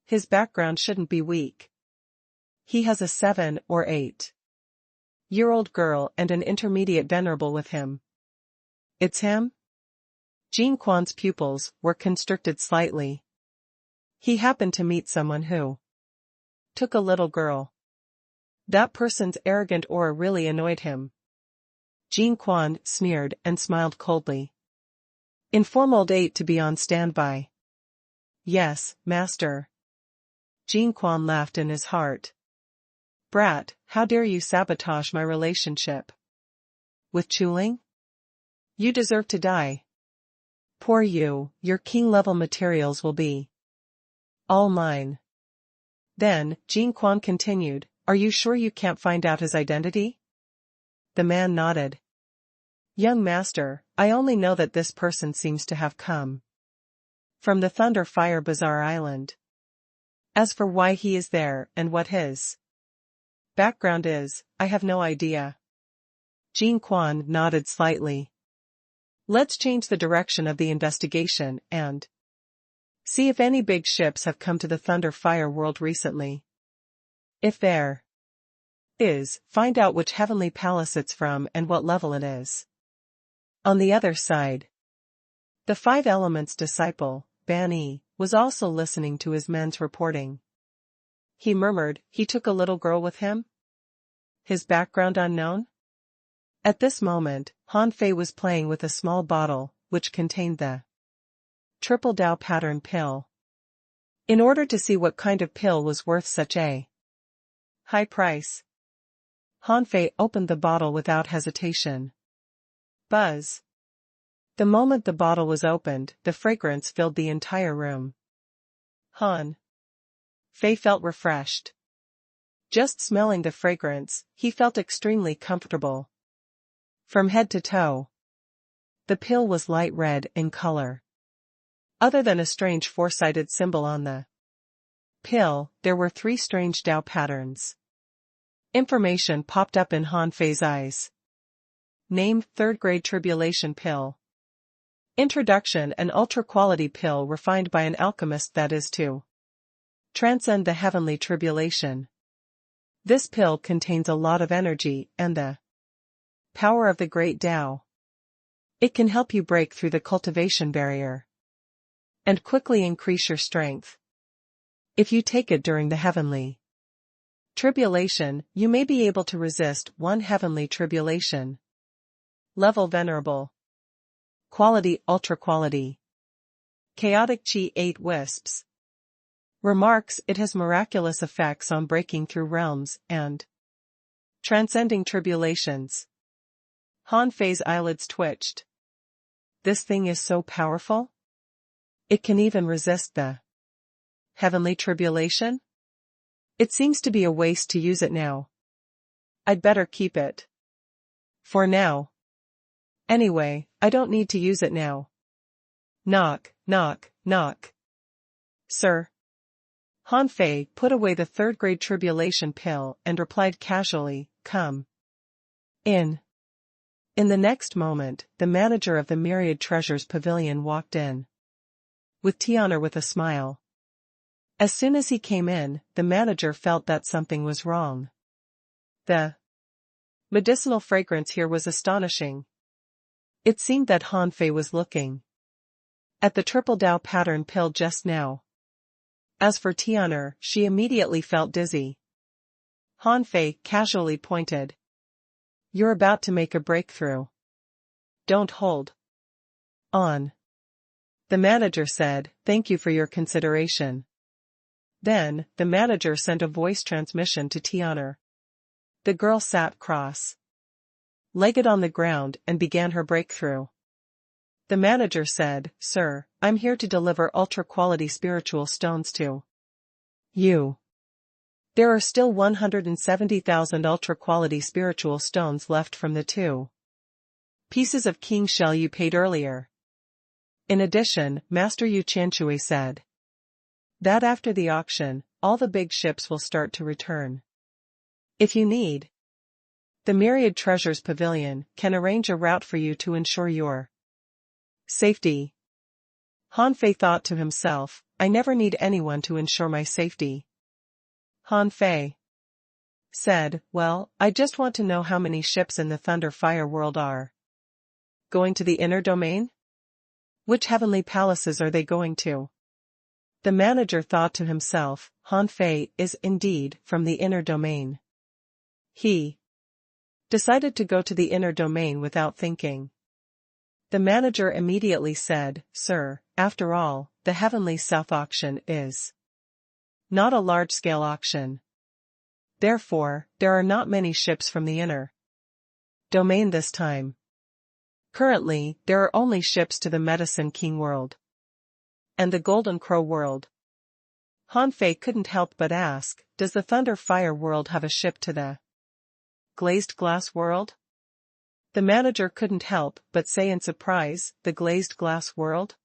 His background shouldn't be weak. He has a 7 or 8-year-old girl and an intermediate venerable with him. It's him? Jin Quan's pupils were constricted slightly. He happened to meet someone who took a little girl. That person's arrogant aura really annoyed him. Jin Quan sneered and smiled coldly. Inform old 8 to be on standby. Yes, master. Jin Quan laughed in his heart. Brat, how dare you sabotage my relationship with Chuling? You deserve to die. Poor you, your king-level materials will be all mine. Then, Jin Quan continued, are you sure you can't find out his identity? The man nodded. Young master, I only know that this person seems to have come from the Thunder Fire Bazaar Island. As for why he is there and what his background is, I have no idea. Jin Quan nodded slightly. Let's change the direction of the investigation and see if any big ships have come to the Thunder Fire world recently. If there is, find out which heavenly palace it's from and what level it is. On the other side, the 5 elements disciple, Ban Yi, was also listening to his men's reporting. He murmured, he took a little girl with him? His background unknown? At this moment, Han Fei was playing with a small bottle, which contained the Triple Dao pattern pill. In order to see what kind of pill was worth such a high price, Han Fei opened the bottle without hesitation. Buzz. The moment the bottle was opened, the fragrance filled the entire room. Han Fei felt refreshed. Just smelling the fragrance, he felt extremely comfortable. From head to toe, the pill was light red in color. Other than a strange four-sided symbol on the pill, there were 3 strange Dao patterns. Information popped up in Han Fei's eyes. Name: Third Grade Tribulation Pill. Introduction: An ultra-quality pill refined by an alchemist that is to transcend the heavenly tribulation. This pill contains a lot of energy and the power of the great Tao. It can help you break through the cultivation barrier and quickly increase your strength. If you take it during the heavenly tribulation, you may be able to resist one heavenly tribulation level. Venerable quality, ultra quality. Chaotic Chi 8 Wisps. Remarks: It has miraculous effects on breaking through realms and transcending tribulations. Han Fei's eyelids twitched. This thing is so powerful? It can even resist the heavenly tribulation? It seems to be a waste to use it now. I'd better keep it for now. Anyway, I don't need to use it now. Knock, knock, knock. Sir. Han Fei put away the third-grade tribulation pill and replied casually, "Come in." In the next moment, the manager of the Myriad Treasures Pavilion walked in with Tiana with a smile. As soon as he came in, the manager felt that something was wrong. The medicinal fragrance here was astonishing. It seemed that Han Fei was looking at the triple Tao pattern pill just now. As for Tiana, she immediately felt dizzy. Han Fei casually pointed. "You're about to make a breakthrough. Don't hold on." The manager said, "Thank you for your consideration." Then, the manager sent a voice transmission to Tiana. The girl sat cross-legged on the ground and began her breakthrough. The manager said, "Sir, I'm here to deliver ultra-quality spiritual stones to you. There are still 170,000 ultra-quality spiritual stones left from the 2 pieces of king shell you paid earlier." In addition, Master Yu Chanshui said that after the auction, all the big ships will start to return. If you need, the Myriad Treasures Pavilion can arrange a route for you to ensure your safety. Han Fei thought to himself, "I never need anyone to ensure my safety." Han Fei said, "Well, I just want to know how many ships in the Thunder Fire world are going to the inner domain? Which heavenly palaces are they going to?" The manager thought to himself, Han Fei is indeed from the inner domain. He decided to go to the inner domain without thinking. The manager immediately said, "Sir, after all, the Heavenly South auction is not a large-scale auction. Therefore, there are not many ships from the inner domain this time. Currently, there are only ships to the Medicine King world and the Golden Crow world." Han Fei couldn't help but ask, "Does the Thunder Fire world have a ship to the Glazed Glass world?" The manager couldn't help but say in surprise, "The Glazed Glass world?"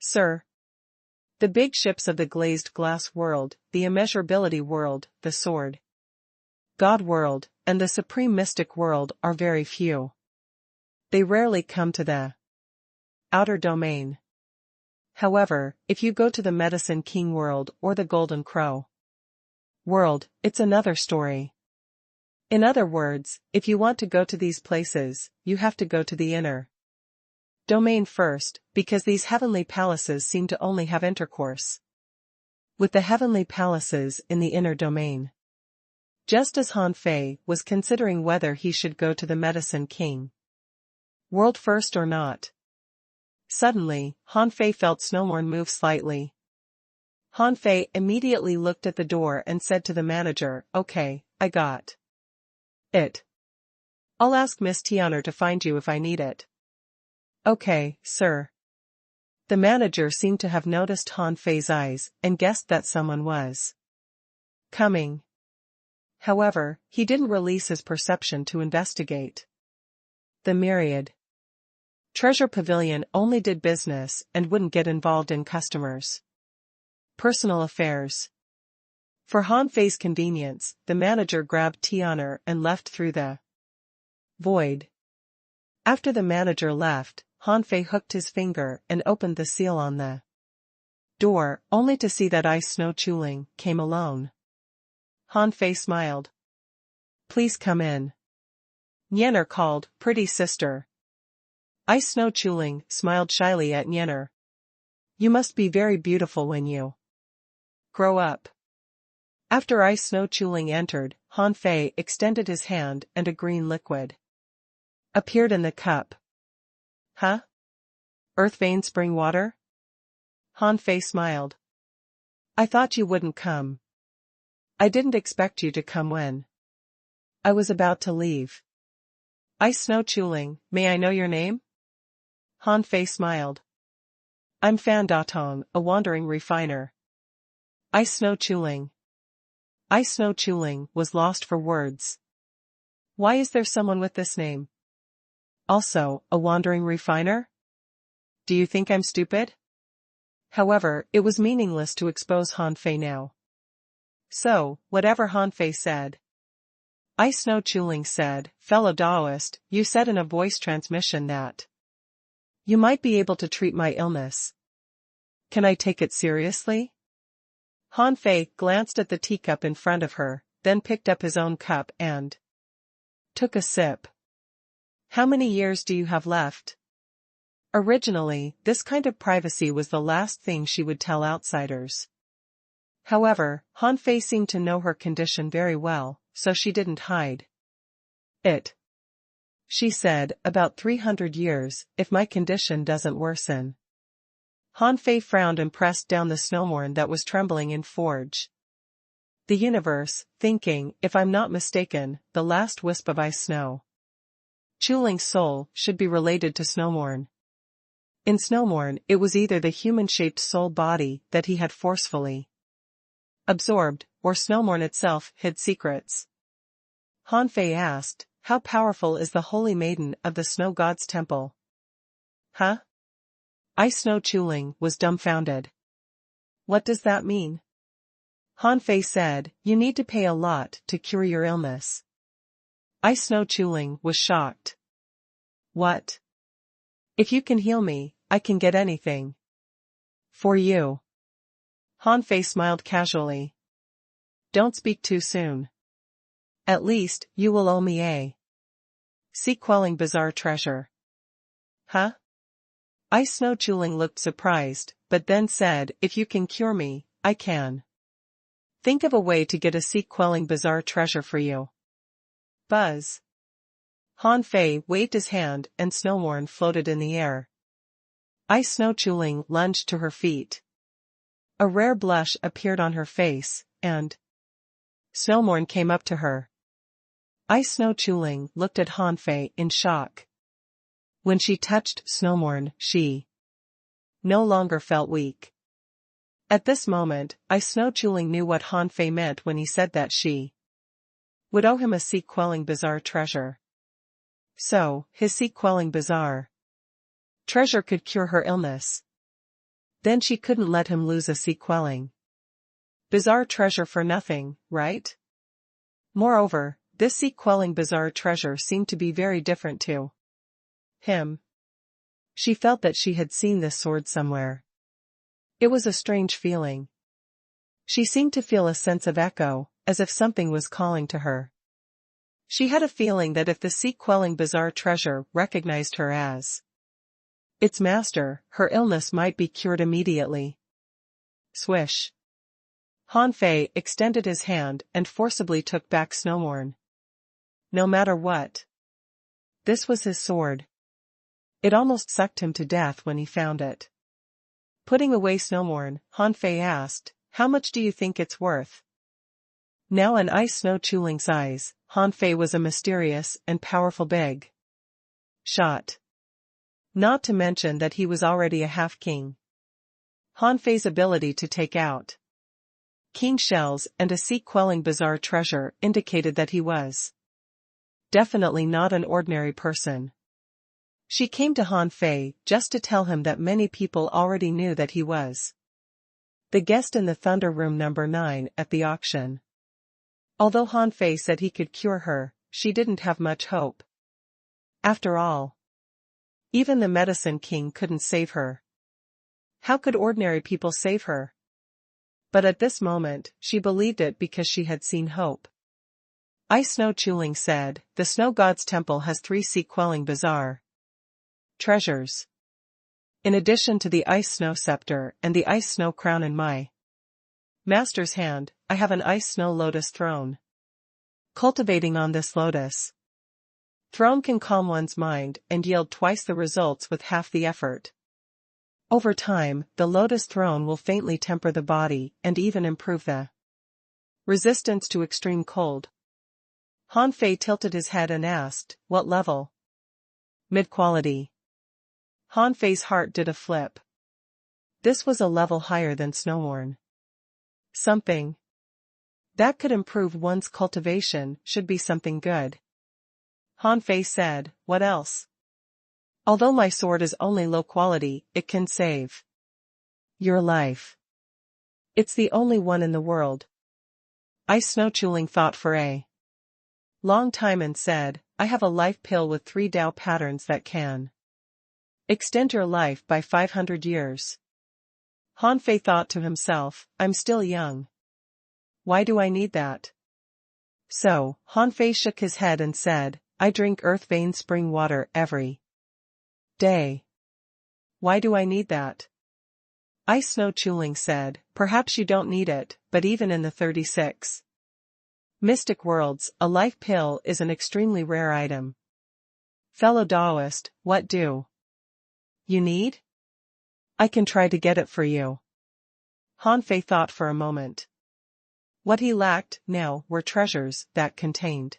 "Sir. The big ships of the Glazed Glass world, the Immeasurability world, the Sword God world, and the Supreme Mystic world are very few. They rarely come to the outer domain. However, if you go to the Medicine King world or the Golden Crow world, it's another story. In other words, if you want to go to these places, you have to go to the inner domain first, because these heavenly palaces seem to only have intercourse with the heavenly palaces in the inner domain." Just as Han Fei was considering whether he should go to the Medicine King world first or not, suddenly, Han Fei felt Snowmorn move slightly. Han Fei immediately looked at the door and said to the manager, "Okay, I got it. I'll ask Miss Tiana to find you if I need it." "Okay, sir." The manager seemed to have noticed Han Fei's eyes and guessed that someone was coming. However, he didn't release his perception to investigate. The Myriad Treasure Pavilion only did business and wouldn't get involved in customers' personal affairs. For Han Fei's convenience, the manager grabbed Tiana and left through the void. After the manager left, Han Fei hooked his finger and opened the seal on the door, only to see that Ice Snow Chuling came alone. Han Fei smiled. "Please come in." Nyener called, "Pretty sister." Ice Snow Chuling smiled shyly at Nyener. "You must be very beautiful when you grow up." After Ice Snow Chuling entered, Han Fei extended his hand and a green liquid appeared in the cup. "Huh? Earth vein spring water?" Han Fei smiled. "I thought you wouldn't come. I didn't expect you to come when I was about to leave." "Ice Snow Chuling, may I know your name?" Han Fei smiled. "I'm Fan Datong, a wandering refiner." "Ice Snow Chuling." Ice Snow Chuling was lost for words. Why is there someone with this name? Also, a wandering refiner? Do you think I'm stupid? However, it was meaningless to expose Han Fei now. So, whatever Han Fei said. Ice Snow Chuling said, "Fellow Daoist, you said in a voice transmission that you might be able to treat my illness. Can I take it seriously?" Han Fei glanced at the teacup in front of her, then picked up his own cup and took a sip. "How many years do you have left?" Originally, this kind of privacy was the last thing she would tell outsiders. However, Han Fei seemed to know her condition very well, so she didn't hide it. She said, "About 300 years, if my condition doesn't worsen." Han Fei frowned and pressed down the snowmorn that was trembling in forge. The universe, thinking, if I'm not mistaken, the last wisp of ice snow Chuling's soul should be related to snowmorn. In snowmorn, it was either the human-shaped soul body that he had forcefully absorbed, or snowmorn itself hid secrets. Han Fei asked, "How powerful is the holy maiden of the snow god's temple?" "Huh?" Ice Snow Chuling was dumbfounded. "What does that mean?" Han Fei said, "You need to pay a lot to cure your illness." Ice Snow Chuling was shocked. "What? If you can heal me, I can get anything for you." Han Fei smiled casually. "Don't speak too soon. At least, you will owe me a sea-quelling bizarre treasure." "Huh?" Ice Snow Chuling looked surprised, but then said, "If you can cure me, I can think of a way to get a sea-quelling bizarre treasure for you." Buzz. Han Fei waved his hand and snowmorn floated in the air. Ice Snow Chuling lunged to her feet. A rare blush appeared on her face, and snowmorn came up to her. Ice Snow Chuling looked at Han Fei in shock. When she touched snowmorn, she no longer felt weak. At this moment, Ice Snow Chuling knew what Han Fei meant when he said that she would owe him a sea-quelling bizarre treasure. So, his sea-quelling bizarre treasure could cure her illness. Then she couldn't let him lose a sea-quelling bizarre treasure for nothing, right? Moreover, this sea-quelling bizarre treasure seemed to be very different to him. She felt that she had seen this sword somewhere. It was a strange feeling. She seemed to feel a sense of echo, as if something was calling to her. She had a feeling that if the sea-quelling bizarre treasure recognized her as its master, her illness might be cured immediately. Swish. Han Fei extended his hand and forcibly took back snowmorn. No matter what. This was his sword. It almost sucked him to death when he found it. Putting away snowmorn, Han Fei asked, "How much do you think it's worth?" Now in Ice Snow Chuling's eyes, Han Fei was a mysterious and powerful big shot. Not to mention that he was already a half-king. Han Fei's ability to take out king shells and a sea-quelling bizarre treasure indicated that he was definitely not an ordinary person. She came to Han Fei just to tell him that many people already knew that he was the guest in the Thunder Room number 9 at the auction. Although Han Fei said he could cure her, she didn't have much hope. After all, Even the Medicine King couldn't save her. How could ordinary people save her? But at this moment, she believed it because she had seen hope. Ice Snow Chuling said, "The Snow God's temple has 3 sea-quelling bizarre treasures. In addition to the Ice Snow Scepter and the Ice Snow Crown in my master's hand, I have an Ice Snow Lotus Throne. Cultivating on this lotus throne can calm one's mind and yield twice the results with half the effort. Over time, the lotus throne will faintly temper the body and even improve the resistance to extreme cold." Han Fei tilted his head and asked, "What level?" "Mid-quality." Han Fei's heart did a flip. This was a level higher than Snowworn. Something that could improve one's cultivation should be something good. Han Fei said, "What else?" "Although my sword is only low quality, it can save your life. It's the only one in the world." Ice Snow Chuling thought for a long time and said, "I have a life pill with 3 Tao patterns that can extend your life by 500 years. Han Fei thought to himself, "I'm still young. Why do I need that?" So, Han Fei shook his head and said, "I drink earth vein spring water every day. Why do I need that?" Ice Snow Chuling said, "Perhaps you don't need it, but even in the 36 mystic worlds, a life pill is an extremely rare item. Fellow Taoist, what do you need? I can try to get it for you." Han Fei thought for a moment. What he lacked now were treasures that contained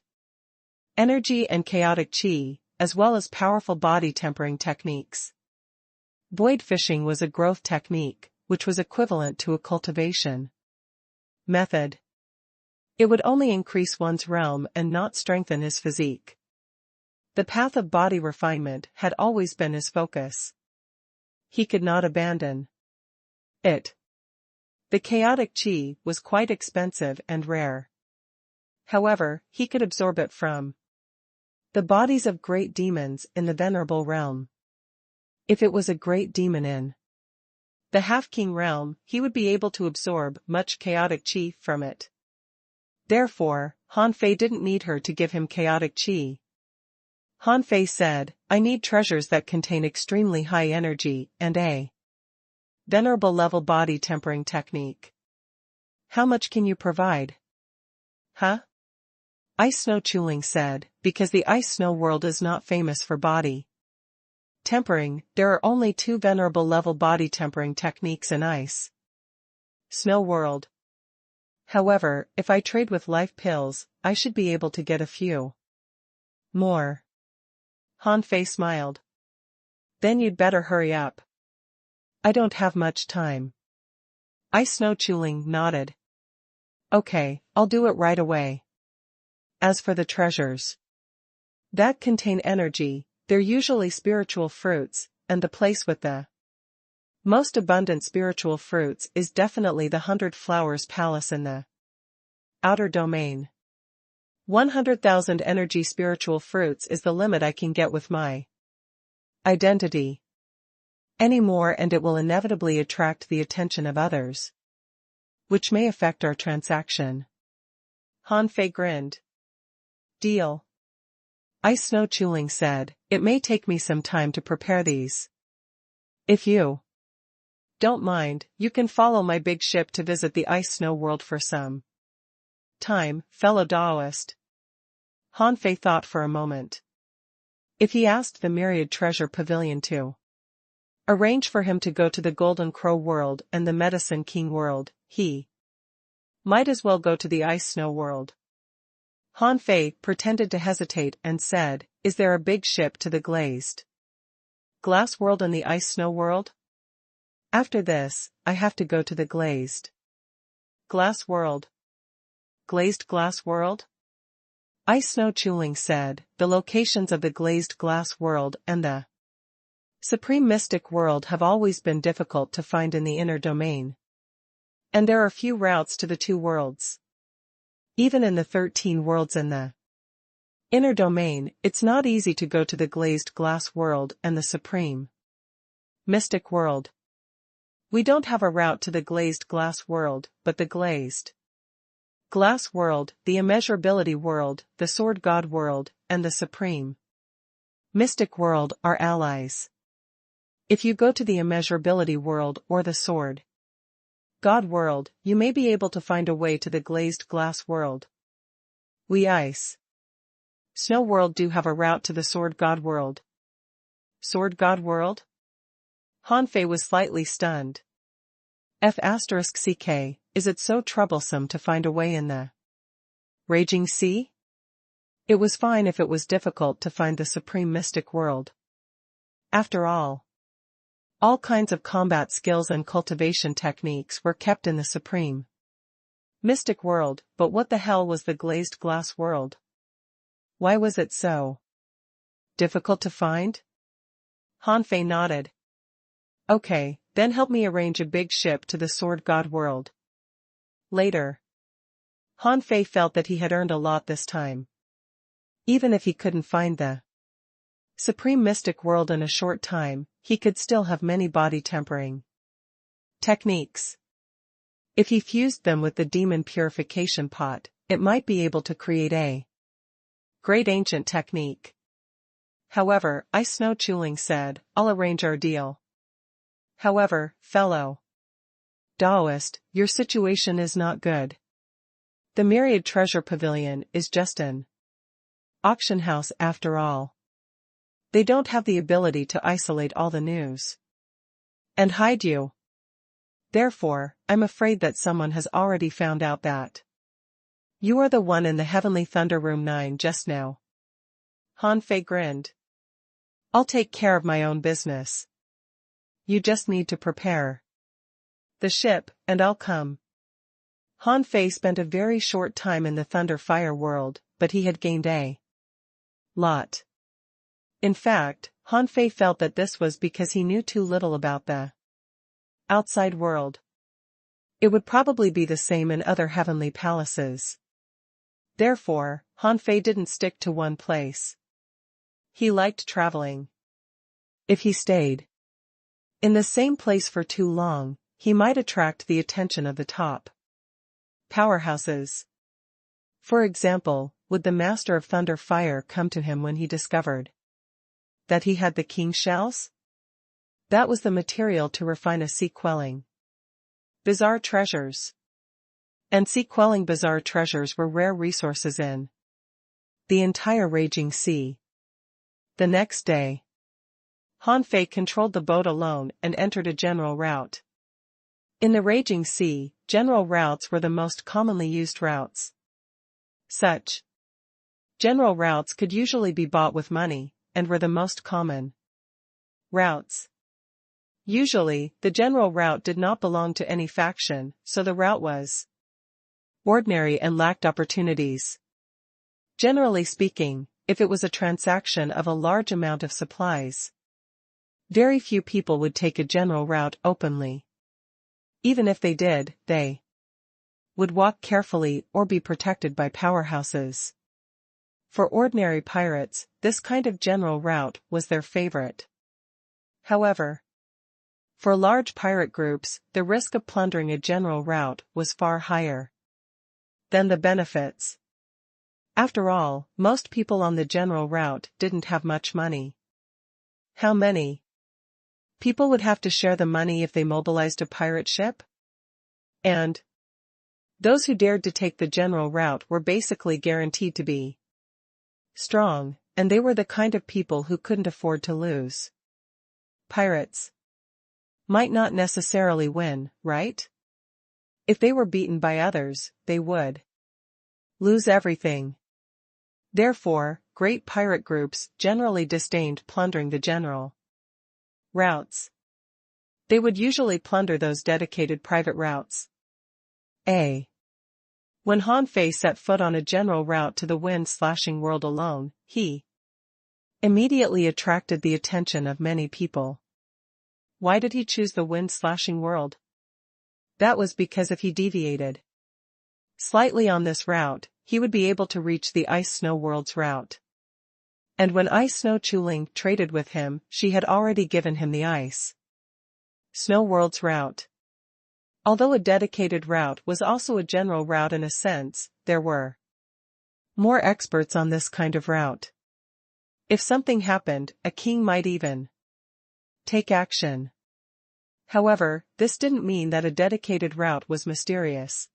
energy and chaotic chi, as well as powerful body tempering techniques. Void fishing was a growth technique, which was equivalent to a cultivation method. It would only increase one's realm and not strengthen his physique. The path of body refinement had always been his focus. He could not abandon it. The chaotic chi was quite expensive and rare. However, he could absorb it from the bodies of great demons in the venerable realm. If it was a great demon in the half-king realm, he would be able to absorb much chaotic chi from it. Therefore, Han Fei didn't need her to give him chaotic chi. Han Fei said, "I need treasures that contain extremely high energy and a venerable level body tempering technique. How much can you provide?" "Huh?" Ice Snow Chuling said, "Because the Ice Snow world is not famous for body tempering, there are only 2 venerable level body tempering techniques in Ice Snow world. However, if I trade with life pills, I should be able to get a few more." Han Fei smiled. "Then you'd better hurry up. I don't have much time." Ice Snow Chuling nodded. "Okay, I'll do it right away." As for the treasures that contain energy, they're usually spiritual fruits, and the place with the most abundant spiritual fruits is definitely the 100 Flowers Palace in the outer domain. 100,000 energy spiritual fruits is the limit I can get with my identity. Any more and it will inevitably attract the attention of others, which may affect our transaction. Han Fei grinned. "Deal." Ice Snow Chuling said, "It may take me some time to prepare these. If you don't mind, you can follow my big ship to visit the Ice Snow world for some time, fellow Taoist." Han Fei thought for a moment. If he asked the Myriad Treasure Pavilion to arrange for him to go to the Golden Crow world and the Medicine King world, he might as well go to the Ice Snow world. Han Fei pretended to hesitate and said, "Is there a big ship to the glazed glass world and the Ice Snow world? After this, I have to go to the glazed glass world." "Glazed glass world?" Ice Snow Chuling said, "The locations of the glazed glass world and the supreme mystic world have always been difficult to find in the inner domain. And there are few routes to the 2 worlds. Even in the 13 worlds in the Inner domain, it's not easy to go to the glazed glass world and the supreme mystic world. We don't have a route to the glazed glass world, but the glazed glass world, the immeasurability world, the sword god world, and the supreme mystic world are allies. If you go to the immeasurability world or the sword god world, you may be able to find a way to the glazed glass world. We ice snow world do have a route to the sword god world. Sword god world? Hanfei was slightly stunned. F***ck, is it so troublesome to find a way in the raging sea? It was fine if it was difficult to find the supreme mystic world. After all kinds of combat skills and cultivation techniques were kept in the supreme mystic world, but what the hell was the glazed glass world? Why was it so difficult to find? Hanfei nodded. Okay, then help me arrange a big ship to the sword god world. Later. Hanfei felt that he had earned a lot this time. Even if he couldn't find the supreme mystic world in a short time, he could still have many body tempering techniques. If he fused them with the demon purification pot, it might be able to create a great ancient technique. However, Ice Snow Chuling said, I'll arrange our deal. However, fellow Taoist, your situation is not good. The Myriad Treasure Pavilion is just an auction house after all. They don't have the ability to isolate all the news and hide you. Therefore, I'm afraid that someone has already found out that you are the one in the Heavenly Thunder Room 9 just now. Hanfei grinned. I'll take care of my own business. You just need to prepare the ship, and I'll come. Hanfei spent a very short time in the Thunder Fire world, but he had gained a lot. In fact, Hanfei felt that this was because he knew too little about the outside world. It would probably be the same in other heavenly palaces. Therefore, Hanfei didn't stick to one place. He liked traveling. If he stayed in the same place for too long, he might attract the attention of the top powerhouses. For example, would the Master of Thunder Fire come to him when he discovered that he had the king shells? That was the material to refine a sea-quelling bizarre treasures. And sea-quelling bizarre treasures were rare resources in the entire raging sea. The next day, Hanfei controlled the boat alone and entered a general route. In the raging sea, general routes were the most commonly used routes. Such general routes could usually be bought with money, and were the most common routes. Usually, the general route did not belong to any faction, so the route was ordinary and lacked opportunities. Generally speaking, if it was a transaction of a large amount of supplies, very few people would take a general route openly. Even if they did, they would walk carefully or be protected by powerhouses. For ordinary pirates, this kind of general route was their favorite. However, for large pirate groups, the risk of plundering a general route was far higher than the benefits. After all, most people on the general route didn't have much money. How many people would have to share the money if they mobilized a pirate ship? And those who dared to take the general route were basically guaranteed to be strong, and they were the kind of people who couldn't afford to lose. Pirates might not necessarily win, right? If they were beaten by others, they would lose everything. Therefore, great pirate groups generally disdained plundering the general routes. They would usually plunder those dedicated private routes. When Hanfei set foot on a general route to the wind-slashing world alone, he immediately attracted the attention of many people. Why did he choose the wind-slashing world? That was because if he deviated Slightly on this route, he would be able to reach the Ice Snow World's route. And when Ice Snow Chuling traded with him, she had already given him the Ice Snow World's route. Although a dedicated route was also a general route in a sense, there were more experts on this kind of route. If something happened, a king might even take action. However, this didn't mean that a dedicated route was mysterious.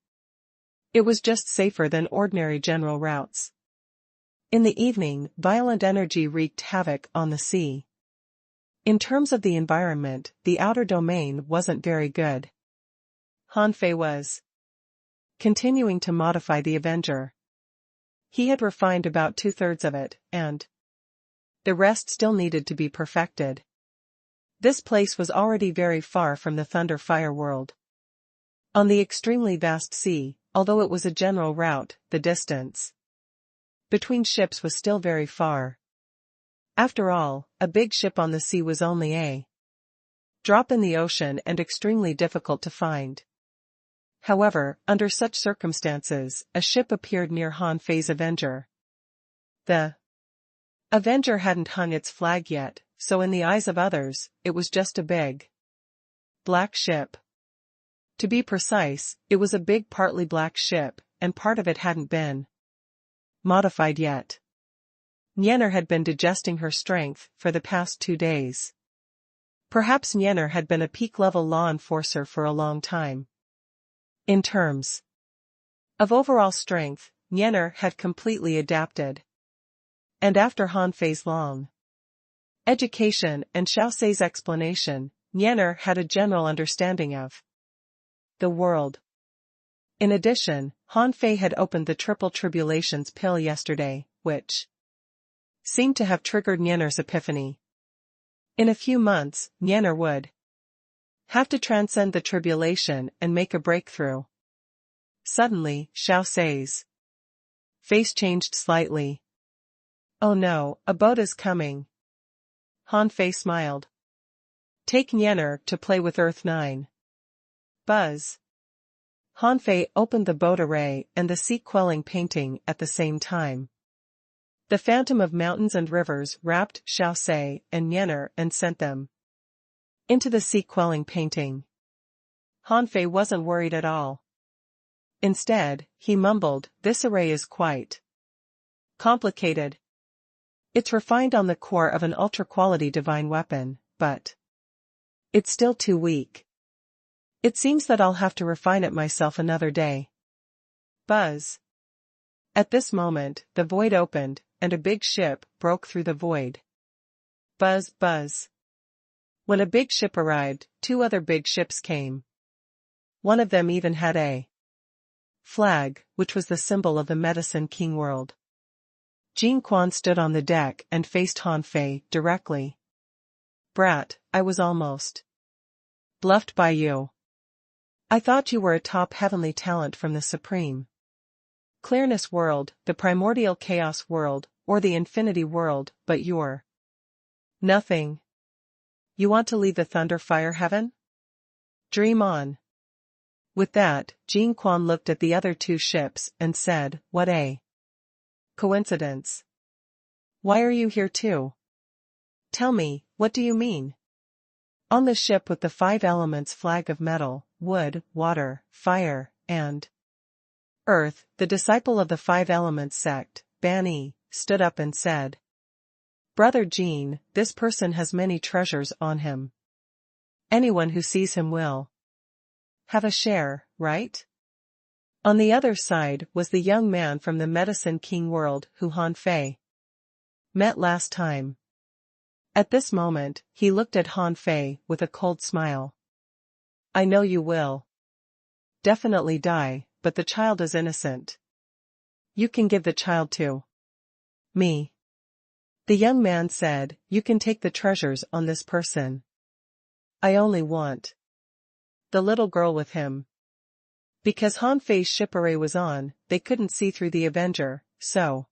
It was just safer than ordinary general routes. In the evening, violent energy wreaked havoc on the sea. In terms of the environment, the outer domain wasn't very good. Han Fei was continuing to modify the Avenger. He had refined about 2/3 of it, and the rest still needed to be perfected. This place was already very far from the Thunder Fire world. On the extremely vast sea, although it was a general route, the distance between ships was still very far. After all, a big ship on the sea was only a drop in the ocean and extremely difficult to find. However, under such circumstances, a ship appeared near Han Fei's Avenger. The Avenger hadn't hung its flag yet, so in the eyes of others, it was just a big black ship. To be precise, it was a big partly black ship, and part of it hadn't been modified yet. Nyener had been digesting her strength for the past 2 days. Perhaps Nyener had been a peak-level law enforcer for a long time. In terms of overall strength, Nyener had completely adapted. And after Han Fei's long education and Xiao Sei's explanation, Nyener had a general understanding of the world. In addition, Han Fei had opened the Triple Tribulations pill yesterday, which seemed to have triggered Nyener's epiphany. In a few months, Nyener would have to transcend the tribulation and make a breakthrough. Suddenly, Xiao Sei's face changed slightly. "Oh no, a boat is coming." Han Fei smiled. "Take Nyener to play with Earth 9. Buzz." Han Fei opened the boat array and the sea-quelling painting at the same time. The phantom of mountains and rivers wrapped Xiao Sei and Nyener and sent them into the sea-quelling painting. Han Fei wasn't worried at all. Instead, he mumbled, "This array is quite complicated. It's refined on the core of an ultra-quality divine weapon, but it's still too weak. It seems that I'll have to refine it myself another day." Buzz. At this moment, the void opened, and a big ship broke through the void. Buzz, buzz. When a big ship arrived, 2 other big ships came. One of them even had a flag, which was the symbol of the Medicine King world. Jin Quan stood on the deck and faced Han Fei directly. "Brat, I was almost bluffed by you. I thought you were a top heavenly talent from the Supreme Clearness world, the Primordial Chaos world, or the Infinity world, but you're nothing. You want to leave the Thunder Fire Heaven? Dream on." With that, Jin Quan looked at the other 2 ships and said, "What a coincidence. Why are you here too? Tell me, what do you mean?" On the ship with the 5 elements flag of metal, wood, water, fire, and earth, the disciple of the 5 elements sect, Ban Yi, stood up and said, "Brother Jean, this person has many treasures on him. Anyone who sees him will have a share, right?" On the other side was the young man from the Medicine King world who Han Fei met last time. At this moment, he looked at Han Fei with a cold smile. "I know you will definitely die, but the child is innocent. You can give the child to me." The young man said, "You can take the treasures on this person. I only want the little girl with him." Because Han Fei's ship array was on, they couldn't see through the Avenger, so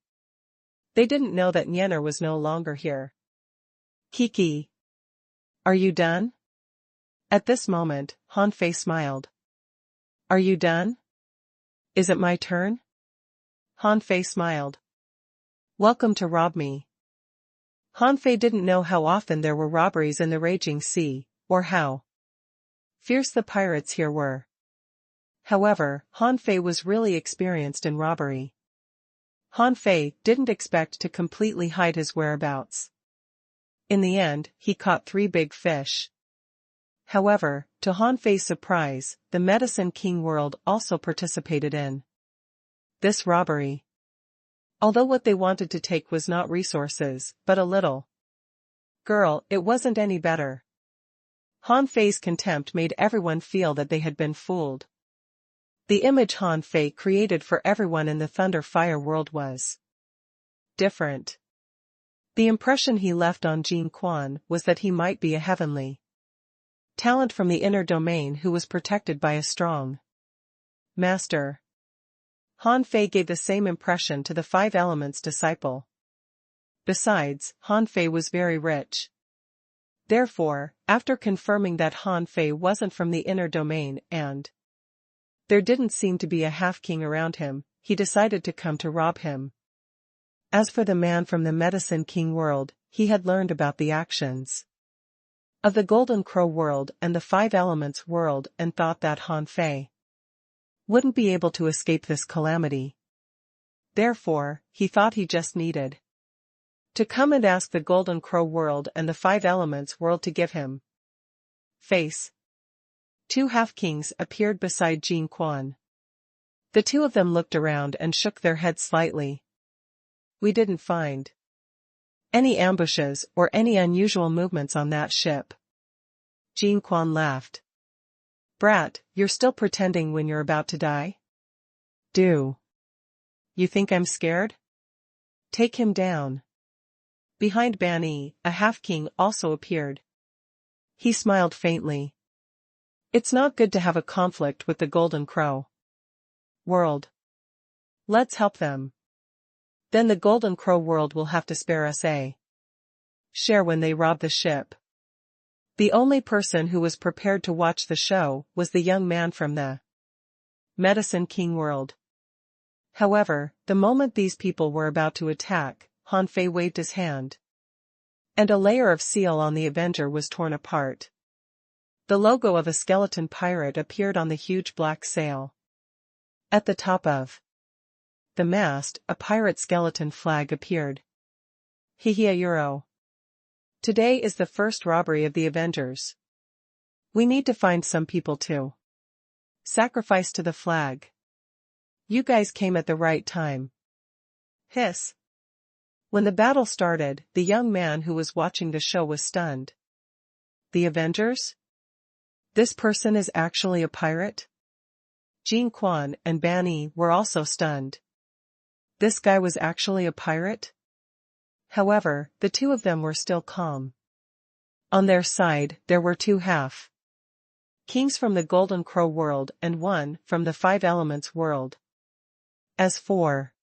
they didn't know that Nyener was no longer here. "Kiki. Are you done?" At this moment, Han Fei smiled. "Are you done?" Is it my turn? Han Fei smiled. Welcome to rob me. Han Fei didn't know how often there were robberies in the raging sea, or how fierce the pirates here were. However, Han Fei was really experienced in robbery. Han Fei didn't expect to completely hide his whereabouts. In the end, he caught 3 big fish. However, to Han Fei's surprise, the Medicine King world also participated in this robbery. Although what they wanted to take was not resources, but a little girl, it wasn't any better. Han Fei's contempt made everyone feel that they had been fooled. The image Han Fei created for everyone in the Thunder Fire world was different. The impression he left on Jin Quan was that he might be a heavenly talent from the inner domain who was protected by a strong master. Han Fei gave the same impression to the 5 Elements disciple. Besides, Han Fei was very rich. Therefore, after confirming that Han Fei wasn't from the inner domain and there didn't seem to be a half-king around him, he decided to come to rob him. As for the man from the Medicine King world, he had learned about the actions of the Golden Crow world and the 5 Elements world and thought that Han Fei wouldn't be able to escape this calamity. Therefore, he thought he just needed to come and ask the Golden Crow world and the 5 Elements world to give him face. 2 half-kings appeared beside Jin Quan. The 2 of them looked around and shook their heads slightly. We didn't find any ambushes or any unusual movements on that ship. Jin Quan laughed. Brat, you're still pretending when you're about to die? Do you think I'm scared? Take him down. Behind Ban Yi, a half-king also appeared. He smiled faintly. It's not good to have a conflict with the Golden Crow world. Let's help them. Then the Golden Crow world will have to spare us a share when they rob the ship. The only person who was prepared to watch the show was the young man from the Medicine King world. However, the moment these people were about to attack, Han Fei waved his hand, and a layer of seal on the Avenger was torn apart. The logo of a skeleton pirate appeared on the huge black sail. At the top of the mast, a pirate skeleton flag appeared. Hihi Euro. Today is the first robbery of the Avengers. We need to find some people to sacrifice to the flag. You guys came at the right time. Hiss. When the battle started, the young man who was watching the show was stunned. The Avengers? This person is actually a pirate? Jin Quan and Ban Yi were also stunned. This guy was actually a pirate? However, the 2 of them were still calm. On their side, there were 2 half-kings from the Golden Crow world and 1 from the 5 Elements world. As for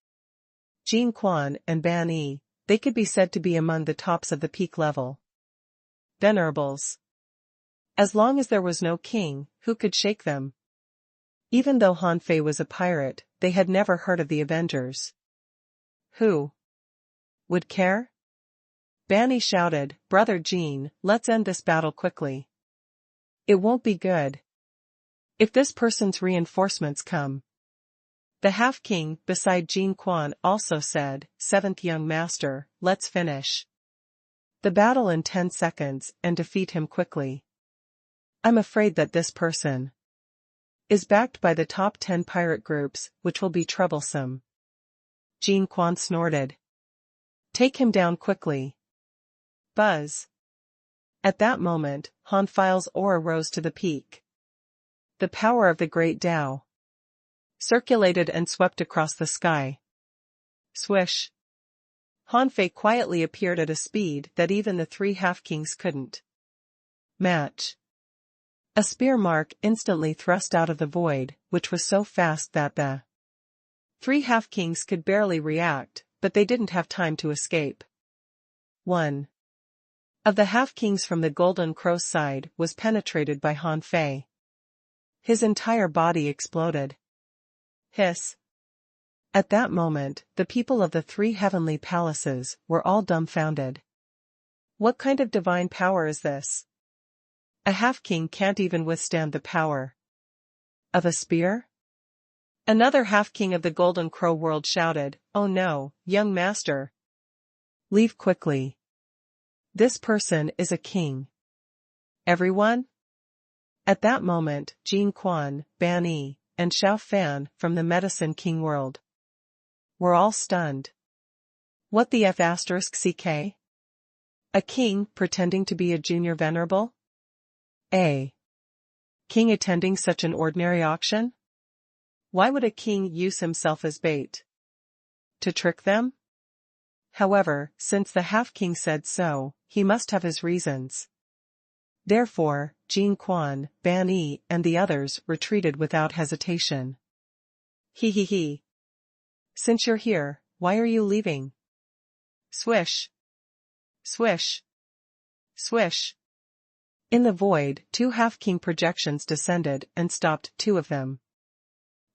Jin Quan and Ban Yi, they could be said to be among the tops of the peak level venerables. As long as there was no king, who could shake them? Even though Han Fei was a pirate, they had never heard of the Avengers. Who would care? Ban Yi shouted, Brother Jin, let's end this battle quickly. It won't be good if this person's reinforcements come. The half-king beside Jin Quan also said, 7th young master, let's finish the battle in 10 seconds and defeat him quickly. I'm afraid that this person is backed by the top 10 pirate groups, which will be troublesome. Jin Quan snorted. Take him down quickly. Buzz. At that moment, Han Fei's aura rose to the peak. The power of the Great Tao circulated and swept across the sky. Swish. Han Fei quietly appeared at a speed that even the 3 half-kings couldn't match. A spear mark instantly thrust out of the void, which was so fast that the 3 half-kings could barely react, but they didn't have time to escape. 1 of the half-kings from the Golden Crow's side was penetrated by Han Fei. His entire body exploded. Hiss. At that moment, the people of the 3 heavenly palaces were all dumbfounded. What kind of divine power is this? A half-king can't even withstand the power of a spear? Another half-king of the Golden Crow world shouted, "Oh no, young master! Leave quickly. This person is a king." Everyone? At that moment, Jin Quan, Ban Yi, and Xiao Fan from the Medicine King world were all stunned. What the F***ck? A king pretending to be a junior venerable? A king attending such an ordinary auction? Why would a king use himself as bait? To trick them? However, since the half-king said so, he must have his reasons. Therefore, Jin Quan, Ban Yi, and the others retreated without hesitation. He. Since you're here, why are you leaving? Swish. Swish. Swish. In the void, 2 half-king projections descended and stopped 2 of them.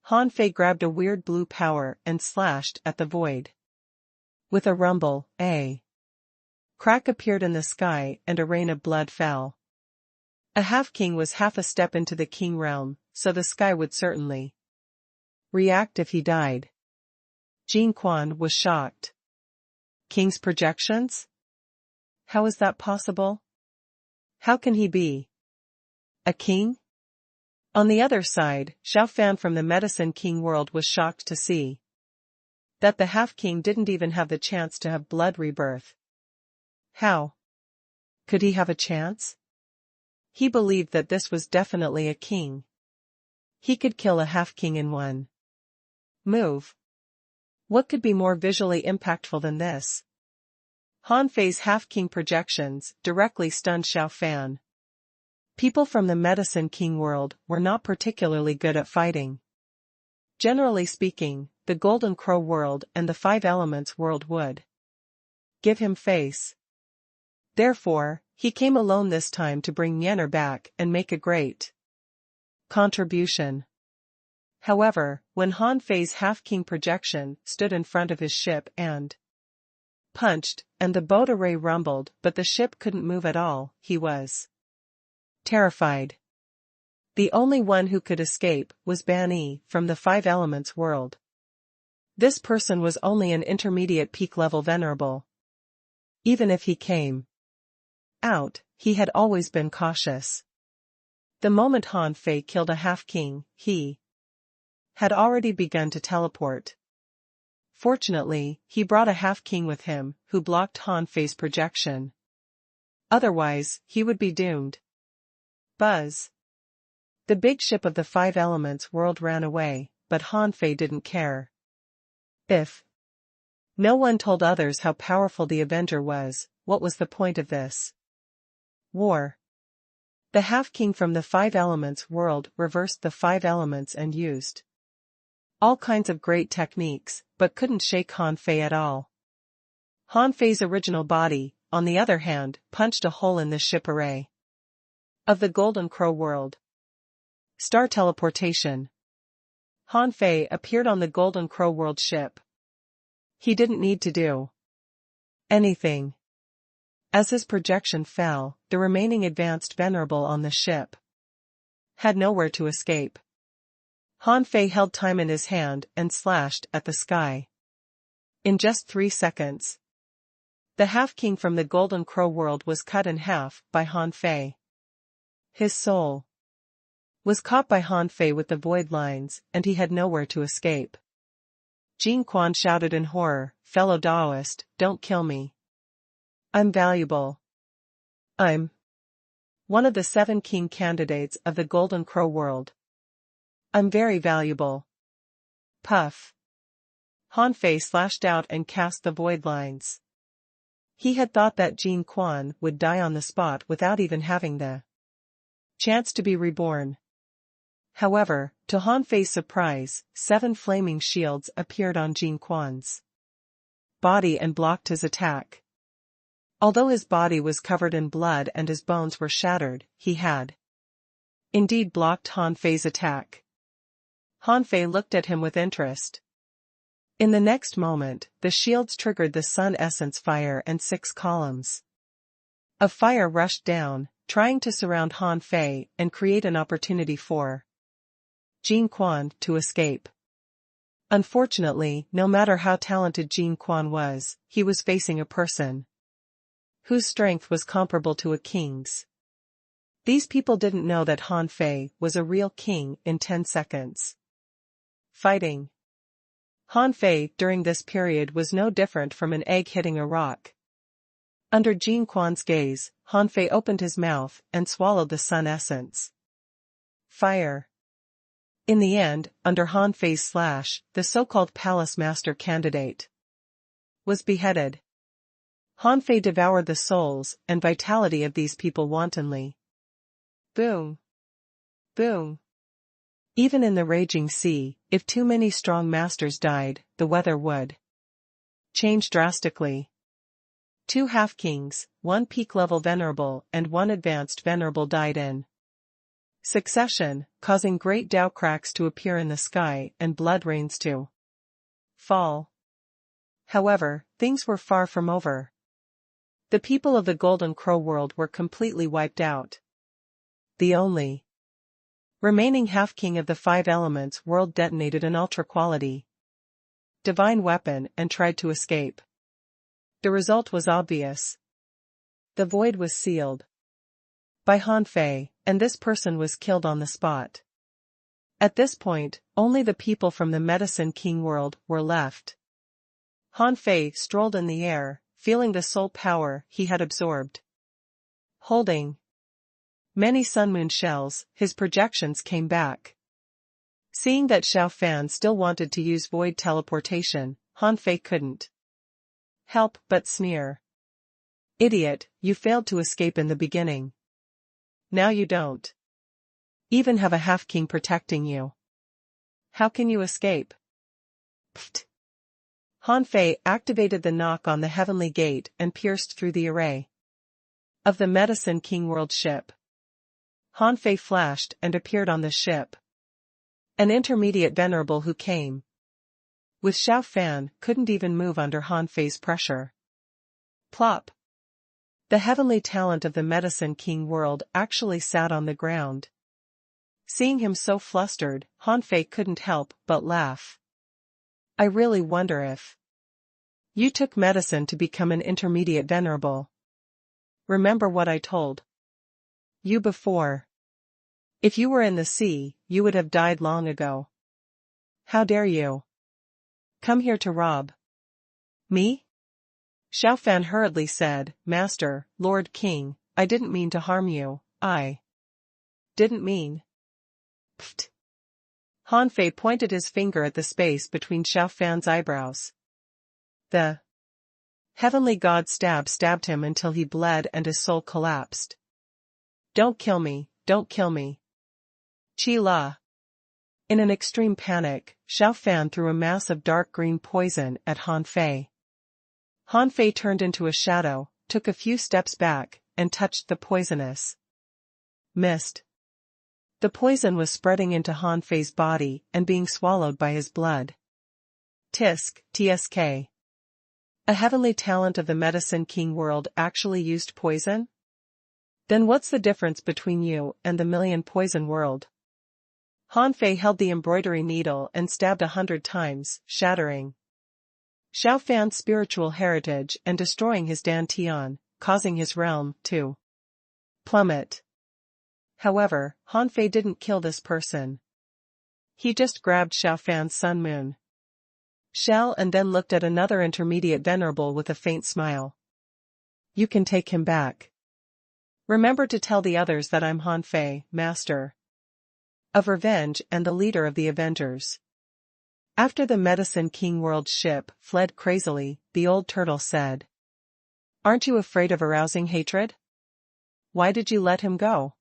Han Fei grabbed a weird blue power and slashed at the void. With a rumble, a crack appeared in the sky and a rain of blood fell. A half-king was half a step into the king realm, so the sky would certainly react if he died. Jin Quan was shocked. King's projections? How is that possible? How can he be a king? On the other side, Xiao Fan from the Medicine King world was shocked to see that the half-king didn't even have the chance to have blood rebirth. How could he have a chance? He believed that this was definitely a king. He could kill a half-king in one move. What could be more visually impactful than this? Han Fei's half-king projections directly stunned Xiao Fan. People from the Medicine King world were not particularly good at fighting. Generally speaking, the Golden Crow world and the 5 Elements world would give him face. Therefore, he came alone this time to bring Myanmar back and make a great contribution. However, when Han Fei's half-king projection stood in front of his ship and punched, and the boat array rumbled but the ship couldn't move at all, he was terrified. The only one who could escape was Ban Yi from the 5 Elements world. This person was only an intermediate peak level venerable. Even if he came out, he had always been cautious. The moment Han Fei killed a half-king, he had already begun to teleport. Fortunately, he brought a half-king with him, who blocked Han Fei's projection. Otherwise, he would be doomed. Buzz. The big ship of the 5 Elements world ran away, but Han Fei didn't care. If no one told others how powerful the Avenger was, what was the point of this war? The half-king from the 5 Elements world reversed the 5 Elements and used all kinds of great techniques, but couldn't shake Han Fei at all. Han Fei's original body, on the other hand, punched a hole in the ship array of the Golden Crow world. Star teleportation. Han Fei appeared on the Golden Crow world ship. He didn't need to do anything. As his projection fell, the remaining advanced venerable on the ship had nowhere to escape. Han Fei held time in his hand and slashed at the sky. In just 3 seconds, the half-king from the Golden Crow world was cut in half by Han Fei. His soul was caught by Han Fei with the void lines, and he had nowhere to escape. Jin Quan shouted in horror, "Fellow Daoist, don't kill me. I'm valuable. I'm one of the 7 king candidates of the Golden Crow world. I'm very valuable." Puff. Han Fei slashed out and cast the void lines. He had thought that Jin Quan would die on the spot without even having the chance to be reborn. However, to Han Fei's surprise, 7 flaming shields appeared on Jin Quan's body and blocked his attack. Although his body was covered in blood and his bones were shattered, he had indeed blocked Han Fei's attack. Han Fei looked at him with interest. In the next moment, the shields triggered the sun essence fire and 6 columns of fire rushed down, trying to surround Han Fei and create an opportunity for Jin Quan to escape. Unfortunately, no matter how talented Jin Quan was, he was facing a person whose strength was comparable to a king's. These people didn't know that Han Fei was a real king in 10 seconds. Fighting. Han Fei during this period was no different from an egg hitting a rock. Under Jin Quan's gaze, Han Fei opened his mouth and swallowed the sun essence. Fire. In the end, under Han Fei's slash, the so-called palace master candidate was beheaded. Han Fei devoured the souls and vitality of these people wantonly. Boom. Boom. Even in the raging sea, if too many strong masters died, the weather would change drastically. 2 half-kings, 1 peak-level venerable and 1 advanced venerable died in succession, causing great Dao cracks to appear in the sky and blood rains to fall. However, things were far from over. The people of the Golden Crow world were completely wiped out. The only remaining half-king of the 5 elements world detonated an ultra-quality divine weapon and tried to escape. The result was obvious. The void was sealed by Han Fei, and this person was killed on the spot. At this point, only the people from the Medicine King world were left. Han Fei strolled in the air, feeling the soul power he had absorbed. Holding many sun-moon shells, his projections came back. Seeing that Xiao Fan still wanted to use void teleportation, Han Fei couldn't help but sneer. Idiot, you failed to escape in the beginning. Now you don't even have a half-king protecting you. How can you escape? Pfft. Han Fei activated the knock on the heavenly gate and pierced through the array of the Medicine King world ship. Han Fei flashed and appeared on the ship. An intermediate venerable who came with Xiao Fan couldn't even move under Han Fei's pressure. Plop. The heavenly talent of the Medicine King world actually sat on the ground. Seeing him so flustered, Han Fei couldn't help but laugh. I really wonder if you took medicine to become an intermediate venerable. Remember what I told you before. If you were in the sea, you would have died long ago. How dare you come here to rob me? Xiao Fan hurriedly said, Master, Lord King, I didn't mean to harm you, I didn't mean. Pfft. Han Fei pointed his finger at the space between Xiao Fan's eyebrows. The heavenly god stabbed him until he bled and his soul collapsed. Don't kill me, don't kill me. Chi La. In an extreme panic, Xiao Fan threw a mass of dark green poison at Han Fei. Han Fei turned into a shadow, took a few steps back, and touched the poisonous mist. The poison was spreading into Han Fei's body and being swallowed by his blood. Tisk, TSK. A heavenly talent of the Medicine King world actually used poison? Then what's the difference between you and the Million Poison world? Han Fei held the embroidery needle and stabbed 100 times, shattering Xiao Fan's spiritual heritage and destroying his dantian, causing his realm to plummet. However, Han Fei didn't kill this person. He just grabbed Xiao Fan's sun moon shell and then looked at another intermediate venerable with a faint smile. You can take him back. Remember to tell the others that I'm Han Fei, Master of Revenge and the leader of the Avengers. After the Medicine King world ship fled crazily, the old turtle said, Aren't you afraid of arousing hatred? Why did you let him go?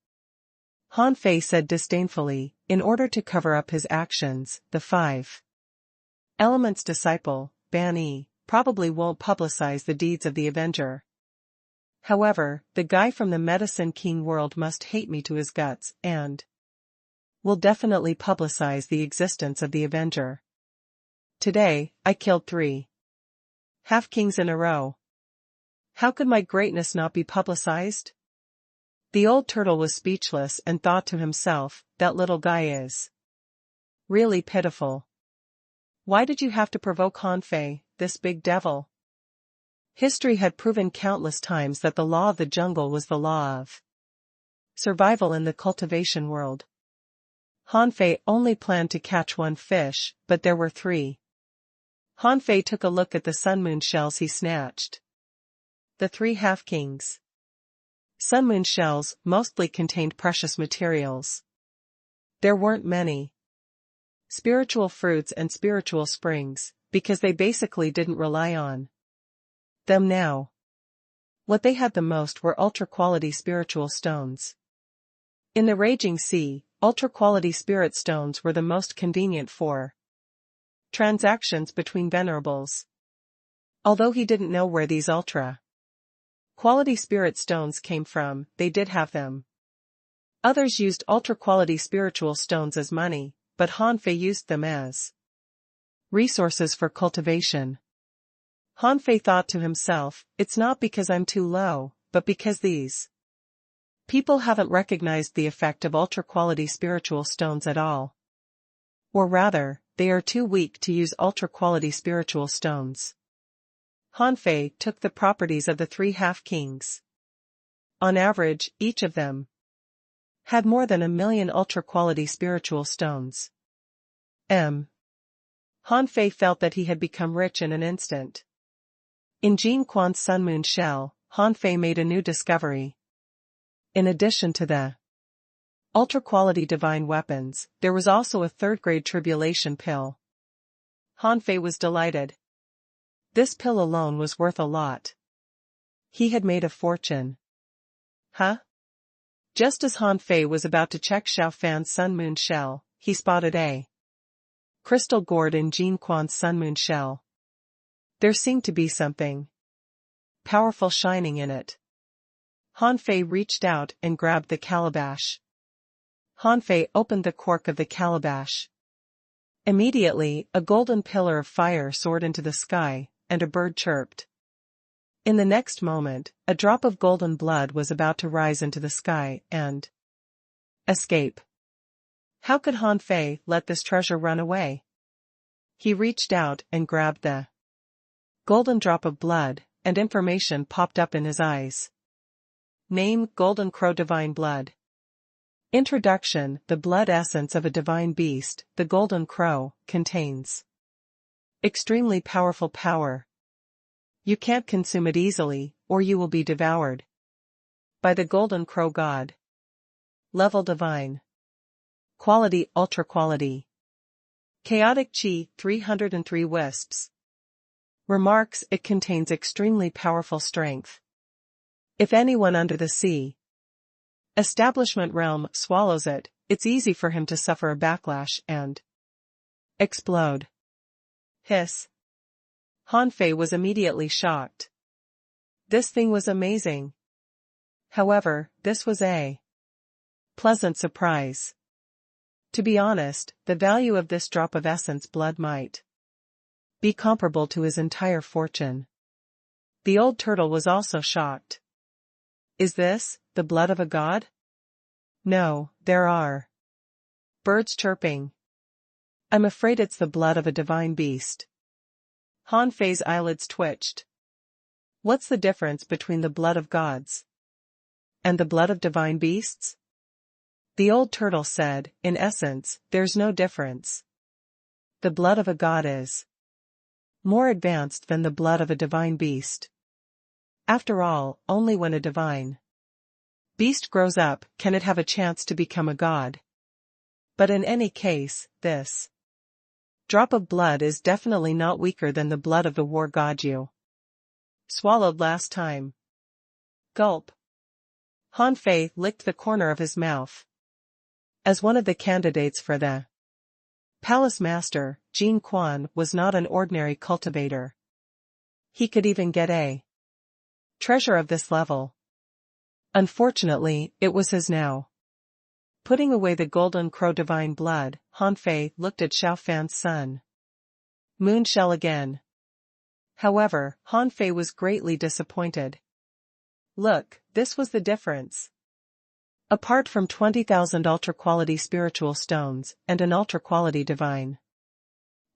Han Fei said disdainfully, in order to cover up his actions, the 5 Elements disciple, Ban Yi, probably won't publicize the deeds of the Avenger. However, the guy from the Medicine King world must hate me to his guts, and will definitely publicize the existence of the Avenger. Today, I killed 3 half-kings in a row. How could my greatness not be publicized? The old turtle was speechless and thought to himself, that little guy is really pitiful. Why did you have to provoke Hanfei, this big devil? History had proven countless times that the law of the jungle was the law of survival in the cultivation world. Hanfei only planned to catch 1 fish, but there were 3. Hanfei took a look at the sun-moon shells he snatched. The 3 half-kings. Sun-moon shells mostly contained precious materials. There weren't many spiritual fruits and spiritual springs, because they basically didn't rely on them now. What they had the most were ultra-quality spiritual stones. In the raging sea, ultra-quality spirit stones were the most convenient for transactions between venerables. Although he didn't know where these ultra-quality spirit stones came from, they did have them. Others used ultra-quality spiritual stones as money, but Hanfei used them as resources for cultivation. Hanfei thought to himself, it's not because I'm too low, but because these people haven't recognized the effect of ultra-quality spiritual stones at all. Or rather, they are too weak to use ultra-quality spiritual stones. Hanfei took the properties of the 3 half-kings. On average, each of them had more than 1,000,000 ultra-quality spiritual stones. Hanfei felt that he had become rich in an instant. In Jin Quan's sun-moon shell, Hanfei made a new discovery. In addition to the ultra-quality divine weapons, there was also a 3rd-grade tribulation pill. Hanfei was delighted. This pill alone was worth a lot. He had made a fortune. Huh? Just as Hanfei was about to check Xiao Fan's sun-moon shell, he spotted a crystal gourd in Jin Quan's sun-moon shell. There seemed to be something powerful shining in it. Hanfei reached out and grabbed the calabash. Hanfei opened the cork of the calabash. Immediately, a golden pillar of fire soared into the sky, and a bird chirped. In the next moment, a drop of golden blood was about to rise into the sky and escape. How could Hanfei let this treasure run away? He reached out and grabbed the golden drop of blood, and information popped up in his eyes. Name: Golden Crow Divine Blood. Introduction: the blood essence of a divine beast, the golden crow, contains extremely powerful power. You can't consume it easily, or you will be devoured by the golden crow god. Level divine. Quality: ultra quality. Chaotic chi, 303 wisps. Remarks: it contains extremely powerful strength. If anyone under the sea establishment realm swallows it, it's easy for him to suffer a backlash and explode. Hiss. Hanfei was immediately shocked. This thing was amazing. However, this was a pleasant surprise. To be honest, the value of this drop of essence blood might be comparable to his entire fortune. The old turtle was also shocked. Is this the blood of a god? No, there are birds chirping. I'm afraid it's the blood of a divine beast. Hanfei's eyelids twitched. What's the difference between the blood of gods and the blood of divine beasts? The old turtle said, in essence, there's no difference. The blood of a god is more advanced than the blood of a divine beast. After all, only when a divine beast grows up can it have a chance to become a god. But in any case, this drop of blood is definitely not weaker than the blood of the war god you swallowed last time. Gulp. Hanfei licked the corner of his mouth. As one of the candidates for the palace master, Jin Quan was not an ordinary cultivator. He could even get a treasure of this level. Unfortunately, it was his now. Putting away the golden crow divine blood, Han Fei looked at Xiao Fan's sun moon shell again. However, Han Fei was greatly disappointed. Look, this was the difference. Apart from 20,000 ultra-quality spiritual stones and an ultra-quality divine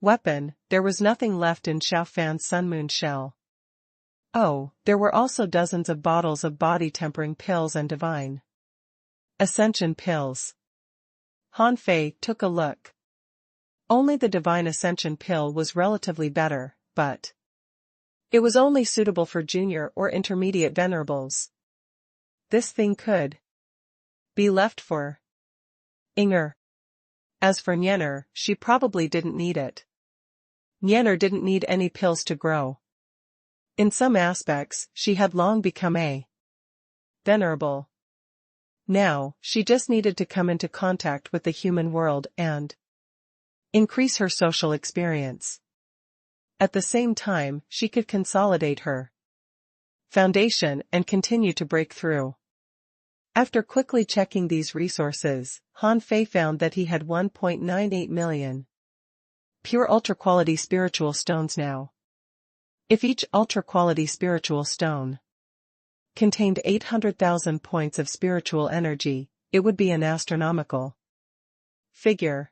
weapon, there was nothing left in Xiao Fan's sun moon shell. Oh, there were also dozens of bottles of body-tempering pills and divine ascension pills. Han Fei took a look. Only the divine ascension pill was relatively better, but it was only suitable for junior or intermediate venerables. This thing could be left for Inger. As for Nyener, she probably didn't need it. Nyener didn't need any pills to grow. In some aspects, she had long become a venerable. Now, she just needed to come into contact with the human world and increase her social experience. At the same time, she could consolidate her foundation and continue to break through. After quickly checking these resources, Han Fei found that he had 1.98 million pure ultra-quality spiritual stones now. If each ultra-quality spiritual stone contained 800,000 points of spiritual energy, it would be an astronomical figure.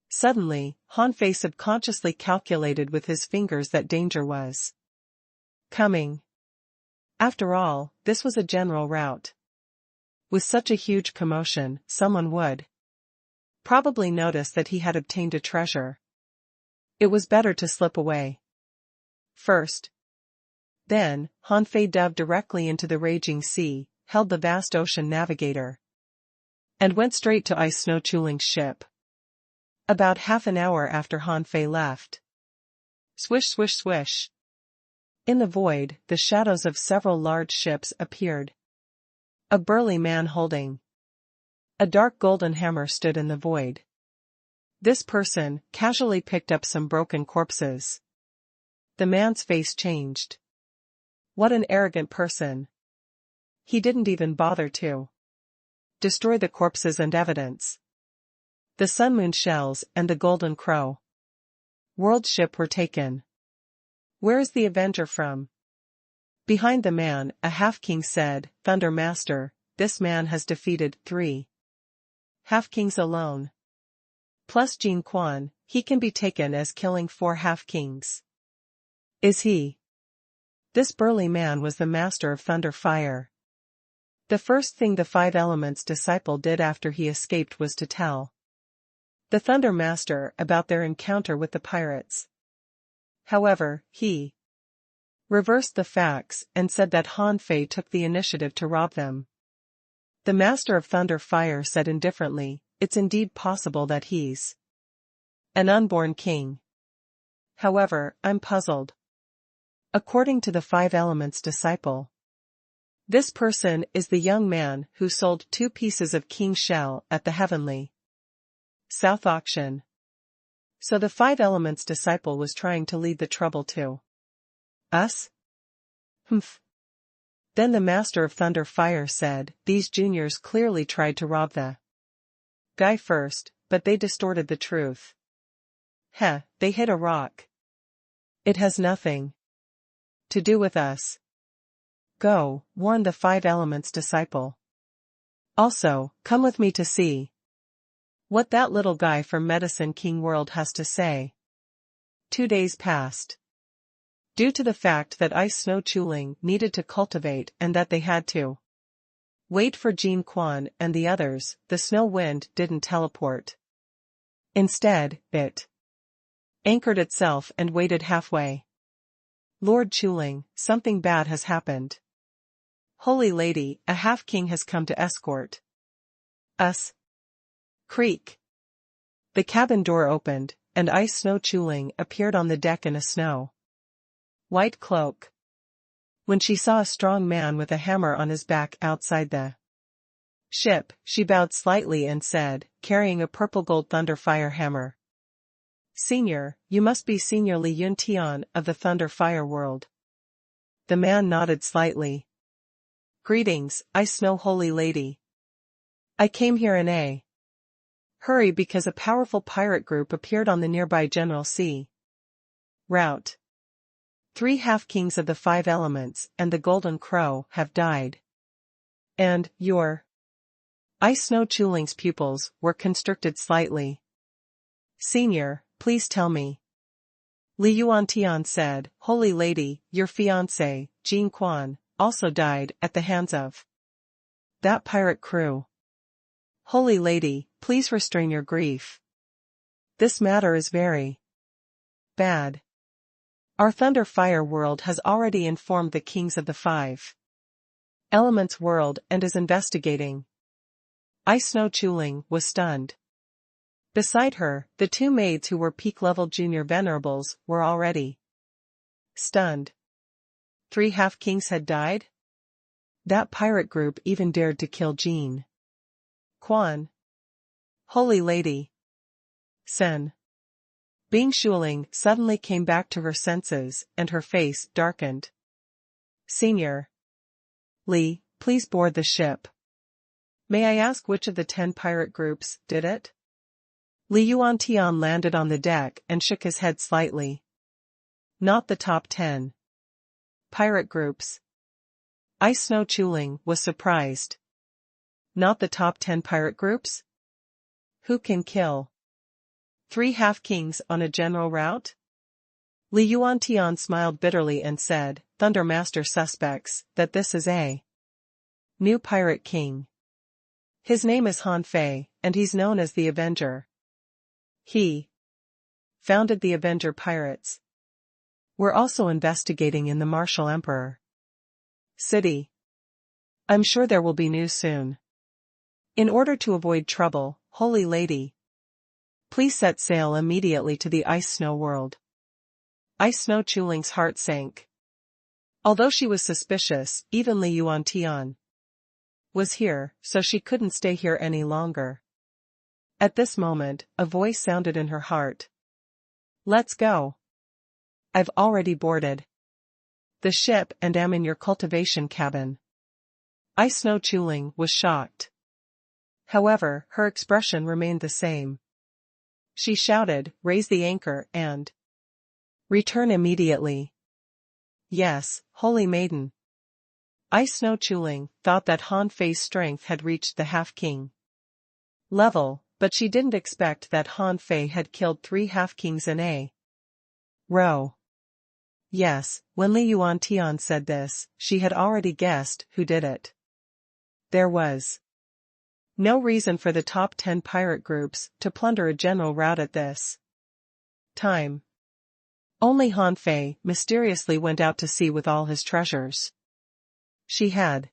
Suddenly, Han Fei subconsciously calculated with his fingers that danger was coming. After all, this was a general rout. With such a huge commotion, someone would probably notice that he had obtained a treasure. It was better to slip away first. Then, Han Fei dove directly into the raging sea, held the vast ocean navigator, and went straight to Ice Snow Chuling's ship. About half an hour after Han Fei left. Swish swish swish. In the void, the shadows of several large ships appeared. A burly man holding a dark golden hammer stood in the void. This person casually picked up some broken corpses. The man's face changed. What an arrogant person. He didn't even bother to destroy the corpses and evidence. The sun moon shells and the golden crow world ship were taken. Where is the Avenger from? Behind the man, a half-king said, Thunder Master, this man has defeated 3 half-kings alone. Plus Jin Quan, he can be taken as killing 4 half-kings. Is he? This burly man was the master of Thunder Fire. The first thing the 5 Elements disciple did after he escaped was to tell the Thunder Master about their encounter with the pirates. However, he reversed the facts and said that Han Fei took the initiative to rob them. The Master of Thunder Fire said indifferently, it's indeed possible that he's an unborn king. However, I'm puzzled. According to the 5 Elements disciple, this person is the young man who sold 2 pieces of king shell at the heavenly South auction. So the 5 Elements disciple was trying to lead the trouble to us? Humph. Then the Master of Thunder Fire said, these juniors clearly tried to rob the guy first, but they distorted the truth. Heh, they hit a rock. It has nothing to do with us. Go, warn the 5 Elements disciple. Also, come with me to see what that little guy from Medicine King World has to say. 2 days passed. Due to the fact that Ice Snow Chuling needed to cultivate and that they had to wait for Jin Quan and the others, the snow wind didn't teleport. Instead, it anchored itself and waited halfway. Lord Chuling, something bad has happened. Holy Lady, a half-king has come to escort us. Creak. The cabin door opened, and Ice Snow Chuling appeared on the deck in a snow white cloak. When she saw a strong man with a hammer on his back outside the ship, she bowed slightly and said, carrying a purple gold thunder fire hammer. Senior, you must be Senior Li Yun Tian of the Thunder Fire World. The man nodded slightly. Greetings, Ice Snow Holy Lady. I came here in a hurry because a powerful pirate group appeared on the nearby General Sea route. 3 half-kings of the 5 elements and the Golden Crow have died. And your Ice Snow Chuling's pupils were constricted slightly. Senior, please tell me. Li Yuantian said, Holy Lady, your fiancé, Jin Quan, also died at the hands of that pirate crew. Holy Lady, please restrain your grief. This matter is very bad. Our Thunder Fire world has already informed the kings of the 5 elements world and is investigating. Ice Snow Chuling was stunned. Beside her, the 2 maids who were peak-level junior venerables were already stunned. 3 half-kings had died? That pirate group even dared to kill Jin Quan. Holy Lady. Sen. Bing Shuling suddenly came back to her senses and her face darkened. Senior. Li, please board the ship. May I ask which of the 10 pirate groups did it? Li Yuantian landed on the deck and shook his head slightly. Not the top 10 pirate groups. Ice Snow Chuling was surprised. Not the top 10 pirate groups? Who can kill 3 half-kings on a general route? Li Yuantian smiled bitterly and said, Thunder Master suspects that this is a new pirate king. His name is Han Fei, and he's known as the Avenger. He founded the Avenger Pirates. We're also investigating in the Martial Emperor City. I'm sure there will be news soon. In order to avoid trouble, Holy Lady, please set sail immediately to the Ice Snow world. Ice Snow Chuling's heart sank. Although she was suspicious, even Li Yuantian was here, so she couldn't stay here any longer. At this moment, a voice sounded in her heart. Let's go. I've already boarded the ship and am in your cultivation cabin. Ice Snow Chuling was shocked. However, her expression remained the same. She shouted, raise the anchor and return immediately. Yes, Holy Maiden. Ice Snow Chuling thought that Han Fei's strength had reached the half-king level, but she didn't expect that Han Fei had killed 3 half-kings in a row. Yes, when Li Yuantian said this, she had already guessed who did it. There was no reason for the top 10 pirate groups to plunder a general route at this time. Only Han Fei mysteriously went out to sea with all his treasures. She had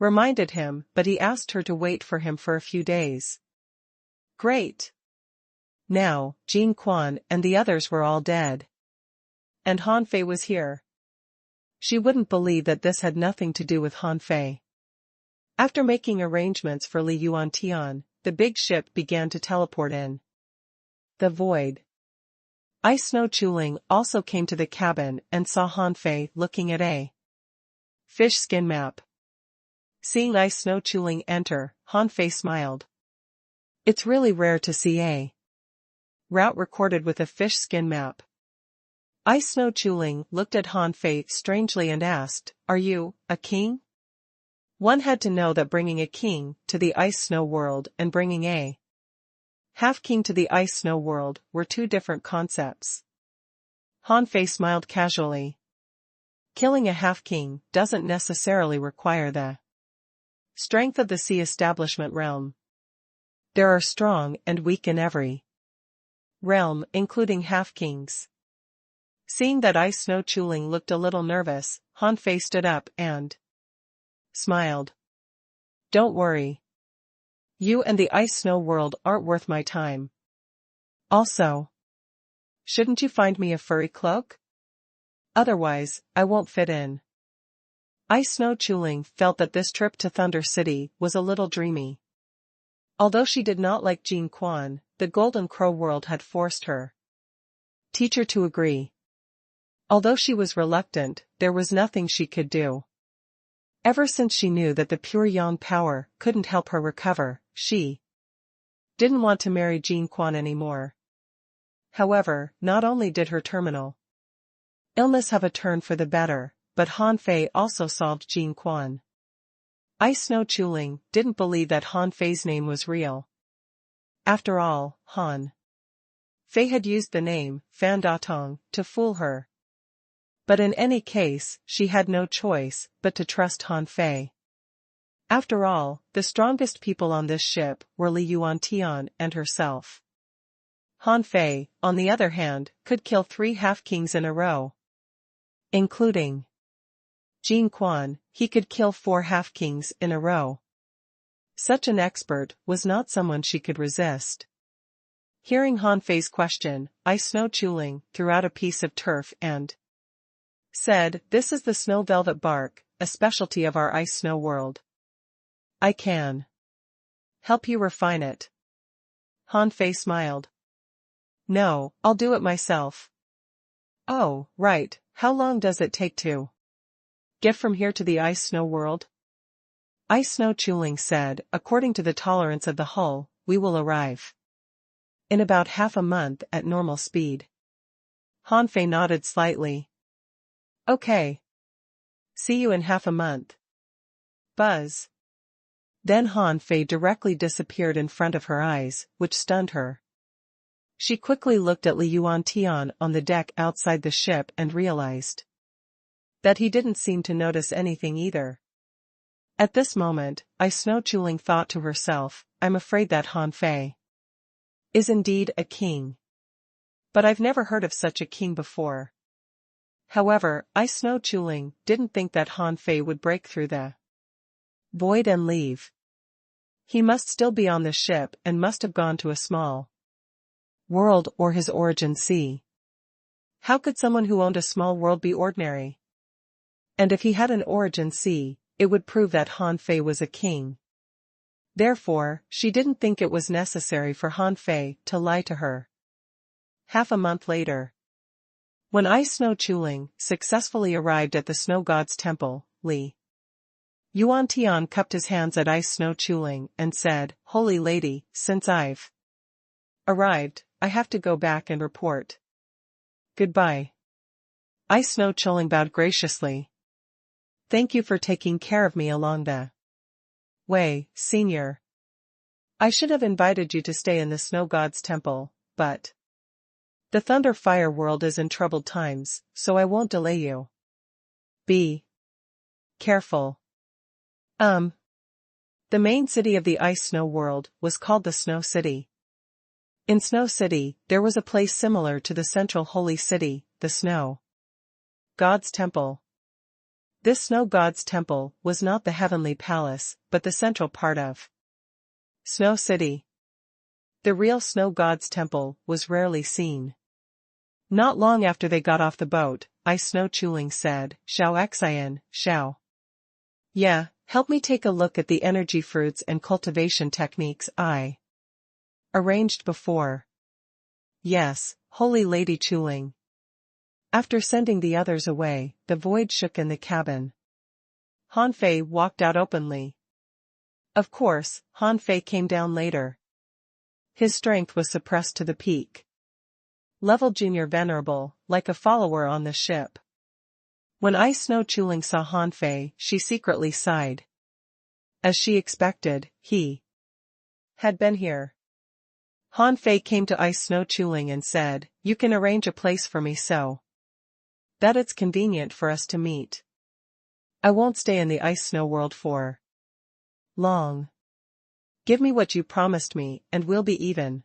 reminded him, but he asked her to wait for him for a few days. Great. Now, Jin Quan and the others were all dead. And Han Fei was here. She wouldn't believe that this had nothing to do with Han Fei. After making arrangements for Li Yuantian, the big ship began to teleport in the void. Ice Snow Chuling also came to the cabin and saw Han Fei looking at a fish skin map. Seeing Ice Snow Chuling enter, Han Fei smiled. It's really rare to see a route recorded with a fish skin map. Ice Snow Chuling looked at Han Fei strangely and asked, Are you a king? One had to know that bringing a king to the Ice Snow world and bringing a half-king to the Ice Snow world were 2 different concepts. Han Fei smiled casually. Killing a half-king doesn't necessarily require the strength of the Sea Establishment realm. There are strong and weak in every realm, including half-kings. Seeing that Ice Snow Chuling looked a little nervous, Han Fei stood up and smiled. Don't worry. You and the Ice Snow world aren't worth my time. Also, shouldn't you find me a furry cloak? Otherwise, I won't fit in. Ice Snow Chuling felt that this trip to Thunder City was a little dreamy. Although she did not like Jin Quan, the Golden Crow world had forced her teacher to agree. Although she was reluctant, there was nothing she could do. Ever since she knew that the pure yang power couldn't help her recover, she didn't want to marry Jean Quan anymore. However, not only did her terminal illness have a turn for the better, but Han Fei also solved Jean Quan. Ice Snow Chuling didn't believe that Han Fei's name was real. After all, Han Fei had used the name Fan Datong to fool her. But in any case, she had no choice but to trust Han Fei. After all, the strongest people on this ship were Li Yuantian and herself. Han Fei, on the other hand, could kill 3 half-kings in a row. Including Jean Quan, he could kill 4 half-kings in a row. Such an expert was not someone she could resist. Hearing Han Fei's question, Ice Snow Chuling threw out a piece of turf and said, "This is the snow velvet bark, a specialty of our ice snow world. I can help you refine it." Han Fei smiled. "No, I'll do it myself." "Oh, right, how long does it take to get from here to the ice snow world?" Ice Snow Chuling said, "According to the tolerance of the hull, we will arrive in about half a month at normal speed." Han Fei nodded slightly. "Okay. See you in half a month." Buzz. Then Han Fei directly disappeared in front of her eyes, which stunned her. She quickly looked at Li Yuantian on the deck outside the ship and realized that he didn't seem to notice anything either. At this moment, Ice Snow Chuling thought to herself, "I'm afraid that Han Fei is indeed a king. But I've never heard of such a king before." However, Ice Snow Chuling didn't think that Han Fei would break through the void and leave. He must still be on the ship and must have gone to a small world or his origin sea. How could someone who owned a small world be ordinary? And if he had an origin sea, it would prove that Han Fei was a king. Therefore, she didn't think it was necessary for Han Fei to lie to her. Half a month later, when Ice Snow Chuling successfully arrived at the Snow God's temple, Li Yuantian cupped his hands at Ice Snow Chuling and said, "Holy Lady, since I've arrived, I have to go back and report. Goodbye." Ice Snow Chuling bowed graciously. "Thank you for taking care of me along the way, Senior. I should have invited you to stay in the Snow God's temple, but the Thunder Fire world is in troubled times, so I won't delay you. Be careful." The main city of the Ice Snow world was called the Snow City. In Snow City, there was a place similar to the central holy city, the Snow God's Temple. This Snow God's Temple was not the heavenly palace, but the central part of Snow City. The real Snow God's Temple was rarely seen. Not long after they got off the boat, Ice Snow Chuling said, "Xiao Xian, Xiao. Yeah, help me take a look at the energy fruits and cultivation techniques I arranged before." "Yes, Holy Lady Chuling." After sending the others away, the void shook in the cabin. Han Fei walked out openly. Of course, Han Fei came down later. His strength was suppressed to the peak level Junior Venerable, like a follower on the ship. When Ice Snow Chuling saw Han Fei, she secretly sighed. As she expected, he had been here. Han Fei came to Ice Snow Chuling and said, "You can arrange a place for me so that it's convenient for us to meet. I won't stay in the Ice Snow world for long. Give me what you promised me and we'll be even."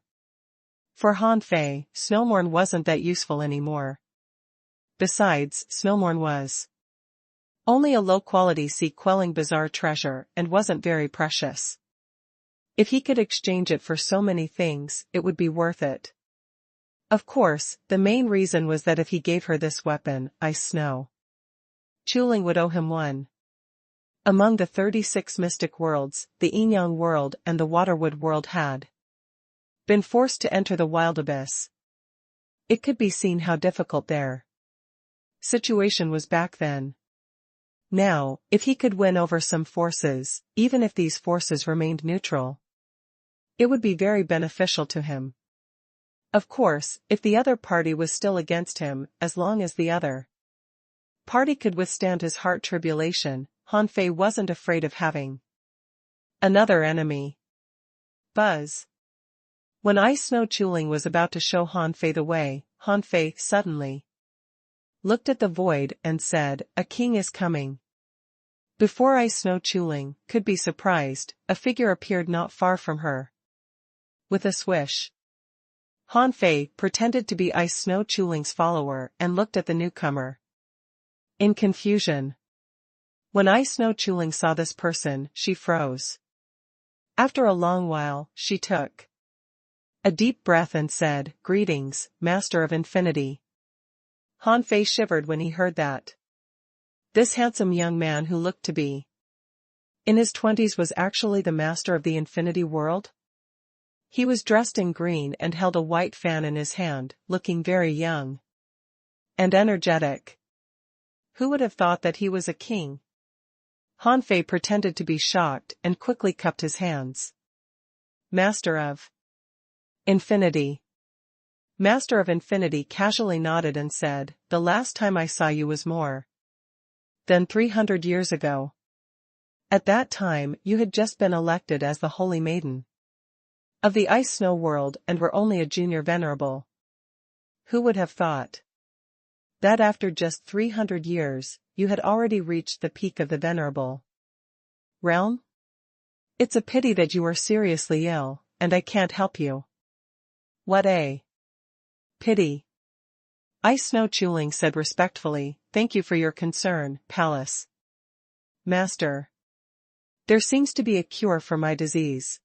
For Han Fei, Snowmorn wasn't that useful anymore. Besides, Snowmorn was only a low-quality sea-quelling bizarre treasure and wasn't very precious. If he could exchange it for so many things, it would be worth it. Of course, the main reason was that if he gave her this weapon, Ice Snow Chuling would owe him one. Among the 36 mystic worlds, the Yin-Yang world and the Waterwood world had been forced to enter the wild abyss. It could be seen how difficult their situation was back then. Now, if he could win over some forces, even if these forces remained neutral, it would be very beneficial to him. Of course, if the other party was still against him, as long as the other party could withstand his heart tribulation, Han Fei wasn't afraid of having another enemy. Buzz. When Ice Snow Chuling was about to show Han Fei the way, Han Fei suddenly looked at the void and said, "A king is coming." Before Ice Snow Chuling could be surprised, a figure appeared not far from her. With a swish, Han Fei pretended to be Ice Snow Chuling's follower and looked at the newcomer in confusion. When Ice Snow Chuling saw this person, she froze. After a long while, she took a deep breath and said, "Greetings, Master of Infinity." Han Fei shivered when he heard that. This handsome young man who looked to be in his 20s was actually the master of the Infinity World? He was dressed in green and held a white fan in his hand, looking very young and energetic. Who would have thought that he was a king? Han Fei pretended to be shocked and quickly cupped his hands. Master of Infinity. Master of Infinity casually nodded and said, "The last time I saw you was more than 300 years ago. At that time, you had just been elected as the Holy Maiden of the Ice Snow World and were only a junior venerable. Who would have thought that after just 300 years, you had already reached the peak of the venerable realm? It's a pity that you are seriously ill, and I can't help you." "What a pity." Ice Snow Chuling said respectfully, "Thank you for your concern, Palace Master. There seems to be a cure for my disease.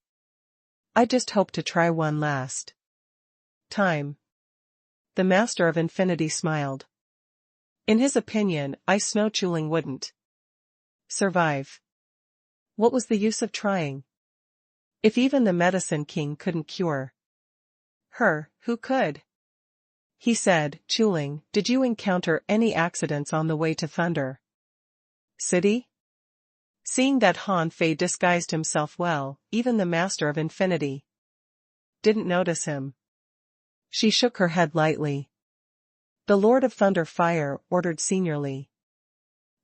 I just hope to try one last time." The Master of Infinity smiled. In his opinion, Ice Snow Chuling wouldn't survive. What was the use of trying? If even the Medicine King couldn't cure her, who could? He said, "Chuling, did you encounter any accidents on the way to Thunder City?" Seeing that Han Fei disguised himself well, even the Master of Infinity didn't notice him. She shook her head lightly. "The Lord of Thunder Fire ordered seniorly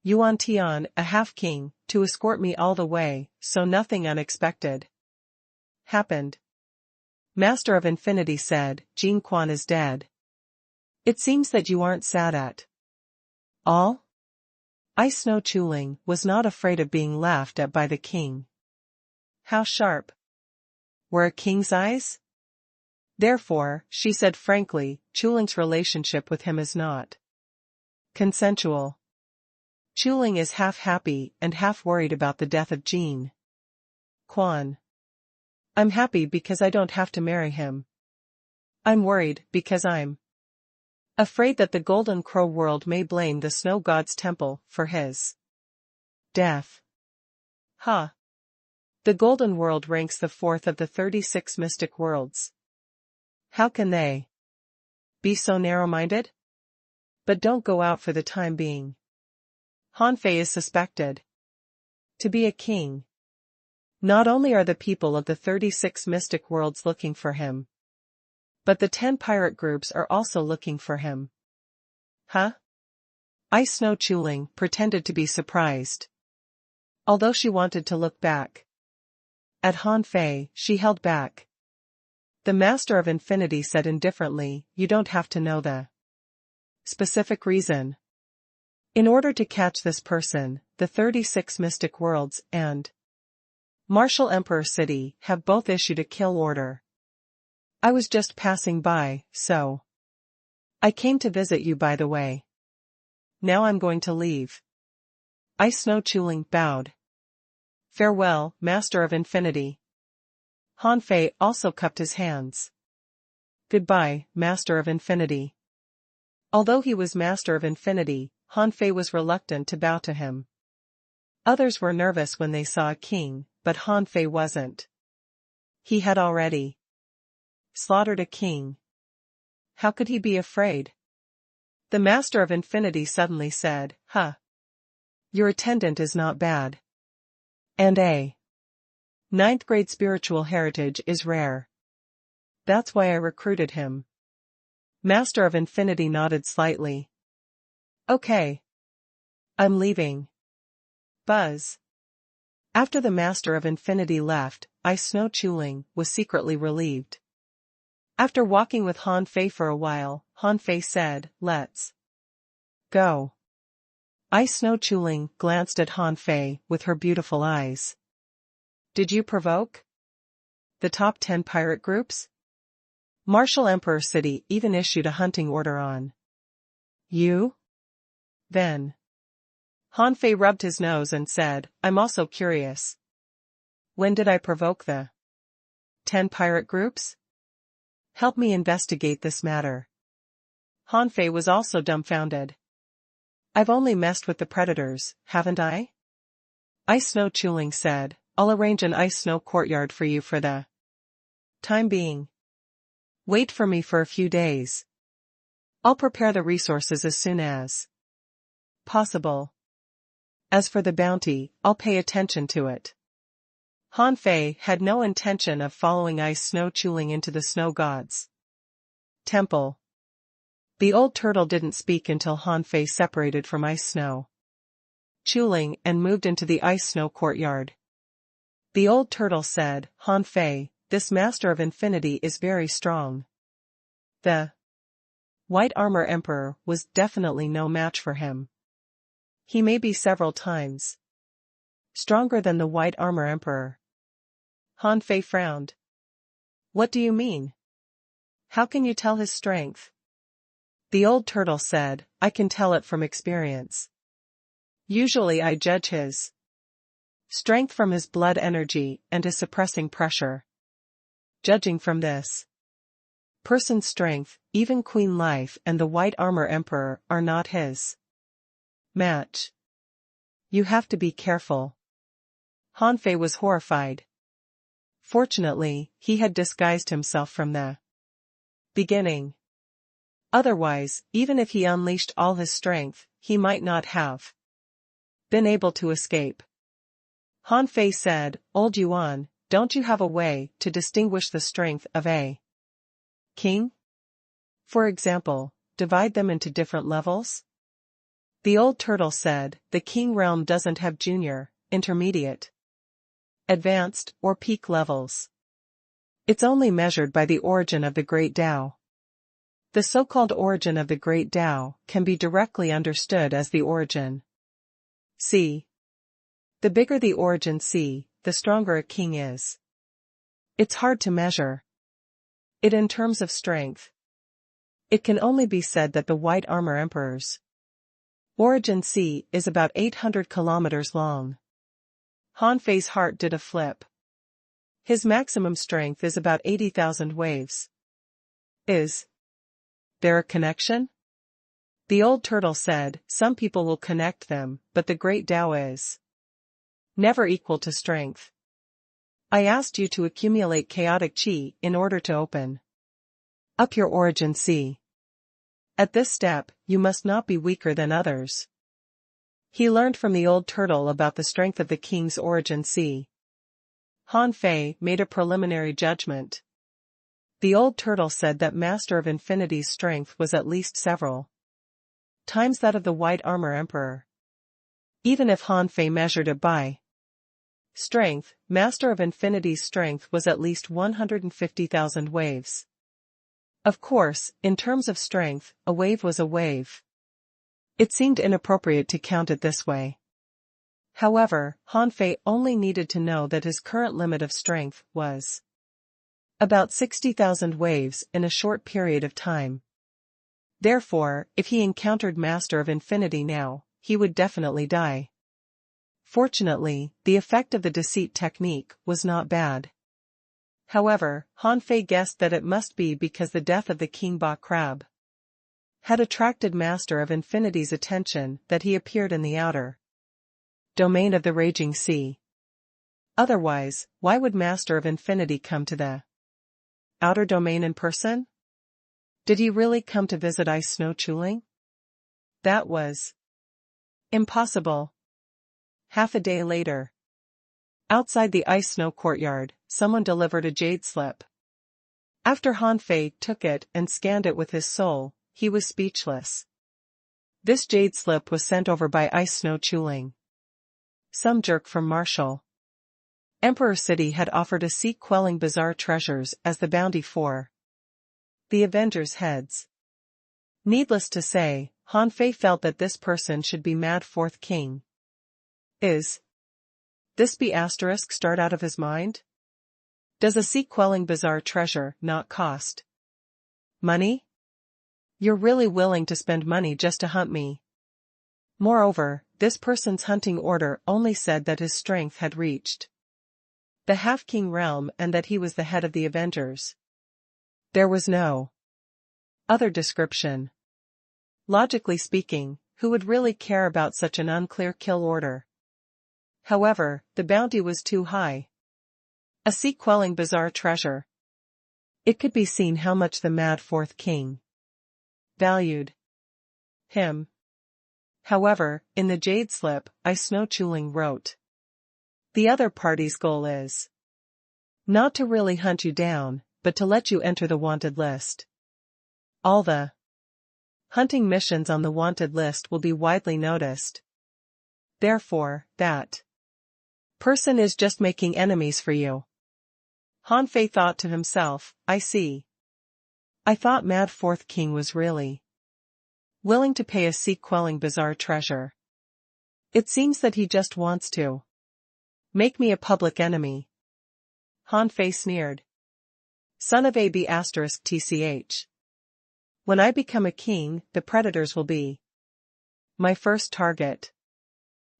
Yuan Tian, a half-king, to escort me all the way, so nothing unexpected happened." Master of Infinity said, "Jin Quan is dead. It seems that you aren't sad at all?" Ice Snow Chuling was not afraid of being laughed at by the king. How sharp were a king's eyes? Therefore, she said frankly, Chuling's relationship with him is not consensual. Chuling is half happy and half worried about the death of Jin Quan. I'm happy because I don't have to marry him. I'm worried because I'm afraid that the Golden Crow world may blame the Snow God's temple for his death. Ha! The Golden World ranks the fourth of the 36 mystic worlds. How can they be so narrow-minded? But don't go out for the time being. Han Fei is suspected to be a king. Not only are the people of the 36 mystic worlds looking for him, but the 10 pirate groups are also looking for him. Huh? Ice Snow Chuling pretended to be surprised. Although she wanted to look back at Han Fei, she held back. The Master of Infinity said indifferently, "You don't have to know the specific reason. In order to catch this person, the 36 mystic worlds and Martial Emperor City have both issued a kill order. I was just passing by, so I came to visit you by the way. Now I'm going to leave." Ice Snow Chuling bowed. "Farewell, Master of Infinity." Han Fei also cupped his hands. "Goodbye, Master of Infinity." Although he was Master of Infinity, Han Fei was reluctant to bow to him. Others were nervous when they saw a king, but Han Fei wasn't. He had already slaughtered a king. How could he be afraid? The Master of Infinity suddenly said, "Huh. Your attendant is not bad. And a ninth grade spiritual heritage is rare. That's why I recruited him. Master of Infinity nodded slightly. Okay. I'm leaving. Buzz. After the Master of Infinity left, Ice Snow Chuling was secretly relieved. After walking with Han Fei for a while, Han Fei said, "Let's go." Ice Snow Chuling glanced at Han Fei with her beautiful eyes. Did you provoke the top 10 pirate groups? Martial Emperor City even issued a hunting order on you? Then Han Fei rubbed his nose and said, I'm also curious. When did I provoke the 10 pirate groups? Help me investigate this matter. Han Fei was also dumbfounded. I've only messed with the predators, haven't I? Ice Snow Chuling said, I'll arrange an ice snow courtyard for you for the time being. Wait for me for a few days. I'll prepare the resources as soon as possible. As for the bounty, I'll pay attention to it. Han Fei had no intention of following Ice Snow Chuling into the Snow God's temple. The old turtle didn't speak until Han Fei separated from Ice Snow Chuling and moved into the ice snow courtyard. The old turtle said, Han Fei, this Master of Infinity is very strong. The White Armor Emperor was definitely no match for him. He may be several times stronger than the White Armor Emperor. Han Fei frowned. What do you mean? How can you tell his strength? The old turtle said, I can tell it from experience. Usually I judge his strength from his blood energy and his suppressing pressure. Judging from this person's strength, even Queen Life and the White Armor Emperor are not his match. You have to be careful. Han Fei was horrified. Fortunately, he had disguised himself from the beginning. Otherwise, even if he unleashed all his strength, he might not have been able to escape. Han Fei said, Old Yuan, don't you have a way to distinguish the strength of a king? For example, divide them into different levels? The old turtle said, the king realm doesn't have junior, intermediate, advanced, or peak levels. It's only measured by the origin of the Great Tao. The so-called origin of the Great Tao can be directly understood as the origin C. The bigger the origin C, the stronger a king is. It's hard to measure it in terms of strength. It can only be said that the White Armor Emperor's origin C is about 800 kilometers long. Han Fei's heart did a flip. His maximum strength is about 80,000 waves. Is there a connection? The old turtle said, some people will connect them, but the Great Tao is never equal to strength. I asked you to accumulate chaotic chi in order to open up your origin C. At this step, you must not be weaker than others. He learned from the old turtle about the strength of the king's origin C. Han Fei made a preliminary judgment. The old turtle said that Master of Infinity's strength was at least several times that of the White Armor Emperor. Even if Han Fei measured it by strength, Master of Infinity's strength was at least 150,000 waves. Of course, in terms of strength, a wave was a wave. It seemed inappropriate to count it this way. However, Han Fei only needed to know that his current limit of strength was about 60,000 waves in a short period of time. Therefore, if he encountered Master of Infinity now, he would definitely die. Fortunately, the effect of the deceit technique was not bad. However, Han Fei guessed that it must be because the death of the King Ba Crab had attracted Master of Infinity's attention that he appeared in the outer domain of the raging sea. Otherwise, why would Master of Infinity come to the outer domain in person? Did he really come to visit Ice Snow Chuling? That was impossible. half a day later. Outside the ice-snow courtyard, someone delivered a jade slip. After Han Fei took it and scanned it with his soul, he was speechless. This jade slip was sent over by Ice-Snow Chuling, some jerk from Marshall. Emperor City had offered a sea-quelling bizarre treasures as the bounty for the Avengers' heads. Needless to say, Han Fei felt that this person should be Mad Fourth King. Is this be asterisk start out of his mind? Does a sea-quelling bizarre treasure not cost money? You're really willing to spend money just to hunt me. Moreover, this person's hunting order only said that his strength had reached the half-king realm and that he was the head of the Avengers. There was no other description. Logically speaking, who would really care about such an unclear kill order? However, the bounty was too high. A sea-quelling bizarre treasure. It could be seen how much the Mad Fourth King valued him. However, in the jade slip, Ice-Snow Chuling wrote, "The other party's goal is not to really hunt you down, but to let you enter the wanted list. All the hunting missions on the wanted list will be widely noticed. Therefore, that person is just making enemies for you." Han Fei thought to himself, I see. I thought Mad Fourth King was really willing to pay a sea-quelling bizarre treasure. It seems that he just wants to make me a public enemy. Han Fei sneered. Son of a b asterisk tch. When I become a king, the predators will be my first target.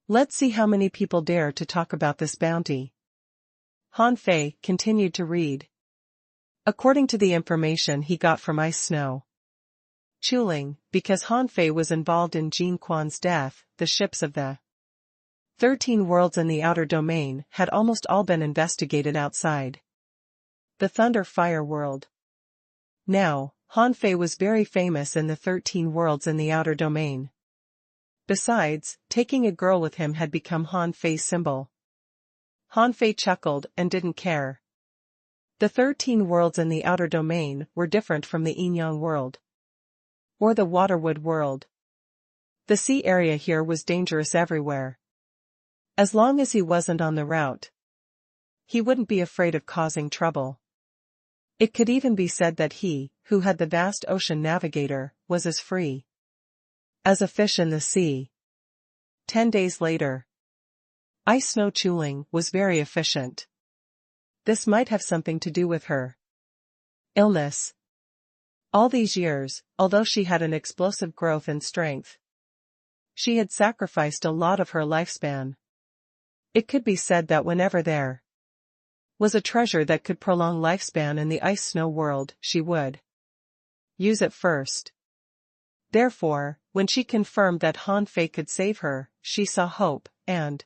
Let's see how many people dare to talk about this bounty. Han Fei continued to read. According to the information he got from Ice-Snow Chuling, because Han Fei was involved in Jin Quan's death, the ships of the 13 worlds in the outer domain had almost all been investigated outside the Thunder Fire world. Now, Han Fei was very famous in the 13 worlds in the outer domain. Besides, taking a girl with him had become Han Fei's symbol. Han Fei chuckled and didn't care. The 13 worlds in the outer domain were different from the Yin-Yang world, or the Waterwood world. The sea area here was dangerous everywhere. As long as he wasn't on the route, he wouldn't be afraid of causing trouble. It could even be said that he, who had the vast ocean navigator, was as free as a fish in the sea. 10 days later, Ice-Snow Chuling was very efficient. This might have something to do with her illness. All these years, although she had an explosive growth in strength, she had sacrificed a lot of her lifespan. It could be said that whenever there was a treasure that could prolong lifespan in the ice-snow world, she would use it first. Therefore, when she confirmed that Han Fei could save her, she saw hope, and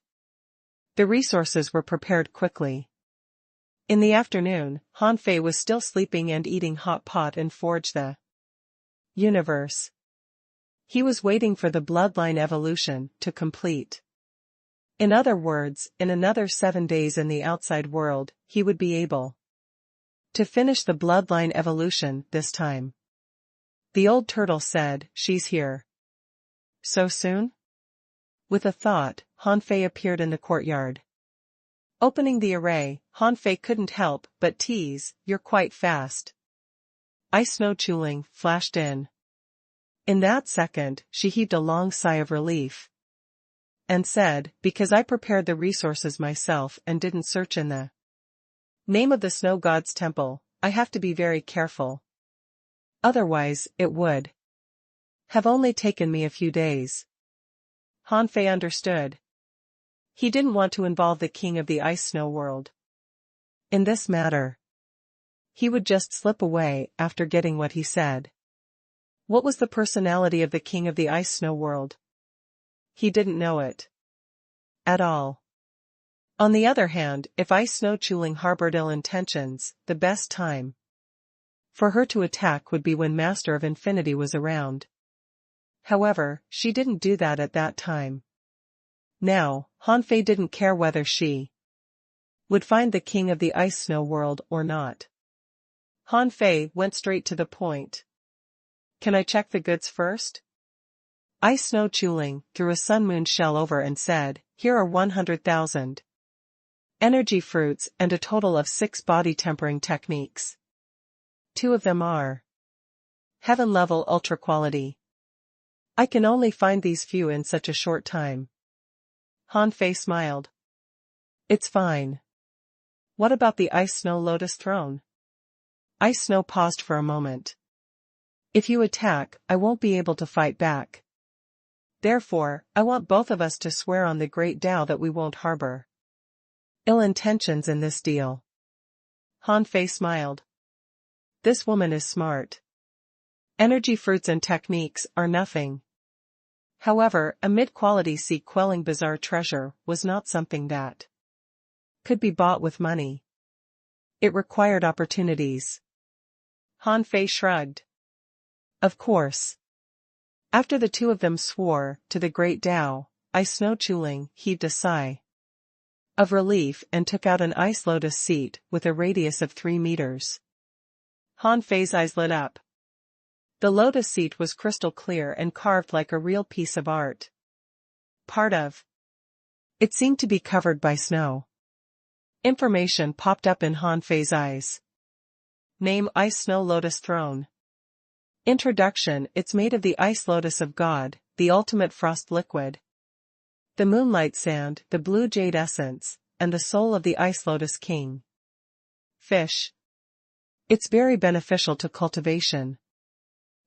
the resources were prepared quickly. In the afternoon, Han Fei was still sleeping and eating hot pot and Forge the Universe. He was waiting for the bloodline evolution to complete. In other words, in another 7 days in the outside world, he would be able to finish the bloodline evolution this time. The old turtle said, "She's here." So soon? With a thought, Han Fei appeared in the courtyard. Opening the array, Han Fei couldn't help but tease, "You're quite fast." Ice-Snow Chuling flashed in. In that second, she heaved a long sigh of relief and said, "Because I prepared the resources myself and didn't search in the name of the Snow God's temple, I have to be very careful. Otherwise, it would have only taken me a few days." Han Fei understood. He didn't want to involve the king of the ice-snow world in this matter. He would just slip away after getting what he said. What was the personality of the king of the ice-snow world? He didn't know it at all. On the other hand, if Ice-Snow Chuling harbored ill intentions, the best time for her to attack would be when Master of Infinity was around. However, she didn't do that at that time. Now, Hanfei didn't care whether she would find the king of the ice snow world or not. Hanfei went straight to the point. Can I check the goods first? Ice Snow Chuling threw a sun moon shell over and said, here are 100,000 energy fruits and a total of 6 body tempering techniques. 2 of them are heaven level ultra quality. I can only find these few in such a short time. Hanfei smiled. It's fine. What about the Ice Snow Lotus Throne? Ice Snow paused for a moment. If you attack, I won't be able to fight back. Therefore, I want both of us to swear on the great Tao that we won't harbor ill intentions in this deal. Hanfei smiled. This woman is smart. Energy fruits and techniques are nothing. However, a mid-quality sea-quelling bizarre treasure was not something that could be bought with money. It required opportunities. Hanfei shrugged. Of course. After the 2 of them swore to the great Tao, Ice Snow Chuling heaved a sigh of relief and took out an ice lotus seat with a radius of 3 meters. Hanfei's eyes lit up. The lotus seat was crystal clear and carved like a real piece of art. Part of it seemed to be covered by snow. Information popped up in Hanfei's eyes. Name Ice Snow Lotus Throne. Introduction. It's made of the ice lotus of God, the ultimate frost liquid, the moonlight sand, the blue jade essence, and the soul of the ice lotus king. Fish. It's very beneficial to cultivation.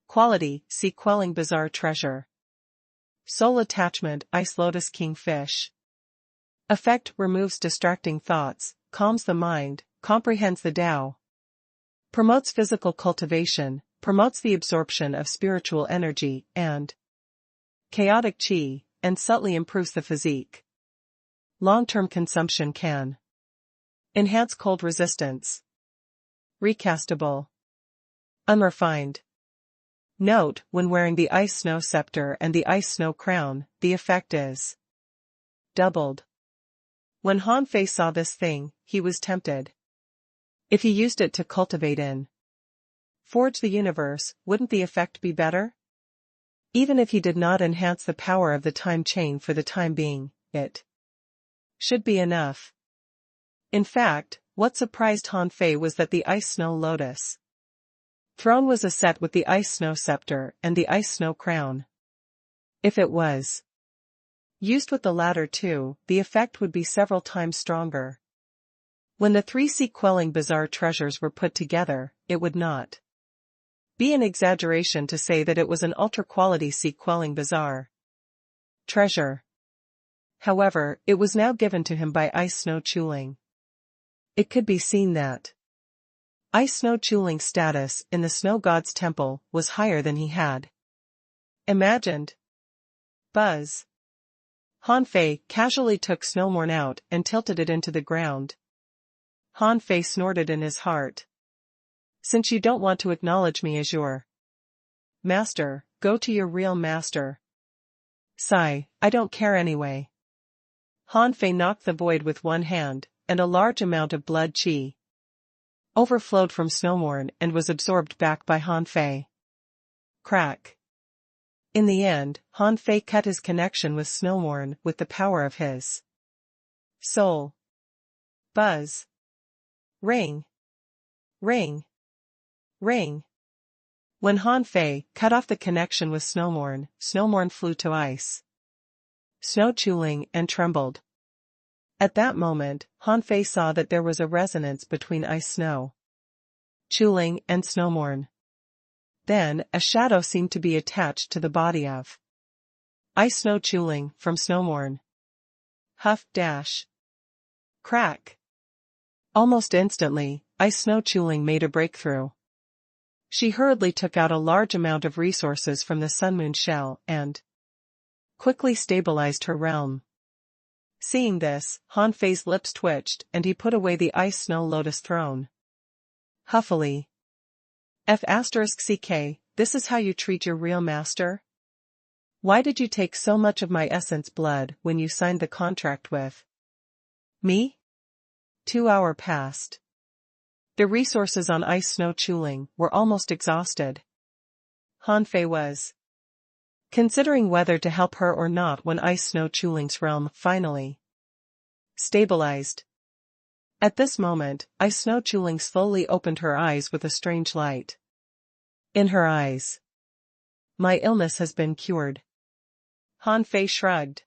Quality, sea-quelling bizarre treasure. Soul attachment, ice lotus king fish. Effect, removes distracting thoughts, calms the mind, comprehends the Tao. Promotes physical cultivation, promotes the absorption of spiritual energy and chaotic qi, and subtly improves the physique. Long-term consumption can enhance cold resistance. Recastable. Unrefined. Note, when wearing the ice snow scepter and the ice snow crown, the effect is doubled. When Hanfei saw this thing, he was tempted. If he used it to cultivate in Forge the universe, wouldn't the effect be better? Even if he did not enhance the power of the time chain for the time being, it should be enough. In fact, what surprised Hanfei was that the Ice Snow Lotus Throne was a set with the Ice Snow Scepter and the Ice Snow Crown. If it was used with the latter too, the effect would be several times stronger. When the 3 sea-quelling bizarre treasures were put together, it would not be an exaggeration to say that it was an ultra-quality sea-quelling bizarre treasure. However, it was now given to him by Ice Snow Chuling. It could be seen that Ice Snow Chuling's status in the Snow God's temple was higher than he had imagined. Buzz. Hanfei casually took Snowmorn out and tilted it into the ground. Hanfei snorted in his heart. Since you don't want to acknowledge me as your master, go to your real master. Sigh, I don't care anyway. Hanfei knocked the void with one hand, and a large amount of blood qi overflowed from Snowmorn and was absorbed back by Hanfei. Crack. In the end, Hanfei cut his connection with Snowmorn with the power of his soul. Buzz. Ring. Ring. Ring. When Hanfei cut off the connection with Snowmorn, Snowmorn flew to Ice Snow Chuling and trembled. At that moment, Hanfei saw that there was a resonance between Ice Snow Chuling and Snowmorn. Then, a shadow seemed to be attached to the body of Ice Snow Chuling from Snowmorn. Huff dash. Crack. Almost instantly, Ice Snow Chuling made a breakthrough. She hurriedly took out a large amount of resources from the Sunmoon shell and quickly stabilized her realm. Seeing this, Hanfei's lips twitched and he put away the Ice Snow Lotus Throne. Huffily. F***ck, this is how you treat your real master? Why did you take so much of my essence blood when you signed the contract with me? 2 hours passed. The resources on Ice Snow Chuling were almost exhausted. Hanfei was considering whether to help her or not when Ice Snow Chuling's realm finally stabilized. At this moment, Ice Snow Chuling slowly opened her eyes with a strange light in her eyes. My illness has been cured. Hanfei shrugged.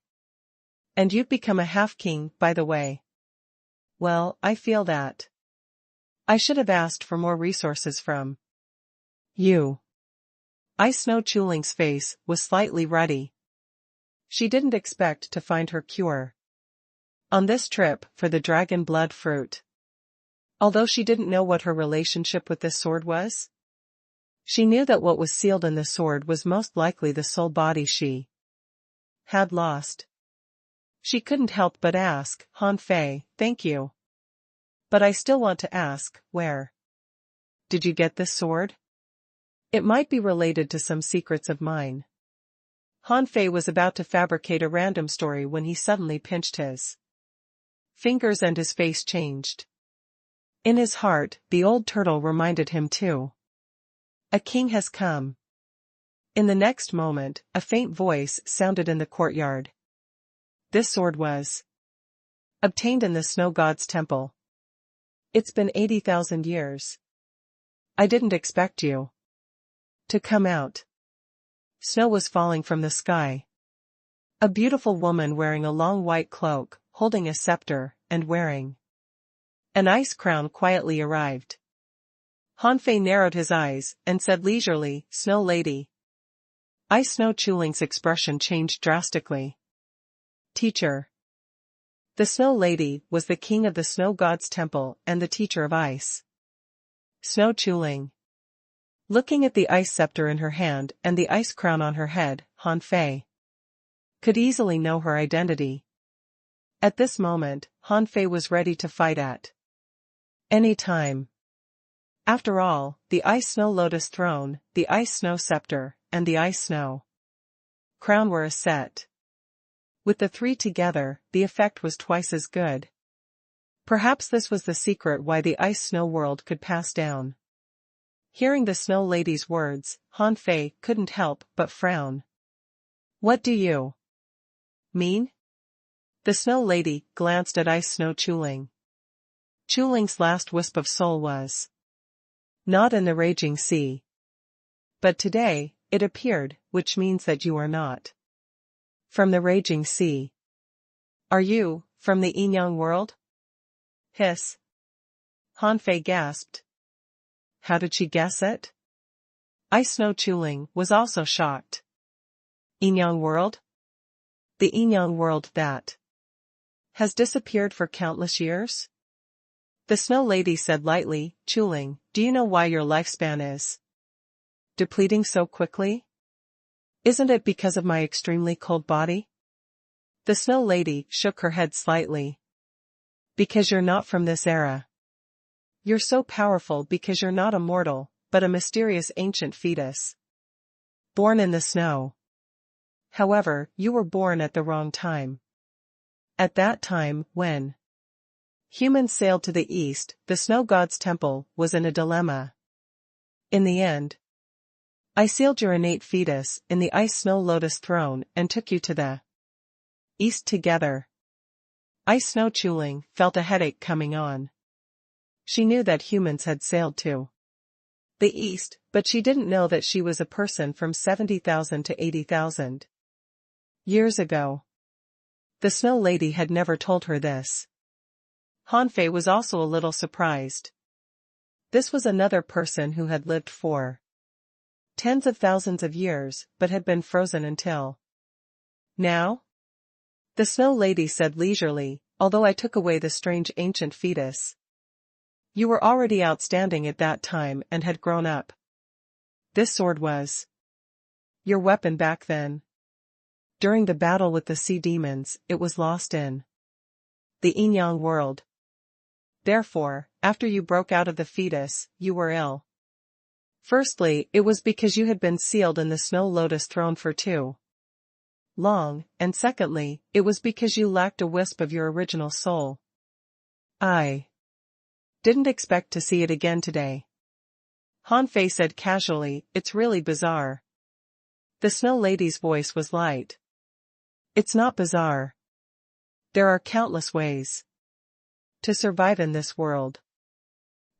And you've become a half-king, by the way. Well, I feel that. I should have asked for more resources from you. Ice Snow Chuling's face was slightly ruddy. She didn't expect to find her cure on this trip for the dragon blood fruit. Although she didn't know what her relationship with this sword was, she knew that what was sealed in the sword was most likely the soul body she had lost. She couldn't help but ask, Hanfei, thank you. But I still want to ask, where did you get this sword? It might be related to some secrets of mine. Hanfei was about to fabricate a random story when he suddenly pinched his fingers and his face changed. In his heart, the old turtle reminded him too. A king has come. In the next moment, a faint voice sounded in the courtyard. This sword was obtained in the snow god's temple. It's been 80,000 years. I didn't expect you to come out. Snow was falling from the sky. A beautiful woman wearing a long white cloak, holding a scepter, and wearing an ice crown quietly arrived. Hanfei narrowed his eyes and said leisurely, Snow Lady. Ice Snow Chuling's expression changed drastically. Teacher. The Snow Lady was the king of the snow god's temple and the teacher of ice. Snow Chuling. Looking at the ice scepter in her hand and the ice crown on her head, Hanfei could easily know her identity. At this moment, Hanfei was ready to fight at any time. After all, the ice snow lotus throne, the ice snow scepter, and the ice snow crown were a set. With the three together, the effect was twice as good. Perhaps this was the secret why the ice snow world could pass down. Hearing the Snow Lady's words, Hanfei couldn't help but frown. What do you mean? The Snow Lady glanced at Ice Snow Chuling. Chuling's last wisp of soul was not in the raging sea. But today, it appeared, which means that you are not from the raging sea. Are you from the Inyang world? Hiss. Hanfei gasped. How did she guess it? Ice Snow Chuling was also shocked. Inyang world? The Inyang world that has disappeared for countless years? The Snow Lady said lightly, Chuling, do you know why your lifespan is depleting so quickly? Isn't it because of my extremely cold body? The Snow Lady shook her head slightly. Because you're not from this era. You're so powerful because you're not a mortal, but a mysterious ancient fetus. Born in the snow. However, you were born at the wrong time. At that time, when humans sailed to the east, the snow god's temple was in a dilemma. In the end, I sealed your innate fetus in the ice snow lotus throne and took you to the east together. Ice Snow Chuling felt a headache coming on. She knew that humans had sailed to the east, but she didn't know that she was a person from 70,000 to 80,000 years ago. The Snow Lady had never told her this. Hanfei was also a little surprised. This was another person who had lived for tens of thousands of years, but had been frozen until now? The Snow Lady said leisurely, although I took away the strange ancient fetus. You were already outstanding at that time and had grown up. This sword was your weapon back then. During the battle with the sea demons, it was lost in the Inyang world. Therefore, after you broke out of the fetus, you were ill. Firstly, it was because you had been sealed in the snow lotus throne for long, and secondly, it was because you lacked a wisp of your original soul. I didn't expect to see it again today. Han Fei said casually, it's really bizarre. The Snow Lady's voice was light. It's not bizarre. There are countless ways to survive in this world.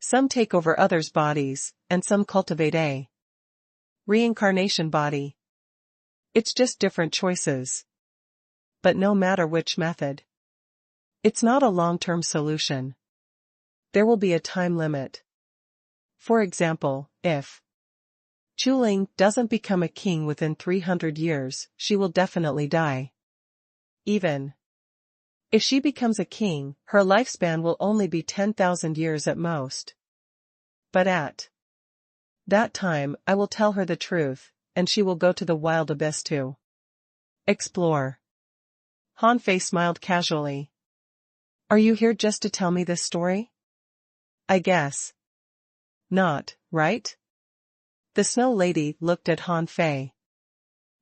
Some take over others' bodies, and some cultivate a reincarnation body. It's just different choices. But no matter which method, it's not a long-term solution. There will be a time limit. For example, if Chuling doesn't become a king within 300 years, she will definitely die. Even if she becomes a king, her lifespan will only be 10,000 years at most. But at that time, I will tell her the truth, and she will go to the wild abyss to explore. Han Fei smiled casually. Are you here just to tell me this story? I guess not, right? The Snow Lady looked at Han Fei.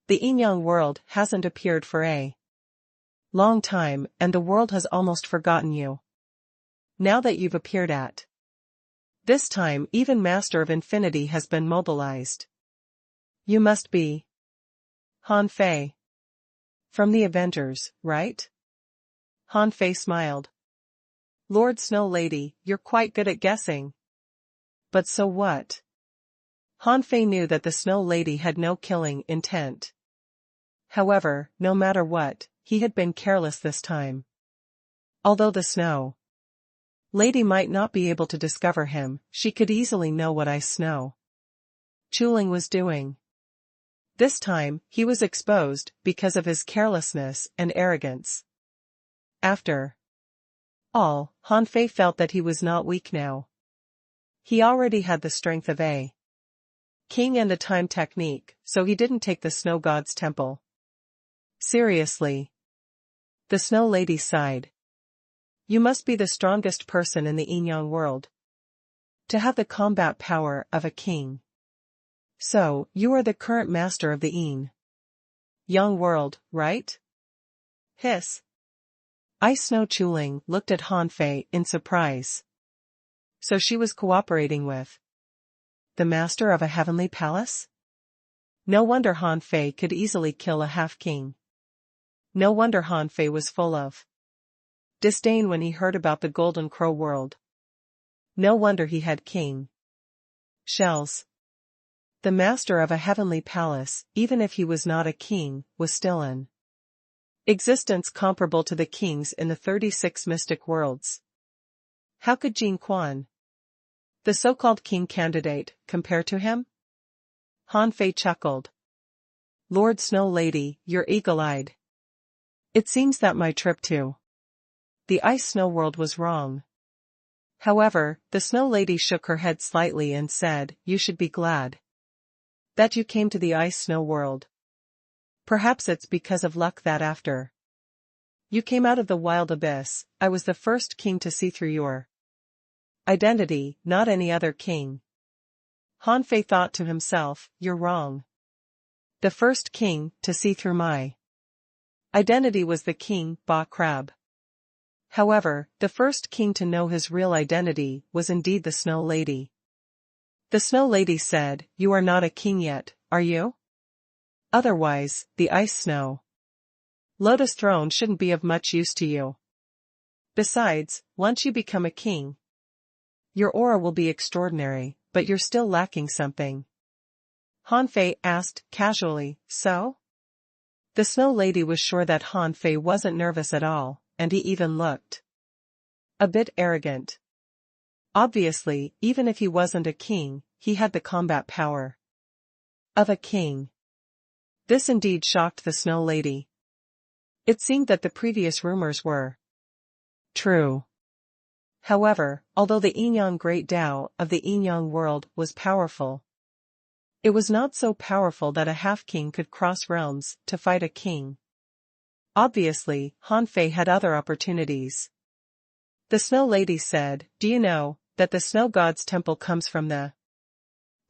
The Yin-Yang world hasn't appeared for a long time, and the world has almost forgotten you. Now that you've appeared at this time, even Master of Infinity has been mobilized. You must be Han Fei. From the Avengers, right? Han Fei smiled. Lord Snow Lady, you're quite good at guessing. But so what? Han Fei knew that the Snow Lady had no killing intent. However, no matter what, he had been careless this time. Although the Snow Lady might not be able to discover him, she could easily know what Ice Snow Chuling was doing. This time, he was exposed because of his carelessness and arrogance. After all, Han Fei felt that he was not weak now. He already had the strength of a king and a time technique, so he didn't take the Snow God's temple seriously. The Snow Lady sighed. You must be the strongest person in the Yin-Yang world to have the combat power of a king. So, you are the current master of the Yin-Yang world, right? Hiss. Ice Snow Chuling looked at Han Fei in surprise. So she was cooperating with the master of a heavenly palace? No wonder Han Fei could easily kill a half-king. No wonder Han Fei was full of disdain when he heard about the Golden Crow world. No wonder he had king shells. The master of a heavenly palace, even if he was not a king, was still an existence comparable to the kings in the 36 mystic worlds. How could Jin Quan, the so-called king candidate, compare to him? Han Fei chuckled. Lord Snow Lady, you're eagle-eyed. It seems that my trip to the Ice Snow world was wrong. However, the Snow Lady shook her head slightly and said, you should be glad that you came to the Ice Snow world. Perhaps it's because of luck that after you came out of the wild abyss, I was the first king to see through your identity, not any other king. Han Fei thought to himself, you're wrong. The first king to see through my identity was the king, Ba Crab. However, the first king to know his real identity was indeed the Snow Lady. The Snow Lady said, you are not a king yet, are you? Otherwise, the Ice Snow Lotus throne shouldn't be of much use to you. Besides, once you become a king, your aura will be extraordinary, but you're still lacking something. Han Fei asked casually, so? The Snow Lady was sure that Han Fei wasn't nervous at all, and he even looked a bit arrogant. Obviously, even if he wasn't a king, he had the combat power of a king. This indeed shocked the Snow Lady. It seemed that the previous rumors were true. However, although the Yin-Yang Great Tao of the Yin-Yang world was powerful, it was not so powerful that a half-king could cross realms to fight a king. Obviously, Han Fei had other opportunities. The Snow Lady said, do you know that the Snow God's temple comes from the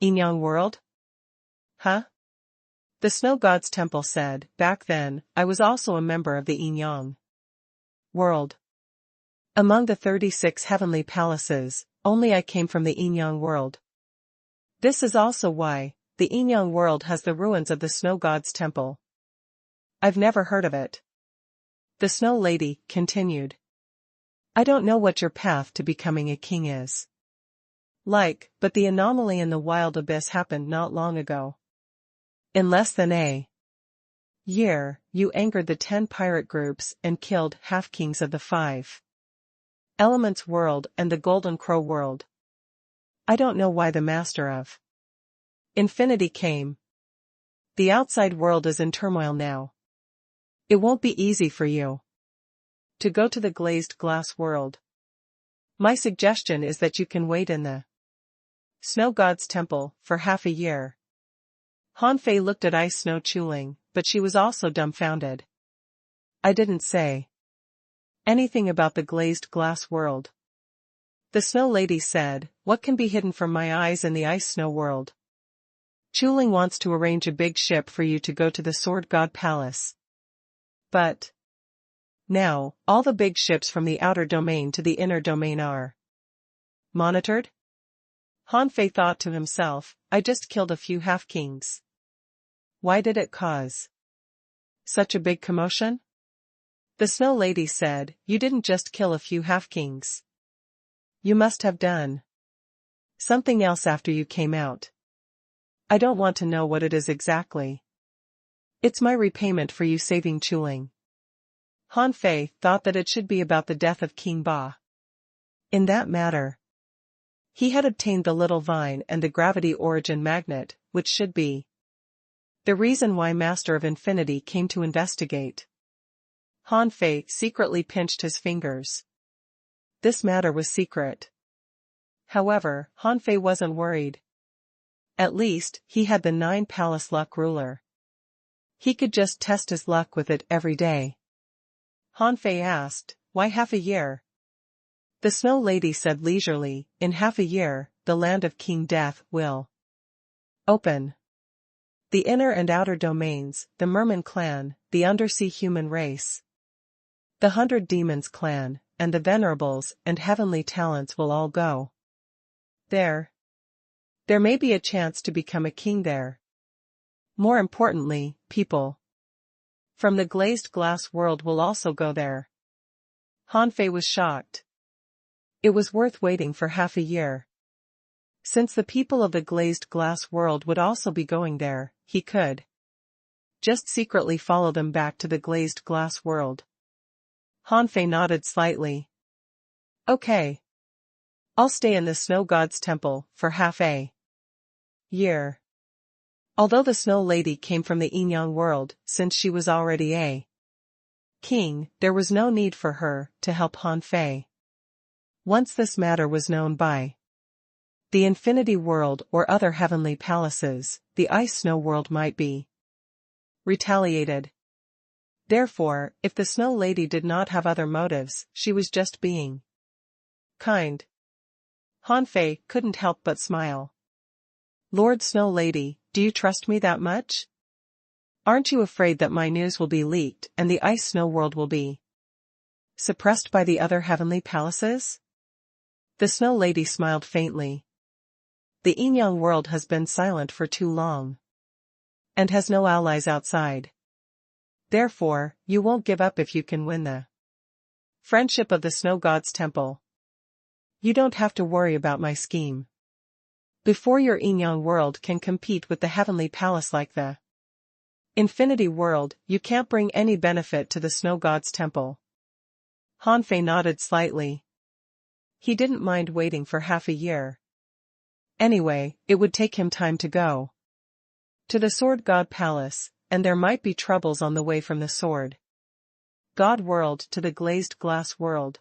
Yin-Yang world? Huh? The snow god's temple said, back then, I was also a member of the Yin world. Among the 36 heavenly palaces, only I came from the Yin world. This is also why, the Yin world has the ruins of the snow god's temple. I've never heard of it. The snow lady continued. I don't know what your path to becoming a king is. But the anomaly in the wild abyss happened not long ago. In less than a year, you angered the 10 pirate groups and killed half-kings of the 5 elements world and the Golden Crow world. I don't know why the master of infinity came. The outside world is in turmoil now. It won't be easy for you to go to the glazed glass world. My suggestion is that you can wait in the snow god's temple for half a year. Han Fei looked at Ice Snow Chuling, but she was also dumbfounded. I didn't say anything about the glazed glass world. The snow lady said, what can be hidden from my eyes in the ice snow world? Chuling wants to arrange a big ship for you to go to the Sword God Palace. But now, all the big ships from the outer domain to the inner domain are monitored? Han Fei thought to himself, I just killed a few half-kings. Why did it cause such a big commotion? The snow lady said, you didn't just kill a few half-kings. You must have done something else after you came out. I don't want to know what it is exactly. It's my repayment for you saving Chuling. Han Fei thought that it should be about the death of King Ba. In that matter, he had obtained the little vine and the gravity origin magnet, which should be the reason why Master of Infinity came to investigate. Han Fei secretly pinched his fingers. This matter was secret. However, Han Fei wasn't worried. At least, he had the 9 palace luck ruler. He could just test his luck with it every day. Han Fei asked, why half a year? The snow lady said leisurely, in half a year, the land of King Death will open. The inner and outer domains, the Merman clan, the undersea human race, the 100 Demons clan, and the venerables and heavenly talents will all go there. There may be a chance to become a king there. More importantly, people from the glazed glass world will also go there. Han Fei was shocked. It was worth waiting for half a year. Since the people of the glazed glass world would also be going there, he could just secretly follow them back to the glazed glass world. Han Fei nodded slightly. Okay. I'll stay in the snow god's temple for half a year. Although the snow lady came from the Yin world, since she was already a king, there was no need for her to help Han Fei. Once this matter was known by the Infinity World or other heavenly palaces, the Ice Snow World might be retaliated. Therefore, if the Snow Lady did not have other motives, she was just being kind. Han Fei couldn't help but smile. Lord Snow Lady, do you trust me that much? Aren't you afraid that my news will be leaked and the Ice Snow World will be suppressed by the other heavenly palaces? The Snow Lady smiled faintly. The Yin world has been silent for too long and has no allies outside. Therefore, you won't give up if you can win the friendship of the Snow God's Temple. You don't have to worry about my scheme. Before your Yin world can compete with the heavenly palace like the Infinity World, you can't bring any benefit to the Snow God's Temple. Han Fei nodded slightly. He didn't mind waiting for half a year. Anyway, it would take him time to go to the Sword God Palace, and there might be troubles on the way from the Sword God World to the Glazed Glass World.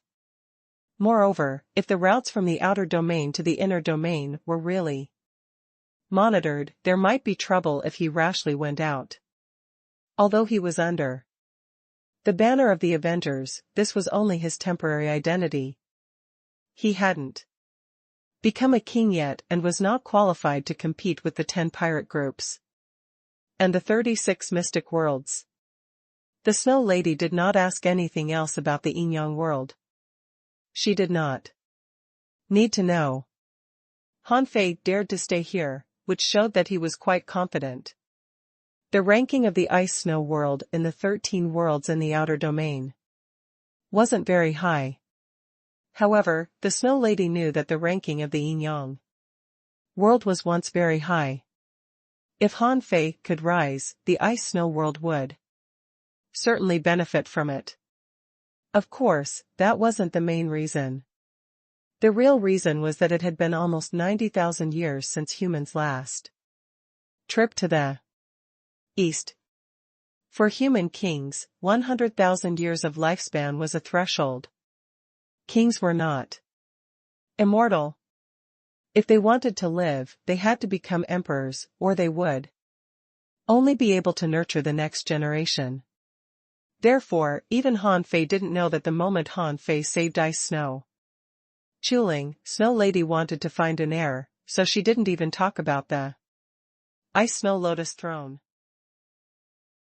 Moreover, if the routes from the outer domain to the inner domain were really monitored, there might be trouble if he rashly went out. Although he was under the banner of the Avengers, this was only his temporary identity. He hadn't become a king yet and was not qualified to compete with the 10 pirate groups. and the 36 mystic worlds. The Snow Lady did not ask anything else about the Inyang world. She did not need to know. Han Fei dared to stay here, which showed that he was quite confident. The ranking of the Ice Snow world in the 13 worlds in the outer domain wasn't very high. However, the Snow Lady knew that the ranking of the Inyang world was once very high. If Han Fei could rise, the Ice Snow world would certainly benefit from it. Of course, that wasn't the main reason. The real reason was that it had been almost 90,000 years since humans' last trip to the East. For human kings, 100,000 years of lifespan was a threshold. Kings were not immortal. If they wanted to live, they had to become emperors, or they would only be able to nurture the next generation. Therefore, even Han Fei didn't know that the moment Han Fei saved Ice Snow Chuling, Snow Lady wanted to find an heir, so she didn't even talk about the Ice Snow Lotus throne.